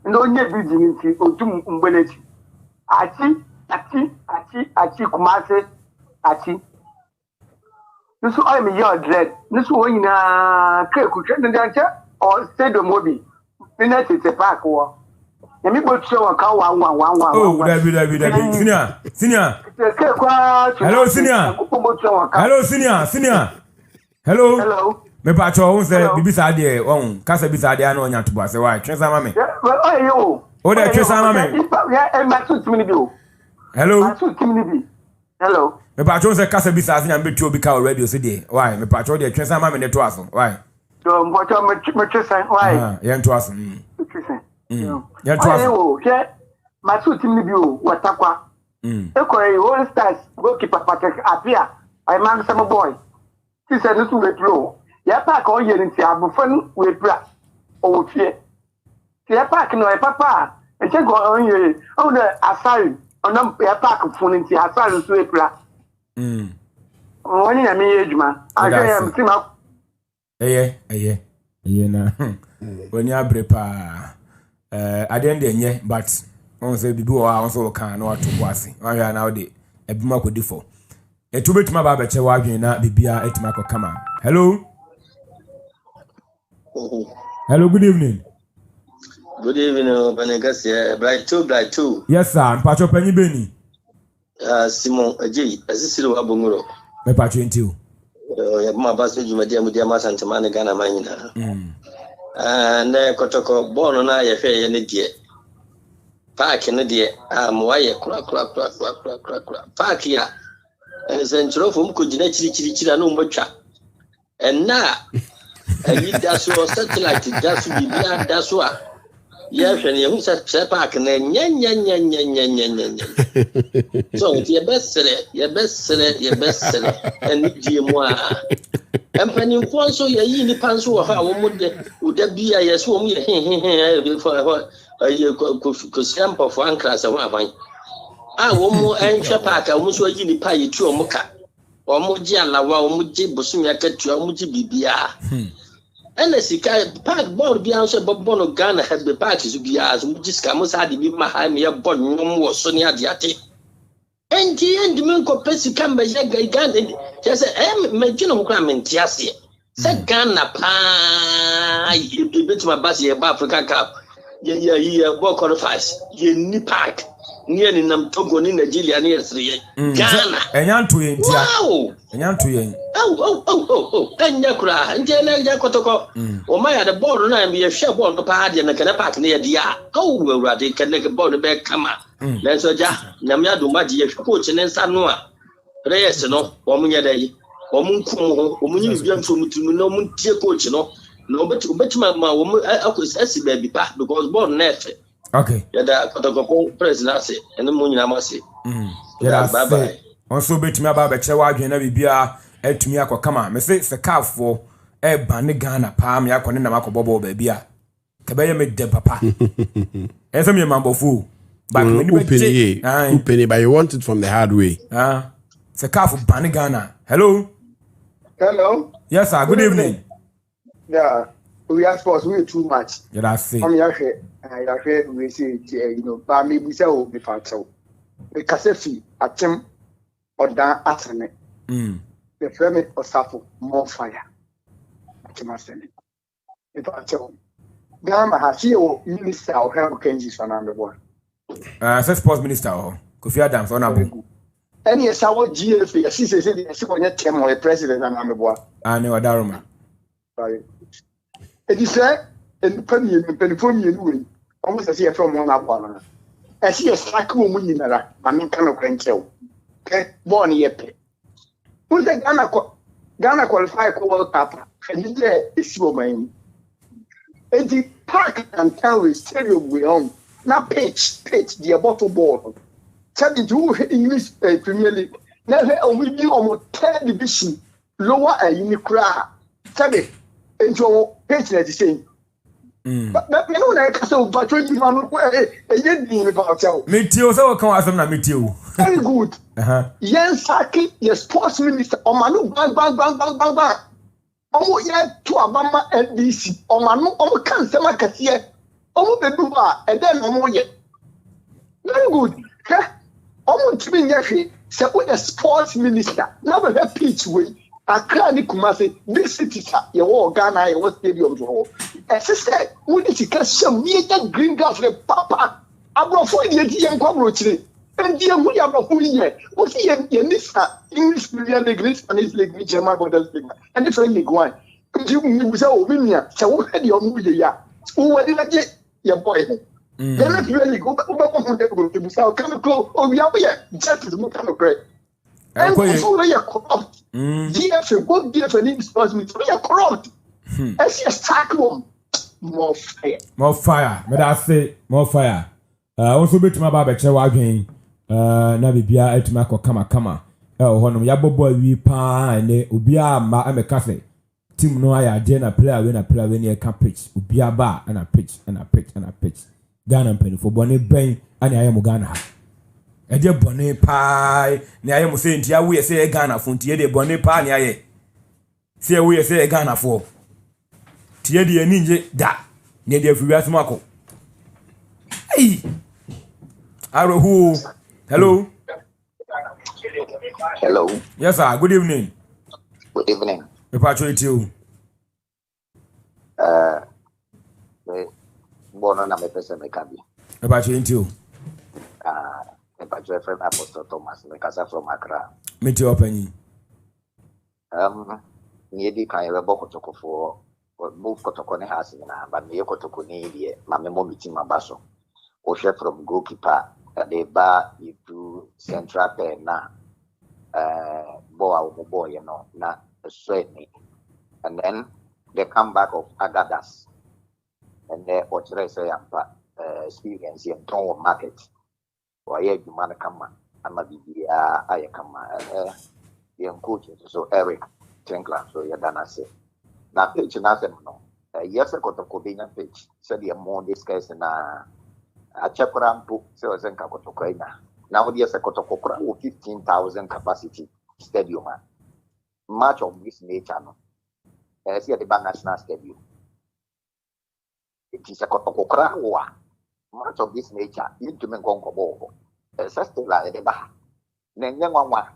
Speaker 19: And only dignity or two umbellet. Achi Kumase. Achi. This is all me your dread. This is when or stadium mobi. It's a park war. Let me go show a cow one.
Speaker 7: Oh, Senior. Hello, Senior. Hello, Senior. Hello. Me pacho won say bibisa de won kasa bisa de ana onya to boase why twesa ma me. O de twesa ma me. Hello.
Speaker 19: Hello.
Speaker 7: Me pacho say kasa bisa Senior be to be ka radio say de why me pacho de twesa ma me ne to aso why.
Speaker 19: So mbocho me twesa why.
Speaker 7: Yen to aso. Yen to aso.
Speaker 19: Masu timni bi o watakwa. Ekore all stars goalkeeper Patrick Apia. I man some boy. He said no to withdraw. Ya park all year in Tiabufan with bra or fear. Ya park no papa and check on you on the asylum on them ya park of phone in Tiasal to a bra. When I mean age man, I am team up.
Speaker 7: Eh, na. When you brepa I didn't nye but on say bibi o also can no to kwase. Why now dey ebima ko difo. Etubetuma ba beche wa adwen na bibia etima ko kama. Hello. Hello, good evening.
Speaker 20: Good evening, Benegasia. Bright two.
Speaker 7: Yes, sir. Mpacho penyi beni.
Speaker 20: Simon Aji, Asisiru Abunguro.
Speaker 7: Me pacho ntiu.
Speaker 20: Ya ma basu jumadia mudia Asante mane Ghana manyina. Na Kotoko bono na ye hwe ye ne die. Park ne die mo aye kura. Park ya. Sentro fo mko jina chiri na mbotwa. Na ayi daso satellite daso bibia daso a ya hwe ne hu se park na nya. So ye besere eni die mo a empani mfo so ye yi ni panso wo ha wo mo de uda bia ye so wo ye ko sample for ankra se ho aban wo mo enhwe park a wo so yi ni pa ye tu o mo ka o mo ji alawa o mo ji bosum ya ka tu o mo ji bibia ene sika park ball bia so bono Ghana have the park so bia so mo ji ska mo sa de bi ma ha me ye ball nyom wo so ne ade ate endi men ko pesi kamba ya Ghana just me gino ko am ntiase se Ghana pa you bet my bus here, Africa Cup. Yeah, ball qualifies. You need pack. Near in Togo, in Nigeria, near 3. Ghana. Wow. Oh. And Yakura, and Jana Kotoko. Or my other ball, and be a share ball, no party, and a can pack near the oh, well, they can make a ball back come up. Let's go, Namia do Maji, coach, and then Sanua. Reyes, no, woman, day. Woman, woman, young to no moon, coach, no. No, but my woman, I could say, baby, because born net.
Speaker 7: Okay.
Speaker 20: Yeah, Kotoko presidency, and the moon, I must say.
Speaker 7: Yeah, bye bye. Also, bet me about the Chewa, and every beer, to me, I could come on. Me say, it's a calf for a banigana, palm, yakon, and a Marco Bobo, baby. Cabaya made the papa. As a mere mambo fool. But when you
Speaker 8: penny, but you want it from the hard way.
Speaker 7: It's a calf of banigana. Hello?
Speaker 21: Hello?
Speaker 7: Yes, sir. Good evening.
Speaker 21: Yeah, we are supposed to too much.
Speaker 7: Yeah, that's it.
Speaker 21: We say, but maybe we say, oh, the part so. The Cassefi, at Tim or down Asane. The Fleming or Sappho, more fire. Timasene. If I tell Gama has here, Minister of Health Kenji's on the board.
Speaker 7: Sports Minister, Kofi Adams, honorable.
Speaker 21: And yes, our GFA, she says, it's a term or a president on the board.
Speaker 7: I know a Daruma.
Speaker 21: It is said, in Penny, almost as if from one up. I see a slack woman in her, I mean, kind of grandchild. Okay, born yepe. Who's the Ghana qualified World Cup? And it's your man. And the park and tell the stadium we own. Now, pitch, the bottle ball. Tell me to English Premier League. Never only be on 10 division lower and Unicra. Tell me, and your pitch at the same. But you know, like so, but 21 about you.
Speaker 7: Meteo, so come out from Meteo.
Speaker 21: Very good. Yen Saki, your sports minister, Omanu, bang. Oh, yeah, to Abama NBC, Omanu, can't say my cashier. Oh, the Duba, and then Omoye. Very good. Almost 3 years, so with the sports minister, never have pitch way. Accra ni Kumasi, this city, your Ghana, your stadium. As I said, we need to get some major green grass for Papa. I'm not for the young cockroach. And dear, we are not who yet. What's the English Premier League, Spanish League, German Borders League, and the French League one. You so Winia, so had your movie. Who were it? Your boy. Then let's really go back to South Chemical. Oh, we are here. Just as much of bread. And also, they are corrupt. DFA, what DFA needs was me. We are corrupt. As you stack room, more fire.
Speaker 7: More fire. But I say, more fire. Also, bit my barber chair again. Nabibia, et Marco Kama. Oh, Honor, Yabo boy, we pine, Ubia, ma, I'm a cafe. Tim no, I did a player when you can pitch. Ubia bar, and I pitch. Ghana penny for Bonnie Bain, and I am Ghana. A dear Bonnie pie, near I am saying, Tia, we say a Ghana for Tia de Bonnie pie. See, we say a Ghana for Tia de Ninja, that near the Fugas Marco. Hey, Arrow who? Hello.
Speaker 22: Hello.
Speaker 7: Yes, sir. Good evening.
Speaker 22: Good evening.
Speaker 7: Repatriate you.
Speaker 22: Born on a person, maybe.
Speaker 7: Repatriate you.
Speaker 22: Repatriate friend Apostle Thomas, Mikasa from Accra.
Speaker 7: Meet you open.
Speaker 22: Nearly kind of a Kotoko for move Kotoko has in but near Kotoko near Mamma meeting my basso. Or chef from goalkeeper at the bar into Central Pen now. Boy, you know, not a sweating. And then the comeback of Agadas. And then what should I say? Experience in town market. Or yeah, you man come. I'm a BB. I come. Young coaches. So Eric Tinkler. So you're done. I say. Now pitch nothing. No. Yes, I got a convenient pitch. Said the more this case na a Chaparampu. So I think I got to Ukraine. Now yes, I got a Kokra with 15,000 capacity stadium. Much of this nature. No. See at the Bank National Stadium. It is a Kotokokra much of this nature. You to make Gongo. Sister like the Baha. Then young one,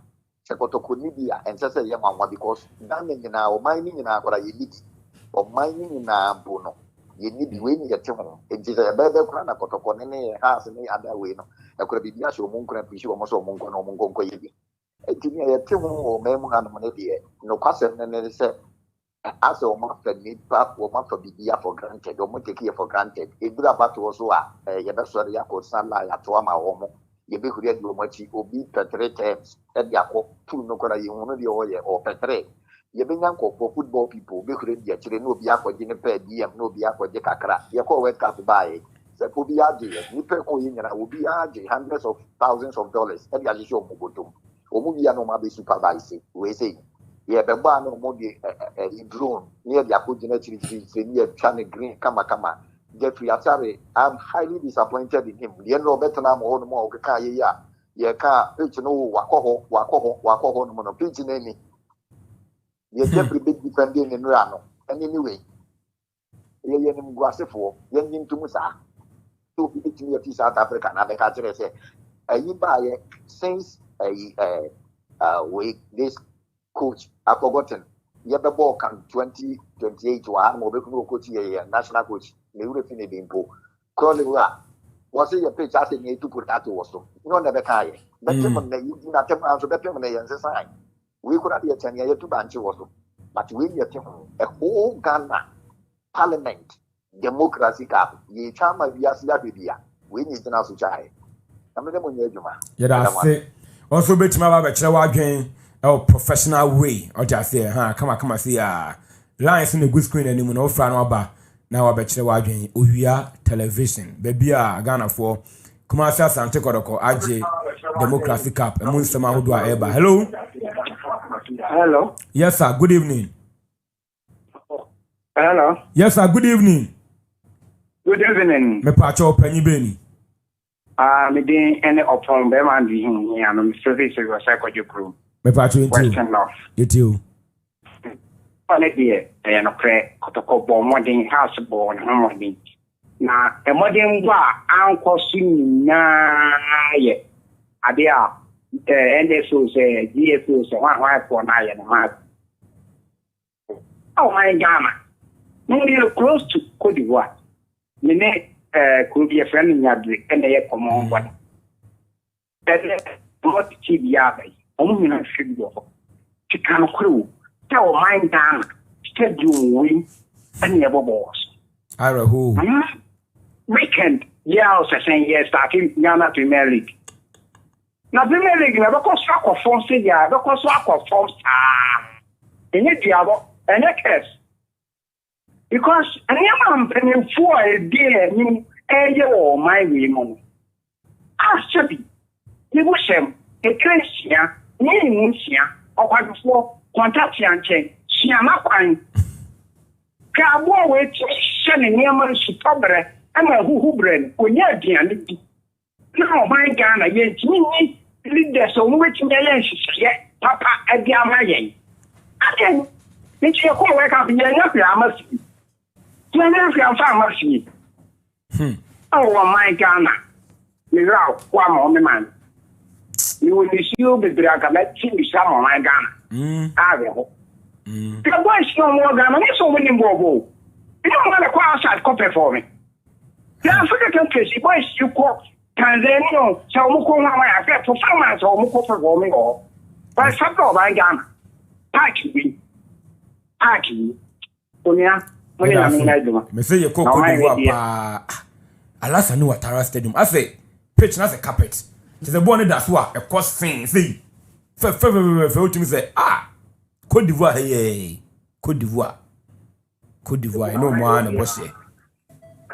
Speaker 22: Sakotokunidia, and Sasa young one because diamond in our mining in our elite. or mining in a bono. You need the way you tell him. It is a better crown of Kotoko, any house any other way. No, I could be just your monk and fish or most of Mongo or Mongo. It did me a tell or memo and money. No question, and then said, as a month that need pap or month of the for granted, or month here for granted. It would have about to also a Yabasari Yako Sala at Tuama Homo. You be created you much, or be per 3 times at Yako, 2 no corner, you want the oil or per 3. You be young for football people, be created yet, no be up for dinner per diem, no be up for the cacra. You call wet cap buy. So, could be RJ, you pay in and I will be RJ hundreds of thousands of dollars. And you show Mugotum. Or movie no mabe supervising, we say. Yeah, but one no more drone near the Apogenic near Channel Green, Kama. Jeffrey Atari, I'm highly disappointed in him. You know better now, on more Kaya. You can't pitch no Wako, no pitch in any. You Jeffrey big defending in Rano. And anyway, you him Guasifo, Yen to Musa. To be to me South Africa, and the catcher say, you buy since this coach, I've forgotten. You have the ball can 2028 to a mobile coach here, national coach. They would have finished in Pool. Crawley was it your pitch asking me to put that also? No, never carry. But you did not tell me better and sign. We could have yet 10 years to banch also. But we get a whole Ghana Parliament democracy cup. Ye charm of Yasia. We need to know to try. I'm the one
Speaker 7: yeah, that's it. Also, bet my bachelor game. Oh, professional way. Or just say, come on, see, lines in the good screen anymore. No fran over. Now I bet you are doing Uya television. Baby, Ghana for Kumasi Asante Kotoko, AJ Democracy Cup. And Munster Mahudwa Eba. Hello.
Speaker 1: Hello.
Speaker 7: Yes, sir. Good evening.
Speaker 1: Hello.
Speaker 7: Yes, sir. Good evening.
Speaker 1: Good evening.
Speaker 7: Me pacho penny beni.
Speaker 1: Me doing any upon them and the I'm service your psycho crew.
Speaker 7: Me pacho into
Speaker 1: Western North.
Speaker 7: You too.
Speaker 1: On it here, and a crack Kotoko bomb modern house born harmony. Now, a modern bar, Uncle Sing yet. Adia, NSOs, DSOs, 1 wife for 9 and a half. Oh, my Ghana. No, you're close to Cote d'Ivoire. Nene could be a friend in Yadri, and they come on one. That what TBI, only not should go. Chican crew, tell mine down, still doing win, and never boss.
Speaker 7: Ira who?
Speaker 1: Weekend, yeah, I was saying, yes, starting Ghana Premier League. Now, Premier League, never cost track of form, say, yeah, because track of form, in it, Diabo, and a case. Because I am paying for a day, you or my women. Actually, you wish him a Christian, Nicia, or what before contact and change. She am not fine. Cabo with Shannon Yaman Superbre and a who brain, when you're dear. No, my Ghana, yet me, leaders on which they yet, Papa, at the Amayan. Again, it's your call wake up in your must. Pharmacy. Oh, my Ghana. You're out, one more man. You will issue the drug and let him be some of my Ghana. I will. The boys no more Ghana, so many more. You don't want to go outside copy for me. The African case, boys, you call Tanzania, Samuko, my affair for farmers or Muko for me all. But some of my Ghana. Party. Onia.
Speaker 7: Me say you Cote d'Ivoire alas I know what Yara Stadium. I say pitch na say carpet. It's a bonnet that's what a cost thing. See for to say Cote d'Ivoire hey Cote d'Ivoire no more na boss here.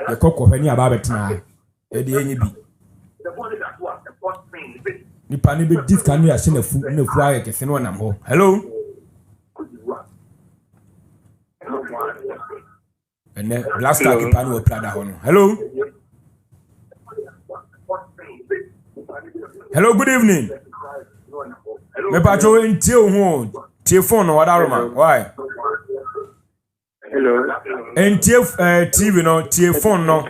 Speaker 7: The coco penny about it now. E dey enye bi. Nipa ni be this can we ashe na fu aye kese no nam ho. Hello. And then last time you pan will play on. Hello. Hello, good evening. Me pacho until home. Telephone or whatever. Why?
Speaker 1: Hello.
Speaker 7: And TV no, telephone no.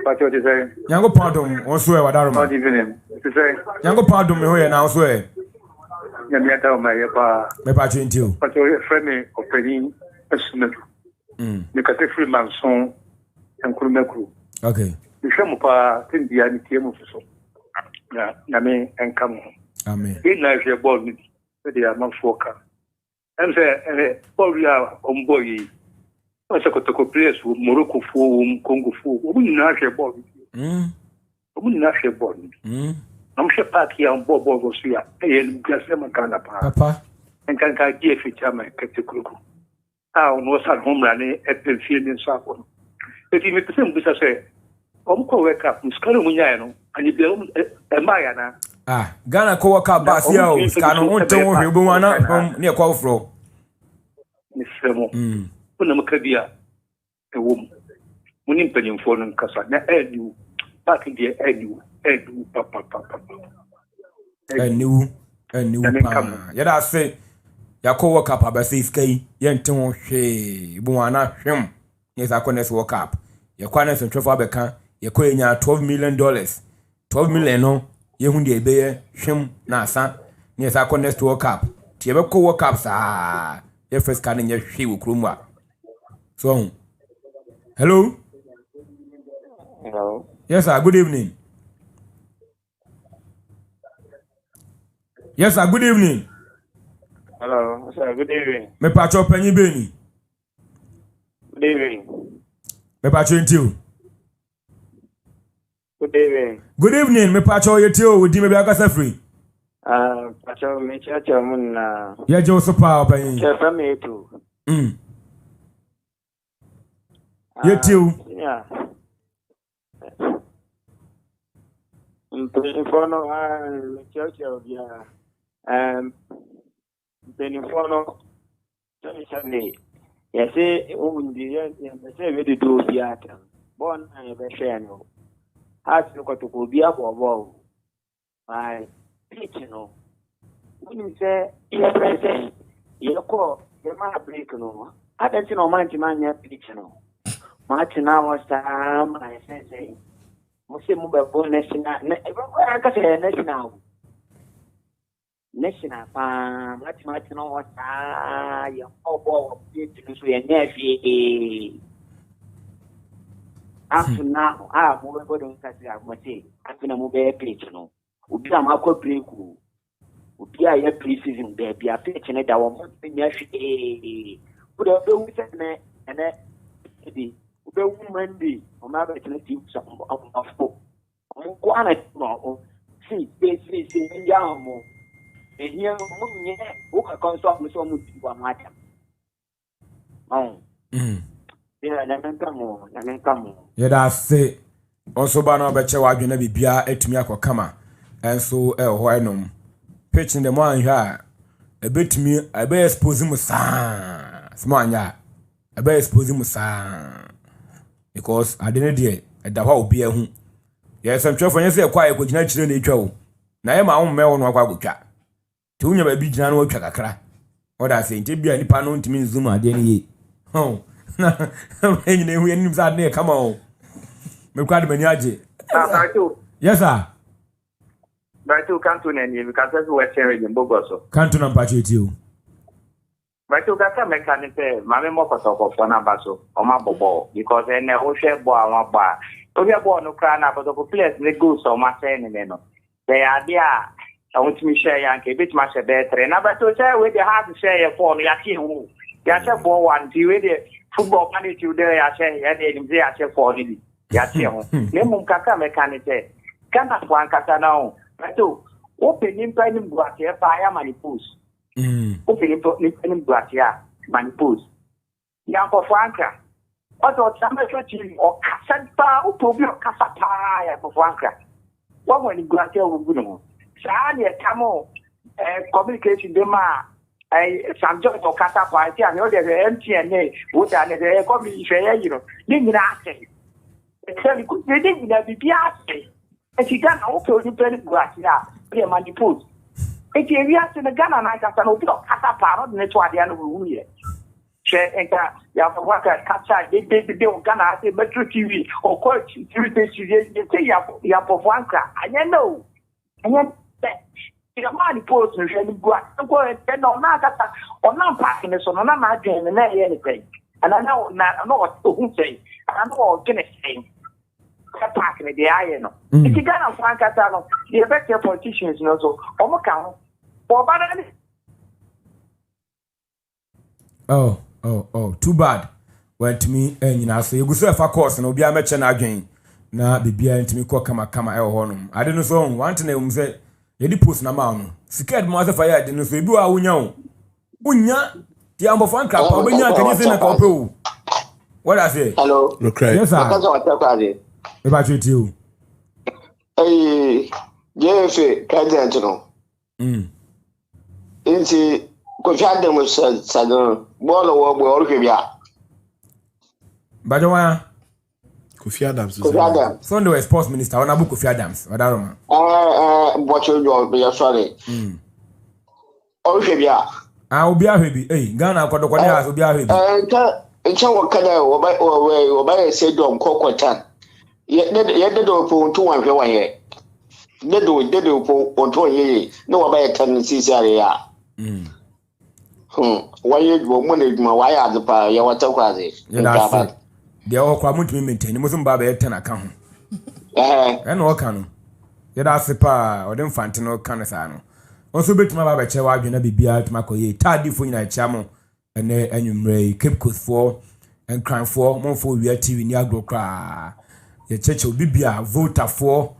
Speaker 1: Pacho to say.
Speaker 7: Yango pardon, on swear whatever.
Speaker 1: Good evening. To say.
Speaker 7: Yango pardon me here now swear.
Speaker 1: Yamiata my pa.
Speaker 7: Me pacho until.
Speaker 1: Pacho friend me opinion. Esmedu. Nikate free man son enkurumekuru.
Speaker 7: Okay.
Speaker 1: Bishemu pa tindia ni tiemu so. Na me enkam.
Speaker 7: Amen.
Speaker 1: Ina je ball ni dia man foka. Ense ball ya omboyi. Asante Kotoko players Morocco fo Congo fo. Omu na je ball. Omu na je ball. Nam she park ya ball go so ya. E gase man kana pa.
Speaker 7: Papa.
Speaker 1: Enkanka die ficha man ketekuru. No san home run e feeling so akọ. Eti me pese mbisa se omko wake up muskano munya no ani be e maya na.
Speaker 7: Ghana ko waka ba sia o skano onto wo hwe bo wana ne kwa ofro.
Speaker 1: Ni semo. Kuna makabia e wom. Muni mpanimfo no nkasa na adu back there adu papa.
Speaker 7: Aniu pa. Ya da se Yako World Cup abasi skai yente ho hwe bu wana hwem yes akones World Cup yakwana some trophy abeka yakonya $12 million 12 million no yehu de ebe hwem na asa yes akones World Cup ti ebeko World Cup sa ye first kan nya hwe wo kromwa so hello yes sir, good evening. Yes sir, good evening.
Speaker 9: Hello, sir. Good evening.
Speaker 7: Me pacho penyi beni.
Speaker 9: Good evening.
Speaker 7: Me pacho intiu.
Speaker 9: Good evening.
Speaker 7: Good evening. Me pacho yetio udi me biaka safri.
Speaker 9: Pacho me chacha mun na.
Speaker 7: Ya jo sopa penyi.
Speaker 9: Chefa me tu.
Speaker 7: Yetio.
Speaker 9: Yeah. Infono me chacha ya. Benifono Sunday. Yes, undi say we do theater. Born I be share no. Has to go to be abo. My pitch no. When you say you present, you call the man break no. I don't know man pitch no. Match now was time I say. Must move a bonus na. I can say national. National farm, much no what your ball to your nephew. After now, I will go to Cassia. After a mobile page, no. Would be a Marco Breaku. Would be a pre-season baby, a pitch and that won't be nephew. Put up the weekend and the woman be on my opportunity of hope. One at more. See, in Yamo. And here, who can consult with some people, madam. Oh,
Speaker 7: yeah, that's it. Also, Bano Becha, I can be Bia etimiako kama, and so why no pitching the man here. A bit to me, I bear exposing Musa, Smanya, I bear exposing Musa because I didn't dear at the whole beer. Yes, I'm sure for you say quiet with natural nature. Now, my own male no Waguka. Tunya baby jana wo twa kakra. Oda say nti bia nipa no ntimi nzuma ade ne ye. Ho. Na enyi hu enim za ne come on. Me kwade mani age. Yes sir.
Speaker 9: But you can't tune any because we're sharing in Bogoso.
Speaker 7: Can't tune mpache ti o.
Speaker 9: But you got a mechanic mama mo Kotoko for na baso o ma bobo because en ho share bo awon ba. Obi abo no kra na Kotoko place le go so ma say ni no. They are there. I want to share yanke bit much better. Now, but to share with the hard to share a phone, Yaki who Yasha for one, with the football money to there, I say, and they are for the Yaki. Lemon Kaka mechanic, can't one Kaka now. But to open in penning bratia, fire manipus. Open in penning bratia, manipus. Young for Franca. Although some or Casapa, to be a Casapa for Franca. What when you gratia will know? Sani kamo communication de ma some joint or kata party and the MTN would and the communication you know didn't ask tell you they didn't be asked and she got also the very glass yeah be a money put if you react in the Ghana and I can no kata parrot network the end of the year share and you have to work at capture they Ghana say Metro TV or coach TV they say you have for one crack I know and
Speaker 1: The man post me really go and no na kata on na parking so no na ma adwen na anything. And I know what to say. I know what can say. Parking the eye no. If you gonna find kata no, the effect politicians no so omo kan for bad.
Speaker 7: Oh, too bad. Well, to me, and you know, so you go say for course, and obi a mention again. Na bibia ntimi kɔ kama e honum ade no so want na um say ye di post na ma no scared mo asefa ya ade no so ebi wa wonya ti ambofo ankra pa obenya kanye se na ka ope o what I say
Speaker 21: hello
Speaker 8: okay
Speaker 7: yes sir
Speaker 21: because what talk about it
Speaker 7: e ba treat you
Speaker 21: jefe president no inti ko fi ade mo sa no bolo wo bo oru bia
Speaker 7: bajawa
Speaker 8: Kofi Adams.
Speaker 21: Sunday
Speaker 7: was sports minister. When I book Kofi Adams, what are
Speaker 21: what you sorry. Obia.
Speaker 7: Obia hebi. Hey, Ghana Kotoko has Obia hebi.
Speaker 21: Ncha wakada oba say dom kokotan. Ye do po ntu wan hwe wan ye. De do po onto ye. No oba tan sisi are ya. Why you wo mo na djuma why azepa ye wata kwaze.
Speaker 7: They all come to me maintain. Muslim Baba Etana can. And all can. Yet I sepa or them fantino canisano. Also, bit my Baba Chewa, you know, be out Macoye, tardy for you, chamo, and you may Cape Coast 4 and crime 4, more for your TV Niagro cry. Your church will be a voter for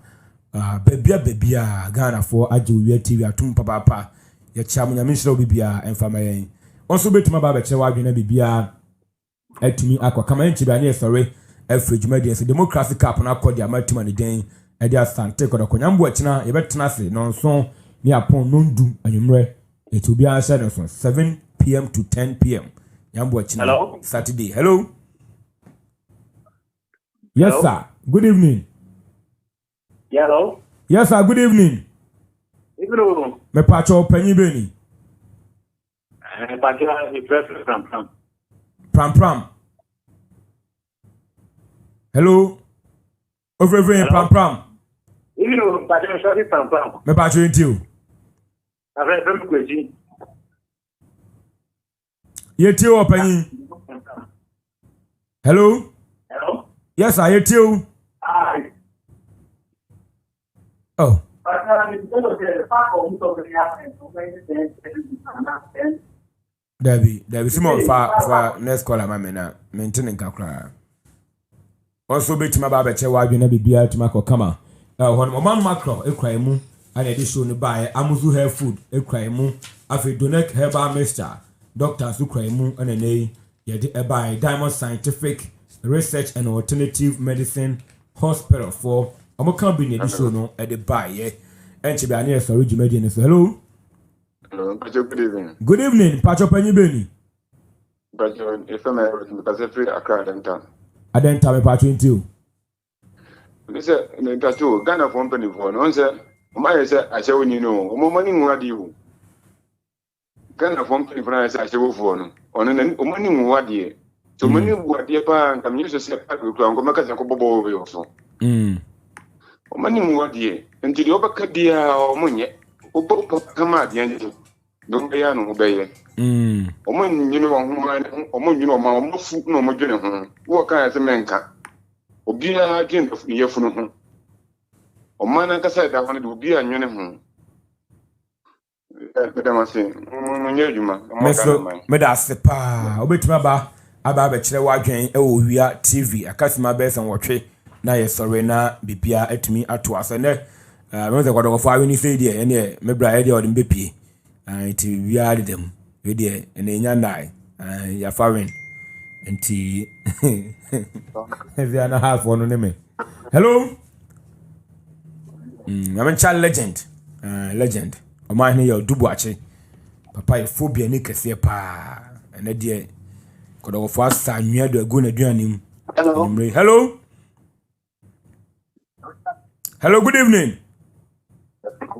Speaker 7: baby, Ghana for Aju, your TV, a tumpa papa, your chamo, your mission will be and family. Also, bit my Baba Chewa, you know, be etimi akwa kama nchi bani sorry efrage media se democracy cup na akọ dia matima ne den e dia Asante Kotoko nyambo akina ye betena se no so ni apon no ndu anwumre it will be answered on 7 p.m. to 10 p.m. nyambo akina Saturday hello yes hello? Sir good evening
Speaker 1: hello
Speaker 7: yes sir good evening me pacho panyi beni
Speaker 1: pacho
Speaker 7: Pram. Hello. Over Pram.
Speaker 1: You know, but I'm sorry, Pram.
Speaker 7: Me patch you.
Speaker 1: I've read very quickly.
Speaker 7: Yet you open. Hello. Yes, I hear you. Oh. Debbie, Simon for next caller, mamma, maintaining Kakra. Also, bit my barber chair, why you never be able to make a come. When my man macro, a crime, and addition by Amuzu hair food, a crime, after donate herbal mixture, doctors who crime, and a nay, yet by Diamond Scientific Research and Alternative Medicine Hospital for Amokambi addition at the buy, and she be an ear original. Hello.
Speaker 10: Good evening.
Speaker 7: Good evening, Pacho Penny Benny.
Speaker 10: Pacho, if I'm everything because I feel a card and town.
Speaker 7: I didn't tell me Pacho into.
Speaker 10: Listen, Pacho, Ghana company for no answer. My say, I say, when you know, money what you Ghana company for I say, for no, on an money what ye. So many what ye pan, come use a set up with Gomaka and Cobo also. Money what ye, until the upper dear or money. Come out the end. Don't be an obey. Oman, you know, my foot no more general. What kind of man can? Obia again of your phone. O man, I said, I wanted to be a union. Madam, I say,
Speaker 7: Medas, pa, obey to my bar, about a chair wagon, we are TV, a customer base and watch it. Now, yes, sorry, now, be peer at me at once, and then. When the quarter of 5 when you say, dear, and yeah, maybe I had in BP. We added them, we dear, and then you're foreign. And tea. They are not half one on me. Hello? I'm a child legend. Legend. O mine here, Dubuache. Papa, phobia, Nick, pa. And a dear. Could of us, son, you had a good adrenaline. Hello? Hello, good evening.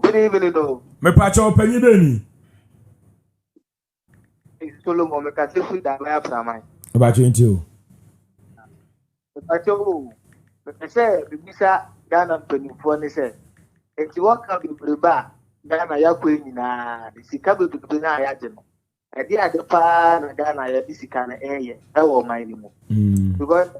Speaker 21: Good evening, though.
Speaker 7: Me pacho penny Benny.
Speaker 21: It's Solomon, me can see that I have some.
Speaker 7: About you into.
Speaker 21: Pacho, me say, Bisa Ghana penny for me say. If you walk up in Bruba, Ghana ya kwe nyina the sika bebrebe na ya je no e dey ade pa na Ghana ya di sika na eye e wo man ni mu because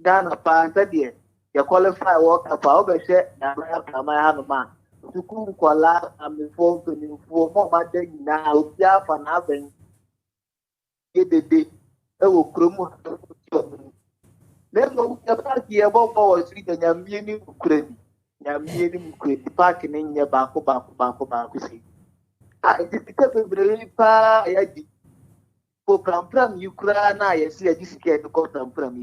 Speaker 21: Ghana pa de ya qualify work up o be hwe na ma ha no ma sukuu kwala amefo mpanyinfo mo ma de nyina obi afa na aben yedede e wo kromu lelo ya ba ki e bo bo o sri nya mie ni kurani nya mie ni kurani park ni nya ba ko si it ka bebrele pa ya di po pram yukra na ya si ya di sike ko pram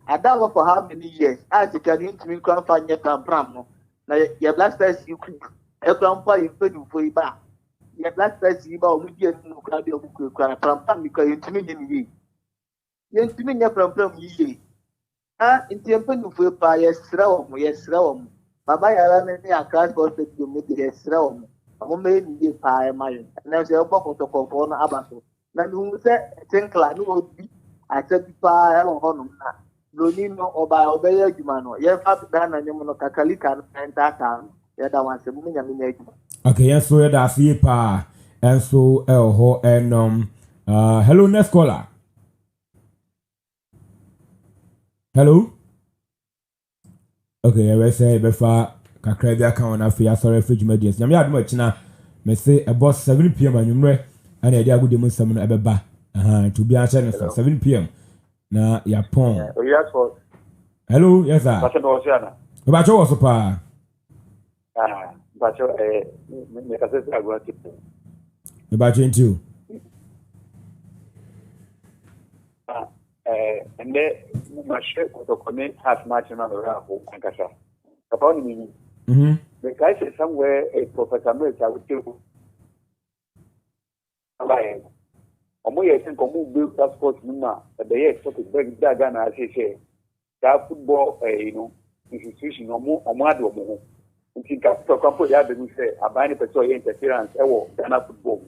Speaker 21: adawa for how many years as you can intimi kwan fa nya pram no na ya black stars yukra e kwan pa yefenu fo iba ya black stars iba o mu di enu kra de o ku kra pram mi ka intimi ni yentimi nya pram yi nti empenu fo pa yesra wo mu baba Yara ne akra sports stadium ne de yesra wo mu amo me ni pa e mayo na se obo Kotoko na abaso na nu se tinkla no obi atabi pa e ho no na loni no oba ya adwuma no ye fa da na nyem no kakalika enta ya da wanse mu nya me adwuma.
Speaker 7: Okay, yes, so da see pa and so ho and hello next caller. Hello. Okay, I will say befa kakra bia kan na afia sorry for jumadies. Nyame adom achina me say about 7 p.m. anwumre ana edi agudi mu nsam no ebeba. To be answer no 7 p.m. na Yapon.
Speaker 18: Yes, for.
Speaker 7: Hello, yes sir. Bacho was pa.
Speaker 18: Bacho me ka se agora tipo.
Speaker 7: Me bacho into.
Speaker 18: And then my ship to connect has much in another raffle and Kasa. Upon me, the guy said somewhere a Professor America would do. I think Omu built that sports Numa, but the year took a break Dagan as he said. That football, institution or more. And think after Campo Yabin say, a binding petrol interference, Ghana football.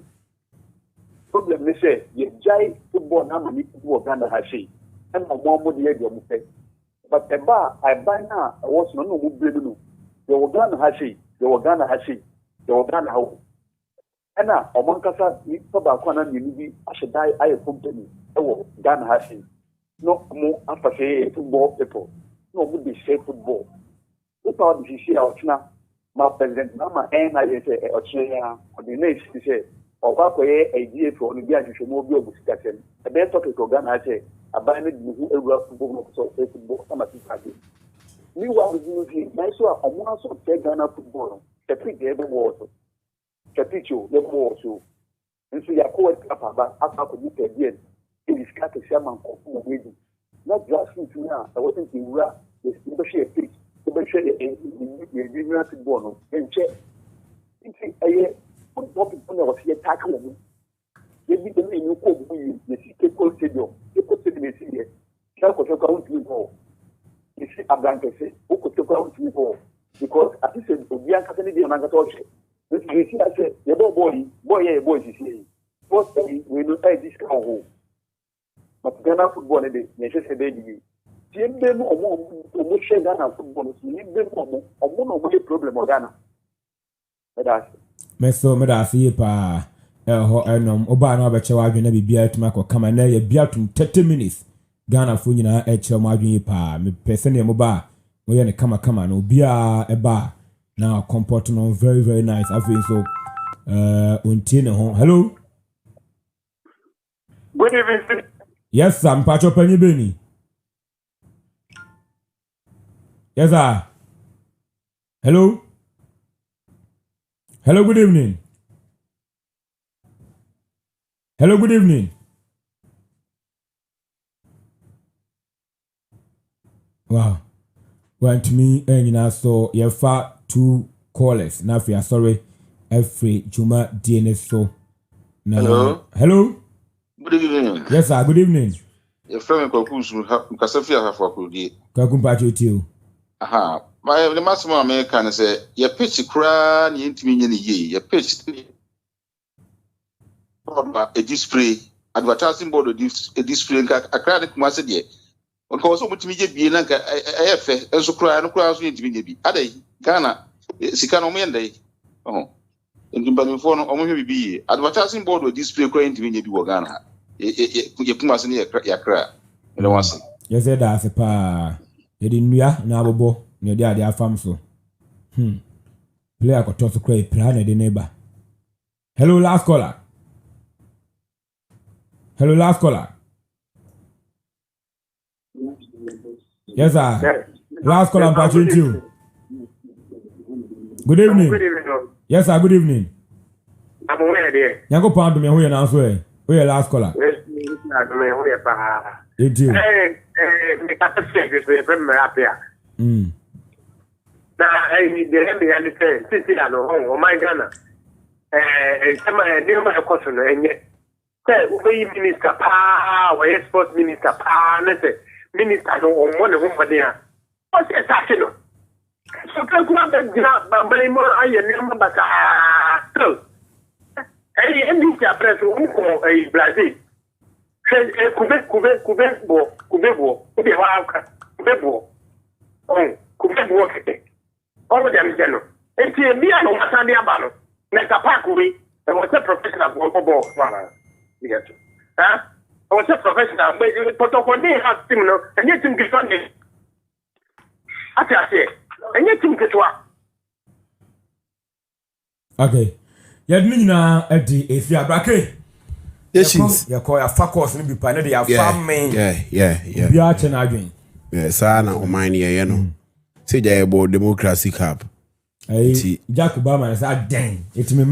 Speaker 18: Problem they say, you jai football now many people Ghana has she. And my mom would hear your mistake. But the bar I buy now, I was no blue. You were Ghana has she, you were Ghana has she, you were Ghana how. And now, among Casa, you about one and you I should die. I company. Oh, Ghana has she. No more after say football people. No would be say football. Without the CC out now, my president, Mama, and I say, Australia, or the next, he said. Ọba kọye idea for no bia hwehwe mo bi obusikasem e be talk to Ghana che aban ne di hu ewura football no so football sama ti pade ni wa bu ni na so a omo aso te Ghana football no te pick e be wo so te pichu le wo so nso ya ko apa ba aka ko di te bien e diska ke sia man ko mo wedi na grassroots na e wo tin ti wura e be share pitch e be share e football no enche nti aye football people was here tackle them. They did the new code the Keko Stadium. Keko Stadium is here. Koko to go. You see, Abranke say, Koko to go. Because as I said, Obianka Kennedy and Angatoche. You see, I said, the boy is here. First, we know this home. But Ghana football, they said, baby. Team them or more share Ghana football. You need them or more problem of Ghana. That's
Speaker 7: Meso me da see pa ho enom oba na obeche wadwe na bibia tuma ko kama na ye bia tum 30 minutes Ghana fo nyina e kire mo adwen pa me pese ne mo ba mo ye ne kama no bia e ba na comport no very very nice afin so unti ne ho hello
Speaker 18: good evening
Speaker 7: yes I'm pacho panyi beni yes sir hello. Hello, good evening. Hello, good evening. Wow. Well, to me, and you know, so you have 2 callers. Now, if you are sorry, every Juma DNS. So, now,
Speaker 6: hello.
Speaker 7: Hello.
Speaker 6: Good evening.
Speaker 7: Yes, sir. Good evening.
Speaker 6: Your friend Kokusu, Kasafia have for Kudi.
Speaker 7: Kakumpacho to you.
Speaker 6: Aha. My the maximum American say, your pitch cry, you intimate ye, your pitch a display, advertising board, a display, a credit must ye. Because so much media be like a so cry, no crowds need to be. Ade, Ghana, Sikano Monday. Oh, In Banifon, almost be advertising board with display crying to me, you Ghana. You put us in your crack. You know what?
Speaker 7: Yes, that's a pa. You didn't know bo near the idea farm so. Player got toss to create plan the neighbor. Hello, last caller. Hello, last caller. Yes, sir. Last caller, I'm patching you. Good evening.
Speaker 5: Good evening.
Speaker 7: Yes, sir. Good evening.
Speaker 5: I'm aware there.
Speaker 7: You go pound to me who you now swear. Who you last caller? It is.
Speaker 5: Me can't say this way from me up here. Now, the Henry and the city, I know, oh my Ghana. Some near my question, and yet, we minister, we sports minister, minister, no one over there. What's the action? So, come on, but more I remember, but still. And this press a Brazil. All of them general. And see me I know Sunday Abano. Make a pack we and was a professional ball. Yes. Huh? I was a professional, but when they have similar and yet think it's Sunday. I say, and yet think it's what?
Speaker 7: Okay. Yadmina Eddie, if you are bracket. Yes, you call your focus and be panel, they are farming.
Speaker 8: Yeah.
Speaker 7: We are changing.
Speaker 8: Yes, I know mine here, you know. Say they about democracy cup.
Speaker 7: Jack Obama is a dang. It's me.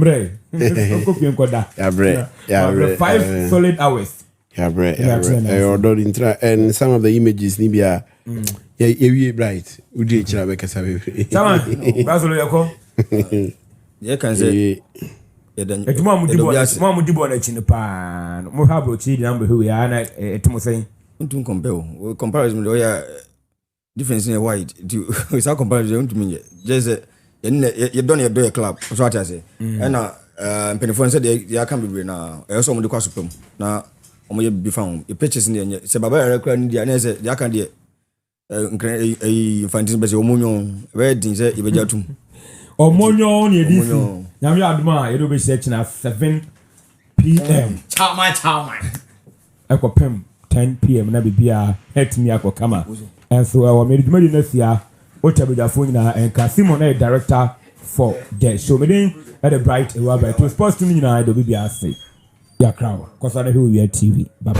Speaker 7: Yeah, 5 solid hours.
Speaker 8: And some of the images Nibia. Yeah, bright. Would you make us have
Speaker 16: you can say
Speaker 7: it's Mamma Dibon in the pan. More how about you number who we are at Timothy?
Speaker 16: Don't compare. Comparison, difference in a white. It's our comparison to me. Just you don't have a club. That's what I say. And Penifon said they can be now. I also want to cross them. Now, only be found. You pictures in the Sababa, they can do a fantasy, but Omunion, red things, Ibajatum.
Speaker 7: Omonyo ni edisi. Nyame aduma you do be searching at 7 p.m. Chama. Ekopem 10 p.m. na bibia het me akokama. And so our medicine next year Ochabeja phone na enka Simon na director for the show me at the bright ewaba to sports to me na do bibia say. Ya crowd. Cause I know we are TV. Bye.